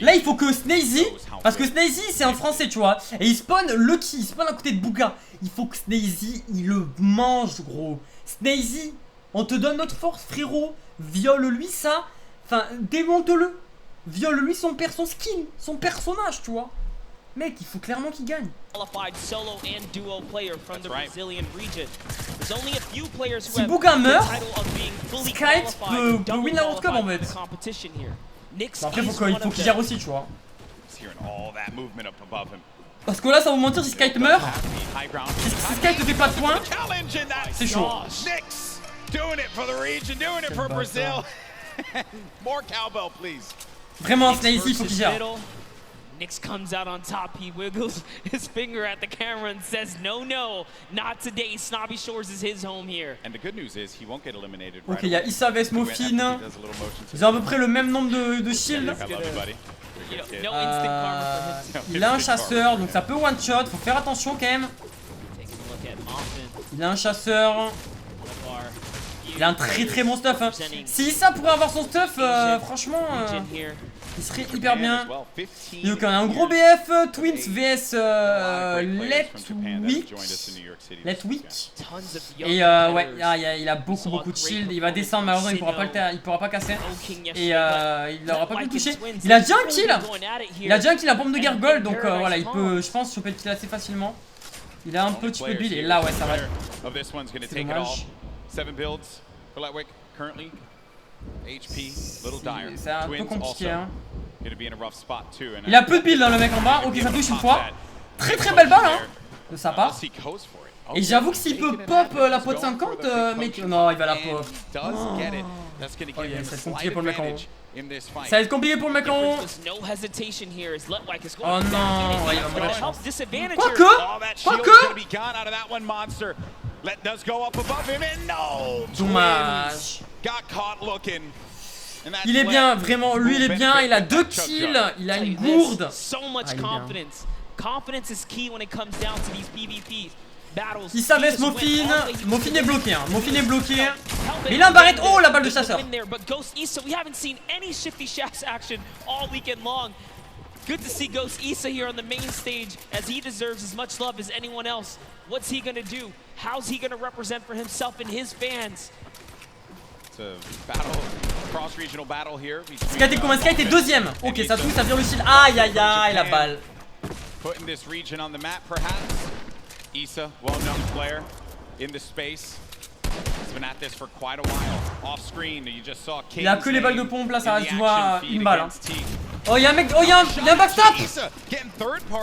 Là il faut que Snazy, parce que Snazy c'est un français tu vois. Et il spawn Lucky, il spawn à côté de Bouga. Il faut que Snazy il le mange gros. Snazy, on te donne notre force frérot. Viole-lui ça. Enfin démonte-le. Viole-lui son skin, son personnage tu vois. Mec, il faut clairement qu'il gagne. Si Bouga meurt, Skype peut win la World Cup en fait. Bon, après, il faut qu'il gère aussi, tu vois. Parce que là, ça va vous mentir, si Skype meurt, si Skype ne fait pas de points, c'est chaud. Vraiment, Snazy, il faut qu'il gère. Nix comes out on top. He wiggles his finger at the camera and says, "No, no, not today. Snobby Shores is his home here." And the good news is he won't get eliminated. Ok, il y a Issa vs Muffin. Ils ont à peu près le même nombre de shields. Il a un chasseur, donc ça peut one shot. Faut faire attention quand même. Il a un chasseur. Il a un très bon stuff. Hein. Si Issa pourrait avoir son stuff, franchement. Il serait hyper bien. Donc on a un gros BF, Twins vs Let Week. Et ouais, il a beaucoup de shield. Il va descendre, malheureusement il pourra pas casser. Et il n'aura pas pu le toucher. Il a déjà un kill. La bombe de guerre gold. Donc voilà, il peut, je pense, choper le kill assez facilement. Il a un petit peu de build et là ouais ça va. C'est dommage. C'est un peu compliqué hein. Il a peu de build hein, le mec en bas. Ok, ça touche une fois. Très belle balle hein, de sa part. Et j'avoue que s'il peut pop la pot 50, mec, non il va la pop. Oh. Oh yeah, ça va être compliqué pour le mec en haut. Ça va être compliqué pour le mec en haut. Oh non, ouais, il va mourir je pense. Quoique dommage. Il est bien, vraiment, lui il est bien, il a 2 kills, il a une gourde. Il savait ce Muffin est bloqué, hein. Muffin est bloqué. Mais il a un barrette, oh la balle de chasseur. Good to see Ghost Issa here on the main stage as he deserves as much love as anyone else. What's he gonna do? How's he gonna represent for himself and his fans? It's a battle, cross-regional battle here. Sky était deuxième. Ok, ça touche, ça vire le shield. Aïe aïe aïe, la balle. Putting this region on the map, perhaps. Issa, well-known player in the space. He's been at this for quite a while. Off screen, you just saw. Il a que les balles de pompe là, ça reste du moins une balle. Hein. Oh y'a un mec, oh y'a un backstab.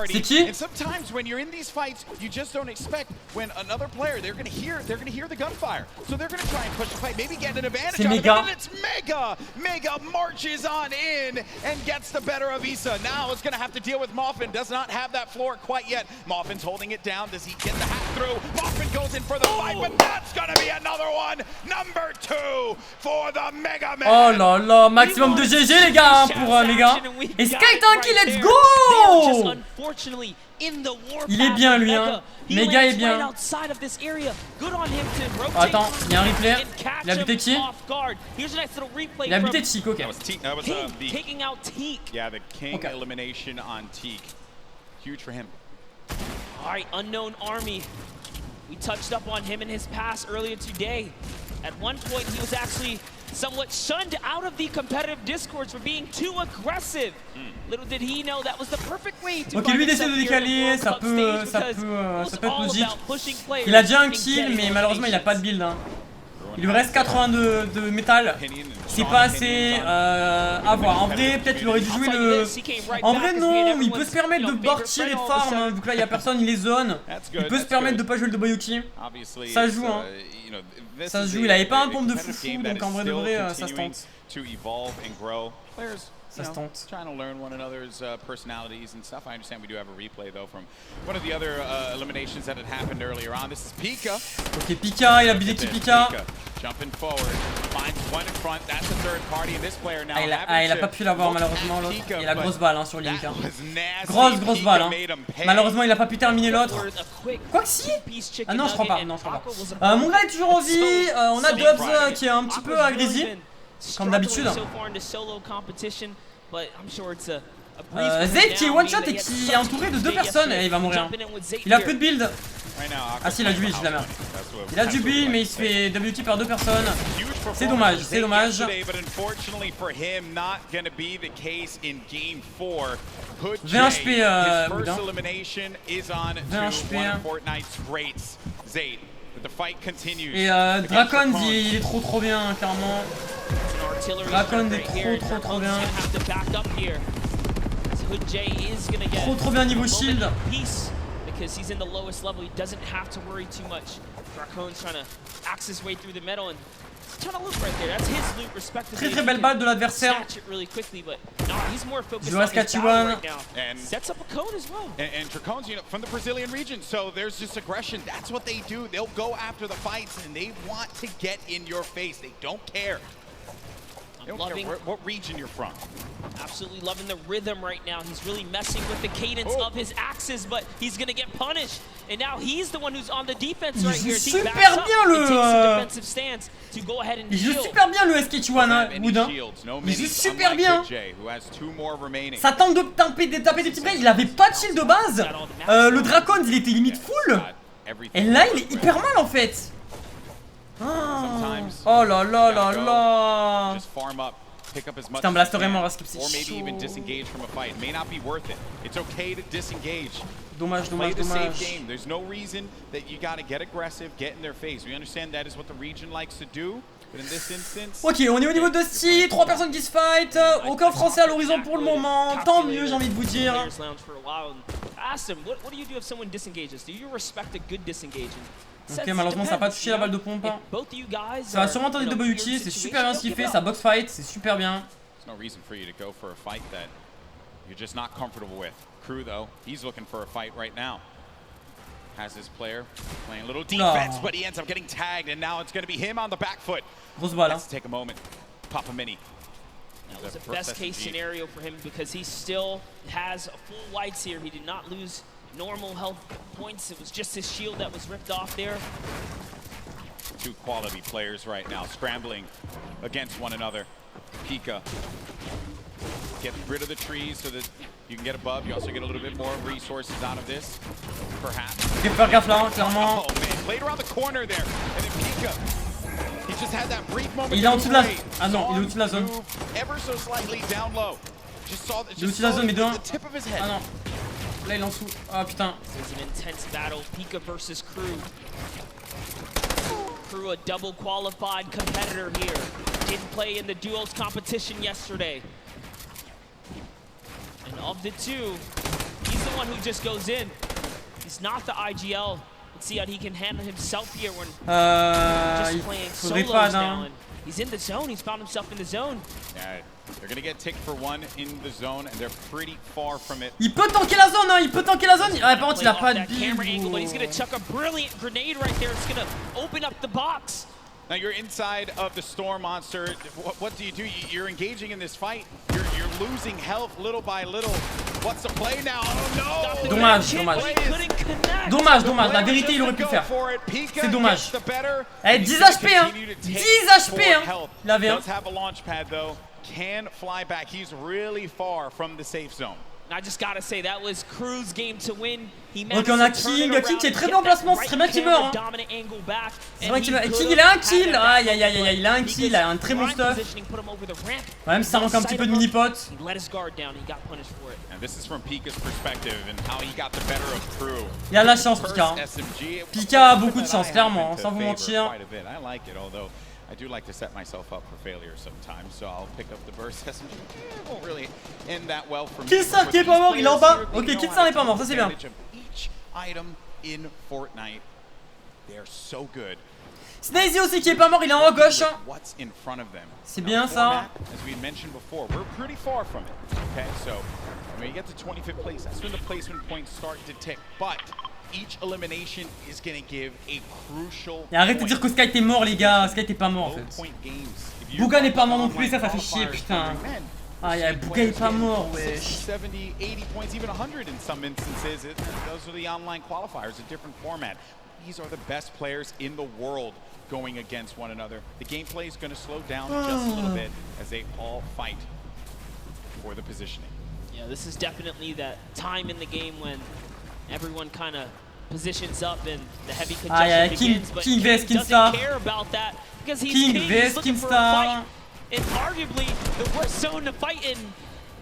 C'est qui? And sometimes when you're in these fights, you just don't expect when another player they're gonna hear the gunfire. So they're gonna try and push the fight, maybe get an advantage out of it. And it's Mega. Mega marches on in and gets the better of Issa. Now it's gonna have to deal with Muffin. Does not have that floor quite yet. Muffin's holding it down. Does he get the hack through? Muffin goes in for the fight, but that's gonna be another one. Number 2 for the Mega Man. Oh là là, maximum de GG les gars pour Mega. Et Sky Tanky, let's go. Il est bien lui hein. Mega est bien. Oh, attends, il y a un replay. Il a buté qui? Il a buté Teak, ok. Yeah, the King elimination on Teak. Huge for him. All right, unknown army. We touched up on him in his pass earlier today. At one point, he was actually somewhat shunned out of the competitive discourse for being too aggressive. Little did he know that was the perfect way to. Ok, lui il essaie de décaler, ça peut être logique. Il a déjà un kill, mais malheureusement il a pas de build. Hein. Il lui reste 82 de métal. C'est pas assez à voir. En vrai, peut-être il aurait dû jouer le. En vrai, non, il peut se permettre de partir et de farm. Hein, vu que là il y a personne, il les zone. Il peut se permettre de pas jouer le Dobayuki. Ça se joue, hein. Ça se joue, il avait pas un pompe de foufou, donc en vrai de vrai, ça se tente. Ça se tente. Trying to learn one another's personalities and stuff. I understand we do have a replay though from one of the other eliminations that had happened earlier on. This is Pika. Ok, Pika, il a buté qui Pika. Jumping forward, finds one in front. That's the third party, and this player now. Il a pas pu l'avoir malheureusement l'autre. Il a la grosse balle hein, sur Link. Hein. Grosse balle. Hein. Malheureusement, il a pas pu terminer l'autre. Quoi que si. Ah non, je crois pas. Non, je crois pas. Mon gars est toujours en vie. On a Dubs qui est un petit peu agressif. Comme d'habitude. Zed qui est one shot et qui est entouré de 2 personnes et il va mourir. Il a peu de build. Ah si, il a du build, je la merde. Il a du build mais il se fait WT par 2 personnes. C'est dommage, c'est dommage. 20 HP Boudin. 20 HP. Et Dracon il est trop bien clairement. Dracon est trop bien. Trop bien niveau shield. Because he's in the lowest level, he doesn't have to worry too much. Dracon's trying to axe his way through the metal and ton of loot right there. That's his loot respectively. Très belle balle de l'adversaire. Je reste Kachiwan. Sets up a cone as well. And Dracon's, you know, from the Brazilian region, so there's just aggression. That's what they do. They'll go after the fights and they want to get in your face. They don't care. They don't care what region you're from. Absolutely loving the rhythm right now. He's really messing with the cadence of his axes, but he's gonna get punished. And now he's the one who's on the defense right here. He backs up and takes a defensive stance to go ahead and il joue super bien le SK1 hein, Boudin. Il joue super bien. Ça tente de taper des petits plays. Il avait pas de shield de base. Le Dracon, il était limite full. Et là, il est hyper mal en fait. Oh là là là là. Putain, Blaster est mort, c'est chaud. Dommage. There's no reason that you gotta get aggressive, get in their face. We understand that is what the region likes to do. But in this instance, ok, on est au niveau de Dusty, 3 personnes qui se fight, aucun français à l'horizon pour le moment, tant mieux j'ai envie de vous dire. Ok, malheureusement ça n'a pas touché la balle de pompe. Ça va sûrement tenter de WT, c'est super bien ce qu'il fait, ça box fight, c'est super bien. no reason for you to go for a fight that you're just not comfortable with. Crew though, he's looking for a fight right now. Has his player playing a little defense, but he ends up getting tagged, and now it's going to be him on the back foot. Let's take a moment. Pop a mini. That was a best case scenario for him because he still has a full whites here. He did not lose normal health points. It was just his shield that was ripped off there. Two quality players right now scrambling against one another. Pika, get rid of the trees so that you can get above. You also get a little bit more resources out of this, perhaps. clairement. Oh man, played around the corner there, and then Pika. He just had that brief moment. Il est en dessous de la... Ah non, il est au-dessus de la zone. Ever so slightly down low. Just saw il est au-dessus de la zone, mais the tip of his head. Ah non. Là, il est en dessous. Ah putain. This is an intense battle. Pika versus Crew. Crew, a double qualified competitor here. Didn't play in the duos competition yesterday. And of the two, he's the one who just goes in. He's not the IGL. Let's see how he can handle himself here when just playing solos now. And He's in the zone. He's found himself in the zone. Yeah, they're gonna get ticked for one in the zone, and they're pretty far from it. Il peut tanker la zone, hein. Il peut tanker la zone. Ah, par contre, il a pas de camera angle, but he's build. gonna chuck a brilliant grenade right there. It's gonna open up the box. Now you're inside of the Storm Monster. What do? You're engaging in this fight. You're losing health little by little. What's the play now? Oh no! Dommage, dommage. Dommage, dommage. La vérité, il aurait pu le faire. C'est dommage. Eh, 10 HP, hein. 10 HP, hein. Il avait un. Does have a launch pad though. Can fly back. He's really far from the safe zone. I just gotta say, that was Crew's game to win. Donc on a King qui est très bien en placement, c'est très bien qu'il meurt. C'est vrai qu'il meurt. Et King il a un kill. Aïe aïe aïe aïe, il a un kill, il a un très bon stuff. Même si ça manque un petit peu de mini-pot. Il a la chance Pika. Pika a beaucoup de chance, clairement, sans vous mentir. I do like to set myself up for failure sometimes, so I'll pick up the burst SMG. It won't really end that well for me. Kitsar qui est pas mort, il est en bas. Ok, Kitsar n'est pas mort, ça c'est bien. Each item in Fortnite, they're so good. Snazy aussi qui est pas mort, il est en haut à gauche. What's in front of them? C'est bien ça. As we mentioned before, we're pretty far from it. Okay, so when you get to 25th place, that's when the placement points start to tick. But each elimination is gonna give a crucial. Et arrêtez de dire que Sky était mort les gars, Sky était pas mort en fait. Bouga n'est pas mort non plus, ça fait chier putain. Ah y'a Bouga est pas mort wesh. 70, 80 points, even 100 in some instances. Those are the online qualifiers, a different format. These are the best players in the world going against one another. The gameplay is gonna slow down just a little bit as they all fight for the positioning. Yeah, this is definitely that time in the game when everyone kind of positions up and the heavy congestion begins, but King doesn't care about that because he's King, he's looking for a fight in arguably the worst zone to fight in,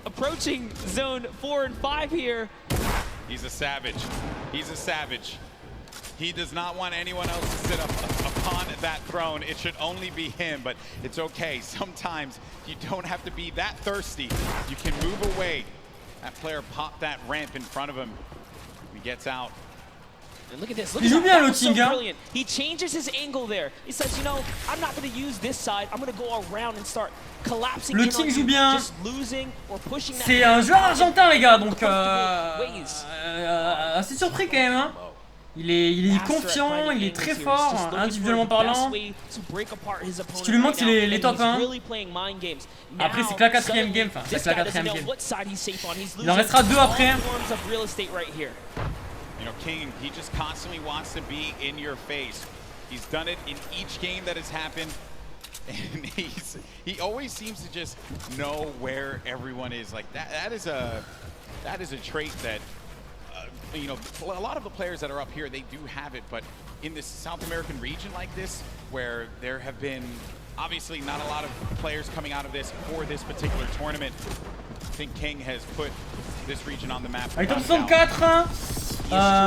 approaching zone 4 and 5 here. He's a savage. He's a savage. He does not want anyone else to sit up upon that throne. It should only be him, but it's okay. Sometimes you don't have to be that thirsty. You can move away. That player popped that ramp in front of him. He gets out. And look at this. Look at that. Was so brilliant. He changes his angle there. He says, you know, I'm not going to use this side. I'm going to go around and start collapsing. Le King joue bien. Just losing or pushing. C'est un joueur argentin les gars, donc assez surpris quand même. Hein. Il est confiant, il est très fort, individuellement parlant. Ce qui lui manque, c'est les top 1. Après, c'est que la 4ème game. Enfin, c'est que la 4ème game. Il en restera 2 après. You know, King, he just constantly wants to be in your face. He's done it in each game that has happened. And he always seems to just know where everyone is. Like that is a trait that you know, a lot of the players that are up here, they do have it, but in this South American region like this, where there have been obviously not a lot of players coming out of this for this particular tournament, I think King has put this region on the map. Allez, top 64, hein.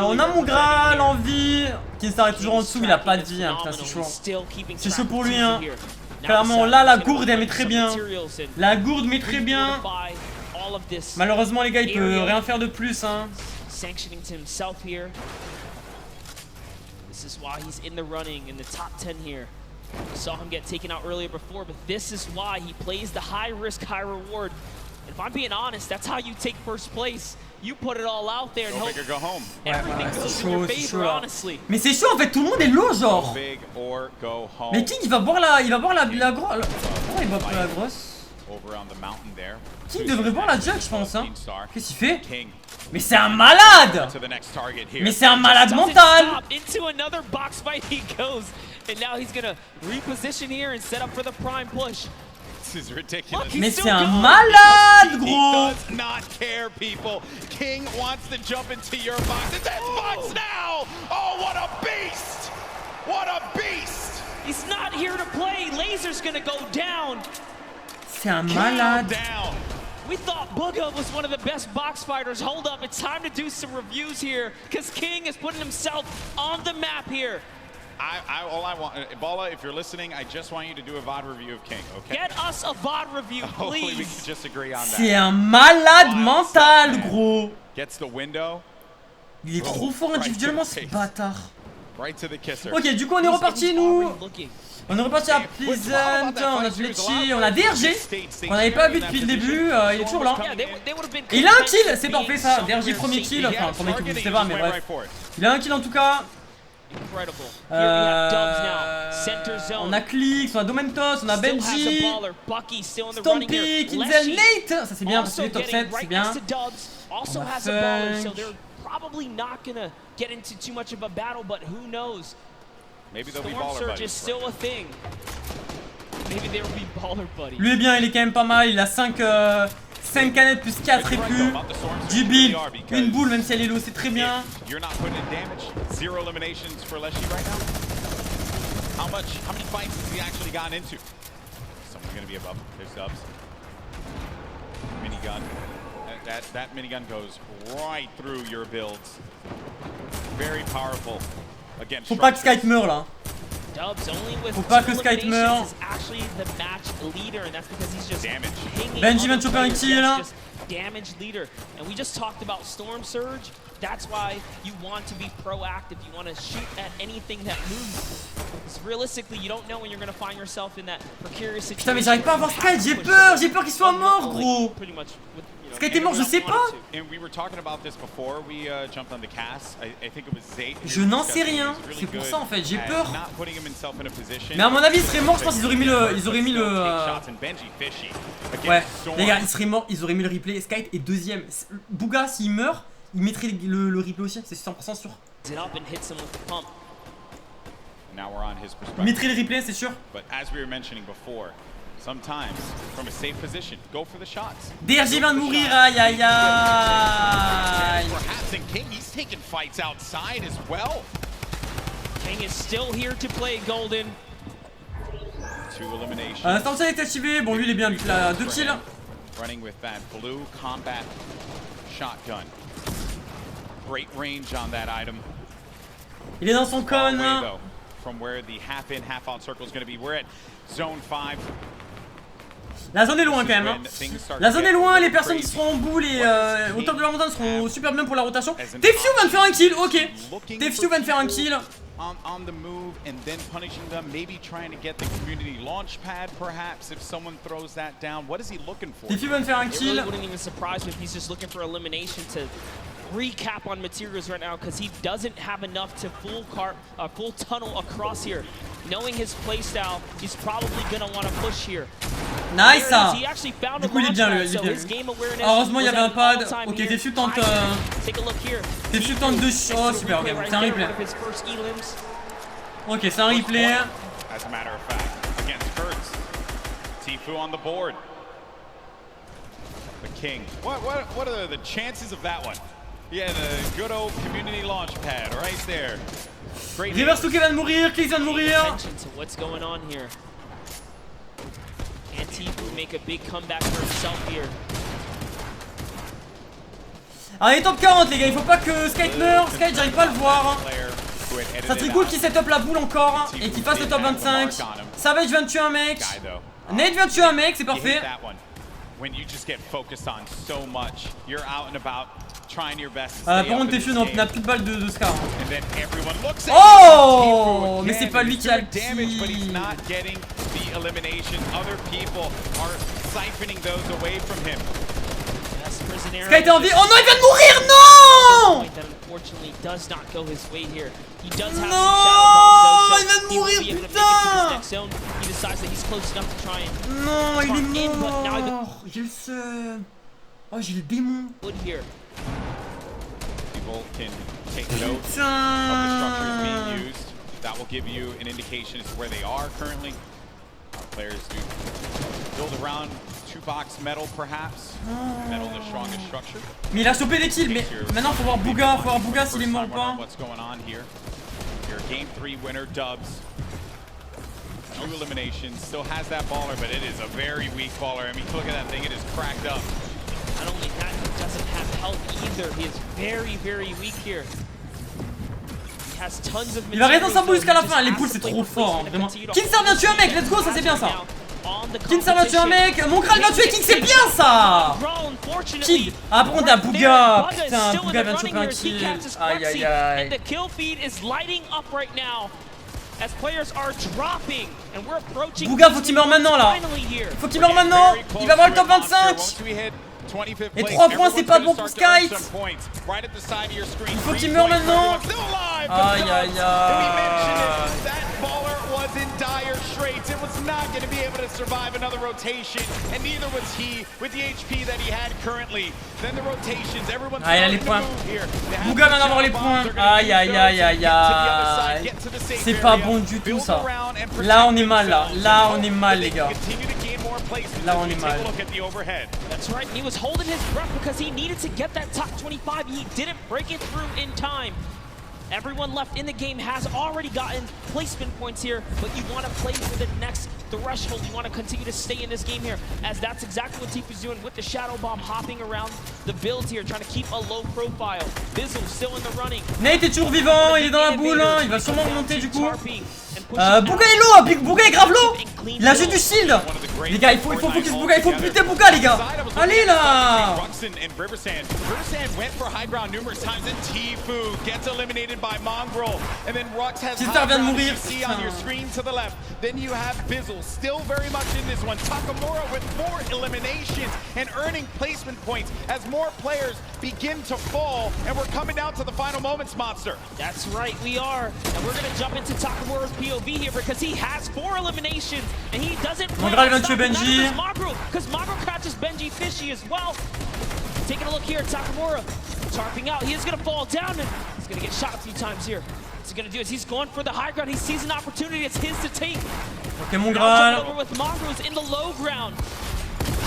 On a mon Graal en vie. Qui s'arrête toujours en dessous, il a pas de vie, hein. Putain, c'est chaud. C'est chaud pour lui, hein. Clairement, là, la gourde, elle met très bien. La gourde met très bien. Malheureusement, les gars, il peut rien faire de plus, hein. Sanctioning to himself here. This is why he's in the running in the top 10 here. We saw him get taken out earlier before, but this is why he plays the high risk, high reward. And if I'm being honest, that's how you take first place. You put it all out there and hope everything goes in your favor, honestly. Mais c'est chaud en fait, tout le monde est low genre. Mais King il va boire la grosse. Pourquoi il va boire la grosse? King devrait boire la jug je pense hein. Qu'est-ce qu'il fait? Mais c'est un malade! Mais c'est un malade mental! Into another box fight he goes, and now he's gonna reposition here and set up for the prime push. This is ridiculous. Mais c'est un malade, gros! He does not care, people. King wants to jump into your box. It's his box now! Oh, what a beast! What a beast! He's not here to play. Laser's gonna go down. C'est un malade. We thought Booga was one of the best box fighters. Hold up, it's time to do some reviews here, because King is putting himself on the map here. All I want, Bala, if you're listening, I just want you to do a VOD review of King, okay? Get us a VOD review, please. Hopefully we can just agree on that. C'est un malade mental, gros. Gets the window. Il est trop fort individuellement, ce bâtard. Ok, du coup on est reparti nous. On est reparti à Pleasant, on a Fletchy, on a DRG qu'on n'avait pas vu depuis le début, il est toujours là. Et il a un kill, c'est parfait ça, DRG premier kill, enfin premier kill, je sais pas mais bref. Il a un kill en tout cas. On a Clix, on a Domentos, on a Benji, Stompy, Kinzel, Nate. Ça c'est bien parce que les top 7 c'est bien. Also has a baller, so they're probably not gonna get into too much of a battle, but who knows? Maybe they'll be Storm baller Surge buddies. is still a thing. Maybe they will be baller buddies. Lui est bien, il est quand même pas mal, il a 5 canettes plus 4 épus, du build, une boule même si elle est low, c'est très bien. You're not putting in damage. 0 eliminations for Leshy right now. How many fights has he actually gotten into? Someone's gonna be above. There's Dubs. Minigun. That minigun goes right through your builds. Very powerful. Again, faut pas que Skype meure là. Faut pas que Skype meure. Benji vient de choper un kill. Damage leader, and we just talked about Storm Surge. That's why you want to be proactive. You want to shoot at anything that moves. Because realistically, you don't know when you're going to find yourself in that precarious situation. Putain mais j'arrive pas à voir Skype, j'ai peur qu'il soit mort gros. Skype est mort, je sais pas. Je n'en sais rien, c'est pour ça en fait, j'ai peur. Mais à mon avis il serait mort, je pense qu'ils auraient mis le... Ouais, les gars, il serait mort, ils auraient mis le replay, Skype est deuxième. Bouga s'il meurt, il mettrait le replay aussi, c'est 100% sûr. Il mettrait le replay, c'est sûr. Sometimes, from a safe position, go for the shots. DRG vient de mourir, aïe aïe aïe. Perhaps in King, he's taking fights outside as well. King is still here to play Golden. 2 eliminations. Attention avec activé, bon lui il est bien, il a 2 kills. Running with that blue combat shotgun. Great range on that item. Il est dans son con. From where the half in, half out circle is going to be. We're at zone 5. La zone est loin quand même hein. La zone est loin, les personnes qui seront en boule et au top de la montagne seront super bien pour la rotation. Defew vient de faire un kill, ok. Defew vient de faire un kill. On the move and then punishing them, maybe trying to get the community launch pad perhaps if someone throws that down. What is he looking for? Defew vient de faire un kill. It really wouldn't even surprise me if he's just looking for elimination to recap on materials right now because he doesn't have enough to full tunnel across here. Knowing his playstyle, he's probably gonna want to push here. Nice. Du coup il est bien lui, il est bien. Heureusement il y avait un pad. Ok, Defew tente Defew tente 2 shots. Oh super, ok, c'est un replay. Ok, c'est un replay. As a matter of fact, against Kurtz, Tfue on the board. The King. What are the chances of that one? Yeah, the good old community launch pad right there. Reverse Touquet vient de mourir, Clix vient de mourir. What's going on here? Can Tfue make a big comeback for himself here? Allez, top 40 les gars, il faut pas que Skype meure. Skype, j'arrive pas à le voir. Ça serait cool qu'il set up la boule encore et qu'il fasse le top 25. Savage vient de tuer un mec. Nate vient de tuer un mec, c'est parfait. Par contre, Defew n'a plus de balles de Scar. Oh, mais c'est pas lui qui a le kill. Sky était en vie. Oh non, il vient de mourir. Non. Non, il vient de mourir, putain. Non, il est mort. J'ai le seum. Oh, j'ai le démon. That will give you an indication as to where they are currently. Players do build around 2-box metal, perhaps. Metal, the strongest structure. Mais il a chopé des kills, mais maintenant faut voir Bouga, s'il est mort ou pas. What's going on here? Your game 3 winner, Dubs. 2 eliminations, still has that baller, but it is a very weak baller. I mean, look at that thing, it is cracked up. Not only that, he doesn't have health either. He is very, very weak here. Has tons of il va rester dans sa boule jusqu'à la fin, les poules c'est trop fort, hein, vraiment. Kinser vient tuer un mec, let's go, ça c'est bien ça. Kinsa va tuer un mec. Mon Graal va tuer King, c'est bien ça. King. Ah, par contre, il y a Bouga. Putain, Bouga vient de choper un kill. Aïe, aïe, aïe. Bouga, faut qu'il meure maintenant là. Faut qu'il meure maintenant. Il va avoir le top 25. Et 3 points, c'est pas bon pour Skype. Il faut qu'il meure maintenant. Aïe, aïe, aïe. In dire straits, it was not going to be able to survive another rotation, and neither was he with the HP that he had currently. Then the rotations, everyone's il a les points. Bouga vient d'avoir les points. Aïe, aïe, aïe, aïe, aïe. C'est pas bon du tout ça. Là, on est mal là. Là, on est mal, les gars. Là, on est mal. That's right. He was holding his breath because he needed to get that top 25. He didn't break it through in time. Everyone left in the game has already gotten placement points here, but you want to play for the next threshold. You want to continue to stay in this game here, as that's exactly what Tifu's doing with the Shadow Bomb, hopping around the builds here, trying to keep a low profile. Bizzle still in the running. Nate est toujours vivant, il est dans la boule, hein. Il va sûrement remonter du coup. Bouga est low, Bouga est grave low. Il a juste du shield. Les gars, il faut focus Bouga, il faut buter Bouga, les gars. Allez là. Sister vient de mourir. Then you have Bizzle still very much in this one. Takamura with more eliminations and earning placement points as more players begin to fall, and we're coming down to the final moments, Monster. That's right, we are. And we're going to jump into Takamura's POV here because he has 4 eliminations and he doesn't play because Magro catches Benji fishy as well. Taking a look here, Takamura tarping out. He is going to fall down and he's going to get shot a few times here. What's he going to do is he's going for the high ground. He sees an opportunity. It's his to take. Okay, mon Graal. Over with Mongo's in the low ground.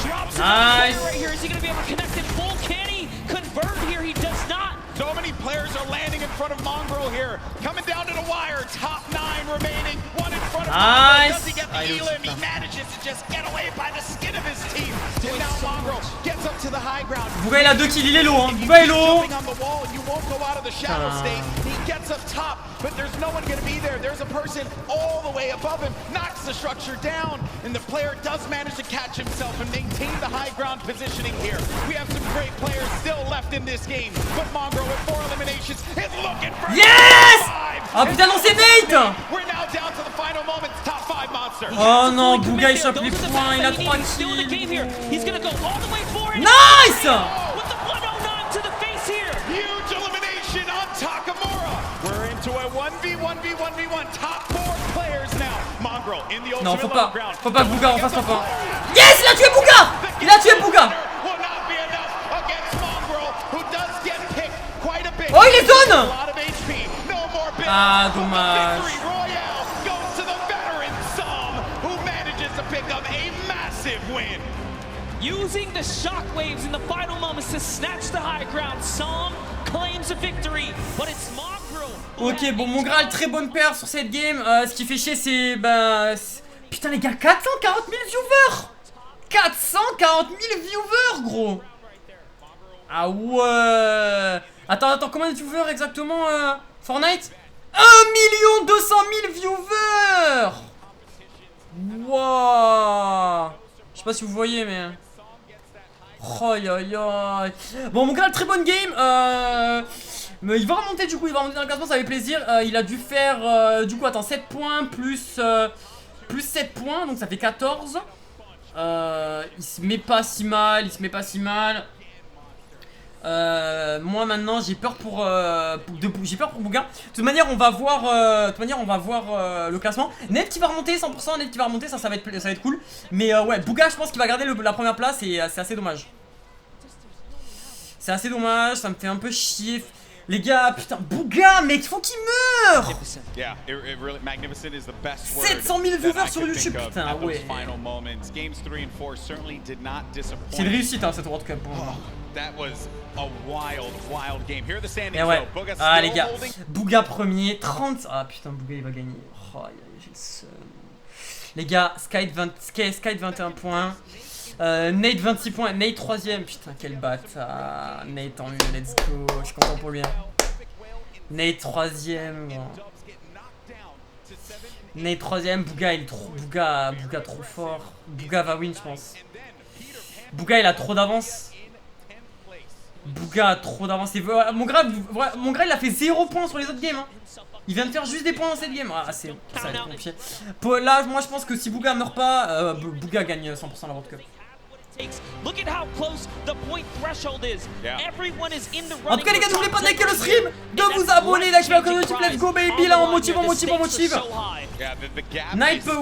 Drops nice. Right here. Is he going to be able to connect it full? Can he convert here? He does not. So many players are landing in front of Mongrel here. Coming down to the wire. Top 9 remaining. One in front of Mongrel. Does he get the elim? He manages to just get away by the skin of his teeth. And now Mongrel gets up to the high ground. Bouga il a 2 kills, il est low, hein. Bouga est low. On the wall, you won't go out of the shadow state. He gets up top, but there's no one going to be there. There's a person all the way above him, knocks the structure down, and the player does manage to catch himself and maintain the high ground positioning here. We have some great players still left in this game, but Mongrel with 4 eliminations is looking for yes! Ah putain non c'est Nate! We're now down to the final moments, top 5 Monster. Oh non, Bouga il chope les points, il a 3 kills. Nice! With the 109 to the face here. Huge elimination on Takamura. We're into a 1v1v1v1. Top 4 players now. Mongrel in the non, faut pas que Bouga en fasse pas. Yes, il a tué Bouga! Il a tué Bouga! Oh, il est zone! Ah, dommage. Using the shockwaves in the final moments to snatch the high ground, Psalm claims a victory, but it's Mongrel. Ok, bon, mon Graal, très bonne perf sur cette game. Ce qui fait chier, c'est. Putain, les gars, 440 000 viewers! 440 000 viewers, gros! Ah ouais! Attends, combien de viewers exactement, Fortnite? 1 200 000 viewers! Wow! Je sais pas si vous voyez, mais. Oh, bon, mon gars, très bonne game. Mais il va remonter du coup, il va remonter dans le classement, ça fait plaisir. Il a dû faire du coup, attends, 7 points plus 7 points, donc ça fait 14. Il se met pas si mal, moi maintenant j'ai peur pour Bouga. De toute manière on va voir le classement. Net qui va remonter 100%, Net qui va remonter, ça va être cool. Mais ouais, Bouga je pense qu'il va garder la première place et c'est assez dommage. C'est assez dommage, ça me fait un peu chier. Les gars, putain, Bouga, mec, faut qu'il meure. 700 000 viewers sur YouTube, putain, ouais. C'est une réussite, hein, cette World Cup. Et ouais, ah les gars, Bouga premier, 30. Ah putain, Bouga il va gagner. Oh, j'ai le seum. Les gars, Skype 21 points. Nate 26 points, Nate 3ème, putain quel bâtard. Nate en mieux, let's go, je suis content pour lui. Nate 3ème, bon. Nate 3ème, Bouga il est trop. Bouga trop fort. Bouga va win je pense. Bouga il a trop d'avance. Bouga a trop d'avance. Mon gars il a fait 0 points sur les autres games hein. Il vient de faire juste des points dans cette game. Ah ça va être compliqué. Là moi je pense que si Bouga meurt pas, Bouga gagne 100% la World Cup. Look at how close the point threshold is. Everyone is in the En tout cas les gars n'oubliez pas de liker le stream, de vous abonner, d'activer la communauté, let's go baby. Là on motive. Nate peut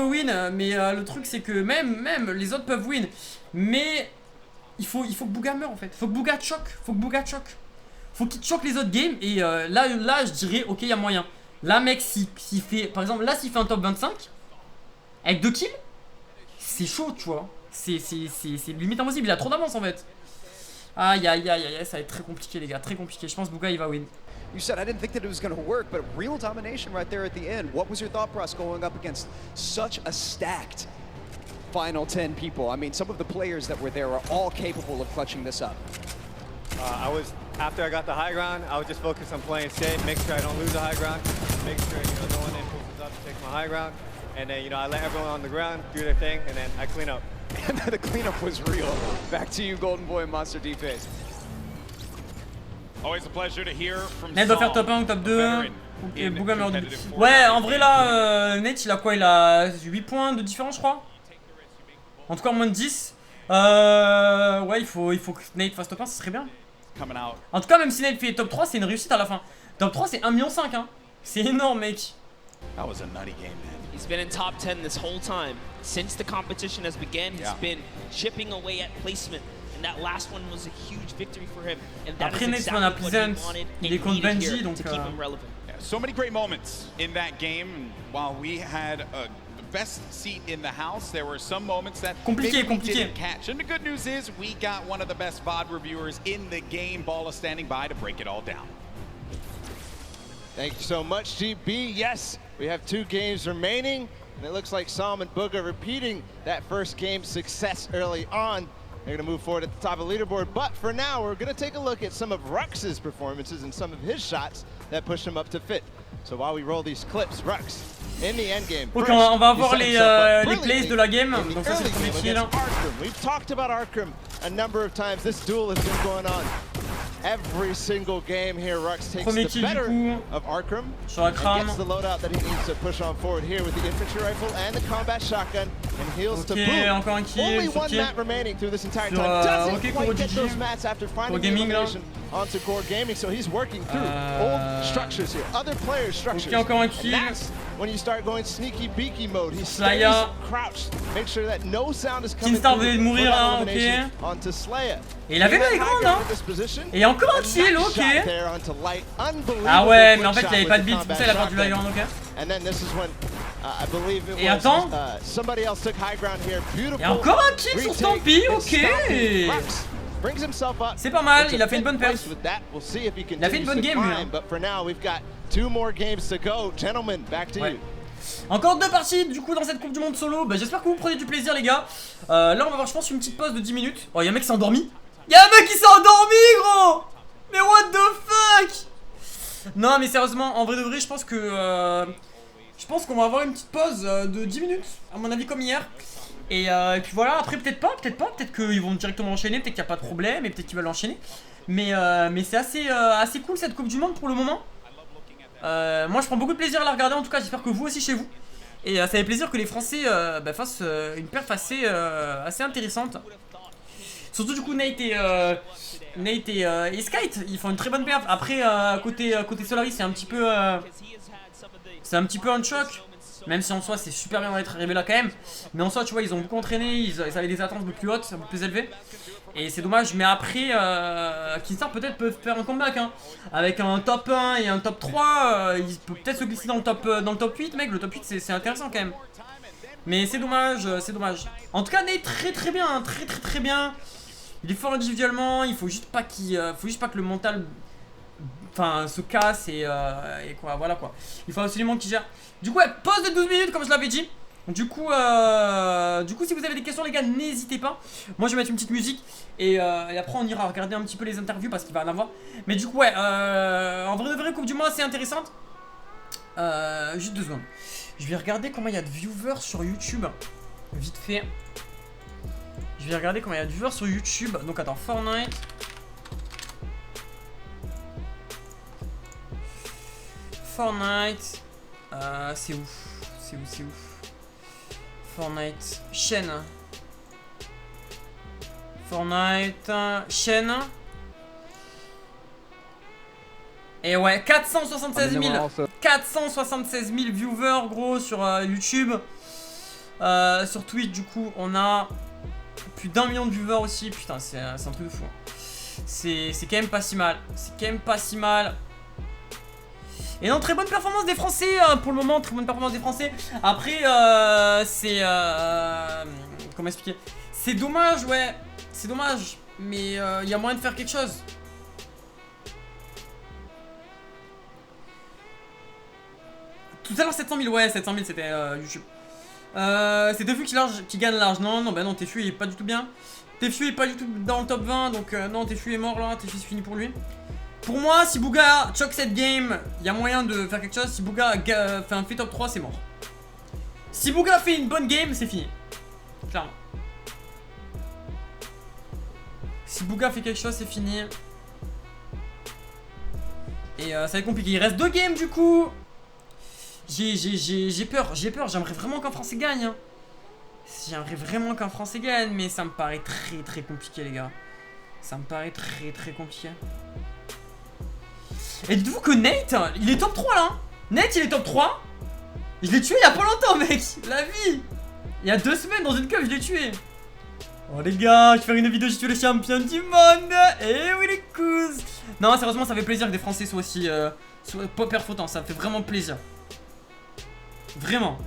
win, mais le truc c'est que même les autres peuvent win. Mais il faut que Bouga meure en fait. Faut que Bouga choque. Faut qu'il choque les autres games. Et là je dirais ok il y a moyen. Là mec s'il fait par exemple là s'il fait un top 25 avec 2 kills, c'est chaud tu vois. C'est limite impossible, il a trop d'avance en fait. Aïe, ça va être très compliqué les gars, très compliqué. Je pense que Bouga il va win. You said I didn't think that it was going to work, but real domination right there at the end. What was your thought process going up against such a stacked final 10 people? I mean, some of the players that were there are all capable of clutching this up. After I got the high ground, I was just focused on playing safe, make sure I don't lose the high ground, make sure no one impulses up to take my high ground, and then I let everyone on the ground do their thing, and then I clean up. And the cleanup was real. Back to you, Golden Boy and Monster D-Face. Always a pleasure to hear from Nate doit faire top 1 ou top 2. Ok, Bouga meurt du. Ouais, en vrai là, Nate il a quoi? Il a 8 points de différence, je crois. En tout cas, moins de 10. Ouais, il faut que Nate fasse top 1, ce serait bien. En tout cas, même si Nate fait top 3, c'est une réussite à la fin. Top 3, c'est 1,5 million, hein. C'est énorme, mec. That was a nutty game, man. He's been in top 10 this whole time. Since the competition has begun, he's been chipping away at placement. And that last one was a huge victory for him. And that Après, is Nate exactly what he wanted and needed here donc to keep him relevant. Yeah, so many great moments in that game. And while we had the best seat in the house, there were some moments that maybe we didn't catch. And the good news is we got one of the best VOD reviewers in the game, Balla, standing by to break it all down. Thank you so much, GB. Yes, we have 2 games remaining, and it looks like Sam and Booga repeating that first game success early on. They're going to move forward at the top of the leaderboard, but for now, we're going to take a look at some of Rux's performances and some of his shots that push him up to fit. So while we roll these clips, Rux, in the end game. Ok, on va voir les plays de la game. Donc ça c'est le premier kill. We've talked about Arkham a number of times. This duel has been going on every single game here. Rux takes the better of Arkham and gets the loadout that he needs to push on forward here with the infantry rifle and the combat shotgun and heals to boot. Encore un kill. Only one map remaining through this entire time. Doesn't quite get those mats after finding the elimination onto Core Gaming, so he's working through old structures here, other players' structures. Encore un kill. And that's when you start going sneaky beaky mode. He stays crouched, make sure that no sound is coming through venait de mourir là, ok. onto Slayer. Et il avait le écran, non? Et encore un kill, ok. Ah ouais, mais en fait il avait pas de build, c'est pour ça il a perdu la grande, ok. Et attends. Et encore un kill sur Stampy, ok. C'est pas mal, il a fait une bonne perf. Il a fait une bonne game lui. Ouais. Encore 2 parties du coup dans cette Coupe du Monde solo. Bah, j'espère que vous prenez du plaisir les gars. Là on va voir je pense une petite pause de 10 minutes. Oh y'a un mec qui s'est endormi. Y'a un mec qui s'est endormi gros. Mais what the fuck. Non mais sérieusement en vrai de vrai je pense que je pense qu'on va avoir une petite pause de 10 minutes à mon avis comme hier. Et puis voilà, après peut-être qu'ils vont directement enchaîner, peut-être qu'il n'y a pas de problème et peut-être qu'ils veulent enchaîner. Mais c'est assez cool cette Coupe du Monde pour le moment. Moi je prends beaucoup de plaisir à la regarder en tout cas, j'espère que vous aussi chez vous. Et ça fait plaisir que les Français fassent une perf assez intéressante. Surtout du coup Nate et Skite, ils font une très bonne perf. Après côté Solaris c'est un petit peu un choc. Même si en soi c'est super bien d'être arrivé là quand même. Mais en soi tu vois ils ont beaucoup entraîné, ils avaient des attentes un peu plus hautes, un peu plus élevées. Et c'est dommage, mais après Kinstar peut-être peuvent faire un comeback hein. Avec un top 1 et un top 3 ils peuvent peut-être se glisser dans le top 8 mec. Le top 8 c'est intéressant quand même. Mais c'est dommage, En tout cas Nate très bien, hein, très bien. Il est fort individuellement, il faut juste pas que le mental se casse et quoi, voilà quoi. Il faut absolument qu'il gère. Du coup, ouais, pause de 12 minutes comme je l'avais dit. Du coup, si vous avez des questions les gars, n'hésitez pas. Moi je vais mettre une petite musique et après on ira regarder un petit peu les interviews parce qu'il va en avoir. Mais du coup, ouais, en vrai de vrai, Coupe du Monde c'est intéressante. Juste 2 secondes. Je vais regarder combien il y a de viewers sur YouTube. Vite fait. Je vais regarder combien il y a de viewers sur YouTube. Donc attends, Fortnite. Fortnite. C'est où? C'est où? C'est où? Fortnite. Chaîne. Fortnite. Chaîne. Et ouais, 476 000. 476 000 viewers, gros, sur YouTube. Sur Twitch, du coup, on a plus d'1 million de viewers aussi. Putain, c'est un truc de fou. C'est quand même pas si mal. C'est quand même pas si mal. Et non, très bonne performance des Français pour le moment, très bonne performance des Français. Après, c'est... comment expliquer? C'est dommage, ouais. C'est dommage. Mais il y a moyen de faire quelque chose. Tout à l'heure, 700 000, ouais, 700 000, c'était YouTube. C'était Tefu qui gagne large. Non, non, bah non, Tefu il est pas du tout bien. Tefu est pas du tout dans le top 20, donc non, Tefu est mort là, Tefu c'est fini pour lui. Pour moi, si Bouga choque cette game, il y a moyen de faire quelque chose. Si Bouga fait un fait top 3, c'est mort. Si Bouga fait une bonne game, c'est fini. Clairement. Si Bouga fait quelque chose, c'est fini. Et ça va être compliqué. Il reste 2 games du coup. J'ai peur, j'aimerais vraiment qu'un Français gagne. Hein. J'aimerais vraiment qu'un Français gagne, mais ça me paraît très compliqué les gars. Ça me paraît très compliqué. Et dites-vous que Nate, il est top 3 là. Nate, il est top 3. Je l'ai tué il y a pas longtemps, mec. La vie. Il y a 2 semaines dans une cup, je l'ai tué. Oh les gars, je vais faire une vidéo, j'ai tué le champion du monde. Eh oui les couses. Non, sérieusement, ça fait plaisir que des Français soient aussi pas perfotants. Ça me fait vraiment plaisir. Vraiment.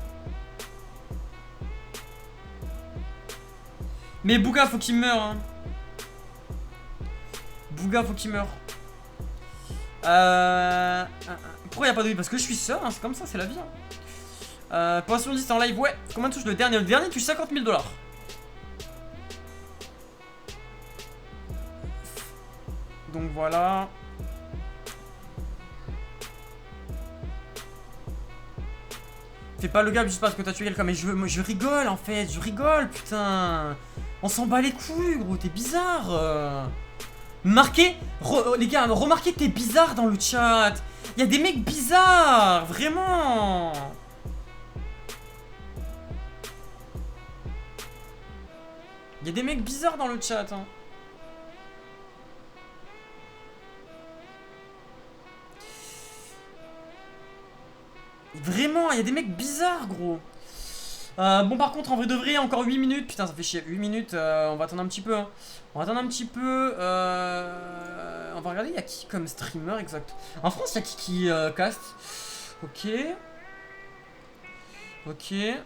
Mais Bouga, faut qu'il meure. Hein. Bouga, faut qu'il meure. Pourquoi il n'y a pas de vie? Parce que je suis seul, hein, c'est comme ça, c'est la vie. Hein. Poisson 10 en live, ouais. Combien touche le dernier? Le dernier touche 50 000 $. Donc voilà. Fais pas le gars juste parce que t'as tué quelqu'un. Mais je rigole en fait, je rigole, putain. On s'en bat les couilles, gros, t'es bizarre. Marquez, les gars, remarquez que t'es bizarre dans le chat. Il y a des mecs bizarres, vraiment. Il y a des mecs bizarres dans le chat. Hein. Vraiment, il y a des mecs bizarres, gros. Bon, par contre, en vrai de vrai, encore 8 minutes. Putain, ça fait chier. 8 minutes, on va attendre un petit peu. Hein. On va attendre un petit peu. On va regarder, il y a qui comme streamer exact. En France, il y a qui cast. Ok. Ok. Il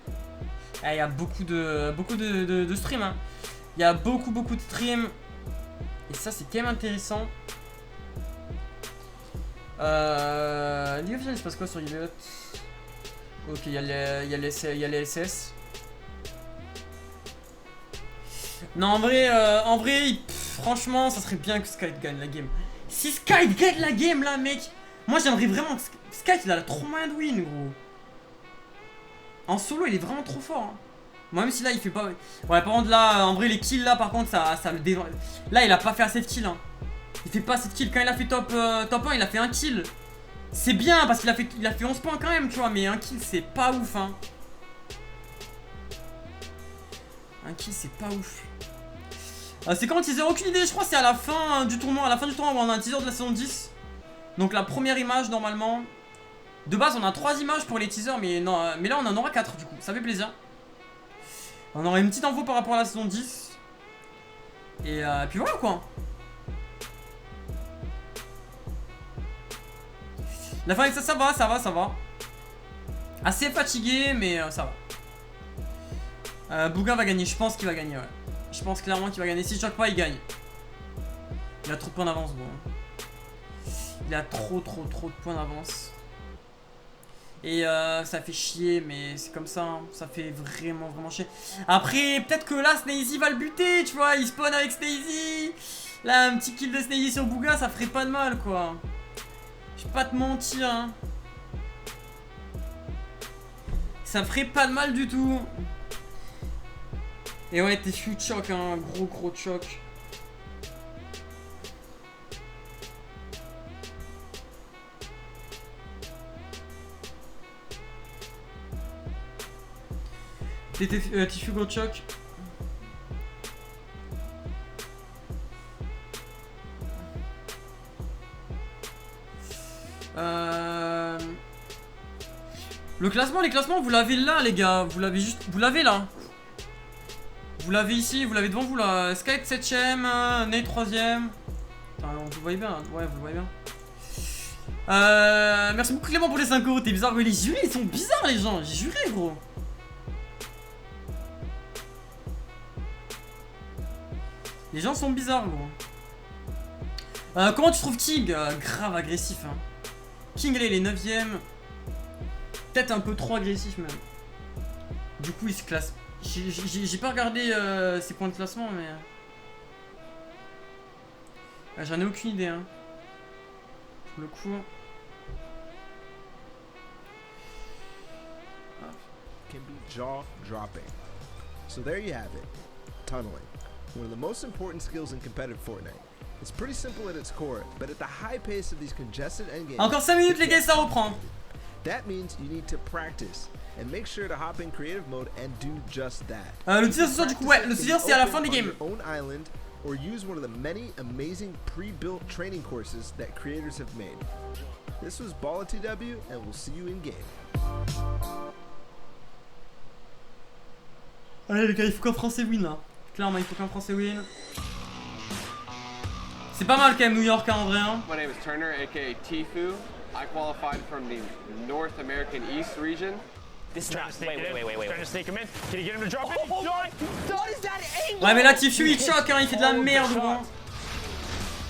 y a beaucoup de streams. Hein. Il y a beaucoup de streams. Et ça, c'est quand même intéressant. League of Legends, il se passe quoi sur Elliot? Ok, il y a les SS. Non, en vrai, franchement, ça serait bien que Sky gagne la game. Si Sky gagne la game, là, mec, moi j'aimerais vraiment que Sky, il a trop moyen de win, gros. En solo, il est vraiment trop fort. Hein. Moi, même si là, il fait pas. Ouais, par contre, là, en vrai, les kills, là, par contre, ça le dénonce. Là, il a pas fait assez de kills. Hein. Il fait pas assez de kills. Quand il a fait top 1, il a fait un kill. C'est bien parce qu'il a fait 11 points quand même, tu vois. Mais un kill, c'est pas ouf, hein. Un kill, c'est pas ouf. C'est quand le teaser? Aucune idée, je crois que c'est à la fin du tournoi. À la fin du tournoi, on a un teaser de la saison 10. Donc la première image, normalement. De base, on a 3 images pour les teasers, mais non, mais là, on en aura 4 du coup. Ça fait plaisir. On aura une petite info par rapport à la saison 10. Et puis voilà quoi. La fin avec ça, ça va. Assez fatigué, mais ça va. Bouga va gagner, je pense qu'il va gagner, ouais. Je pense clairement qu'il va gagner. Si je choque pas, il gagne. Il a trop de points d'avance, bon. Il a trop de points d'avance. Et ça fait chier, mais c'est comme ça, hein. Ça fait vraiment chier. Après, peut-être que là, Snazy va le buter, tu vois. Il spawn avec Snazy. Là, un petit kill de Snazy sur Bouga, ça ferait pas de mal, quoi. Je vais pas te mentir, hein. Ça ferait pas de mal du tout. Et ouais, t'es fou de choc, hein, gros de choc. T'es fou gros de choc. Le classement, les classements, vous l'avez là, les gars. Vous l'avez juste. Vous l'avez là. Vous l'avez ici, vous l'avez devant vous là. Skype 7ème, Nate 3ème. Vous le voyez bien, ouais, vous le voyez bien. Merci beaucoup Clément pour les 5 euros. T'es bizarre, mais les jurés ils sont bizarres, les gens. J'ai juré, gros. Les gens sont bizarres, gros. Comment tu trouves King? Grave agressif, hein. King, là, il est 9ème. Peut-être un peu trop agressif, même. Du coup, il se classe. J'ai pas regardé ses points de classement, mais... J'en ai aucune idée, hein. Pour le coup... Can be jaw-dropping. So there you have it. Tunneling. One of the most important skills in competitive Fortnite. It's pretty simple at its core, but at the high pace of these congested endgames... Encore 5 minutes, les gars, ça reprend. That means you need to practice and make sure to hop in creative mode and do just that. Le teaser ce soir du coup, ouais, le teaser c'est à la fin des games. Own island or use one of the many amazing pre-built training courses that creators have made. This was Ball TW and we'll see you in game. Allez les gars, il faut qu'un français win là. Clairement, il faut qu'un français win. C'est pas mal quand même New York hein, en vrai hein. My name is Turner aka Tifu. I qualified from the North American East region. This is not. Wait. Trying to sneak him in. Can you get him to drop it? What is that angle? Ouais mais là Tifu il choque hein, il fait de la merde gros.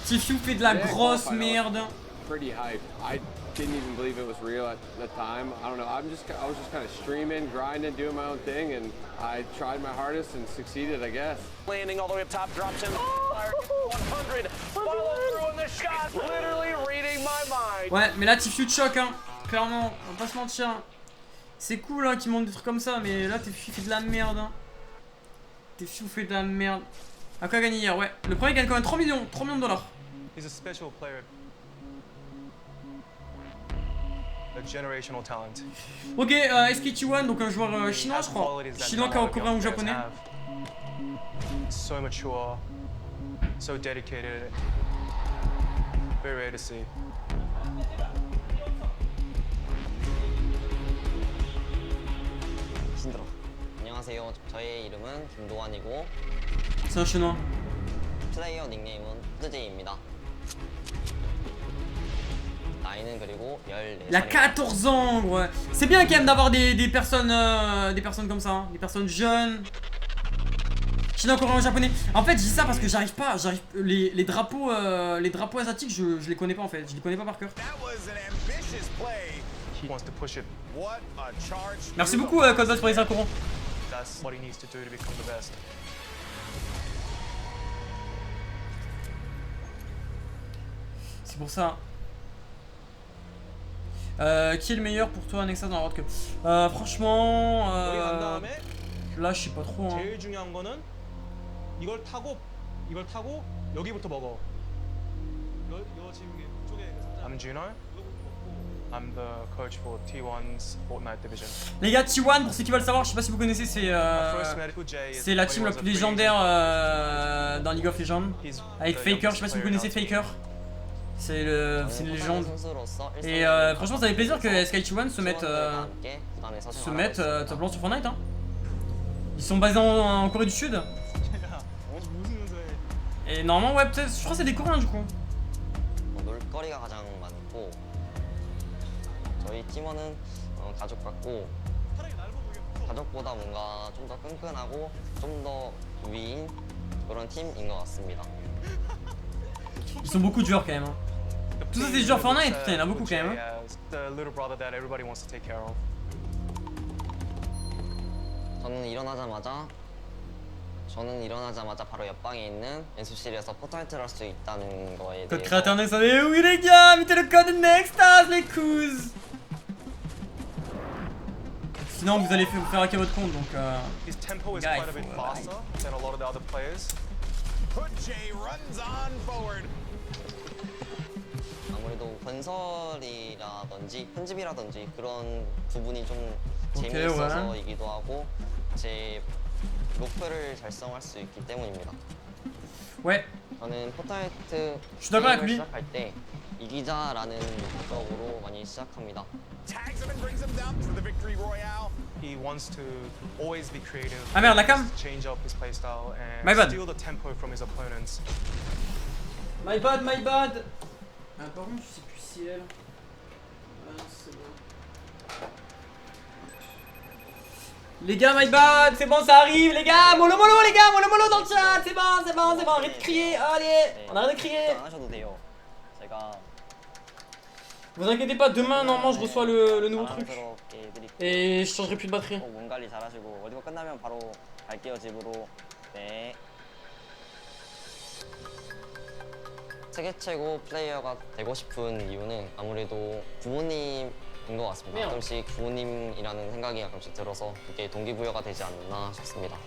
Tifu fait de la grosse merde. Pretty hype. I didn't even believe it was real at the time. I don't know. I was just kind of streaming, grinding, doing my own thing, and I tried my hardest and succeeded, I guess. Landing all the way up top, drops in. 100. Follow through on the shot. Literally reading my mind. Ouais, mais là Tifu te choque hein. Clairement, on va pas se mentir. C'est cool hein qu'il monte des trucs comme ça, mais là Tifu fait de la merde. Hein. Tifu fait de la merde. À quoi gagner hier? Ouais, le premier gagne quand même 3 millions de dollars. He's a special player. A generational talent. Ok, SKT1, donc un joueur chinois, je crois. Chinois, coréen ou japonais. So mature, so dedicated, very rare to see. 힘들어. 안녕하세요. 저의 이름은 김도환이고. C'est un chinois. 플레이어 닉네임은 뜨제이입니다. Il a 14 ans, ouais. C'est bien quand même d'avoir des personnes comme ça, hein. Des personnes jeunes. Chinois, coréen, japonais. En fait, je dis ça parce que j'arrive pas, les drapeaux asiatiques, je les connais pas en fait, je les connais pas par cœur. Merci beaucoup, Codebuzz pour les 5 euros. C'est pour ça. Qui est le meilleur pour toi, NexTaz dans la World Cup? Franchement, là je sais pas trop. Hein. I'm Juno. I'm the coach for T1's Fortnite division. Les gars, T1, pour ceux qui veulent savoir, je sais pas si vous connaissez, c'est la team la plus légendaire dans League of Legends. Avec Faker, je sais pas si vous connaissez Faker. C'est une légende. Et franchement, ça fait plaisir que SKT1 se mette top blanc sur Fortnite. Hein. Ils sont basés en Corée du Sud. Et normalement, ouais, peut-être, je crois que c'est des Coréens du coup. 놀거리가 가장 많고 저희 팀원은 가족 같고 가족보다 뭔가 좀 더 끈끈하고 좀 더 위인 그런 팀인 것 같습니다. Ils sont beaucoup de joueurs quand même. Hein. Tous ça c'est des joueurs Fortnite, putain, il y en a beaucoup quand même. Hein. 저는 일어나자마자 바로 옆방에 있는 연습실에서 포트나이트를 할 수 있다는 거에 Code créateur NexTaz, eh oui les gars, mettez le code NexTaz les couses. Sinon vous allez vous faire hacker votre compte donc His tempo is quite a bit faster than a lot of the other players. Jay runs on forward. 아무래도 건설이라든지 편집이라든지 그런 부분이 좀 오케이, 재미있어서이기도 하고 제 목표를 달성할 수 있기 때문입니다. Ouais. 저는 포트나이트 게임을 시작할 때 이기자라는 목적으로 많이 시작합니다. He wants to always be creative, Ah merde, la cam. change up his playstyle, and My bad. steal the tempo from his opponents. My bad, my bad. Ah, par contre, je sais plus si elle. Ah, c'est bon. Les gars, my bad, c'est bon, ça arrive, les gars. Mollo, mollo, les gars, mollo, mollo dans le chat. C'est bon, c'est bon, c'est bon. Arrête de crier, allez. On arrête de crier. Vous inquiétez pas, demain, normalement, je reçois le nouveau truc. Et je changerai plus de batterie. 몸 관리 잘하시고 어디가 끝나면 바로 갈게요 집으로. 네. 세계 최고 플레이어가 되고 싶은 이유는 아무래도 부모님인 것 같습니다. 가끔씩 부모님이라는 생각이 가끔씩 들어서 그게 동기부여가 되지 않나 싶습니다.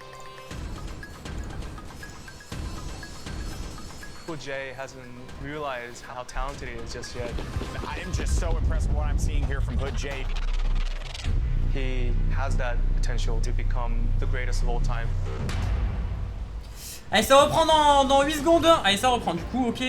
Jay hasn't realized how talented he is just yet. I am just so impressed with what I'm seeing here from Hood Jay. He has that potential to become the greatest of all time. Allez, ça reprend dans 8 secondes. Allez, ça reprend du coup, ok.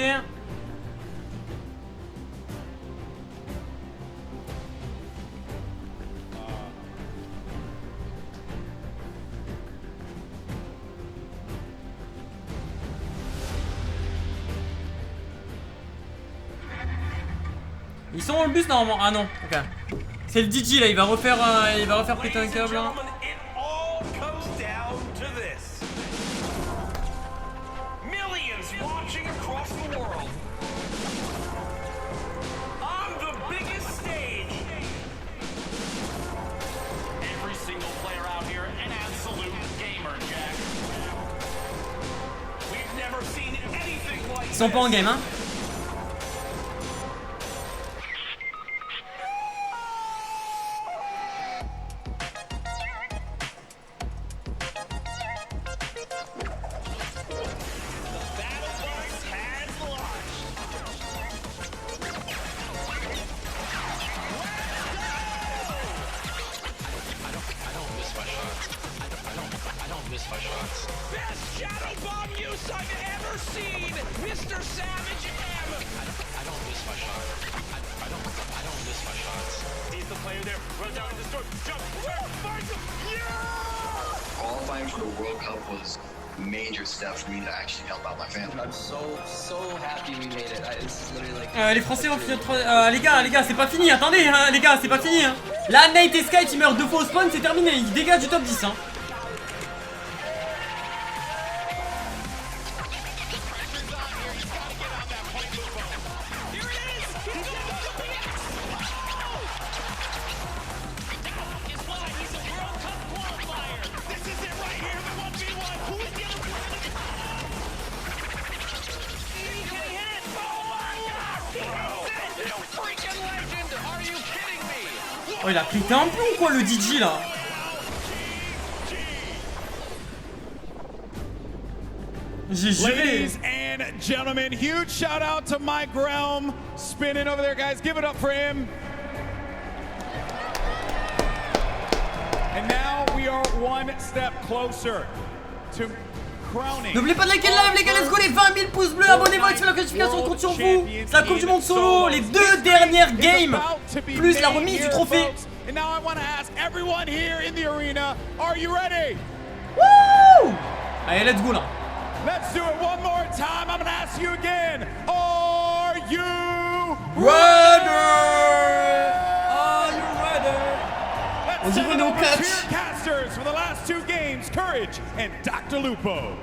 Ils sont dans le bus normalement. Ah non, ok. C'est le DJ là, il va refaire péter un câble. Hein. Ils sont pas en game, hein. Best shadow bomb use I've ever seen, Mr. Savage M. I don't miss my shot. I don't miss my shots. He's the player there. Runs out in the storm. Jump. Finds him. Yeah! Qualifying for the World Cup was a major step for me to actually help out my family. I'm so happy we made it. It's literally like. Les Français vont finir 3. Les gars, c'est pas fini. Attendez, hein, les gars, c'est pas fini. Hein. Là, Nate et Sky qui meurent 2 fois au spawn, c'est terminé. Ils dégagent du top 10. Hein. Oh, il a pété un plomb quoi le DJ là. J'ai juré. Ladies and gentlemen, huge shout out to Mike Realm spinning over there, guys. Give it up for him. And now we are one step closer to crowning. N'oubliez pas de liker le live les gars, let's go les 20 000 pouces bleus, abonnez-vous, activez la notification, on compte sur vous. C'est la Coupe du Monde solo, les 2 dernières games, plus la remise du trophée. And now I want to ask everyone here in the arena, are you ready? Woo! Allez, let's go là. Let's do it one more time. I'm going to ask you again. Are you ready? Are you ready? On dirait nos catch. Casters for the last 2 games, Courage and Dr. Lupo.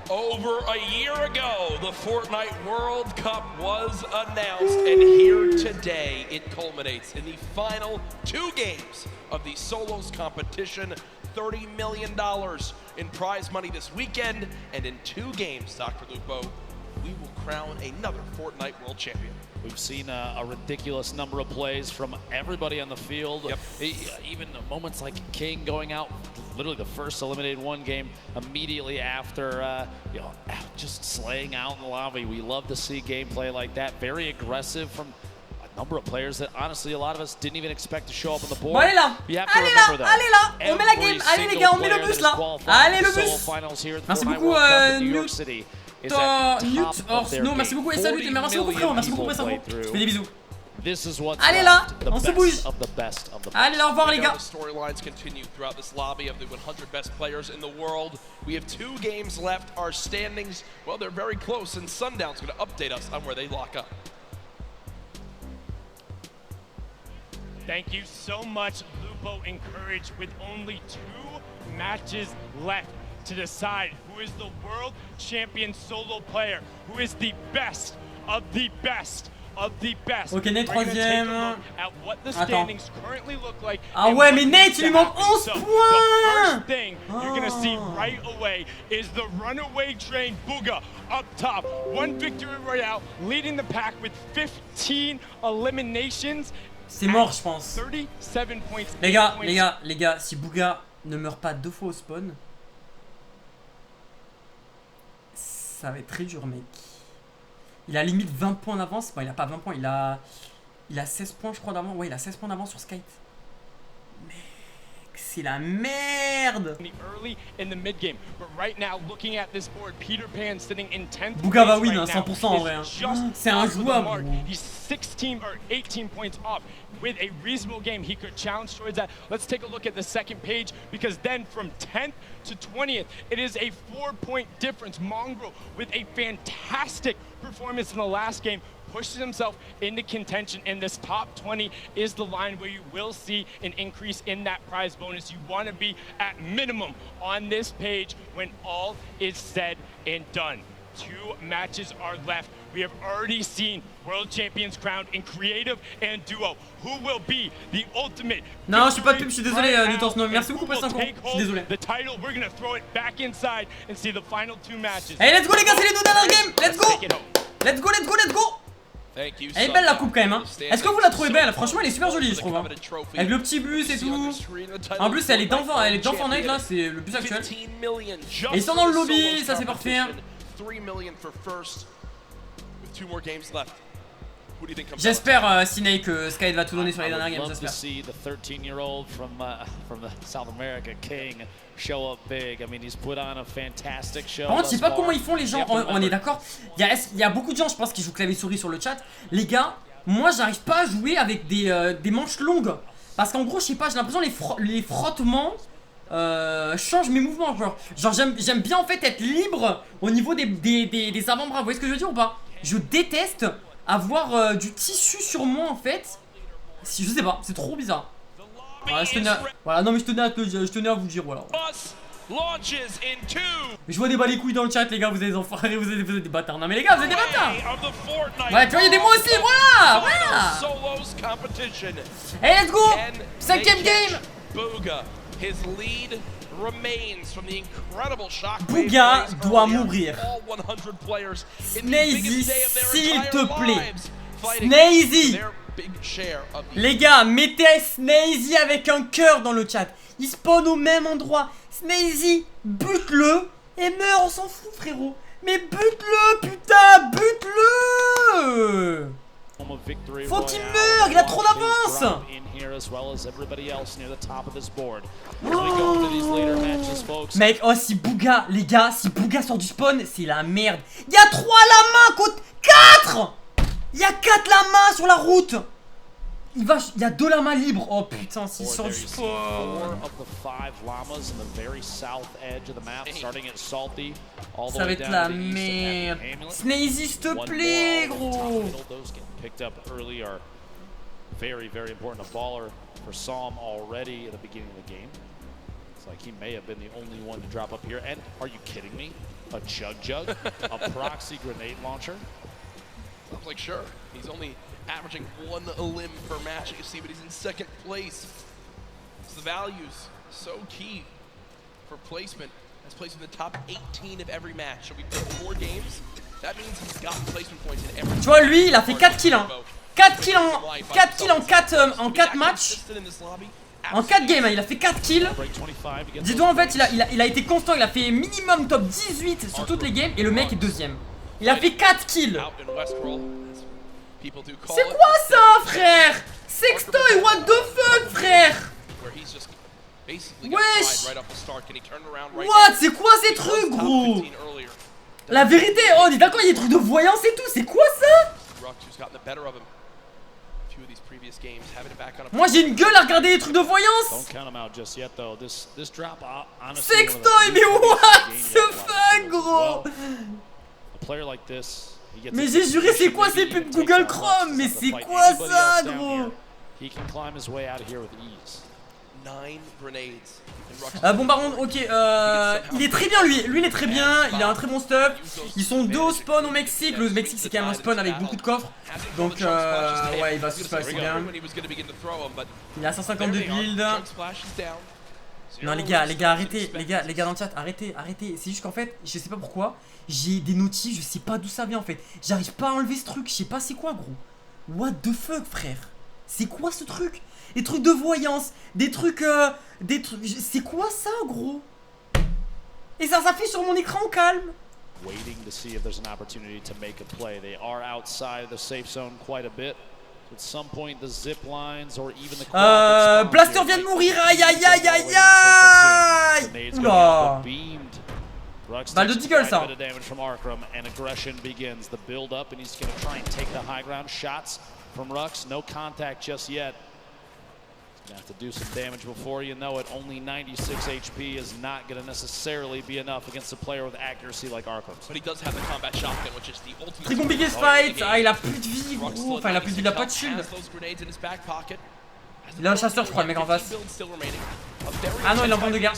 Over a year ago, the Fortnite World Cup was announced, and here today it culminates in the final 2 games of the solos competition. $30 million in prize money this weekend, and in 2 games, Dr. Lupo, we will crown another Fortnite World Champion. We've seen a ridiculous number of plays from everybody on the field. Even moments like King going out, literally the first eliminated one game immediately after, you know, just slaying out in the lobby. We love to see gameplay like that. Very aggressive from a number of players that honestly a lot of us didn't even expect to show up on the board. Bon, allez là, allez là, on met la game, allez les gars, on met le bus là, allez le bus. Merci beaucoup Newt or Snow, merci beaucoup et salut, merci beaucoup frérot, merci beaucoup pour les infos, je fais des bisous. Allez là, on se bouge. Allez là, au revoir les gars. Storylines continue throughout this lobby of the 100 best players in the world. We have 2 games left. Our standings, well, they're very close, and Sundown's going to update us on where they lock up. Thank you so much, Lupo and Courage, with only 2 matches left to decide who is the world champion solo player, who is the best of the best of the best. Ok, Nate troisième. Attends. Like, ah ouais, mais Nate, il lui manque 11 points. The first thing you're gonna see right away is the runaway train Booga up top. 1 victory royale, leading the pack with 15 eliminations. C'est mort, je pense. 37 points. Les gars, si Booga ne meurt pas 2 fois au spawn, ça va être très dur, mec. Il a limite 20 points d'avance. Bon, il a pas 20 points, il a 16 points, je crois, d'avance. Ouais, il a 16 points d'avance sur Skype. Mec, c'est la merde. Booga va win, 100% en vrai. C'est injouable. He's 16 or 18 points off. With a reasonable game, he could challenge towards that. Let's take a look at the second page, because then from 10th to 20th, it is a 4-point difference. Mongrel, with a fantastic performance in the last game, pushes himself into contention, and this top 20 is the line where you will see an increase in that prize bonus. You want to be at minimum on this page when all is said and done. 2 matches are left. We have already seen world champions crowned in creative and duo. Who will be the ultimate? Non, je suis pas de pub, je suis désolé, Newton Snow. Merci beaucoup pour les 5 ans. Je suis désolé. The title, we're gonna throw it back inside and see the final 2 matches. Allez, let's go les gars, c'est les 2 dernières games. Let's go. Let's go. Elle est belle la coupe quand même, hein. Est-ce que vous la trouvez belle? Franchement, elle est super jolie, je trouve. Hein. Avec le petit bus et tout. En plus, elle est dans Fortnite là, c'est le bus actuel. Et ils sont dans le lobby, ça c'est parfait. 3 million for first with 2 more games left. Who do you think comes J'espère Sinead que Sky va tout donner sur les dernières games, j'espère. See the 13-year-old from the South America King show up big. I mean, he's put on a fantastic show. Par contre, je sais pas comment ils font les gens, on est d'accord. Il y a beaucoup de gens, je pense, qui jouent clavier souris sur le chat. Les gars, moi j'arrive pas à jouer avec des manches longues. Parce qu'en gros, je sais pas, j'ai l'impression les frottements change mes mouvements, genre j'aime bien en fait être libre au niveau des avant-bras, vous voyez ce que je veux dire ou pas? Je déteste avoir du tissu sur moi en fait, je sais pas, c'est trop bizarre. Voilà, non mais je tenais à vous dire, voilà. Mais je vois des bas les couilles dans le chat les gars, vous êtes des enfoirés, vous êtes des bâtards. Non mais les gars, vous êtes des bâtards. Ouais, tu vois, il y a des mots aussi, voilà. Hey, let's go. 5ème game. His lead remains from the incredible shock. Booga doit mourir. Snazy, s'il te plaît. Snazy. Les gars, mettez Snazy avec un cœur dans le chat. Il spawn au même endroit. Snazy, bute-le et meurt, on s'en fout frérot. Mais bute-le, putain, bute-le. Faut qu'il meure, il a trop d'avance. Mec, oh si Booga, les gars, si Booga sort du spawn, c'est la merde. Il y a 3 lamas contre 4. Il y a 4 lamas sur la route. Il y a 2 lamas libres. Oh putain, s'il sort du spawn. Ça va être la merde. Snazy, s'il te plaît, gros. Picked up early are very important. A baller for Psalm already at the beginning of the game. It's like he may have been the only one to drop up here. And are you kidding me? A jug, a proxy grenade launcher. Sounds like sure. He's only averaging 1 elim per match. You see, but he's in 2nd place. So the values so key for placement. Has placed in the top 18 of every match. So we played 4 games. Tu vois, lui, il a fait 4 kills. Hein. 4 kills en 4 matchs. En 4 games, hein, il a fait 4 kills. Dis-toi, en fait, il a été constant. Il a fait minimum top 18 sur toutes les games. Et le mec est deuxième. Il a fait 4 kills. C'est quoi ça, frère? Sextoy, what the fuck, frère? Wesh. What? C'est quoi ces trucs, gros? La vérité, oh, on est d'accord, il y a des trucs de voyance et tout. C'est quoi ça? Moi j'ai une gueule à regarder des trucs de voyance. Sextoy, mais what the fuck, gros? Mais j'ai juré, c'est quoi ces pubs Google Chrome? Mais c'est quoi ça, gros? Bon par contre, ok, il est très bien lui il est très bien, il a un très bon stuff. Ils sont deux au spawn au Mexique, le Mexique c'est quand même un spawn avec beaucoup de coffres. Donc ouais, il va se passer bien. Il a 152 builds. Non les gars arrêtez, les gars dans le chat, arrêtez. C'est juste qu'en fait, je sais pas pourquoi, j'ai des notifs, je sais pas d'où ça vient en fait. J'arrive pas à enlever ce truc, je sais pas c'est quoi gros. What the fuck frère? C'est quoi ce truc? Des trucs de voyance, des trucs, c'est quoi ça gros? Et ça s'affiche sur mon écran au calme. Waiting to see if there's an opportunity to make a play. They are outside the safe zone quite a bit. At some point the zip lines or even the Blaster vient de mourir, aïe. Oula. Balle de Deagle ça. And aggression begins. The build up and he's going to try and take the high ground shots from Rux. No contact just yet. Gonna have to do some damage before you know it. Only 96 HP is not going to necessarily be enough against a player with accuracy like Arkham. But he does have the combat shotgun, which is the ultimate. Très compliqué ce fight. Ah, il a plus de vie, gros. Enfin, il a plus de vie, il a pas de shield. Il a un chasseur, je crois, le mec en face. Ah non, il en prend de garde.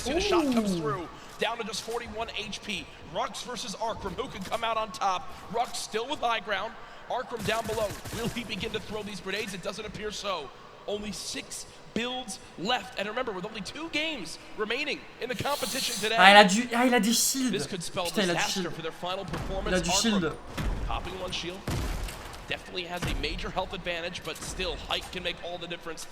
Down to just 41 HP. Rux versus Arkham. Who can come out on top? Rux still with high ground. Arkham down below. Will he begin to throw these grenades? It doesn't appear so. Only 6 builds left, and remember, with only 2 games remaining in the competition today. Ah, il a des shields. This could spell Putain, disaster for their final performance. Il a du shield. Popping one shield definitely has a major health advantage, but still, height can make all the difference.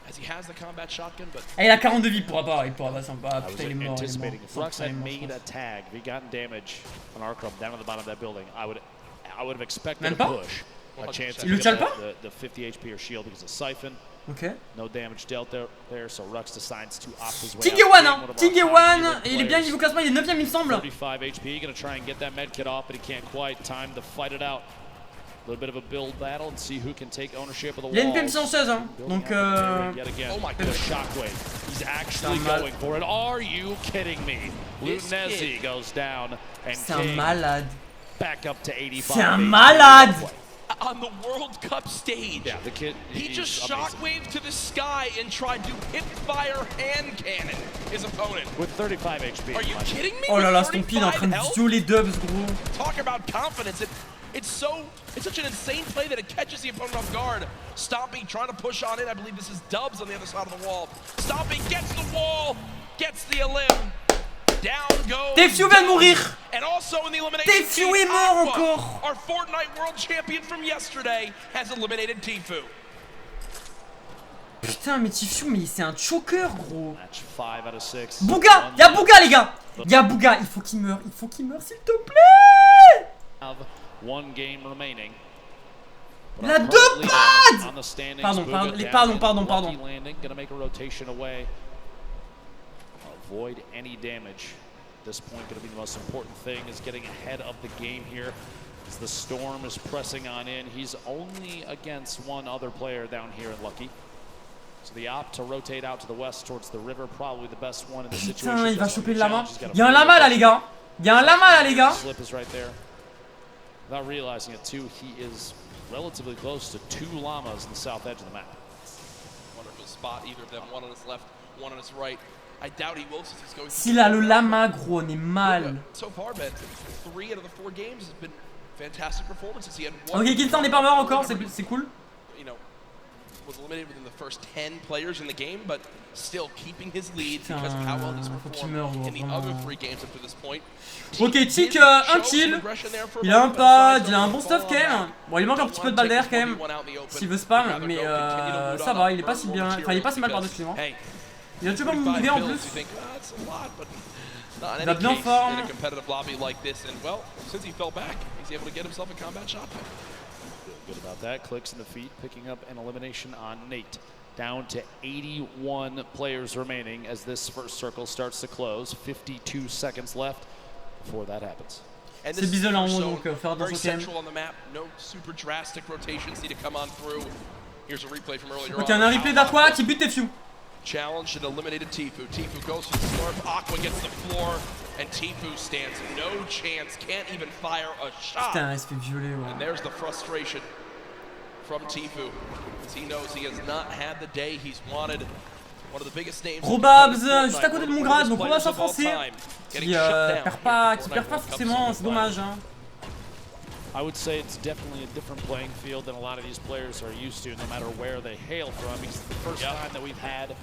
As he has the combat shotgun, but il a 42 vies, il pourra pas sympa. Putain, il est mort. Rux had made a tag. He gotten damage on Arkham down at the bottom of that building. I would have expected a push. A chance to get the 50 HP or shield because of Siphon. Okay. No damage dealt there, so Rux decides to opt his way. Tingewan, hein. Tingewan, il est bien niveau classement, il est 9ème il me semble. 35 HP, gonna try and get that med kit off, but he can't quite. Time to fight it out. A little bit of a build battle and see who can take ownership of the walls. Il a une PM 116 hein. Donc oh my god, shockwave. He's actually going for it. Are you kidding me? Lunesi goes down and c'est un malade. Back up to 85. C'est un malade. On the World Cup stage, yeah, the kid, he just shockwaved to the sky and tried to hip-fire hand cannon his opponent. With 35 HP. Are you kidding me? Oh là là, Stompy est en train de violer Dubs, gros. Talk about confidence. It's such an insane play that it catches the opponent off guard. Stompy trying to push on in. I believe this is Dubs on the other side of the wall. Stompy gets the wall, gets the elim. Down goes. Tefio vient de mourir. And also in the elimination, Tefio est mort encore. Our Fortnite World Champion from yesterday has eliminated Tfue. Putain, mais Tfue, mais c'est un choker, gros. Match 5 out of 6. Bouga, y'a Bouga, les gars. Y'a Bouga, il faut qu'il meure, s'il te plaît. One game remaining. La deux pads. Pardon. Gonna make a rotation away. Avoid any damage. At this point, going to be the most important thing is getting ahead of the game here. As the storm is pressing on in, he's only against one other player down here in Lucky. So the opt to rotate out to the west towards the river, probably the best one in the situation. Putain, il va choper le lama. Il y a un lama là, les gars. Il y a un lama là, les gars. Slip is right there. Without realizing it too, he is relatively close to 2 llamas in the south edge of the map. Wonderful spot, either of them, one on his left, one on his right. I doubt he will since he's going. S'il a le lama, gros, on est mal. So far, Ben, 3 out of the 4 games has been fantastic performances. He had one. Ok, Kinston n'est pas mort encore, c'est cool. You know, was eliminated within the first 10 players in the game, but still keeping his lead because of how well he's performed in the other 3 games up to this point. Ok, Tic, un kill. Il a un pad, il a un bon stuff quand même. Bon, il manque un petit peu de balle d'air quand même. S'il veut spam, mais ça va, il est pas si bien. Enfin, il est pas si mal par-dessus, excusez-moi. Il a toujours pas mouillé en plus. Il va bien en forme. Good about that. Clicks in the feet, picking up an elimination on Nate. Down to 81 players remaining as this first circle starts to close. 52 seconds left before that happens. C'est biselant donc faire attention quand même. Ok, on a un replay d'Aqua qui bute Tfue. Challenged and eliminated Tfue. Tfue goes to the slurp. Aqua gets the floor, and Tfue stands no chance. Can't even fire a shot. Putain, il se fait violer. Ouais. And there's the frustration from Tfue, as he knows he has not had the day he's wanted. One of the biggest names. Probabs, juste à côté de mon grade, donc Probs en français. Qui perd pas forcément, c'est dommage. Hein. I would say it's definitely a different playing field than a lot of these players are used to, no matter where they hail from. It's the first time that we've had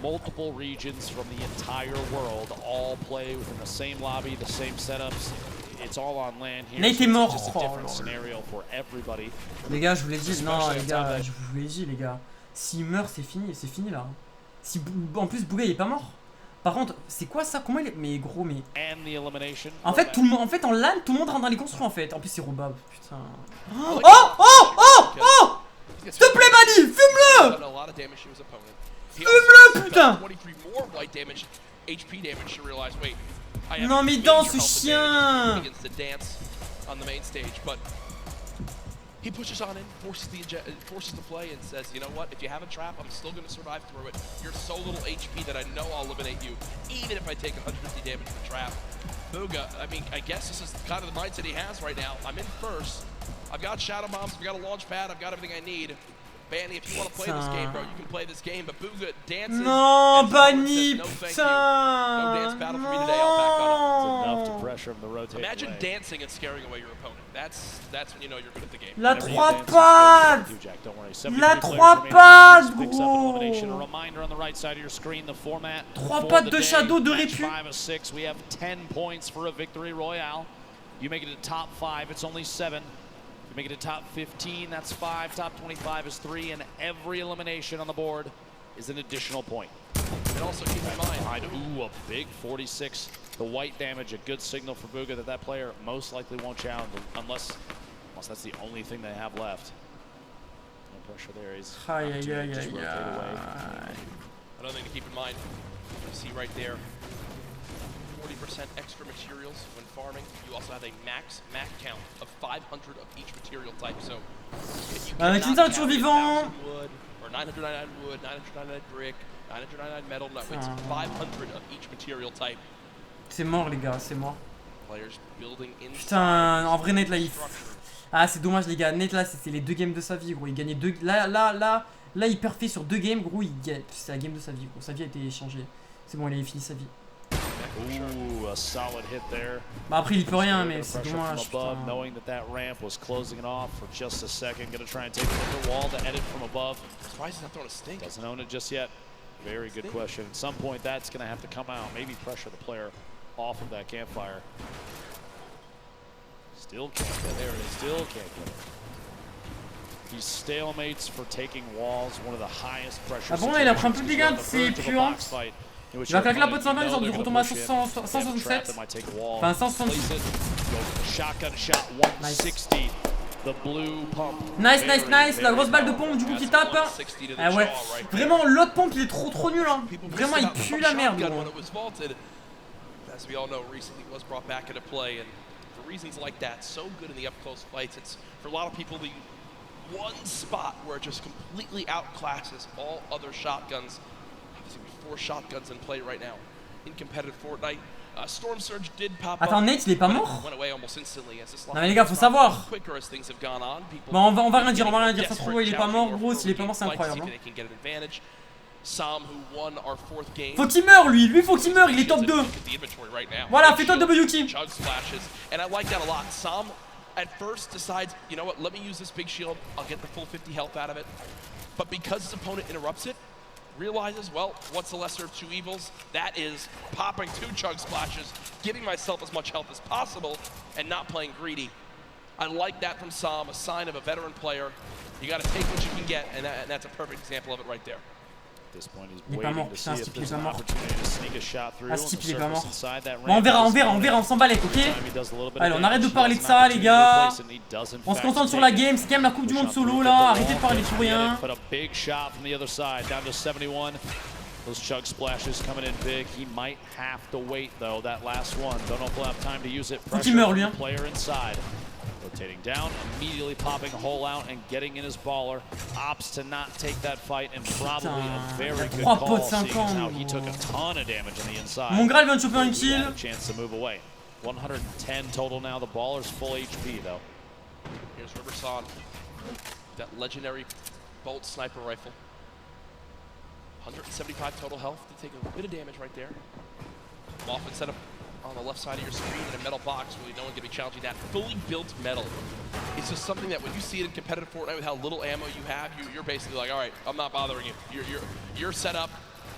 multiple regions from the entire world all play within the same lobby, the same setups. It's all on land here. Nate est mort. Just a different scenario for everybody. Les gars, je vous l'ai dit, non les gars, je vous l'ai dit les gars. S'il meurt, c'est fini là. Si en plus Bouga il est pas mort. Par contre, c'est quoi ça? Comment il est? Mais gros, mais. En fait, tout le monde, en LAN, tout le monde rentre dans les construits en fait. En plus, c'est Robab, putain. Oh! S'il te plaît, Manny, fume-le! Fume-le, putain! Non, mais dans ce chien! He pushes on in, forces the play, and says, you know what, if you have a trap, I'm still going to survive through it. You're so little HP that I know I'll eliminate you, even if I take 150 damage from the trap. Booga, I mean, I guess this is kind of the mindset he has right now. I'm in first. I've got shadow bombs, I've got a launch pad, I've got everything I need. Banny, if you want to play this game, bro, you can play this game, but Booga dances. Non, Banny, putain! No dance battle for me today, I'll back on It's enough to pressure him to rotate. Imagine dancing and scaring away your opponent. That's when you know you're good at the game. La 3 pattes! La 3 pattes, gros! 3 pattes de Shadow de Répu. 5 of 6, we have 10 points for a victory royale. You make it to top 5, it's only 7. You make it to top 15, that's 5. Top 25 is 3, and every elimination on the board is an additional point. And also keep in mind, ooh, a big 46. The white damage, a good signal for Booga that that player most likely won't challenge unless that's the only thing they have left. No pressure there. He's another thing to keep in mind, you see right there, 40% extra materials when farming. You also have a max count of 500 of each material type. So if you avec une ceinture vivant. Wood, or 999 wood, 999 brick, 999 metal, no, it's 500 of each material type. C'est mort les gars, c'est mort. Putain, en vrai Nate là il... Ah c'est dommage les gars, Nate là c'est les 2 games de sa vie gros, il gagnait 2... Là il perfait sur 2 games gros, il gagne... C'est la game de sa vie gros, sa vie a été échangée. C'est bon, il avait fini sa vie. Ooh, a solid hit there. Bah après il peut rien mais c'est dommage. Knowing that ramp was closing it off for just a second, gonna try and take the wall to edit from above. Surprised he's not throwing a stink. Doesn't own it just yet. Very good question. At some point that's gonna have to come out, maybe pressure the player off of that campfire. Still can't get there. Still can't get it. These stalemates for taking walls, one of the highest pressure. Ah bon, il a pris un peu de dégâts de ses puantes. Il va claquer la pote 50, il sort du retomber à 167. Enfin 166. Nice. La grosse balle de pompe du coup qui tape. Ah ouais. Vraiment l'autre pompe il est trop nul hein. Vraiment il pue la merde gros. As we all know, recently was brought back into play, and for reasons like that, so good in the up-close fights, it's, for a lot of people, the one spot where it just completely outclasses all other shotguns. There's 4 shotguns in play right now in competitive Fortnite. Storm Surge did pop Attends, Nate, il est pas mort? Went away almost instantly as this non mais les gars, faut savoir. Bon, on va rien dire, ça se trouve il est pas mort, gros, s'il est pas mort c'est incroyable. Faut qu'il meure lui faut qu'il meure, il est top 2. Voilà, fais-toi WT. And I like that a lot. Sam at first decides, you know what, let me use this big shield, I'll get the full 50 health out of it. but because his opponent interrupts it, realizes, well, what's the lesser of two evils? That is popping 2 chug splashes, giving myself as much health as possible, and not playing greedy. I like that from Sam, a sign of a veteran player. You got to take what you can get, and that's a perfect example of it right there. At this point, he's Il est pas mort, putain, ce type il est pas mort. Ah, ce type il est pas mort. Bon, on verra, on s'en bat les ok. Allez, on arrête de parler de ça, les gars. On se concentre sur la game, c'est quand même la Coupe du Monde solo là. Arrêtez de parler de tout rien. Those chug splashes coming in big. He might have to wait though. That last one. Don't know if we'll have time to use it. Faut qu'il meure lui. Hein. Player inside. Rotating down, immediately popping a hole out and getting in his baller. Opts to not take that fight and probably a very good call, seeing how he took a ton of damage on the inside. Mon Graal vient de choper un kill. A chance to move away. 110 total now. The baller's full HP though. Here's Riverson. That legendary bolt sniper rifle. 175 total health to take a bit of damage right there. Often set up on the left side of your screen in a metal box, really no one can be challenging that. Fully built metal. It's just something that when you see it in competitive Fortnite with how little ammo you have, you're basically like, all right, I'm not bothering you. You're set up.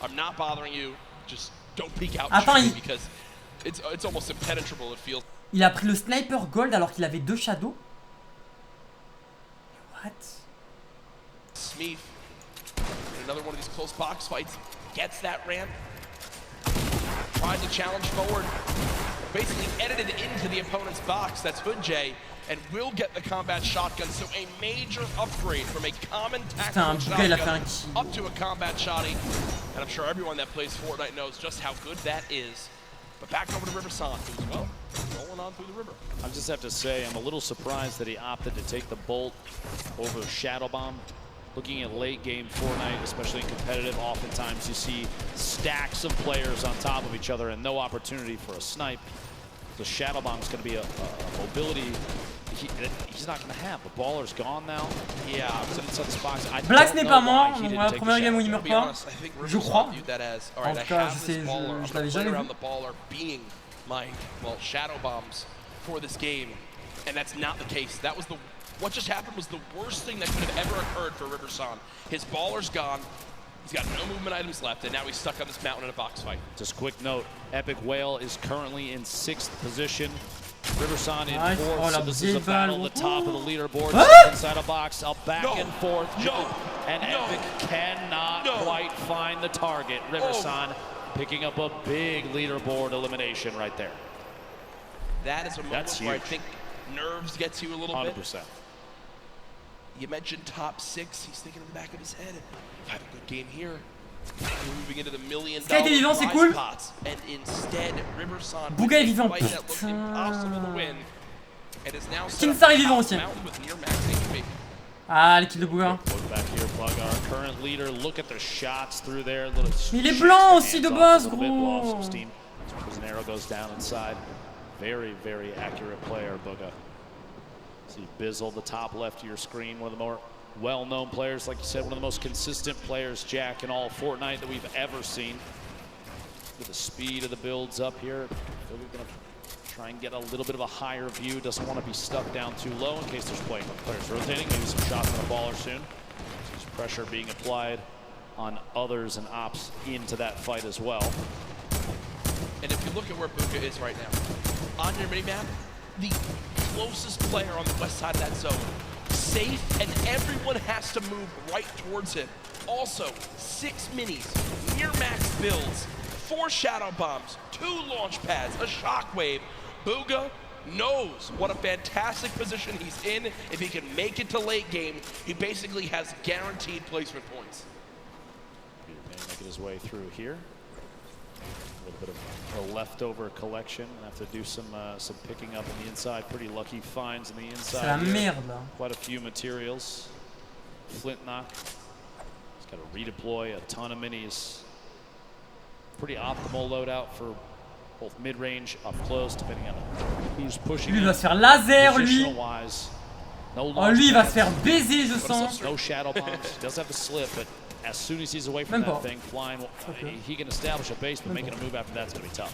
I'm not bothering you. Just don't peek out because it's almost impenetrable, it feels. Il a pris le sniper gold alors qu'il avait 2 shadows. What? Smeeth, another one of these close box fights, gets that ramp. Tries to challenge forward, basically edited into the opponent's box, that's Hood J, and will get the combat shotgun, so a major upgrade from a common tactical shotgun up to a combat shotty, and I'm sure everyone that plays Fortnite knows just how good that is. But back over to Riverson, who's, well, rolling on through the river. I just have to say, I'm a little surprised that he opted to take the bolt over Shadow Bomb. Looking at late game Fortnite, especially in competitive, oftentimes you see stacks of players on top of each other and no opportunity for a snipe. The Shadow Bomb is going to be a mobility he's not going to have. The baller's gone now. Yeah, inside this box. Black n'est pas mort. Voilà, première game où il meurt pas. Je crois. En tout cas, je l'avais jamais vu. Being my shadow bombs for this game, and that's not the case. That was what just happened was the worst thing that could have ever occurred for Riverson. His baller's gone. He's got no movement items left, and now he's stuck on this mountain in a box fight. Just quick note, Epic Whale is currently in 6th position. Riverson in 4th, so this is a battle at the top of the leaderboard. Inside a box, back and forth. And Epic cannot quite find the target. Riverson picking up a big leaderboard elimination right there. That is a moment where I think nerves gets you a little bit. 100%. You mentioned top 6. He's thinking in the back of his head, if I have a good game here, we're moving into the $1 million prize pots. And instead, Riverson Bouga est vivant, putain. Skinstar est vivant aussi. Ah, l'équipe de Bouga. Il est blanc aussi de base, gros. Very, very accurate player, Booga. See Bizzle, the top left of your screen, one of the more well-known players, like you said, one of the most consistent players, Jack, in all of Fortnite that we've ever seen. With the speed of the builds up here, Booga gonna try and get a little bit of a higher view, doesn't want to be stuck down too low in case there's players rotating, maybe some shots on the baller soon. There's pressure being applied on others and ops into that fight as well. And if you look at where Booga is right now, on your minimap, the closest player on the west side of that zone, safe, and everyone has to move right towards him. Also, 6 minis, near max builds, 4 shadow bombs, 2 launch pads, a shockwave. Booga knows what a fantastic position he's in. If he can make it to late game, he basically has guaranteed placement points. Making his way through here. A little bit of a leftover collection. Have to do some picking up on the inside. Pretty lucky finds on the inside. C'est la merde là. Quite a few materials. Flint knock. He's got to redeploy a ton of minis. Pretty optimal loadout for both mid-range, up close, depending on who's pushing. Lui va se faire laser, lui. Oh, lui il va se faire baiser, je sens. No shadow bombs. He does have the slip, but as soon as he's away from that thing, flying, he can establish a base, but making a move after that's going to be tough.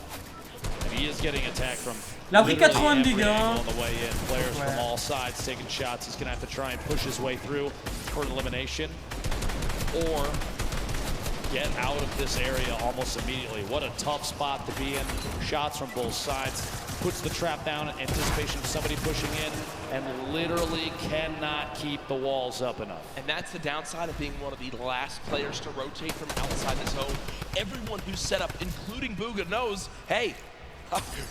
And he is getting attacked from literally every angle on the way in. Players from all sides taking shots. He's going to have to try and push his way through for an elimination. or get out of this area almost immediately. What a tough spot to be in. Shots from both sides. Puts the trap down in anticipation of somebody pushing in and literally cannot keep the walls up enough. And that's the downside of being one of the last players to rotate from outside the zone. Everyone who's set up, including Bugha, knows, hey,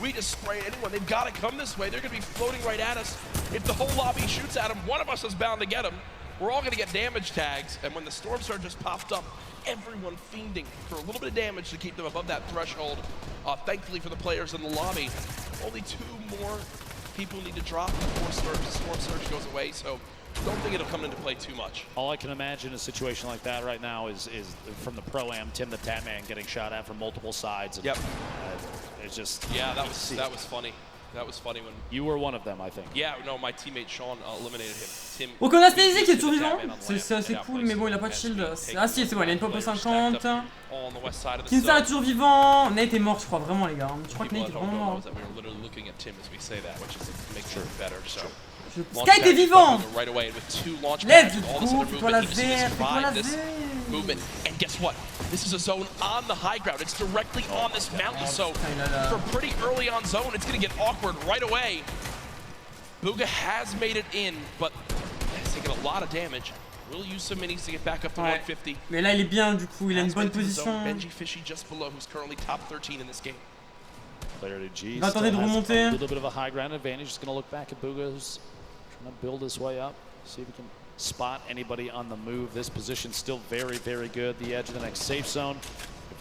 we just spray anyone. They've got to come this way. They're going to be floating right at us. If the whole lobby shoots at them, one of us is bound to get them. We're all going to get damage tags. And when the Storm Surge just popped up, everyone fiending for a little bit of damage to keep them above that threshold. Thankfully for the players in the lobby, only 2 more people need to drop before Storm Surge goes away. So don't think it'll come into play too much. All I can imagine in a situation like that right now is from the Pro-Am, Tim the Tatman getting shot at from multiple sides. And, yep. It's just... Yeah, that was funny. That was funny when... You were one of them, I think. Yeah, no, my teammate Sean eliminated him. Tim... Donc on a Sneezy qui est survivant, c'est assez cool, mais bon il a pas de shield. Ah si, c'est bon, il a une pop 50. Kinsar est toujours vivant. Nate est mort, je crois vraiment les gars. Je crois que Nate est vraiment mort. Sky est vivant. Let's go, fais-toi la verte, fais-toi la verte. Movement. And guess what? This is a zone on the high ground. It's directly on this mountain, so for pretty early on zone, it's going to get awkward right away. Bugha has made it in, but has taken a lot of damage. Will use some minis to get back up to 150. Mais là, il est bien, du coup, il a une bonne position. Benji Fishy just below, who's currently top 13 in this game. Player to G. Il va tenter de remonter. A little bit of a high ground advantage. Just going to look back at Bugha, who's trying to build his way up. See if he can spot anybody on the move. This position still very, very good. The edge of the next safe zone.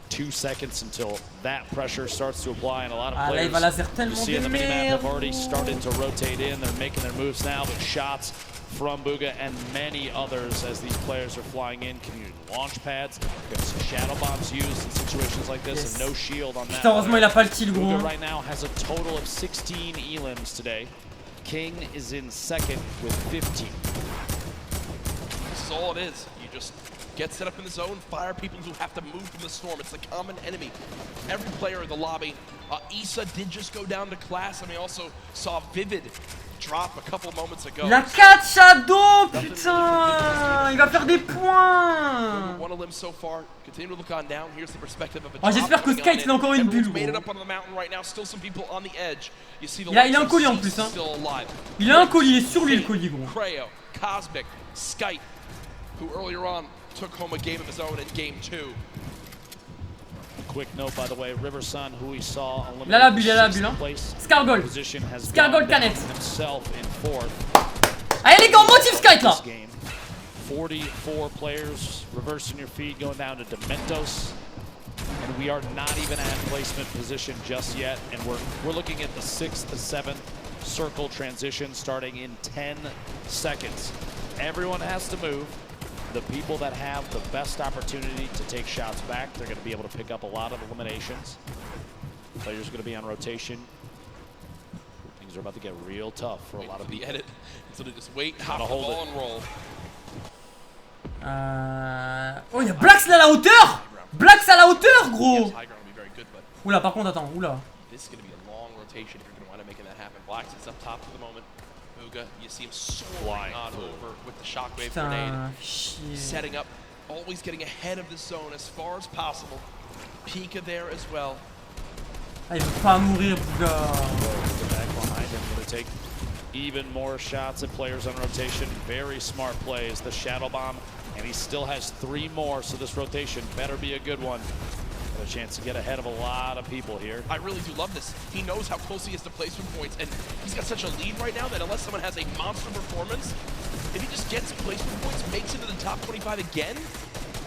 2 seconds until that pressure starts to apply, and a lot of players you see in the minimap have already started to rotate in. They're making their moves now, but shots from Bugha and many others as these players are flying in. Community launch pads, some shadow bombs used in situations like this, and no shield on that. Heureusement, il a pas le kill, gros. Bugha right now has a total of 16 elims today. King is in second with 15. This is all it is. You just get set up in the zone, fire people who have to move from the storm. It's the common enemy. Every player in the lobby. Issa did just go down to class, and we also saw Vivid drop a couple moments ago. La 4 Shadow, putain, il va faire des points. One of them so far. Continue to look on down. Here's the perspective of a j'espère que Sky il a encore une bulle. Made it up on the mountain right now. Still some people on the edge. You see the il a un colis en plus, hein. Il a un colis, il est sur lui le colis, gros. Creo, Cosmic, Skype, who earlier on took home a game of his own in game 2. Quick note, by the way, Riversun, who we saw il a la bulle, hein. Scargold. Scargold canette. Allez les gars, on motive Skype là. 44 players reversing your feed, going down to Dementos. And we are not even at placement position just yet. And we're looking at the 6th to 7th circle transition starting in 10 seconds. Everyone has to move. The people that have the best opportunity to take shots back, they're going to be able to pick up a lot of eliminations. Players are going to be on rotation. Things are about to get real tough for a lot of people. The edit, so they just wait, hop the ball and roll. Oh, il y a Blacks là à la hauteur. Blacks à la hauteur, gros. Oula, par contre, attends, oula. This is going to be a long rotation if you're going to wind up making that happen. Blacks is up top for the moment. You see him soaring on over with the shockwave grenade. Setting up, always getting ahead of the zone as far as possible. Pika there as well. Ah, il veut pas mourir, Bugha. Back behind him, going to take even more shots at players on rotation. Very smart plays. The shadow bomb, and he still has 3 more, so this rotation better be a good one. A chance to get ahead of a lot of people here. I really do love this. He knows how close he is to placement points, and he's got such a lead right now that unless someone has a monster performance, if he just gets placement points, makes it to the top 25 again,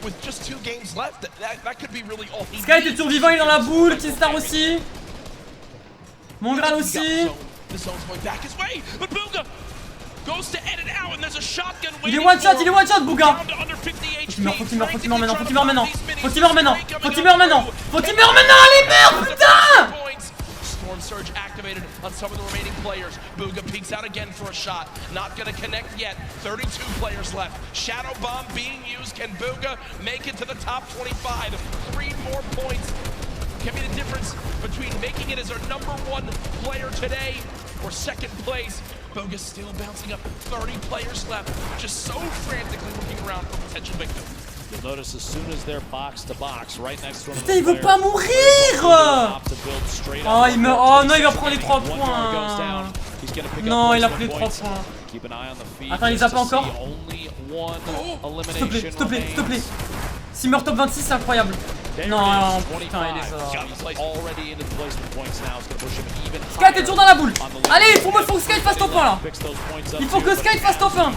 with just 2 games left, that could be really all he Sky est survivant, il est dans la boule, Kinstar aussi. Mongral aussi. The zone's going back his way, but Bugha goes to edit out, and there's a shotgun il est one shot, Bugha. Faut qu'il meure maintenant, allez meurs, putain. Storm Surge activated on some of the remaining players. Bugha peeks out again for a shot. Not gonna connect yet. 32 players left. Shadow Bomb being used. Can Bugha make it to the top 25? 3 more points can be the difference between making it as our #1 player today or 2nd place. Bugha still bouncing up. 30 players left. Just so frantically looking around for potential victims. You'll notice as soon as they're box to box, right next to him. Putain, il veut pas mourir! Oh, il meurt. Oh non, il va prendre les 3 points. Non, il a pris les 3 points. Attends, il zappe encore. S'il te plaît, s'il te plaît, s'il te plaît. S'il meurt top 26, c'est incroyable. Non, putain, il est ça. Sky, t'es toujours dans la boule. Allez, il faut que Sky fasse top 1 là. Il faut que Sky fasse top 1.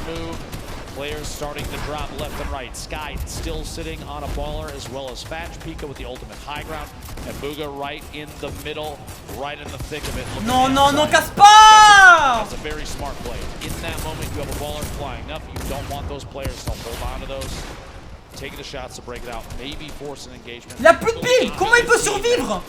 Players starting to drop left and right. Sky still sitting on a baller as well as Fatch. Pika with the ultimate high ground. And Booga right in the middle, right in the thick of it. Non, non, non, casse pas! That's a very smart play. In that moment, you have a baller flying up. You don't want those players to hold on to those. Taking the shots to break it out. Maybe force an engagement. Il a plus de billes. Comment il peut survivre?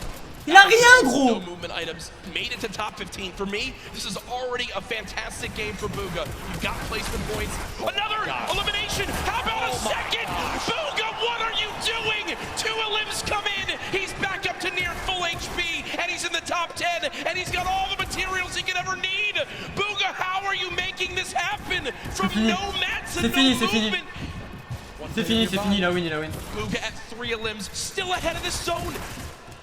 Il a rien, gros. Movement items made it to top 15. For me, this is already a fantastic game for Booga. You've got placement points. Another elimination. How about a second? Booga, what are you doing? 2 elims come in. He's back up to near full HP, and he's in the top 10, and he's got all the materials he could ever need. Booga, how are you making this happen? From no mats and no movement. C'est fini, il a win, il a win. Booga at 3 elims, still ahead of this zone.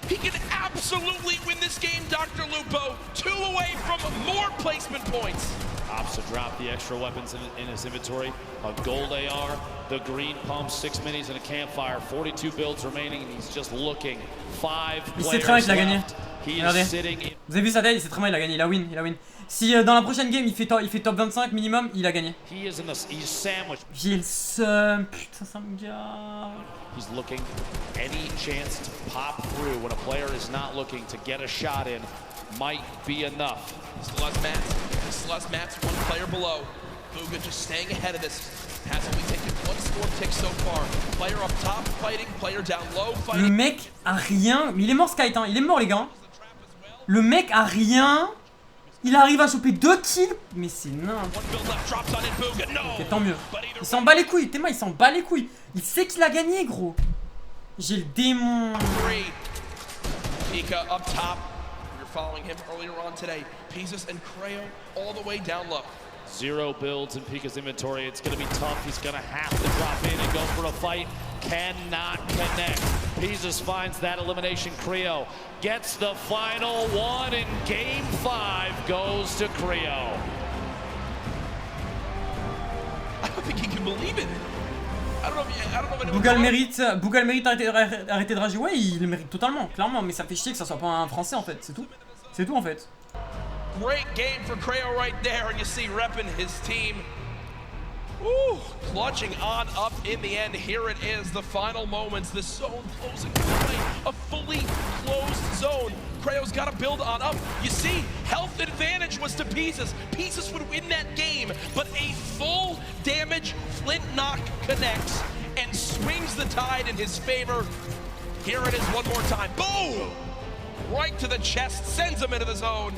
He can absolutely win this game, Dr. Lupo. 2 away from more placement points. Opts to drop the extra weapons in his inventory. A gold AR, the green pump, 6 minis and a campfire. 42 builds remaining, and he's just looking. 5 Il sait très bien qu'il a gagné. He Regardez. is sitting in... Vous avez vu sa tête, il sait très bien, il a gagné, il a win, il a win. Si dans la prochaine game il fait top 25 minimum, il a gagné. He is in the, he's sandwiched. J'ai le seum, putain ça me gave. He's looking any chance to pop through when a player is not looking to get a shot in might be enough. Still has Mats, 1 player below. Booga just staying ahead of this. Has only taken 1 score tick so far. Player up top fighting, player down low fighting. Le mec a rien, mais il est mort Sky, hein. Il est mort les gars. Le mec a rien. Il arrive à choper 2 kills, mais c'est n'importe quoi. Ok, tant mieux. Il s'en bat les couilles, Théma, il s'en bat les couilles. Il sait qu'il a gagné, gros. J'ai le démon. Pika up top. We were following him earlier on today. Pizzas and Creo all the way down low. 0 builds in Pika's inventory. It's going to be tough. He's going to have to drop in and go for a fight. Cannot connect. Pizzas finds that elimination. Creo gets the final one in game 5. Goes to Creo. I don't think he can believe it. I don't know if Booga le mérite d'arrêter de rager. Ouais, il le mérite totalement, clairement. Mais ça fait chier que ça soit pas un français en fait. C'est tout. C'est tout en fait. Great game for Creo right there, and you see repping his team. Ooh, clutching on up in the end. Here it is, the final moments. The zone closing quickly, a fully closed zone. Creo's got to build on up. You see, health advantage was to Pieces. Pieces would win that game, but a full damage Flint knock connects and swings the tide in his favor. Here it is one more time. Boom! Right to the chest, sends him into the zone.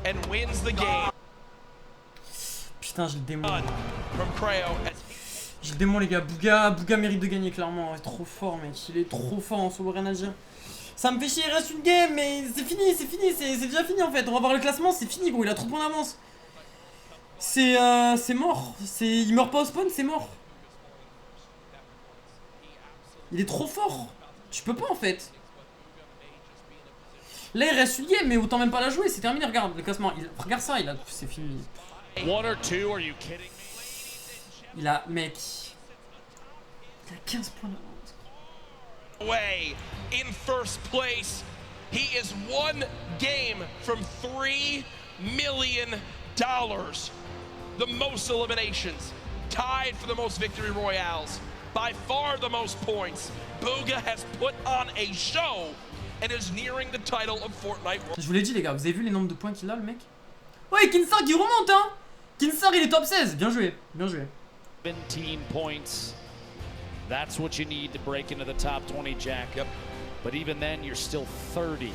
And wins the game. Putain, j'ai le démon. J'ai le démon les gars. Booga mérite de gagner clairement. Il est trop fort mec. Il est trop fort en solo, rien à dire. Ça me fait chier, il reste une game mais c'est fini, c'est déjà fini en fait. On va voir le classement, c'est fini gros, il a trop de points d'avance. C'est mort. Il meurt pas au spawn, c'est mort. Il est trop fort. Tu peux pas en fait. Là il reste une game mais autant même pas la jouer, c'est terminé, regarde le classement. Regarde ça, c'est fini. Il a, mec, il a 15 points d'avance. Away in first place. He is 1 game from $3 million. The most eliminations, tied for the most victory royales, by far the most points. Booga has put on a show and is nearing the title of Fortnite. Je vous l'ai dit les gars, vous avez vu les nombres de points qu'il a le mec? Ouais, Kinsar qui remonte hein. Kinsar il est top 16, bien joué, bien joué. 17 points. That's what you need to break into the top 20, Jack. Yep. But even then, you're still 30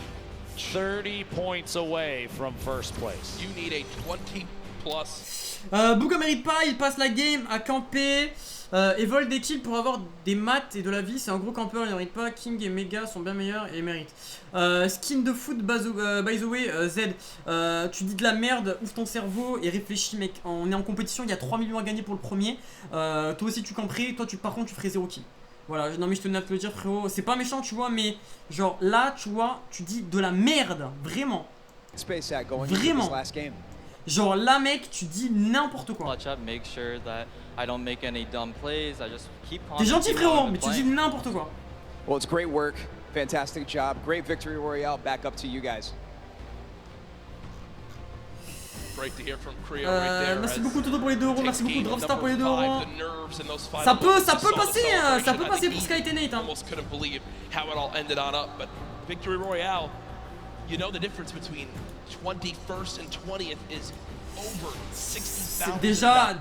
points away from first place. You need a 20 Bouga mérite pas, il passe la game à camper et vole des kills pour avoir des maths et de la vie. C'est un gros campeur, il ne mérite pas. King et Mega sont bien meilleurs et méritent. Skin de foot, by the way, Z, tu dis de la merde, ouvre ton cerveau et réfléchis, mec. On est en compétition, il y a 3 millions à gagner pour le premier. Toi aussi tu camperais, toi par contre tu ferais 0 kill. Voilà, non mais je tenais à te le dire, frérot. C'est pas méchant, tu vois, mais genre là, tu vois, tu dis de la merde, vraiment. Vraiment. Genre là, mec, tu dis n'importe quoi. T'es gentil, frérot, mais tu dis n'importe quoi. Well, it's great work, fantastic job, great victory royale. Back up to you guys. Merci beaucoup Toto pour les 2 euros, merci beaucoup Dropstar pour les 2 euros. Ça peut passer pour Sky et Nate. Hein. Victory Royale, you know the difference between 21st and 20th is over 60,000.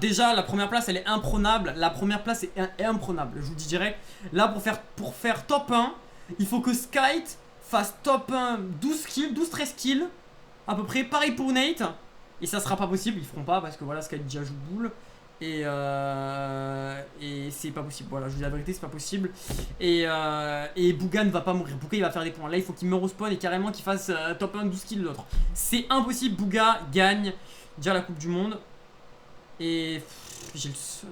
Déjà la première place elle est imprenable. La première place est imprenable. Je vous dis direct. Là pour faire top 1, il faut que Skyte fasse top 1 12 kills, 12-13 kills à peu près. Pareil pour Nate. Et ça sera pas possible, ils feront pas parce que voilà, Skype déjà joue boule. Et c'est pas possible, voilà, je vous dis la vérité, c'est pas possible. Et Bouga ne va pas mourir, Bouga il va faire des points. Là il faut qu'il meure au spawn et carrément qu'il fasse top 1 12 kills l'autre. C'est impossible, Bouga gagne déjà la Coupe du Monde. Et j'ai le seul.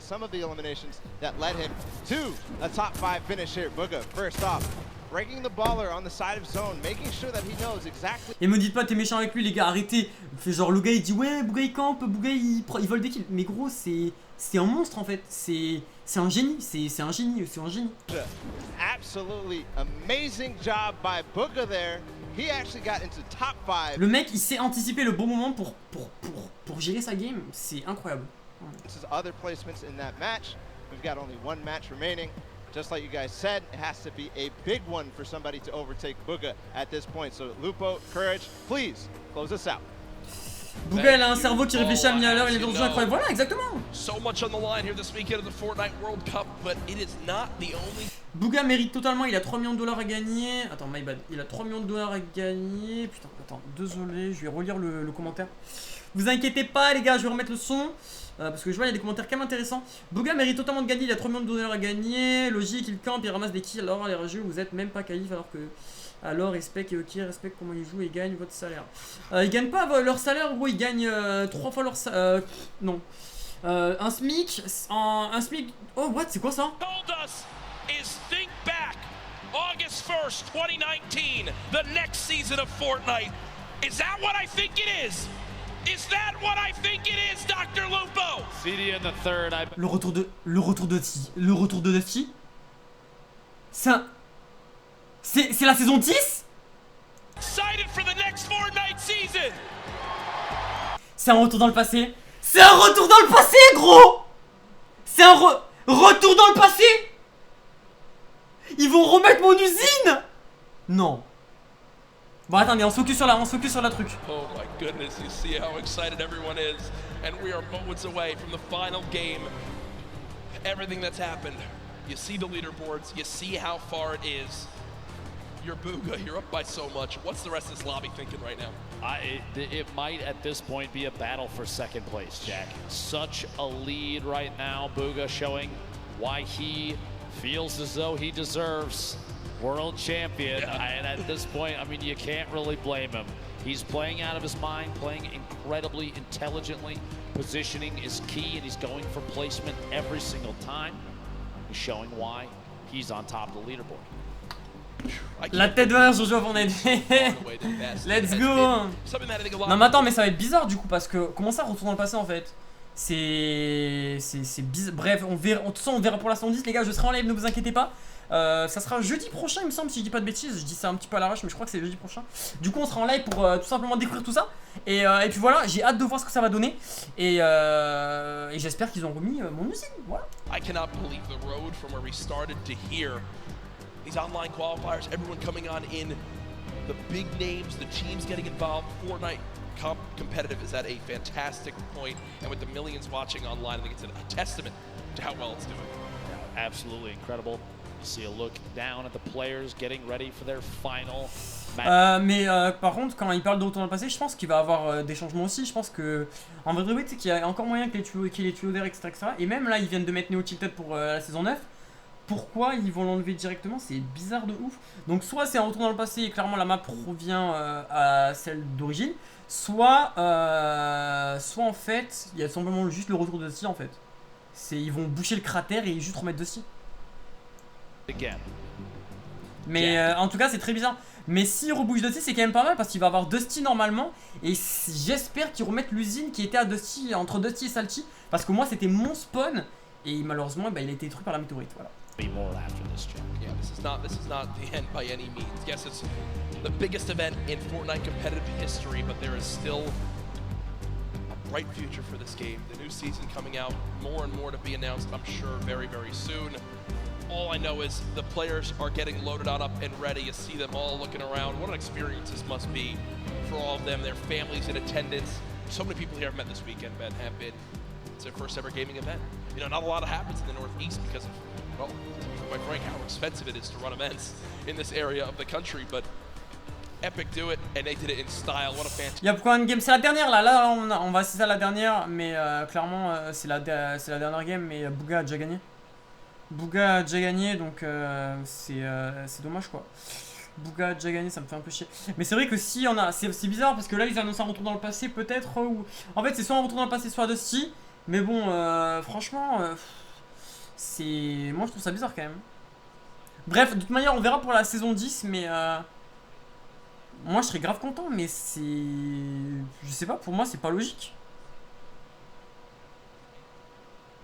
Some of the eliminations that led him to a top 5 finish here. Bouga, first off, breaking the baller on the side of zone, making sure that he knows exactly. Et me dites pas t'es méchant avec lui les gars, arrêtez. Fait genre le gars il dit ouais Bouga il campe, Bouga il vole des kills. Mais gros c'est un monstre en fait, c'est un génie, c'est un génie. Absolutely amazing job by Bouga there. He actually got into top 5. Le mec il sait anticiper le bon moment pour gérer sa game, c'est incroyable. This is other placements in that match. We've got only 1 match remaining. Just like you guys said, it has to be a big one for somebody to overtake Bouga at this point. So Lupo, Courage, please close us out. Bouga il a un cerveau qui réfléchit à 1000 à l'heure, il est dans le jeu incroyable. Voilà, exactement. So much on the line here this weekend of the Fortnite World Cup, but it is not the only. Bouga mérite totalement, il a 3 millions de dollars à gagner. Attends, my bad. Il a 3 millions de dollars à gagner. Putain, attends, désolé, je vais relire le commentaire. Vous inquiétez pas les gars, je vais remettre le son. Parce que je vois il y a des commentaires quand même intéressants. Bouga mérite totalement de gagner, il a 3 millions de dollars à gagner. Logique, il campe, il ramasse des kills. Alors les rageux, vous êtes même pas qualif alors que. Alors respect et ok, respect comment ils jouent et gagnent votre salaire. Ils gagnent pas leur salaire, gros, ils gagnent 3 fois leur salaire. Non. Un SMIC. Un SMIC. Oh what, c'est quoi ça? Think back, August 1st, 2019, the next season of Fortnite. Is that what I think it is? Is that what I think it is, Dr. Lupo? CD in the third. Le retour de Dusty. C'est la saison 10? Excited for the next Fortnite season. C'est un retour dans le passé. C'est un retour dans le passé, gros. C'est un retour dans le passé. Ils vont remettre mon usine. Non. Bon attendez, on se focus sur la truc. Oh my goodness, you see how excited everyone is, and we are moments away from the final game. Everything that's happened, you see the leaderboards, you see how far it is. You're Bouga, you're up by so much. What's the rest of this lobby thinking right now? It might at this point be a battle for second place, Jack. Such a lead right now. Bouga showing why he feels as though he deserves world champion, and at this point, I mean, you can't really blame him. He's playing out of his mind, playing incredibly intelligently. Positioning is key, and he's going for placement every single time. He's showing why he's on top of the leaderboard. La tête derrière sur Sur Fortnite. Let's go. Non mais attends, mais ça va être bizarre du coup parce que comment ça retourne dans le passé en fait? C'est bizarre. Bref, on verra. De toute façon, on verra pour l'instant 10 les gars. Je serai en live, ne vous inquiétez pas. Ça sera jeudi prochain, il me semble, si je dis pas de bêtises. Je dis ça un petit peu à l'arrache, mais je crois que c'est jeudi prochain. Du coup, on sera en live pour tout simplement découvrir tout ça. Et puis voilà, j'ai hâte de voir ce que ça va donner. Et j'espère qu'ils ont remis mon usine. Voilà. I cannot believe the road from where we started to here. These online qualifiers, everyone coming on in, the big names, the teams getting involved. Fortnite competitive is at a fantastic point, and with the millions watching online, I think it's a testament to how well it's doing. Absolutely incredible. see a look down at the players getting ready for their final mais par contre, quand il parle de retour dans le passé, je pense qu'il va avoir des changements aussi. Je pense que en vrai, oui, tu sais qu'il y a encore moyen qu'il y ait les tuyaux d'air, etc., etc. Et même là, ils viennent de mettre Neo Tilted pour la saison 9. Pourquoi ils vont l'enlever directement? C'est bizarre de ouf. Donc soit c'est un retour dans le passé et clairement la map revient à celle d'origine, soit en fait il y a simplement juste le retour de Dusty en fait. Ils vont boucher le cratère et juste remettre Dusty. Mais en tout cas c'est très bizarre. Mais s'ils rebouchent Dusty c'est quand même pas mal parce qu'il va avoir Dusty normalement. Et j'espère qu'ils remettent l'usine qui était à Dusty, entre Dusty et Salty. Parce que moi c'était mon spawn. Et malheureusement bah, il a été détruit par la météorite. Voilà. More after this, Jack. Yeah, this is not the end by any means. Yes, it's the biggest event in Fortnite competitive history, but there is still a bright future for this game. The new season coming out, more and more to be announced, I'm sure, very, very soon. All I know is the players are getting loaded on up and ready. You see them all looking around. What an experience this must be for all of them, their families in attendance. So many people here I've met this weekend, Ben, have been. It's their first ever gaming event. You know, not a lot happens in the Northeast because of, well, to be quite frank, how expensive it is to run events in this area of the country, but Epic do it, and they did it in style. What a fantastic... Y'a pourquoi une game? C'est la dernière là, on va assister à la dernière, mais clairement c'est la dernière game, mais Bouga a déjà gagné. Bouga a déjà gagné, donc c'est dommage quoi. Bouga a déjà gagné, ça me fait un peu chier. Mais c'est vrai que si on a... C'est bizarre parce que là ils annoncent un retour dans le passé peut-être, ou... En fait c'est soit un retour dans le passé, soit Dusty. Mais bon, franchement, c'est... Moi je trouve ça bizarre quand même. Bref, de toute manière on verra pour la saison 10, mais... Moi je serais grave content, mais c'est... Je sais pas, pour moi c'est pas logique.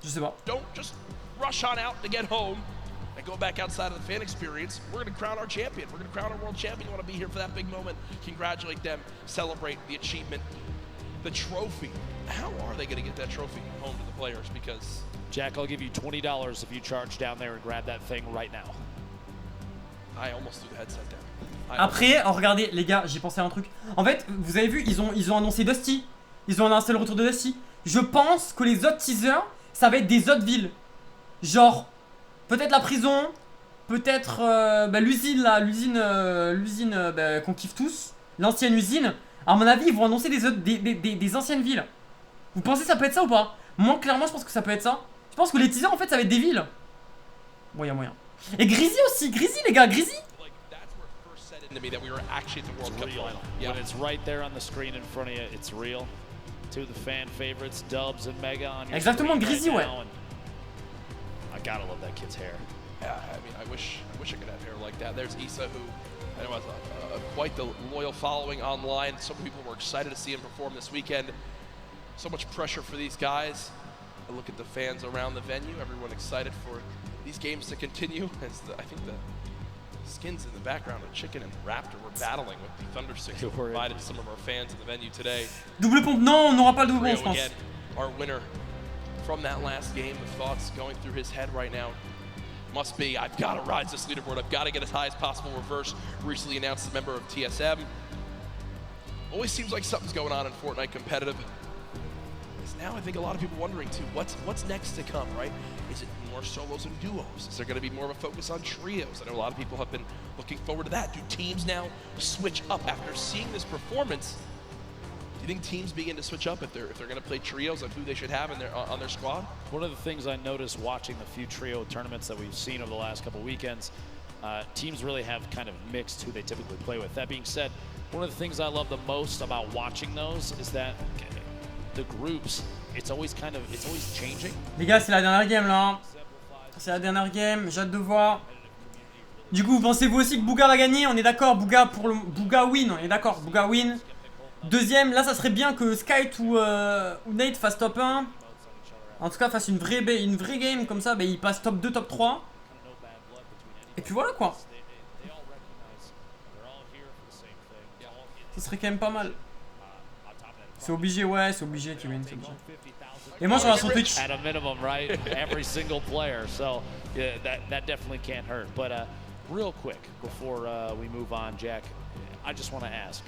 Je sais pas. Don't just rush on out to get home and go back outside of the fan experience. We're going to crown our champion. We're going to crown our world champion. You want to be here for that big moment. Congratulate them. Celebrate the achievement. The trophy. How are they going to get that trophy home to the players? Because... Jack, I'll give you $20 if you charge down there and grab that thing right now. I almost threw the headset down. Après, regardez les gars, j'ai pensé à un truc. En fait, vous avez vu, ils ont annoncé Dusty. Ils ont annoncé le retour de Dusty. Je pense que les autres teasers, ça va être des autres villes. Genre, peut-être la prison, peut-être l'usine là, l'usine qu'on kiffe tous, l'ancienne usine. À mon avis, ils vont annoncer des anciennes villes. Vous pensez que ça peut être ça ou pas? Moi, clairement, je pense que ça peut être ça. Je pense que les teasers, en fait, ça va être des villes. Bon, y'a moyen. Et Grizzy aussi, Grizzy les gars, Grizzy. To me that we were actually at the World Cup final. Yeah. When it's right there on the screen in front of you, it's real. Two of the fan favorites, Dubs and Mega on your Exactement, Grizzy, right ouais. now, I gotta love that kid's hair. Yeah, I mean, I wish I could have hair like that. There's Issa, who I know has quite the loyal following online. So many people were excited to see him perform this weekend. So much pressure for these guys. I look at the fans around the venue. Everyone excited for these games to continue. As I think the skins in the background of Chicken and Raptor were battling with the Thunder Six we provided to some of our fans in the venue today. Double pompe, non, on n'aura pas le double pompe, je pense. Again, our winner from that last game, the thoughts going through his head right now must be, I've got to rise this leaderboard, I've got to get as high as possible. Reverse, recently announced as a member of TSM. Always seems like something's going on in Fortnite competitive. Now I think a lot of people wondering too, what's next to come, right? Is it more solos and duos? Is there going to be more of a focus on trios? I know a lot of people have been looking forward to that. Do teams now switch up after seeing this performance? Do you think teams begin to switch up if they're going to play trios on who they should have in on their squad? One of the things I noticed watching the few trio tournaments that we've seen over the last couple weekends, teams really have kind of mixed who they typically play with. That being said, one of the things I love the most about watching those is that the groups, it's always changing. Les gars, c'est la dernière game là. C'est la dernière game, j'ai hâte de voir. Du coup, pensez-vous aussi que Bouga va gagner? On est d'accord, Bouga win, on est d'accord, Bouga win. Deuxième, là ça serait bien que Skype ou Nate fasse top 1. En tout cas, fasse une vraie game comme ça, il passe top 2, top 3. Et puis voilà quoi. Ça serait quand même pas mal. C'est obligé, ouais, c'est obligé qu'il win, c'est obligé. Et moi, je regarde son Twitch. At a minimum, right? Every single player. So, yeah, that definitely can't hurt. But real quick, before we move on, Jack, I just want to ask,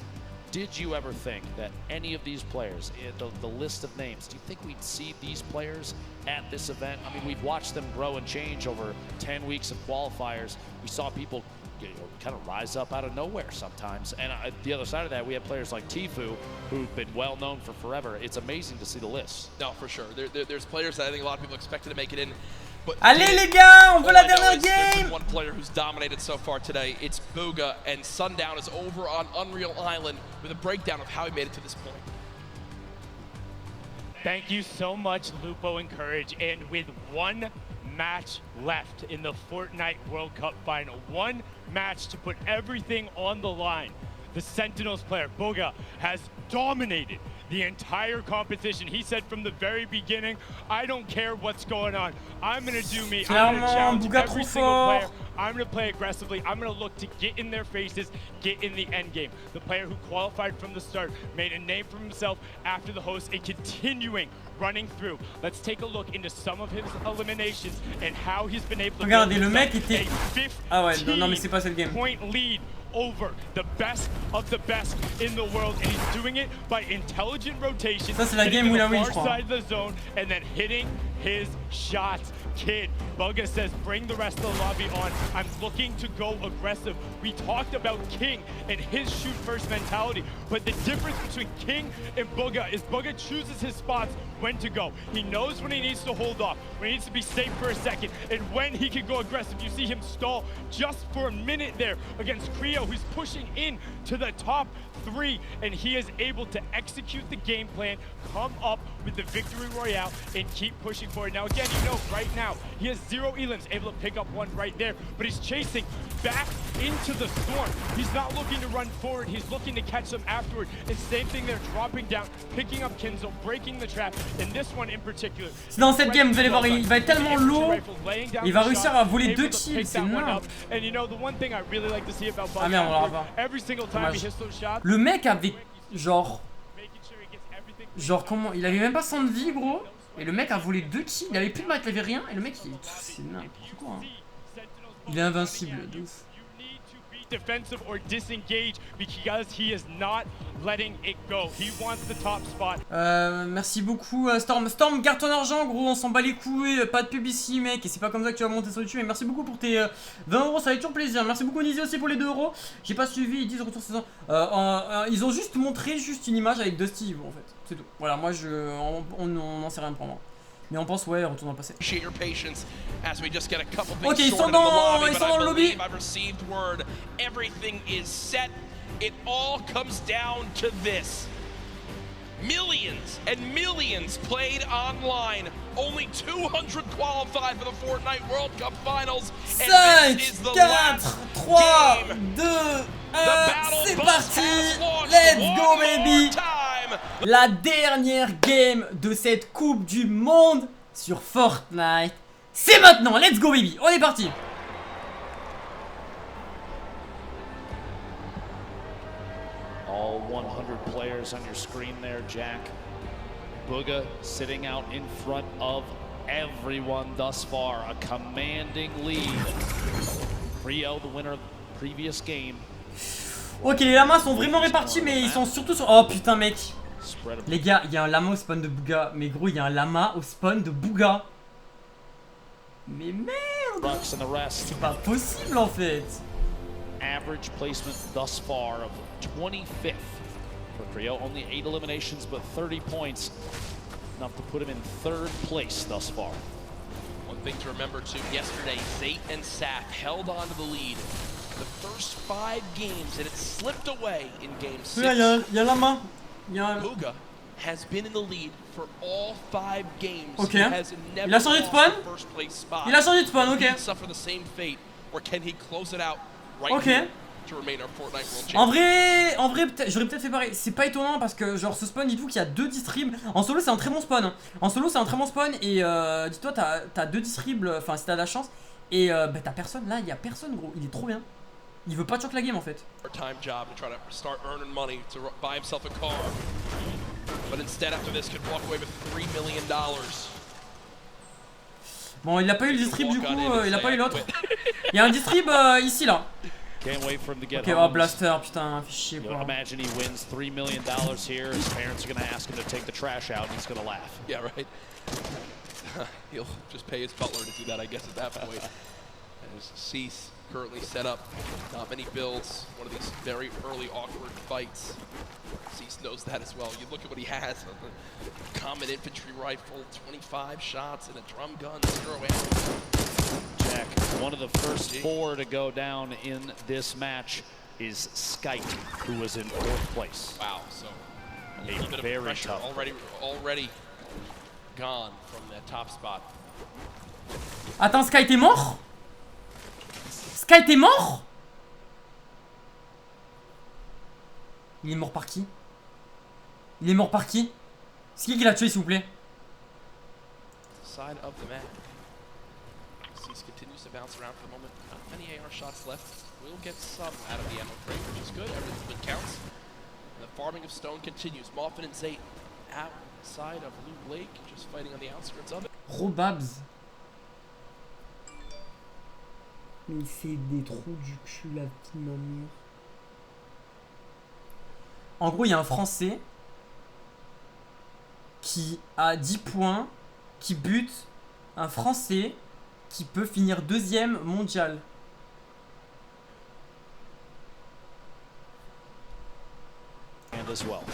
did you ever think that any of these players, the list of names, do you think we'd see these players at this event? I mean, we've watched them grow and change over 10 weeks of qualifiers. We saw people kind of rise up out of nowhere sometimes. And the other side of that, we have players like Tfue, who've been well known for forever. It's amazing to see the list. No, for sure. There's players that I think a lot of people expected to make it in. But allez les gars, on veut la dernière game. One player who's dominated so far today, it's Booga, and Sundown is over on Unreal Island with a breakdown of how he made it to this point. Thank you so much, Lupo and Courage. And with one match left in the Fortnite World Cup final, one match to put everything on the line, the Sentinels player, Booga, has dominated the entire competition. He said from the very beginning, I don't care what's going on. I'm going to do me. I'm going to challenge every single player. I'm going to play aggressively. I'm going to look to get in their faces, get in the end game. The player who qualified from the start made a name for himself after the host and continuing running through. Let's take a look into some of his eliminations and how he's been able to regardez, le mec était... Ah ouais, non mais c'est pas cette game. Point lead over the best of the best in the world, and he's doing it by intelligent rotation. Ça c'est la game où il a win, je crois. Side of the zone and then hitting his shots. Kid, Bugga says, bring the rest of the lobby on. I'm looking to go aggressive. We talked about King and his shoot first mentality, but the difference between King and Bugga is Bugga chooses his spots when to go. He knows when he needs to hold off, when he needs to be safe for a second, and when he can go aggressive. You see him stall just for a minute there against Creo, who's pushing in to the top 3, and he is able to execute the game plan, come up with the victory royale, and keep pushing forward. Now again, you know, right now, he has 0 elims, able to pick up one right there, but he's chasing back into the storm. He's not looking to run forward, he's looking to catch them afterward. And same thing there, dropping down, picking up Kinzel, breaking the trap, and this one in particular. Dans cette game, vous allez voir, il va être tellement lourd, il va réussir à voler 2 kills, c'est énorme. Ah merde, on l'aura pas. Le mec avait genre comment, il avait même pas 100 de vie gros. Et le mec a volé 2 kills, il avait plus de match, il avait rien. Et le mec, c'est n'importe quoi hein. Il est invincible, de ouf. Defensive or disengage because he is not letting it go. He wants the top spot. Merci beaucoup Storm. Storm, garde ton argent gros, on s'en bat les couilles, pas de pub ici mec, et c'est pas comme ça que tu vas monter sur YouTube. Mais merci beaucoup pour tes 20 €, ça fait toujours plaisir. Merci beaucoup Nizzy aussi pour les 2 €. J'ai pas suivi, ils disent retour saison. Ils ont juste montré une image avec Dusty en fait, c'est tout. Voilà, moi on n'en sait rien pour moi. Mais on pense ouais, retourne dans le passé. Ok, ils sont dans le lobby. Everything is set. It all comes down to this. Millions and millions played online. Only 200 qualified for the Fortnite World Cup Finals. 5, 4, 3, 2, 1, c'est parti. Let's go baby. La dernière game de cette Coupe du Monde sur Fortnite, c'est maintenant. Let's go baby, on est parti. All 100 players on your screen there, Jack. Booga sitting out in front of everyone thus far. A commanding lead. Creo, the winner of the previous game. Ok, les lamas sont vraiment répartis, mais ils sont surtout sur... Oh putain mec. Les gars, il y a un lama au spawn de Booga. Mais gros, il y a un lama au spawn de Booga. Mais merde. C'est pas possible en fait. Average placement thus far of 25th for Creo. Only 8 eliminations, but 30 points. Enough to put him in 3rd place thus far. One thing to remember too, yesterday, Zate and Saf held on to the lead the first 5 games, and it slipped away in game 6. Il y a la main. Booga has been in the lead for all 5 games. Ok. He has never Il a changé de spawn. first place spot. Il a changé de spawn, ok. Can he suffer the same fate, or can he close it out right Ok. here to remain our Fortnite World Champion? En vrai j'aurais peut-être fait pareil. C'est pas étonnant parce que genre ce spawn, dites-vous qu'il y a 2 distribs. En solo c'est un très bon spawn. En solo c'est un très bon spawn. Et dis-toi t'as 2 distribs, enfin si t'as de la chance. Et bah t'as personne là, il y a personne gros. Il est trop bien. Il veut pas choc la game en fait. Time job to try to start earning money to buy himself a car. But instead after this could walk away with $3 million. Bon, il a pas eu le distrib du coup, il a pas eu l'autre. Il y a un distrib ici là. Can't wait for him to get Ok, oh Blaster, putain, fait chier quoi. Imagine he wins $3 million here. His parents are gonna ask him to take the trash out, and he's gonna laugh. Yeah, right. He'll just pay his butler to do that, I guess, at that point. As Cease currently set up, not many builds. One of these very early awkward fights. Cease knows that as well. You look at what he has: a common infantry rifle, 25 shots, and a drum gun, 0 ammo. Jack, one of the first 4 to go down in this match is Skype, who was in 4th place. Wow, so a little bit of pressure already gone from that top spot. Attends, Sky t'es mort? Sky t'es mort? Il est mort par qui? Il est mort par qui? C'est qui l'a tué s'il vous plaît? Side of the map. Cease continues to bounce around for the moment. Not many AR shots left. We'll get some out of the ammo crate, which is good. Everything counts. The farming of stone continues. Moffin and Zate outside of Blue Lake, just fighting on the outskirts of it. Robabs. Mais c'est des trous du cul la petite mamie. En gros, il y a un Français qui a 10 points, qui bute un Français qui peut finir 2e mondial. And as well.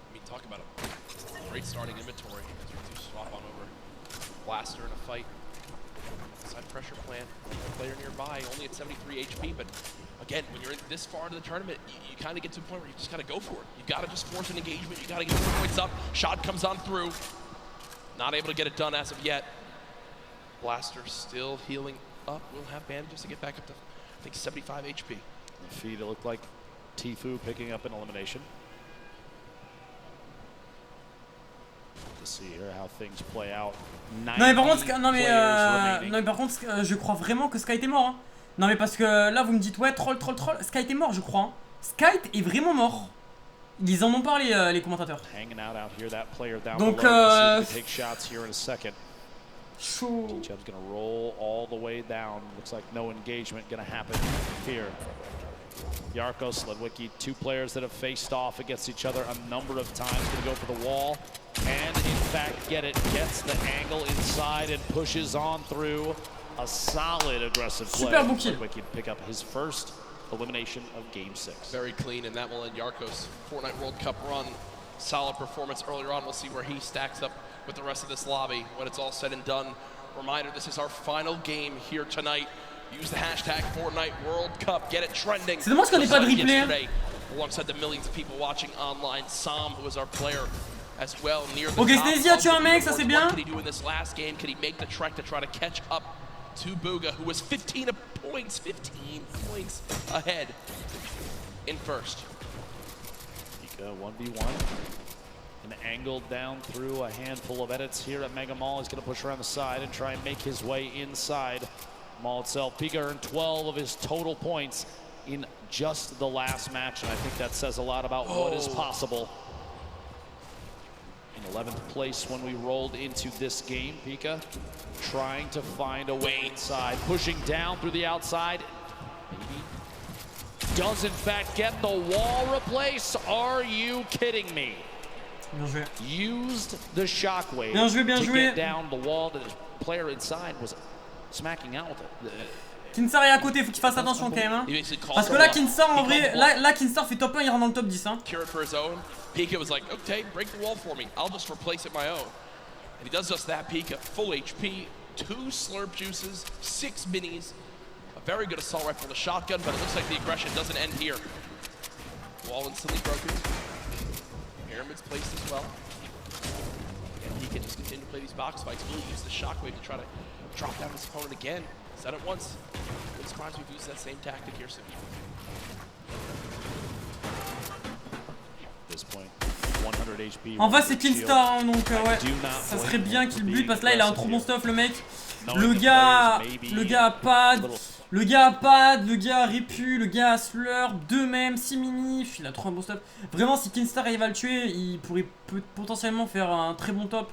I mean, talk about a great starting inventory as we do swap on over. Blaster in a fight. Side pressure plan. Player nearby, only at 73 HP, but again, when you're in this far into the tournament, you kind of get to a point where you just got to go for it. You got to just force an engagement. You got to get the points up. Shot comes on through. Not able to get it done as of yet. Blaster still healing up. Will have bandages to get back up to, I think, 75 HP. The feed, it looked like Tfue picking up an elimination. To see here how things play out. Non mais par contre, je crois vraiment que Sky était mort. Hein. Non mais parce que là vous me dites ouais troll. Sky était mort je crois. Hein. Sky est vraiment mort. Ils en ont parlé les commentateurs. Donc chaud. T-Chub's gonna roll all the way down. Looks like no engagement gonna happen here. Yarko, Sledwicki, 2 players that have faced off against each other a number of times. Gonna go for the wall and in fact get it. Gets the angle inside and pushes on through. A solid aggressive play. Super bon kill. Sledwicki to pick up his first elimination of Game 6. Very clean, and that will end Yarko's Fortnite World Cup run. Solid performance earlier on. We'll see where he stacks up with the rest of this lobby when it's all said and done. Reminder, this is our final game here tonight. Use the hashtag Fortnite World Cup. Get it trending. C'est dommage qu'on n'ait pas de replay. Alongside the millions of people watching online. Sam, who is our player as well, near the Ok, Sneezy a tué un mec, ça c'est bien. What can he do in this last game? Can he make the trek to try to catch up to Booga, who was 15 points ahead in first? Pika 1v1. And angled down through a handful of edits here at Mega Mall. He's going to push around the side and try and make his way inside Mall itself. Pika earned 12 of his total points in just the last match, and I think that says a lot about what is possible. In 11th place when we rolled into this game, Pika trying to find a way inside, pushing down through the outside. Maybe does in fact get the wall replace. Are you kidding me? Bien joué. Used the shockwave bien get down the wall. The player inside was smacking out with it. Kinsar est à côté, faut qu'il fasse attention quand même. Hein. Parce que là, Kinsar en vrai, là Kinsar fait top 1, il rentre dans le top 10. Hein. Pika was like, okay, break the wall for me. I'll just replace it my own. And he does just that. Pika, full HP, 2 slurp juices, 6 minis, a very good assault rifle, a shotgun, but it looks like the aggression doesn't end here. Wall instantly broken. Pyramid's placed as well. And he can just continue to play these box fights, really use the shockwave to try to drop down his opponent again. Said it once. Good surprise we've used that same tactic here soon. This point, 100 HP. En face c'est Kinstar hein, donc ouais, ça serait bien qu'il bute parce que là il a un trop bon stuff le mec. Le gars a pad, le gars a répu, le gars a slurp, 2 même, 6 mini, il a trop un bon stuff. Vraiment si Kinstar arrive à le tuer, il pourrait potentiellement faire un très bon top.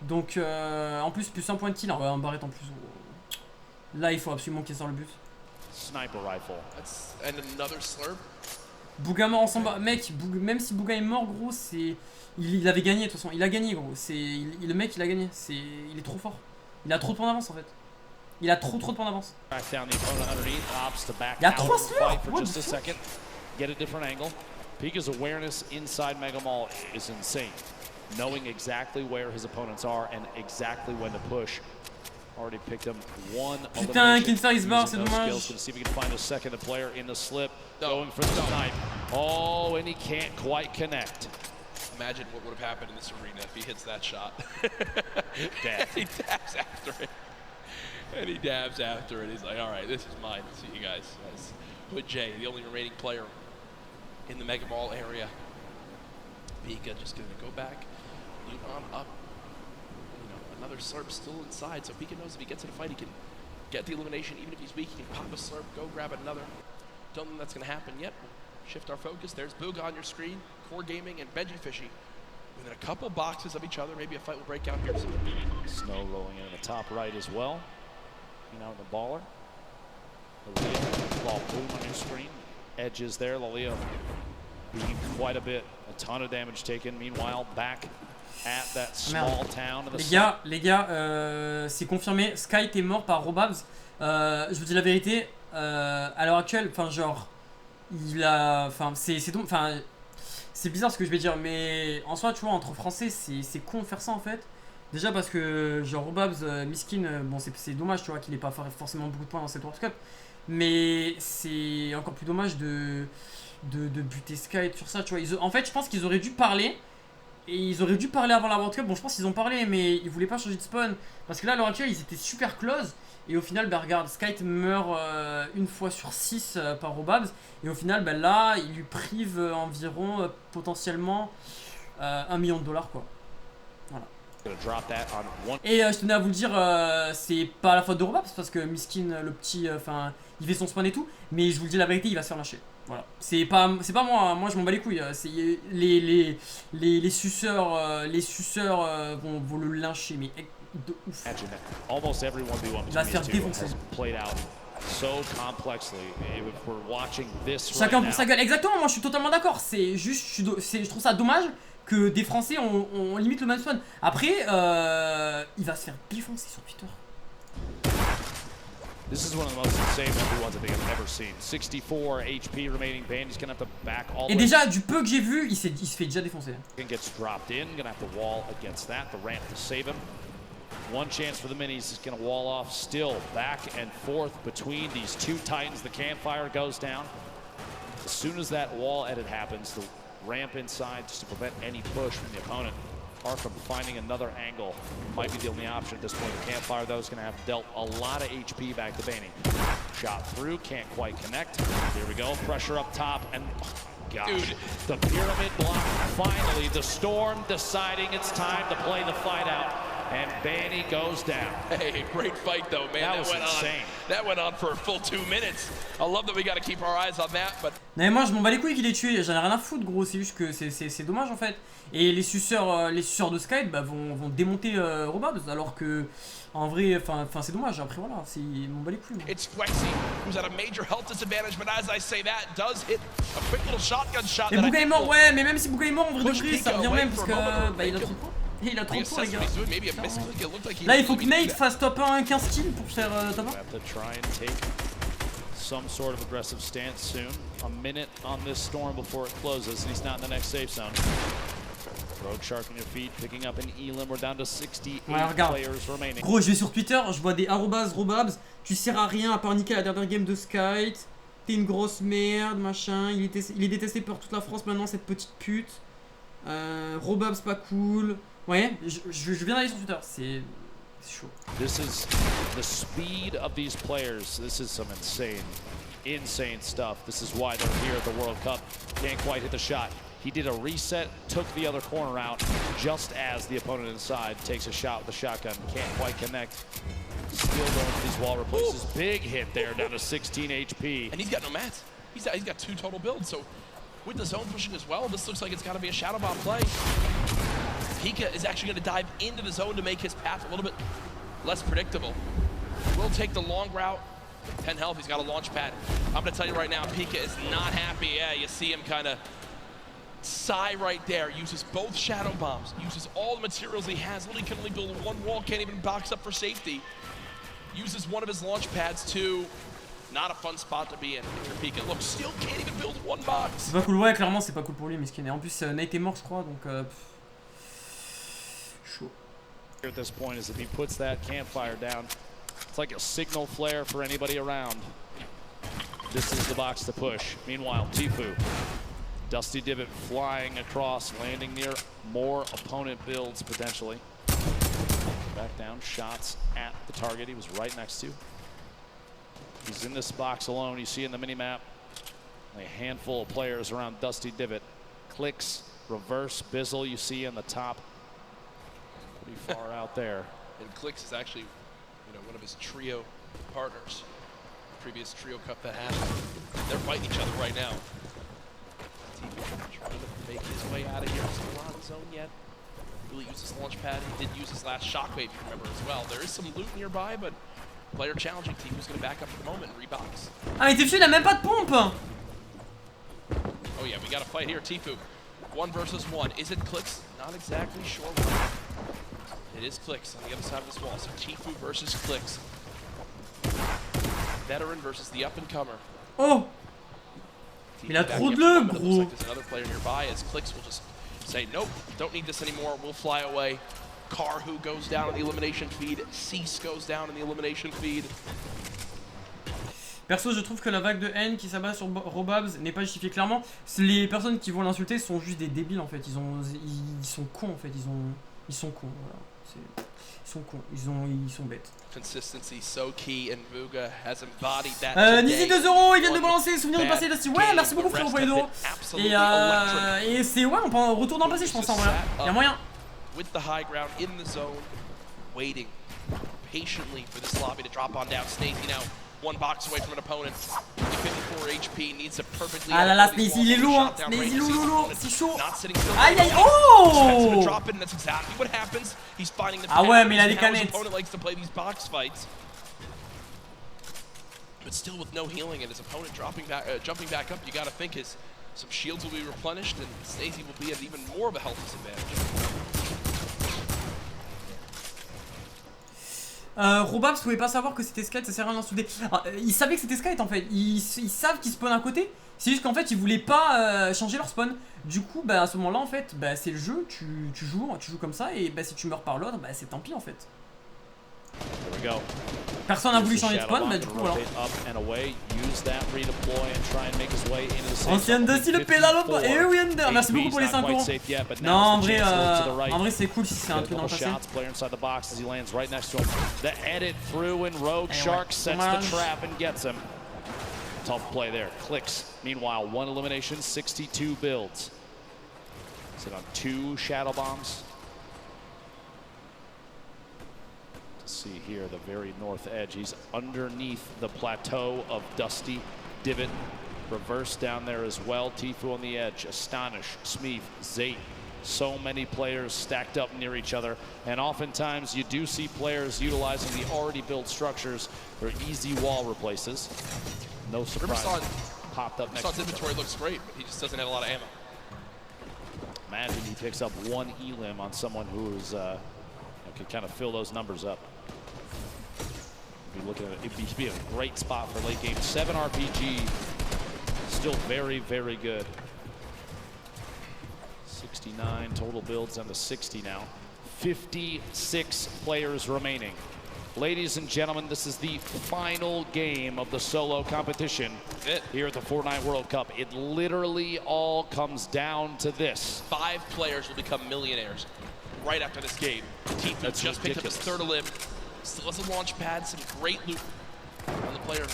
Donc en plus 1 point de kill, un barrette en plus. Là il faut absolument qu'il sorte le but. sniper rifle. And another slurp. Bouga mort ensemble, mec, même si Bouga est mort, gros, c'est. Il avait gagné de toute façon, il a gagné, gros. Le mec, il a gagné. Il est trop fort. Il a trop de points d'avance en fait. Il a trop de points d'avance. Il y a 3 slurs. What the fuck? Get a different angle. Pika's awareness inside Mega Mall is insane. Knowing exactly where his opponents are and exactly when to push. Already picked him one. Putain, Kinstar is bar, c'est dommage. Gonna see if he can find a second player in the slip. Going for the snipe. Oh, and he can't quite connect. Imagine what would have happened in this arena if he hits that shot. He dabs after it. And he dabs after it. He's like, all right, this is mine. See you guys. That's Hood J, the only remaining player in the Mega Mall area. Pika just going to go back, loot on up. You know, another slurp still inside, so Pika knows if he gets in a fight, he can get the elimination. Even if he's weak, he can pop a slurp, go grab another. Don't think that's going to happen yet. Shift our focus. There's Boog on your screen, Core Gaming, and Benji Fishy. Within a couple boxes of each other, maybe a fight will break out here soon. Snow rolling in the top right as well. You know, the baller. Lalia, ball boom on your screen. Edges there, Lalia being quite a bit. A ton of damage taken. Meanwhile, back at that small town. Les gars, c'est confirmé. Sky est mort par Robabs. Je vous dis la vérité. À l'heure actuelle, enfin genre, il a, enfin c'est bizarre ce que je vais dire, mais en soi, tu vois, entre Français, c'est con de faire ça en fait. Déjà parce que genre Robabs, Miskin, bon c'est dommage, tu vois, qu'il ait pas forcément beaucoup de points dans cette World Cup, mais c'est encore plus dommage de buter Sky sur ça, tu vois. En fait, je pense qu'ils auraient dû parler. Et ils auraient dû parler avant la World Cup. Bon, je pense qu'ils ont parlé, mais ils voulaient pas changer de spawn. Parce que là, à l'heure actuelle, ils étaient super close. Et au final, bah, regarde, Sky meurt une fois sur 6 par Robabs. Et au final, bah, là, il lui prive environ potentiellement $1 million, quoi. Voilà. Et je tenais à vous le dire, c'est pas la faute de Robabs, parce que Miskin, le petit, il fait son spawn et tout. Mais je vous le dis la vérité, il va se faire lâcher. Voilà, c'est pas moi je m'en bats les couilles, c'est les suceurs vont le lyncher, mais de ouf. Il va se faire défoncer. Chacun pour sa gueule, exactement, moi je suis totalement d'accord, c'est juste, je trouve ça dommage que des Français on limite le même spawn. Après, il va se faire défoncer sur Twitter. This is one of the most insane ones I think I've ever seen. 64 HP remaining. Bandy's gonna have to back all. Et déjà, du peu que j'ai vu, il se fait déjà défoncer. Gets dropped in. Gonna have to wall against that. The ramp to save him. One chance for the minis. Is gonna wall off. Still back and forth between these two titans. The campfire goes down. As soon as that wall edit happens, the ramp inside just to prevent any push from the opponent. Apart from finding another angle, might be the only option at this point. The campfire, though, is going to have dealt a lot of HP back to Baney. Shot through, can't quite connect. Here we go, pressure up top, and oh, gosh, dude, the pyramid block. Finally, the Storm deciding it's time to play the fight out, and Baney goes down. Hey, great fight, though, man. That was insane. That went on for a full 2 minutes. I love that we got to keep our eyes on that, but. Non mais moi je m'en bats les couilles qu'il ait tué, j'en ai rien à foutre gros, c'est juste que c'est dommage en fait. Et les suceurs de Sky bah, vont démonter Robabs alors que en vrai, c'est dommage, après voilà, c'est m'en bats les couilles. It's Flexi, who's at a major health disadvantage, but as I say that, does hit a quick little shotgun shot. Et Bouga est mort, ouais, mais même si Bouga est mort, en vrai de vrai, ça revient même parce que bah, il a trop de points. Il a trop de points les gars. Là il faut que Nate fasse top 1 15 kills pour faire top 1. Some sort of aggressive stance soon. A minute on this storm before it closes, and he's not in the next safe zone. Rogue Shark on your feet, picking up an Elim. We're down to 68 players remaining. Gros, je vais sur Twitter, je vois des @Robabs. Tu sers à rien à part niquer la dernière game de Sky. T'es une grosse merde, machin. Il est détesté par toute la France maintenant, cette petite pute. Robabs pas cool. Ouais, je viens d'aller sur Twitter, c'est chaud. This is the speed of these players. This is some insane stuff. This is why they're here at the World Cup. Can't quite hit the shot. He did a reset, took the other corner out, just as the opponent inside takes a shot with the shotgun. Can't quite connect. Still going for these wall replaces. Big hit there, down to 16 HP. And he's got no mats. He's got 2 total builds, so with the zone pushing as well, this looks like it's got to be a Shadow Bomb play. Pika is actually going to dive into the zone to make his path a little bit less predictable. Will take the long route. 10 health, he's got a launch pad. I'm gonna tell you right now, Pika is not happy. Yeah, you see him kind of sigh right there. Uses both shadow bombs, uses all the materials he has. Literally can only build one wall, can't even box up for safety. Uses one of his launch pads too. Not a fun spot to be in for Pika. Look, still can't even build one box. C'est pas cool, ouais, clairement, c'est pas cool pour lui, miskin. Et en plus, Nate est mort, je crois, donc chaud. At this point is if he puts that campfire down, it's like a signal flare for anybody around. This is the box to push. Meanwhile, Tfue, Dusty Divot flying across, landing near more opponent builds potentially. Back down, shots at the target he was right next to. He's in this box alone. You see in the mini-map a handful of players around Dusty Divot. Clicks, reverse, Bizzle you see in the top. Pretty far out there. And Clicks is actually, one of his trio partners. Previous trio cup that happened. They're fighting each other right now. Trying to make his way out of here. He's not in zone yet. Really used his launch pad. He did use his last shockwave, if you remember, as well. There is some loot nearby, but player challenging team who's going to back up for the moment and rebox. Ah mais Tfue il a même pas de pompe. Oh yeah, we got a fight here. Tfue, 1 versus 1. Is it Clicks? Not exactly sure why. It is Clicks on the other side of this wall. So Tfue versus Clicks. Veteran versus the up-and-comer. Oh, il a trop de love, gros. Like there's another player nearby as Clicks will just say, nope, don't need this anymore. We'll fly away. Karhu goes down in the elimination feed. Cease goes down in the elimination feed. Perso, je trouve que la vague de haine qui s'abat sur Robabs n'est pas justifiée. Clairement, les personnes qui vont l'insulter sont juste des débiles en fait. Ils sont cons en fait. Ils sont cons. Voilà. Ils sont cons. Ils sont bêtes. Consistency so key and Vuga has embodied that. Nizi 2 €, il vient de balancer souvenir du passé. Ouais, merci beaucoup frérot pour les euros. Et c'est ouais, on peut en retour dans le passé, je pense en vrai. Il y a moyen. With the high ground in the zone, waiting patiently for this lobby to drop on down. Snazy now 1 box away from an opponent. 54 HP needs a perfectly. Ah là là, Snazy il est lourd, hein. Snazy lourd, c'est chaud. Aïe aïe, oh! Drop in, that's exactly what happens. He's finding the ah ouais, mais il a des canettes. His opponent likes to play these box fights. But still with no healing and his opponent jumping back up, you gotta think some shields will be replenished and Snazy will be at even more of a health disadvantage. Robabs pouvait pas savoir que c'était Skate, ça sert à rien d'insulter. Ils savaient que c'était Skate en fait, ils savent qu'ils spawnent à côté. C'est juste qu'en fait ils voulaient pas changer leur spawn. Du coup bah à ce moment là en fait bah c'est le jeu, tu joues comme ça et bah si tu meurs par l'autre bah c'est tant pis en fait. Personne n'a voulu changer de spawn, bah du coup voilà. Ancienne Dusty le pédalo et oui Under, merci beaucoup pour les 5 €. Non en vrai c'est cool si c'est un truc dans le passé. Tough play there. Clicks. Meanwhile, 1 elimination, 62 builds. Sit on 2 shadow bombs. See here, the very north edge. He's underneath the plateau of Dusty Divot. Reverse down there as well. Tfue on the edge. Astonish, Smeef, Zate. So many players stacked up near each other. And oftentimes you do see players utilizing the already built structures for easy wall replaces. No surprise. Popped up next to him. Inventory looks great, but he just doesn't have a lot of ammo. Imagine he picks up 1 elim on someone who's can kind of fill those numbers up. It'd be a great spot for late game. 7 RPG, still very, very good. 69 total builds down to 60 now. 56 players remaining. Ladies and gentlemen, this is the final game of the solo competition here at the Fortnite World Cup. It literally all comes down to this. 5 players will become millionaires right after this game. Tfue just picked up his 3rd elim. Still has a launch pad, some great loot on the player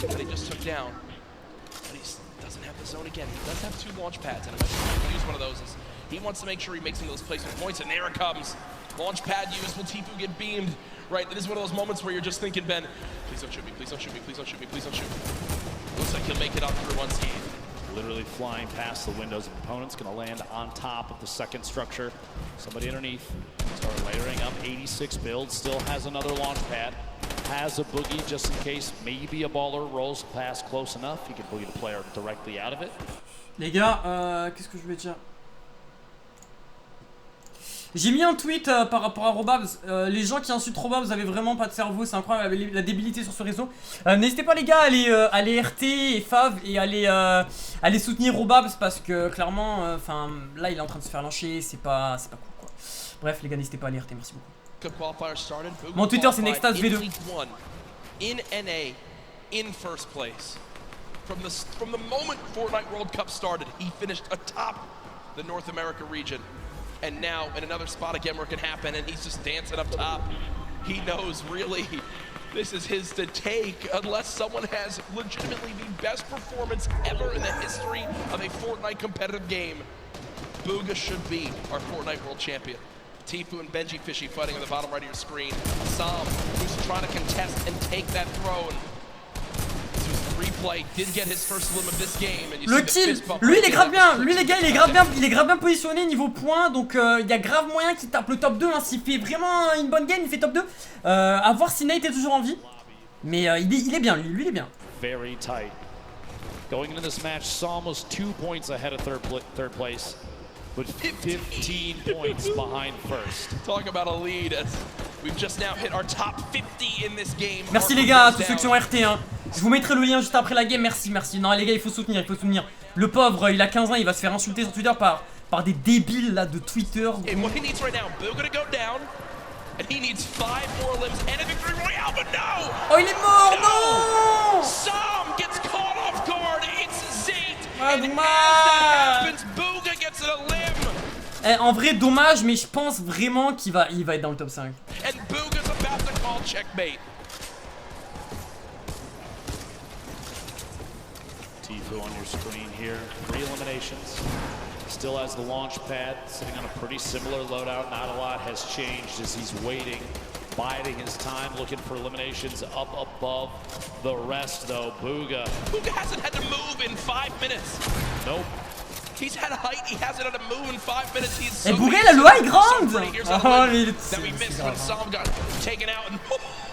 that he just took down. But he doesn't have the zone again. He does have 2 launch pads, and I'm going to use one of those. He wants to make sure he makes some of those placement points, and there it comes. Launch pad used. Will Tfue get beamed? Right, this is one of those moments where you're just thinking, Ben, please don't shoot me, please don't shoot me, please don't shoot me, please don't shoot me. Looks like he'll make it up through one team. Literally flying past the windows of opponents, gonna land on top of the 2nd structure. Somebody underneath, start layering up 86 builds, still has another launch pad. has a boogie just in case maybe a baller rolls past close enough. He can boogie the player directly out of it. Les gars, qu'est-ce que je voulais dire? J'ai mis un tweet par rapport à Robabs. Les gens qui insultent Robabs, vous avez vraiment pas de cerveau, c'est incroyable la débilité sur ce réseau. N'hésitez pas les gars à aller RT et Fav et aller soutenir Robabs parce que clairement, enfin là il est en train de se faire lyncher, c'est pas cool quoi. Bref les gars, n'hésitez pas à aller RT, merci beaucoup. Mon Twitter c'est NexTaz V2. In NA, in first place. From the moment Fortnite World Cup started, he finished atop the North America region. And now in another spot again where it can happen, and he's just dancing up top. He knows really this is his to take unless someone has legitimately the best performance ever in the history of a Fortnite competitive game. Booga should be our Fortnite World Champion. Tfue and Benji Fishy fighting on the bottom right of your screen. Sam, who's trying to contest and take that throne. Le kill, lui il est grave bien, lui les gars il est grave bien positionné niveau points, donc il y a grave moyen qu'il tape le top 2 hein, s'il fait vraiment une bonne game, il fait top 2. À voir si Nate est toujours en vie, mais il est bien lui il est bien. Very tight. Going into this match, Sam was 2 points ahead of third place, but 15 points behind first. Talk about a lead as we've just now hit our top 50 in this game. Merci les gars, tous ceux qui ont RT hein. Je vous mettrai le lien juste après la game, merci. Non les gars, il faut soutenir. Le pauvre, il a 15 ans, il va se faire insulter sur Twitter par des débiles là de Twitter. And what he needs right now, Booga to go down, and he needs 5 more limbs and a victory royale, but no! Oh il est mort, non! Sam gets caught off guard, it's Zate, and as that happens, Booga gets a limb. En vrai, dommage, mais je pense vraiment qu'il va être dans le top 5. And Booga's about to call checkmate. Tfue on your screen here, 3 eliminations. Still has the launch pad, sitting on a pretty similar loadout. Not a lot has changed as he's waiting, biding his time, looking for eliminations up above the rest though. Booga hasn't had to move in 5 minutes. Nope. He's had a height, he hasn't had to move in 5 minutes. He's so Booga, la loi est grande! Oh, mais that we missed when Sam got taken out. And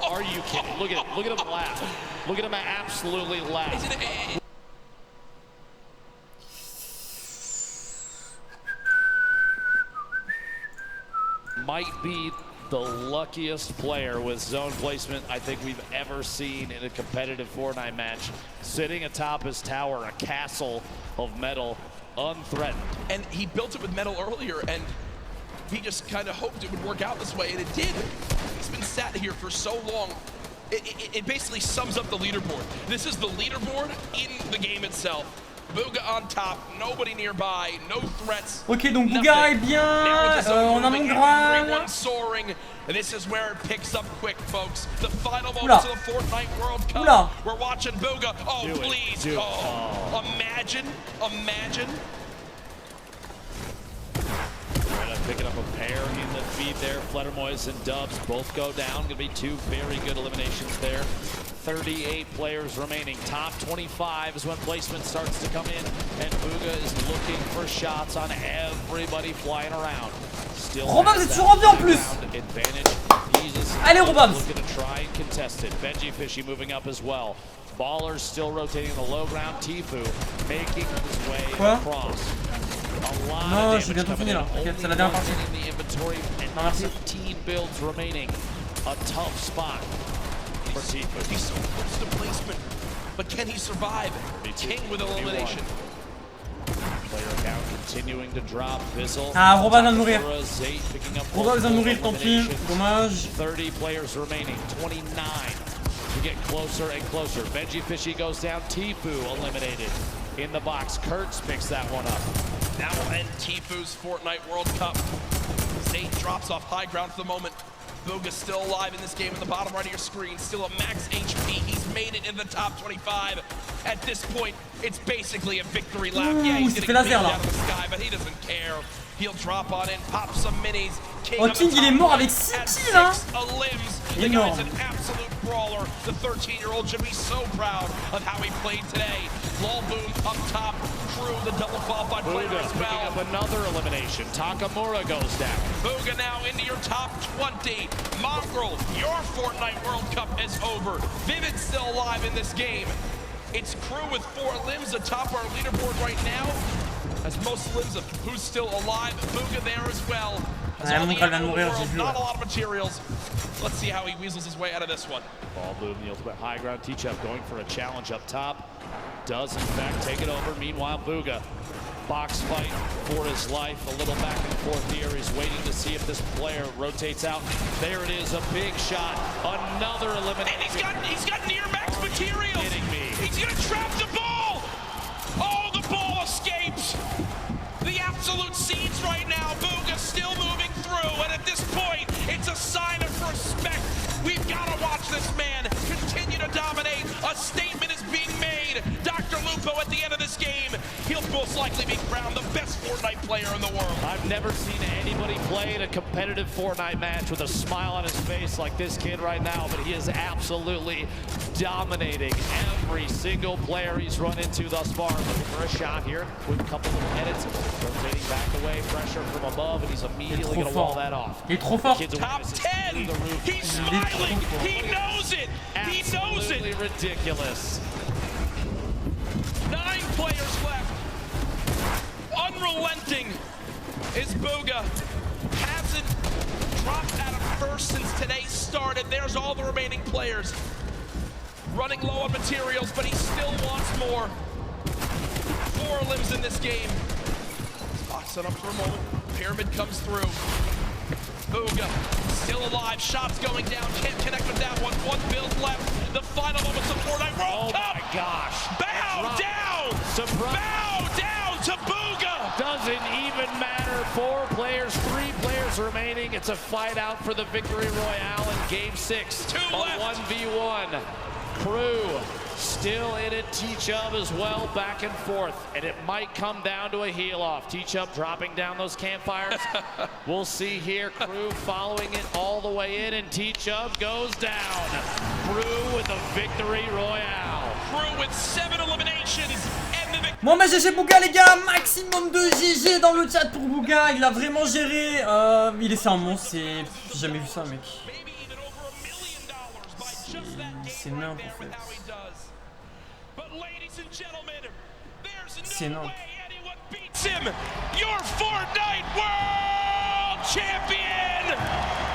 are you kidding? Look at him laugh. Look at him absolutely laugh. Might be the luckiest player with zone placement I think we've ever seen in a competitive Fortnite match. Sitting atop his tower, a castle of metal, unthreatened. And he built it with metal earlier, and he just kind of hoped it would work out this way, and it did. He's been sat here for so long. It basically sums up the leaderboard. This is the leaderboard in the game itself. Booga on top, nobody nearby, no threats. Ok, donc Booga est bien. On a mon Graal. Soaring. This is where it picks up quick, folks. The final moments of the Fortnite World Cup. We're watching Booga. Oh, please. Oh, imagine. Picking up a pair in the feed there. Fledermoys and Dubs both go down. Gonna be 2 very good eliminations there. 38 players remaining. Top 25 is when placement starts to come in, and Booga is looking for shots on everybody flying around. Still Robabs est toujours en vie en plus. Allez Robabs. Looking to try and contest it. Benji Fishy moving up as well. Ballers still rotating the low ground. Tfue making his way across. Non, j'ai bientôt fini là. Ok, c'est la dernière partie. Non, merci. 15 builds remaining. A tough spot for Tfue. He's so close to placement, but can he survive? King with elimination. Player count continuing to drop. Bizzle. Ah, Robabs vient de mourir. Robabs vient de mourir, tant pis. Dommage. 30 players remaining. 29. To get closer and closer. Benji Fishy goes down. Tfue eliminated. In the box, Kurtz picks that one up. That will end Tfue's Fortnite World Cup. Zate drops off high ground for the moment. Booga's still alive in this game in the bottom right of your screen. Still at max HP. He's made it in the top 25. At this point, it's basically a victory lap. Yeah, he's getting beat out of the sky, but he doesn't care. He'll drop on in, pop some minis. Oh, King, il est mort avec 6 kills, hein. The guy's an absolute brawler. The 13-year-old should be so proud of how he played today. Lol Boom up top. Crew, the double qualified player as well. Picking up another elimination. Takamura goes down. Booga now into your top 20. Mongrel, your Fortnite World Cup is over. Vivid's still alive in this game. It's Crew with 4 limbs atop our leaderboard right now. As most limbs of who's still alive. Booga there as well. As all the world, not a lot of materials. Let's see how he weasels his way out of this one. Ball boom, the ultimate high ground. Teachup going for a challenge up top. Does in fact take it over. Meanwhile, Booga, box fight for his life. A little back and forth here. He's waiting to see if this player rotates out. There it is, a big shot. Another elimination. And he's got near max materials. Kidding me. He's gonna trap the ball. Oh, the ball escapes. The absolute scenes right now. Booga still moving through, and at this point, it's a sign of respect. We've got to watch this man continue to dominate. A statement is being made. Dr. Lupo at the end of this game, he'll most likely be crowned the best Fortnite player in the world. I've never seen anybody play in a competitive Fortnite match with a smile on his face like this kid right now, but he is absolutely dominating every single player he's run into thus far. Looking for a shot here with a couple of edits. Rotating back away, pressure from above, and he's immediately going to wall that off. Il est trop fort. Top 10! He's smiling! He knows it! He knows it! Absolutely ridiculous. 9 players left. Unrelenting is Booga. Hasn't dropped out of first since today started. There's all the remaining players. Running low on materials, but he still wants more. 4 limbs in this game. Box it up for a moment. Pyramid comes through. Booga still alive. Shots going down. Can't connect with that one. 1 build left. The final moments of Fortnite World Cup. Oh my gosh. Bow down. Bow down to Booga. Doesn't even matter. 4 players, 3 players remaining. It's a fight out for the victory royale in game 6. 2 left. 1v1. Crew still in it. Teachup as well, back and forth. And it might come down to a heel off. Teachup dropping down those campfires. We'll see here. Crew following it all the way in, and Teachup goes down. Crew with the victory royale. Crew with 7 eliminations. Bon bah GG Booga les gars, maximum de GG dans le chat pour Booga, il a vraiment géré, il est un monstre, j'ai jamais vu ça mec. C'est nimp en fait. C'est nimp. Your Fortnite World Champion,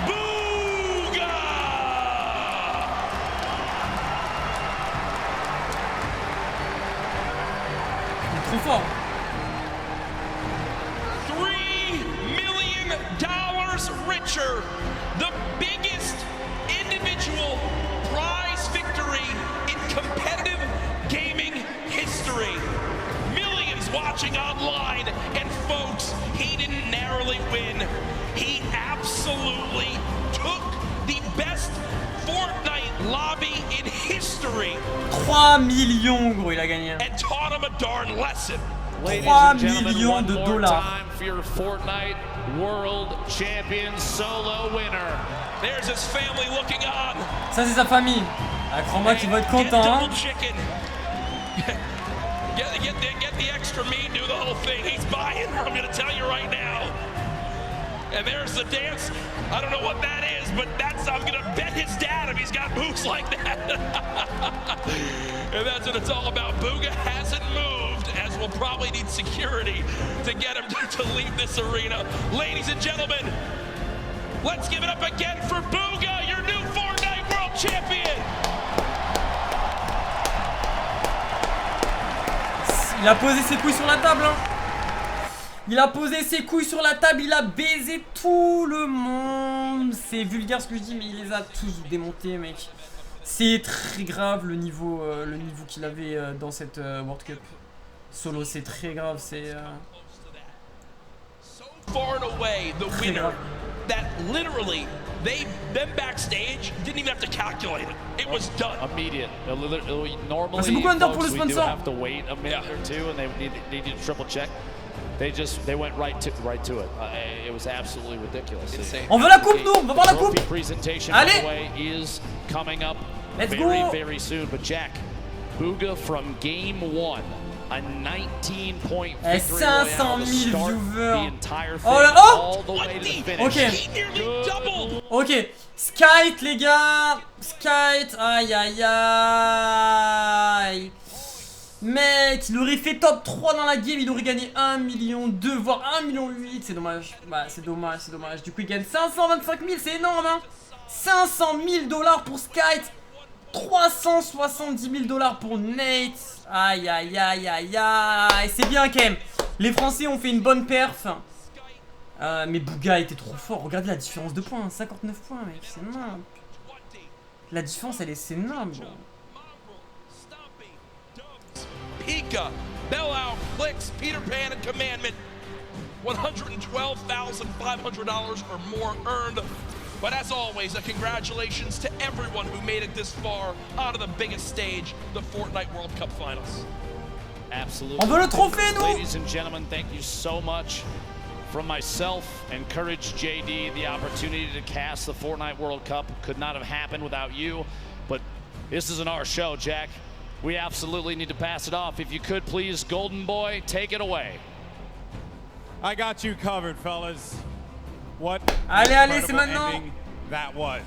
Booga! Trop fort. $3 million richer, the biggest individual prize victory in competitive gaming history. Millions watching online, and folks, he didn't narrowly win. He absolutely took the best Fortnite lobby in history. 3 millions gros, il a gagné. And taught him a darn lesson. 3 millions de dollars. For your Fortnite World Champion solo winner. There's his family looking on. Ça c'est sa famille. Ah, crois-moi qu'il va être content. Hein. Get the extra meat, do the whole thing. He's buying, I'm gonna tell you right now. And there's the dance. I don't know what that is, but that's, I'm gonna bet his dad if he's got boots like that. And that's what it's all about. Booga hasn't moved, as we'll probably need security to get him to leave this arena. Ladies and gentlemen, let's give it up again for Booga, your new Fortnite World Champion. Il a posé ses couilles sur la table hein. Il a posé ses couilles sur la table, il a baisé tout le monde. C'est vulgaire ce que je dis mais il les a tous démontés mec. C'est très grave le niveau qu'il avait dans cette World Cup. Solo c'est très grave, c'est far and away the winner that literally them backstage didn't even have to calculate it. It was done. Immediate. Normally, c'est beaucoup under pour le folks, we do sponsor. have to wait a minute or two, and they need to triple check. they went right to it. It was absolutely ridiculous. On veut la coupe, nous. On va voir la coupe. Allez. Is coming up Let's very, go. very soon. But Jack, Booga from game 1. A 19-point victory 500 000 viewers. Oh là, all the way to the finish. Ok, Skite les gars. Skite, aïe aïe aïe. Mec, il aurait fait top 3 dans la game, il aurait gagné 1,2 million, voire 1,8 million. C'est dommage, bah c'est dommage, c'est dommage. Du coup il gagne 525 000, c'est énorme hein. 500 000 $ pour Skite, 370 000 $ pour Nate. Aïe aïe aïe aïe aïe. C'est bien quand même. Les Français ont fait une bonne perf. Mais Booga était trop fort. Regardez la différence de points, 59 points mec, c'est énorme. La différence elle est énorme gros. Pika, Bellow, Clicks, Peter Pan, and Commandment. $112,500 or more earned. But as always, a congratulations to everyone who made it this far onto the biggest stage, the Fortnite World Cup Finals. Absolutely. On veut le trophée, nous. Ladies and gentlemen, thank you so much. From myself and Courage JD, the opportunity to cast the Fortnite World Cup could not have happened without you. But this isn't our show, Jack. We absolutely need to pass it off. If you could, please, Golden Boy, take it away. I got you covered, fellas. What allez, c'est maintenant. That was.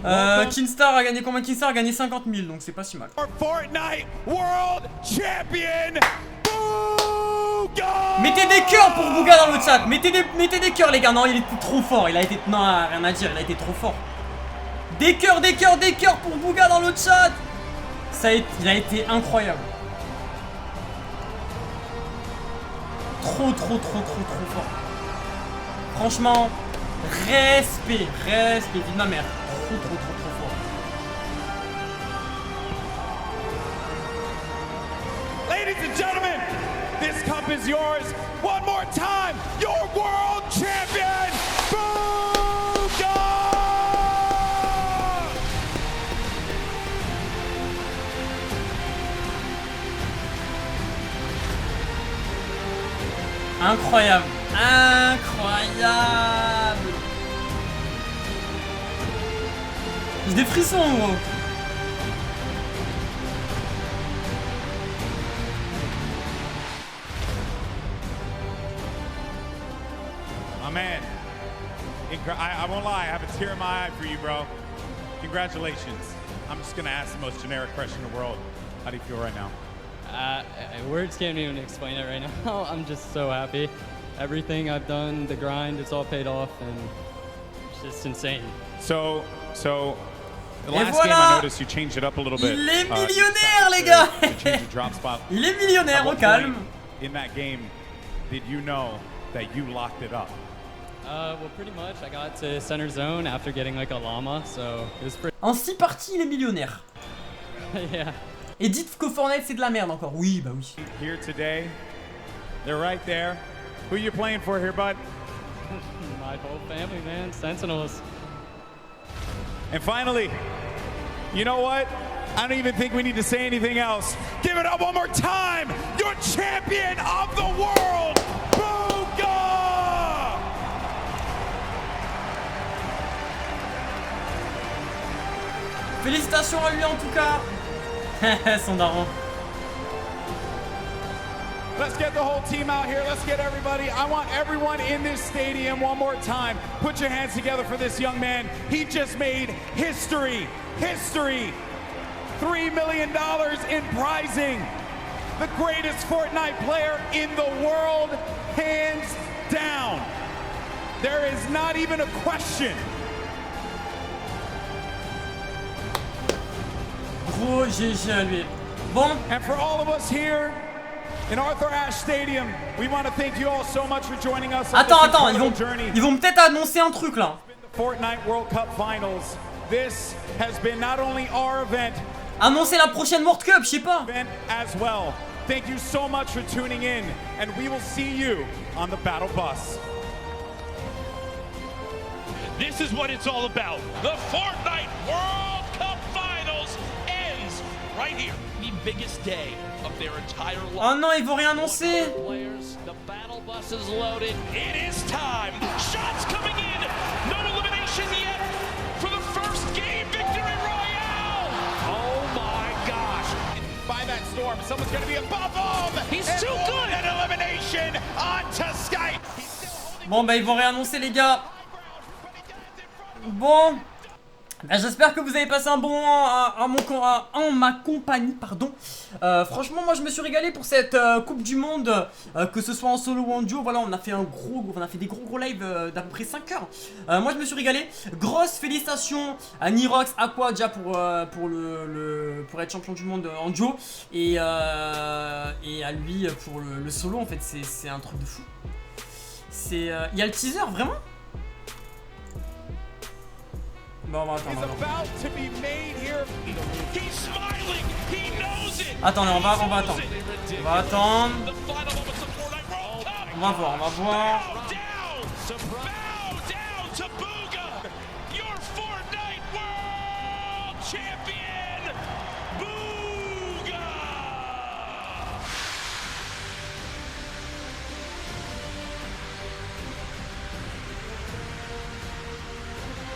Kinstar a gagné combien? Kinstar a gagné 50 000, donc c'est pas si mal. Fortnite World Champion Booga! Mettez des cœurs pour Booga dans le chat. Mettez des cœurs, les gars. Non, il était trop fort. Il a été. Non, rien à dire. Il a été trop fort. Des cœurs pour Booga dans le chat. Il a été incroyable. Trop fort. Franchement, respect, vive ma mère. Trop fort. Ladies and gentlemen, this cup is yours. One more time, your world champion, Booga! Incroyable. J'ai des frissons gros. Oh man, I won't lie, I have a tear in my eye for you, bro. Congratulations. I'm just gonna ask the most generic question in the world. How do you feel right now? Words can't even explain it right now. I'm just so happy. Everything I've done, the grind, it's all paid off, and it's just insane. So the last game I noticed you changed it up a little bit. Il est millionnaire, les gars. Il est millionnaire, au calme. In that game, did you know that you locked it up? Well, pretty much. I got to center zone after getting like a llama, so it was pretty. En 6 parties, il est millionnaire. Yeah. Et dites que Fortnite c'est de la merde encore. Oui, bah oui. Here today, they're right there. Who you playing for here, bud? My whole family, man. Sentinels. And finally, you know what? I don't even think we need to say anything else. Give it up one more time. Your champion of the world, Booga! Félicitations à lui en tout cas. Son daron. Let's get the whole team out here. Let's get everybody. I want everyone in this stadium one more time. Put your hands together for this young man. He just made history. History. $3 million in prizing. The greatest Fortnite player in the world, hands down. There is not even a question. Gros GG à lui. Bon. And for all of us here in Arthur Ashe Stadium, we want to thank you all so much for joining us on this incredible journey. Ils vont peut-être annoncer un truc là. Fortnite World Cup Finals. This has been not only our event. Annoncer la prochaine World Cup, je sais pas. As well. Thank you so much for tuning in, and we will see you on the battle bus. This is what it's all about. The Fortnite World Cup Finals ends right here. The biggest day of Oh non, ils vont rien annoncer. The battle bus is loaded. It is time. Shots coming in. No elimination yet for the first game victory royale. Oh my gosh. By that storm, someone's going to be above him. He's too good. An elimination onto Skype. Bon bah ils vont réannoncer les gars. Bon bah, j'espère que vous avez passé un bon moment en ma compagnie, pardon. Franchement moi je me suis régalé pour cette Coupe du Monde, que ce soit en solo ou en duo. Voilà, on a fait des gros lives d'à peu près 5 heures. Moi je me suis régalé. Grosses félicitations à Nirox, Aqua déjà pour être champion du monde en duo, et à lui pour le solo. En fait c'est un truc de fou. Il y a le teaser vraiment. Bon, attends. Attendez, on va attendre. On va attendre. On va voir.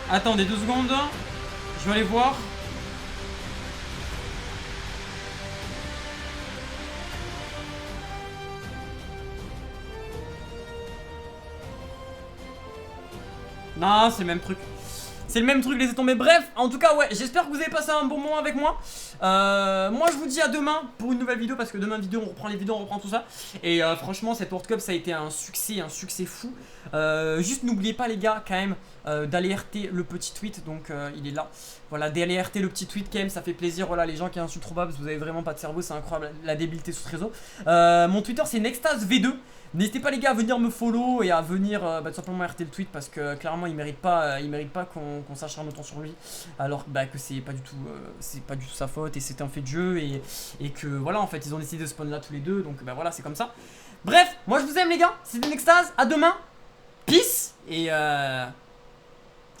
Attendez 2 secondes. Je vais aller voir. Non, c'est le même truc. C'est le même truc, laissez tomber. Bref, en tout cas, ouais, j'espère que vous avez passé un bon moment avec moi. Moi, je vous dis à demain pour une nouvelle vidéo, parce que demain vidéo, on reprend les vidéos, on reprend tout ça. Et franchement, cette World Cup, ça a été un succès fou. Juste n'oubliez pas les gars, quand même, d'aller RT le petit tweet. Donc, il est là. Voilà, d'aller RT le petit tweet quand même, ça fait plaisir. Voilà, les gens qui insultent trop bas, parce que vous avez vraiment pas de cerveau, c'est incroyable la débilité sous ce réseau. Mon Twitter, c'est NexTaz V2. N'hésitez pas les gars à venir me follow et à venir tout simplement RT le tweet, parce que clairement il mérite pas qu'on s'acharne autant sur lui, alors que c'est pas du tout sa faute, et c'est un fait de jeu, et que voilà, en fait ils ont décidé de spawn là tous les deux, donc voilà, c'est comme ça. Bref, moi je vous aime les gars, c'était NexTaz, à demain, peace, et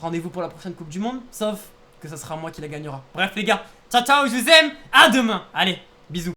rendez-vous pour la prochaine Coupe du Monde, sauf que ça sera moi qui la gagnera. Bref les gars, ciao ciao, je vous aime, à demain, allez, bisous.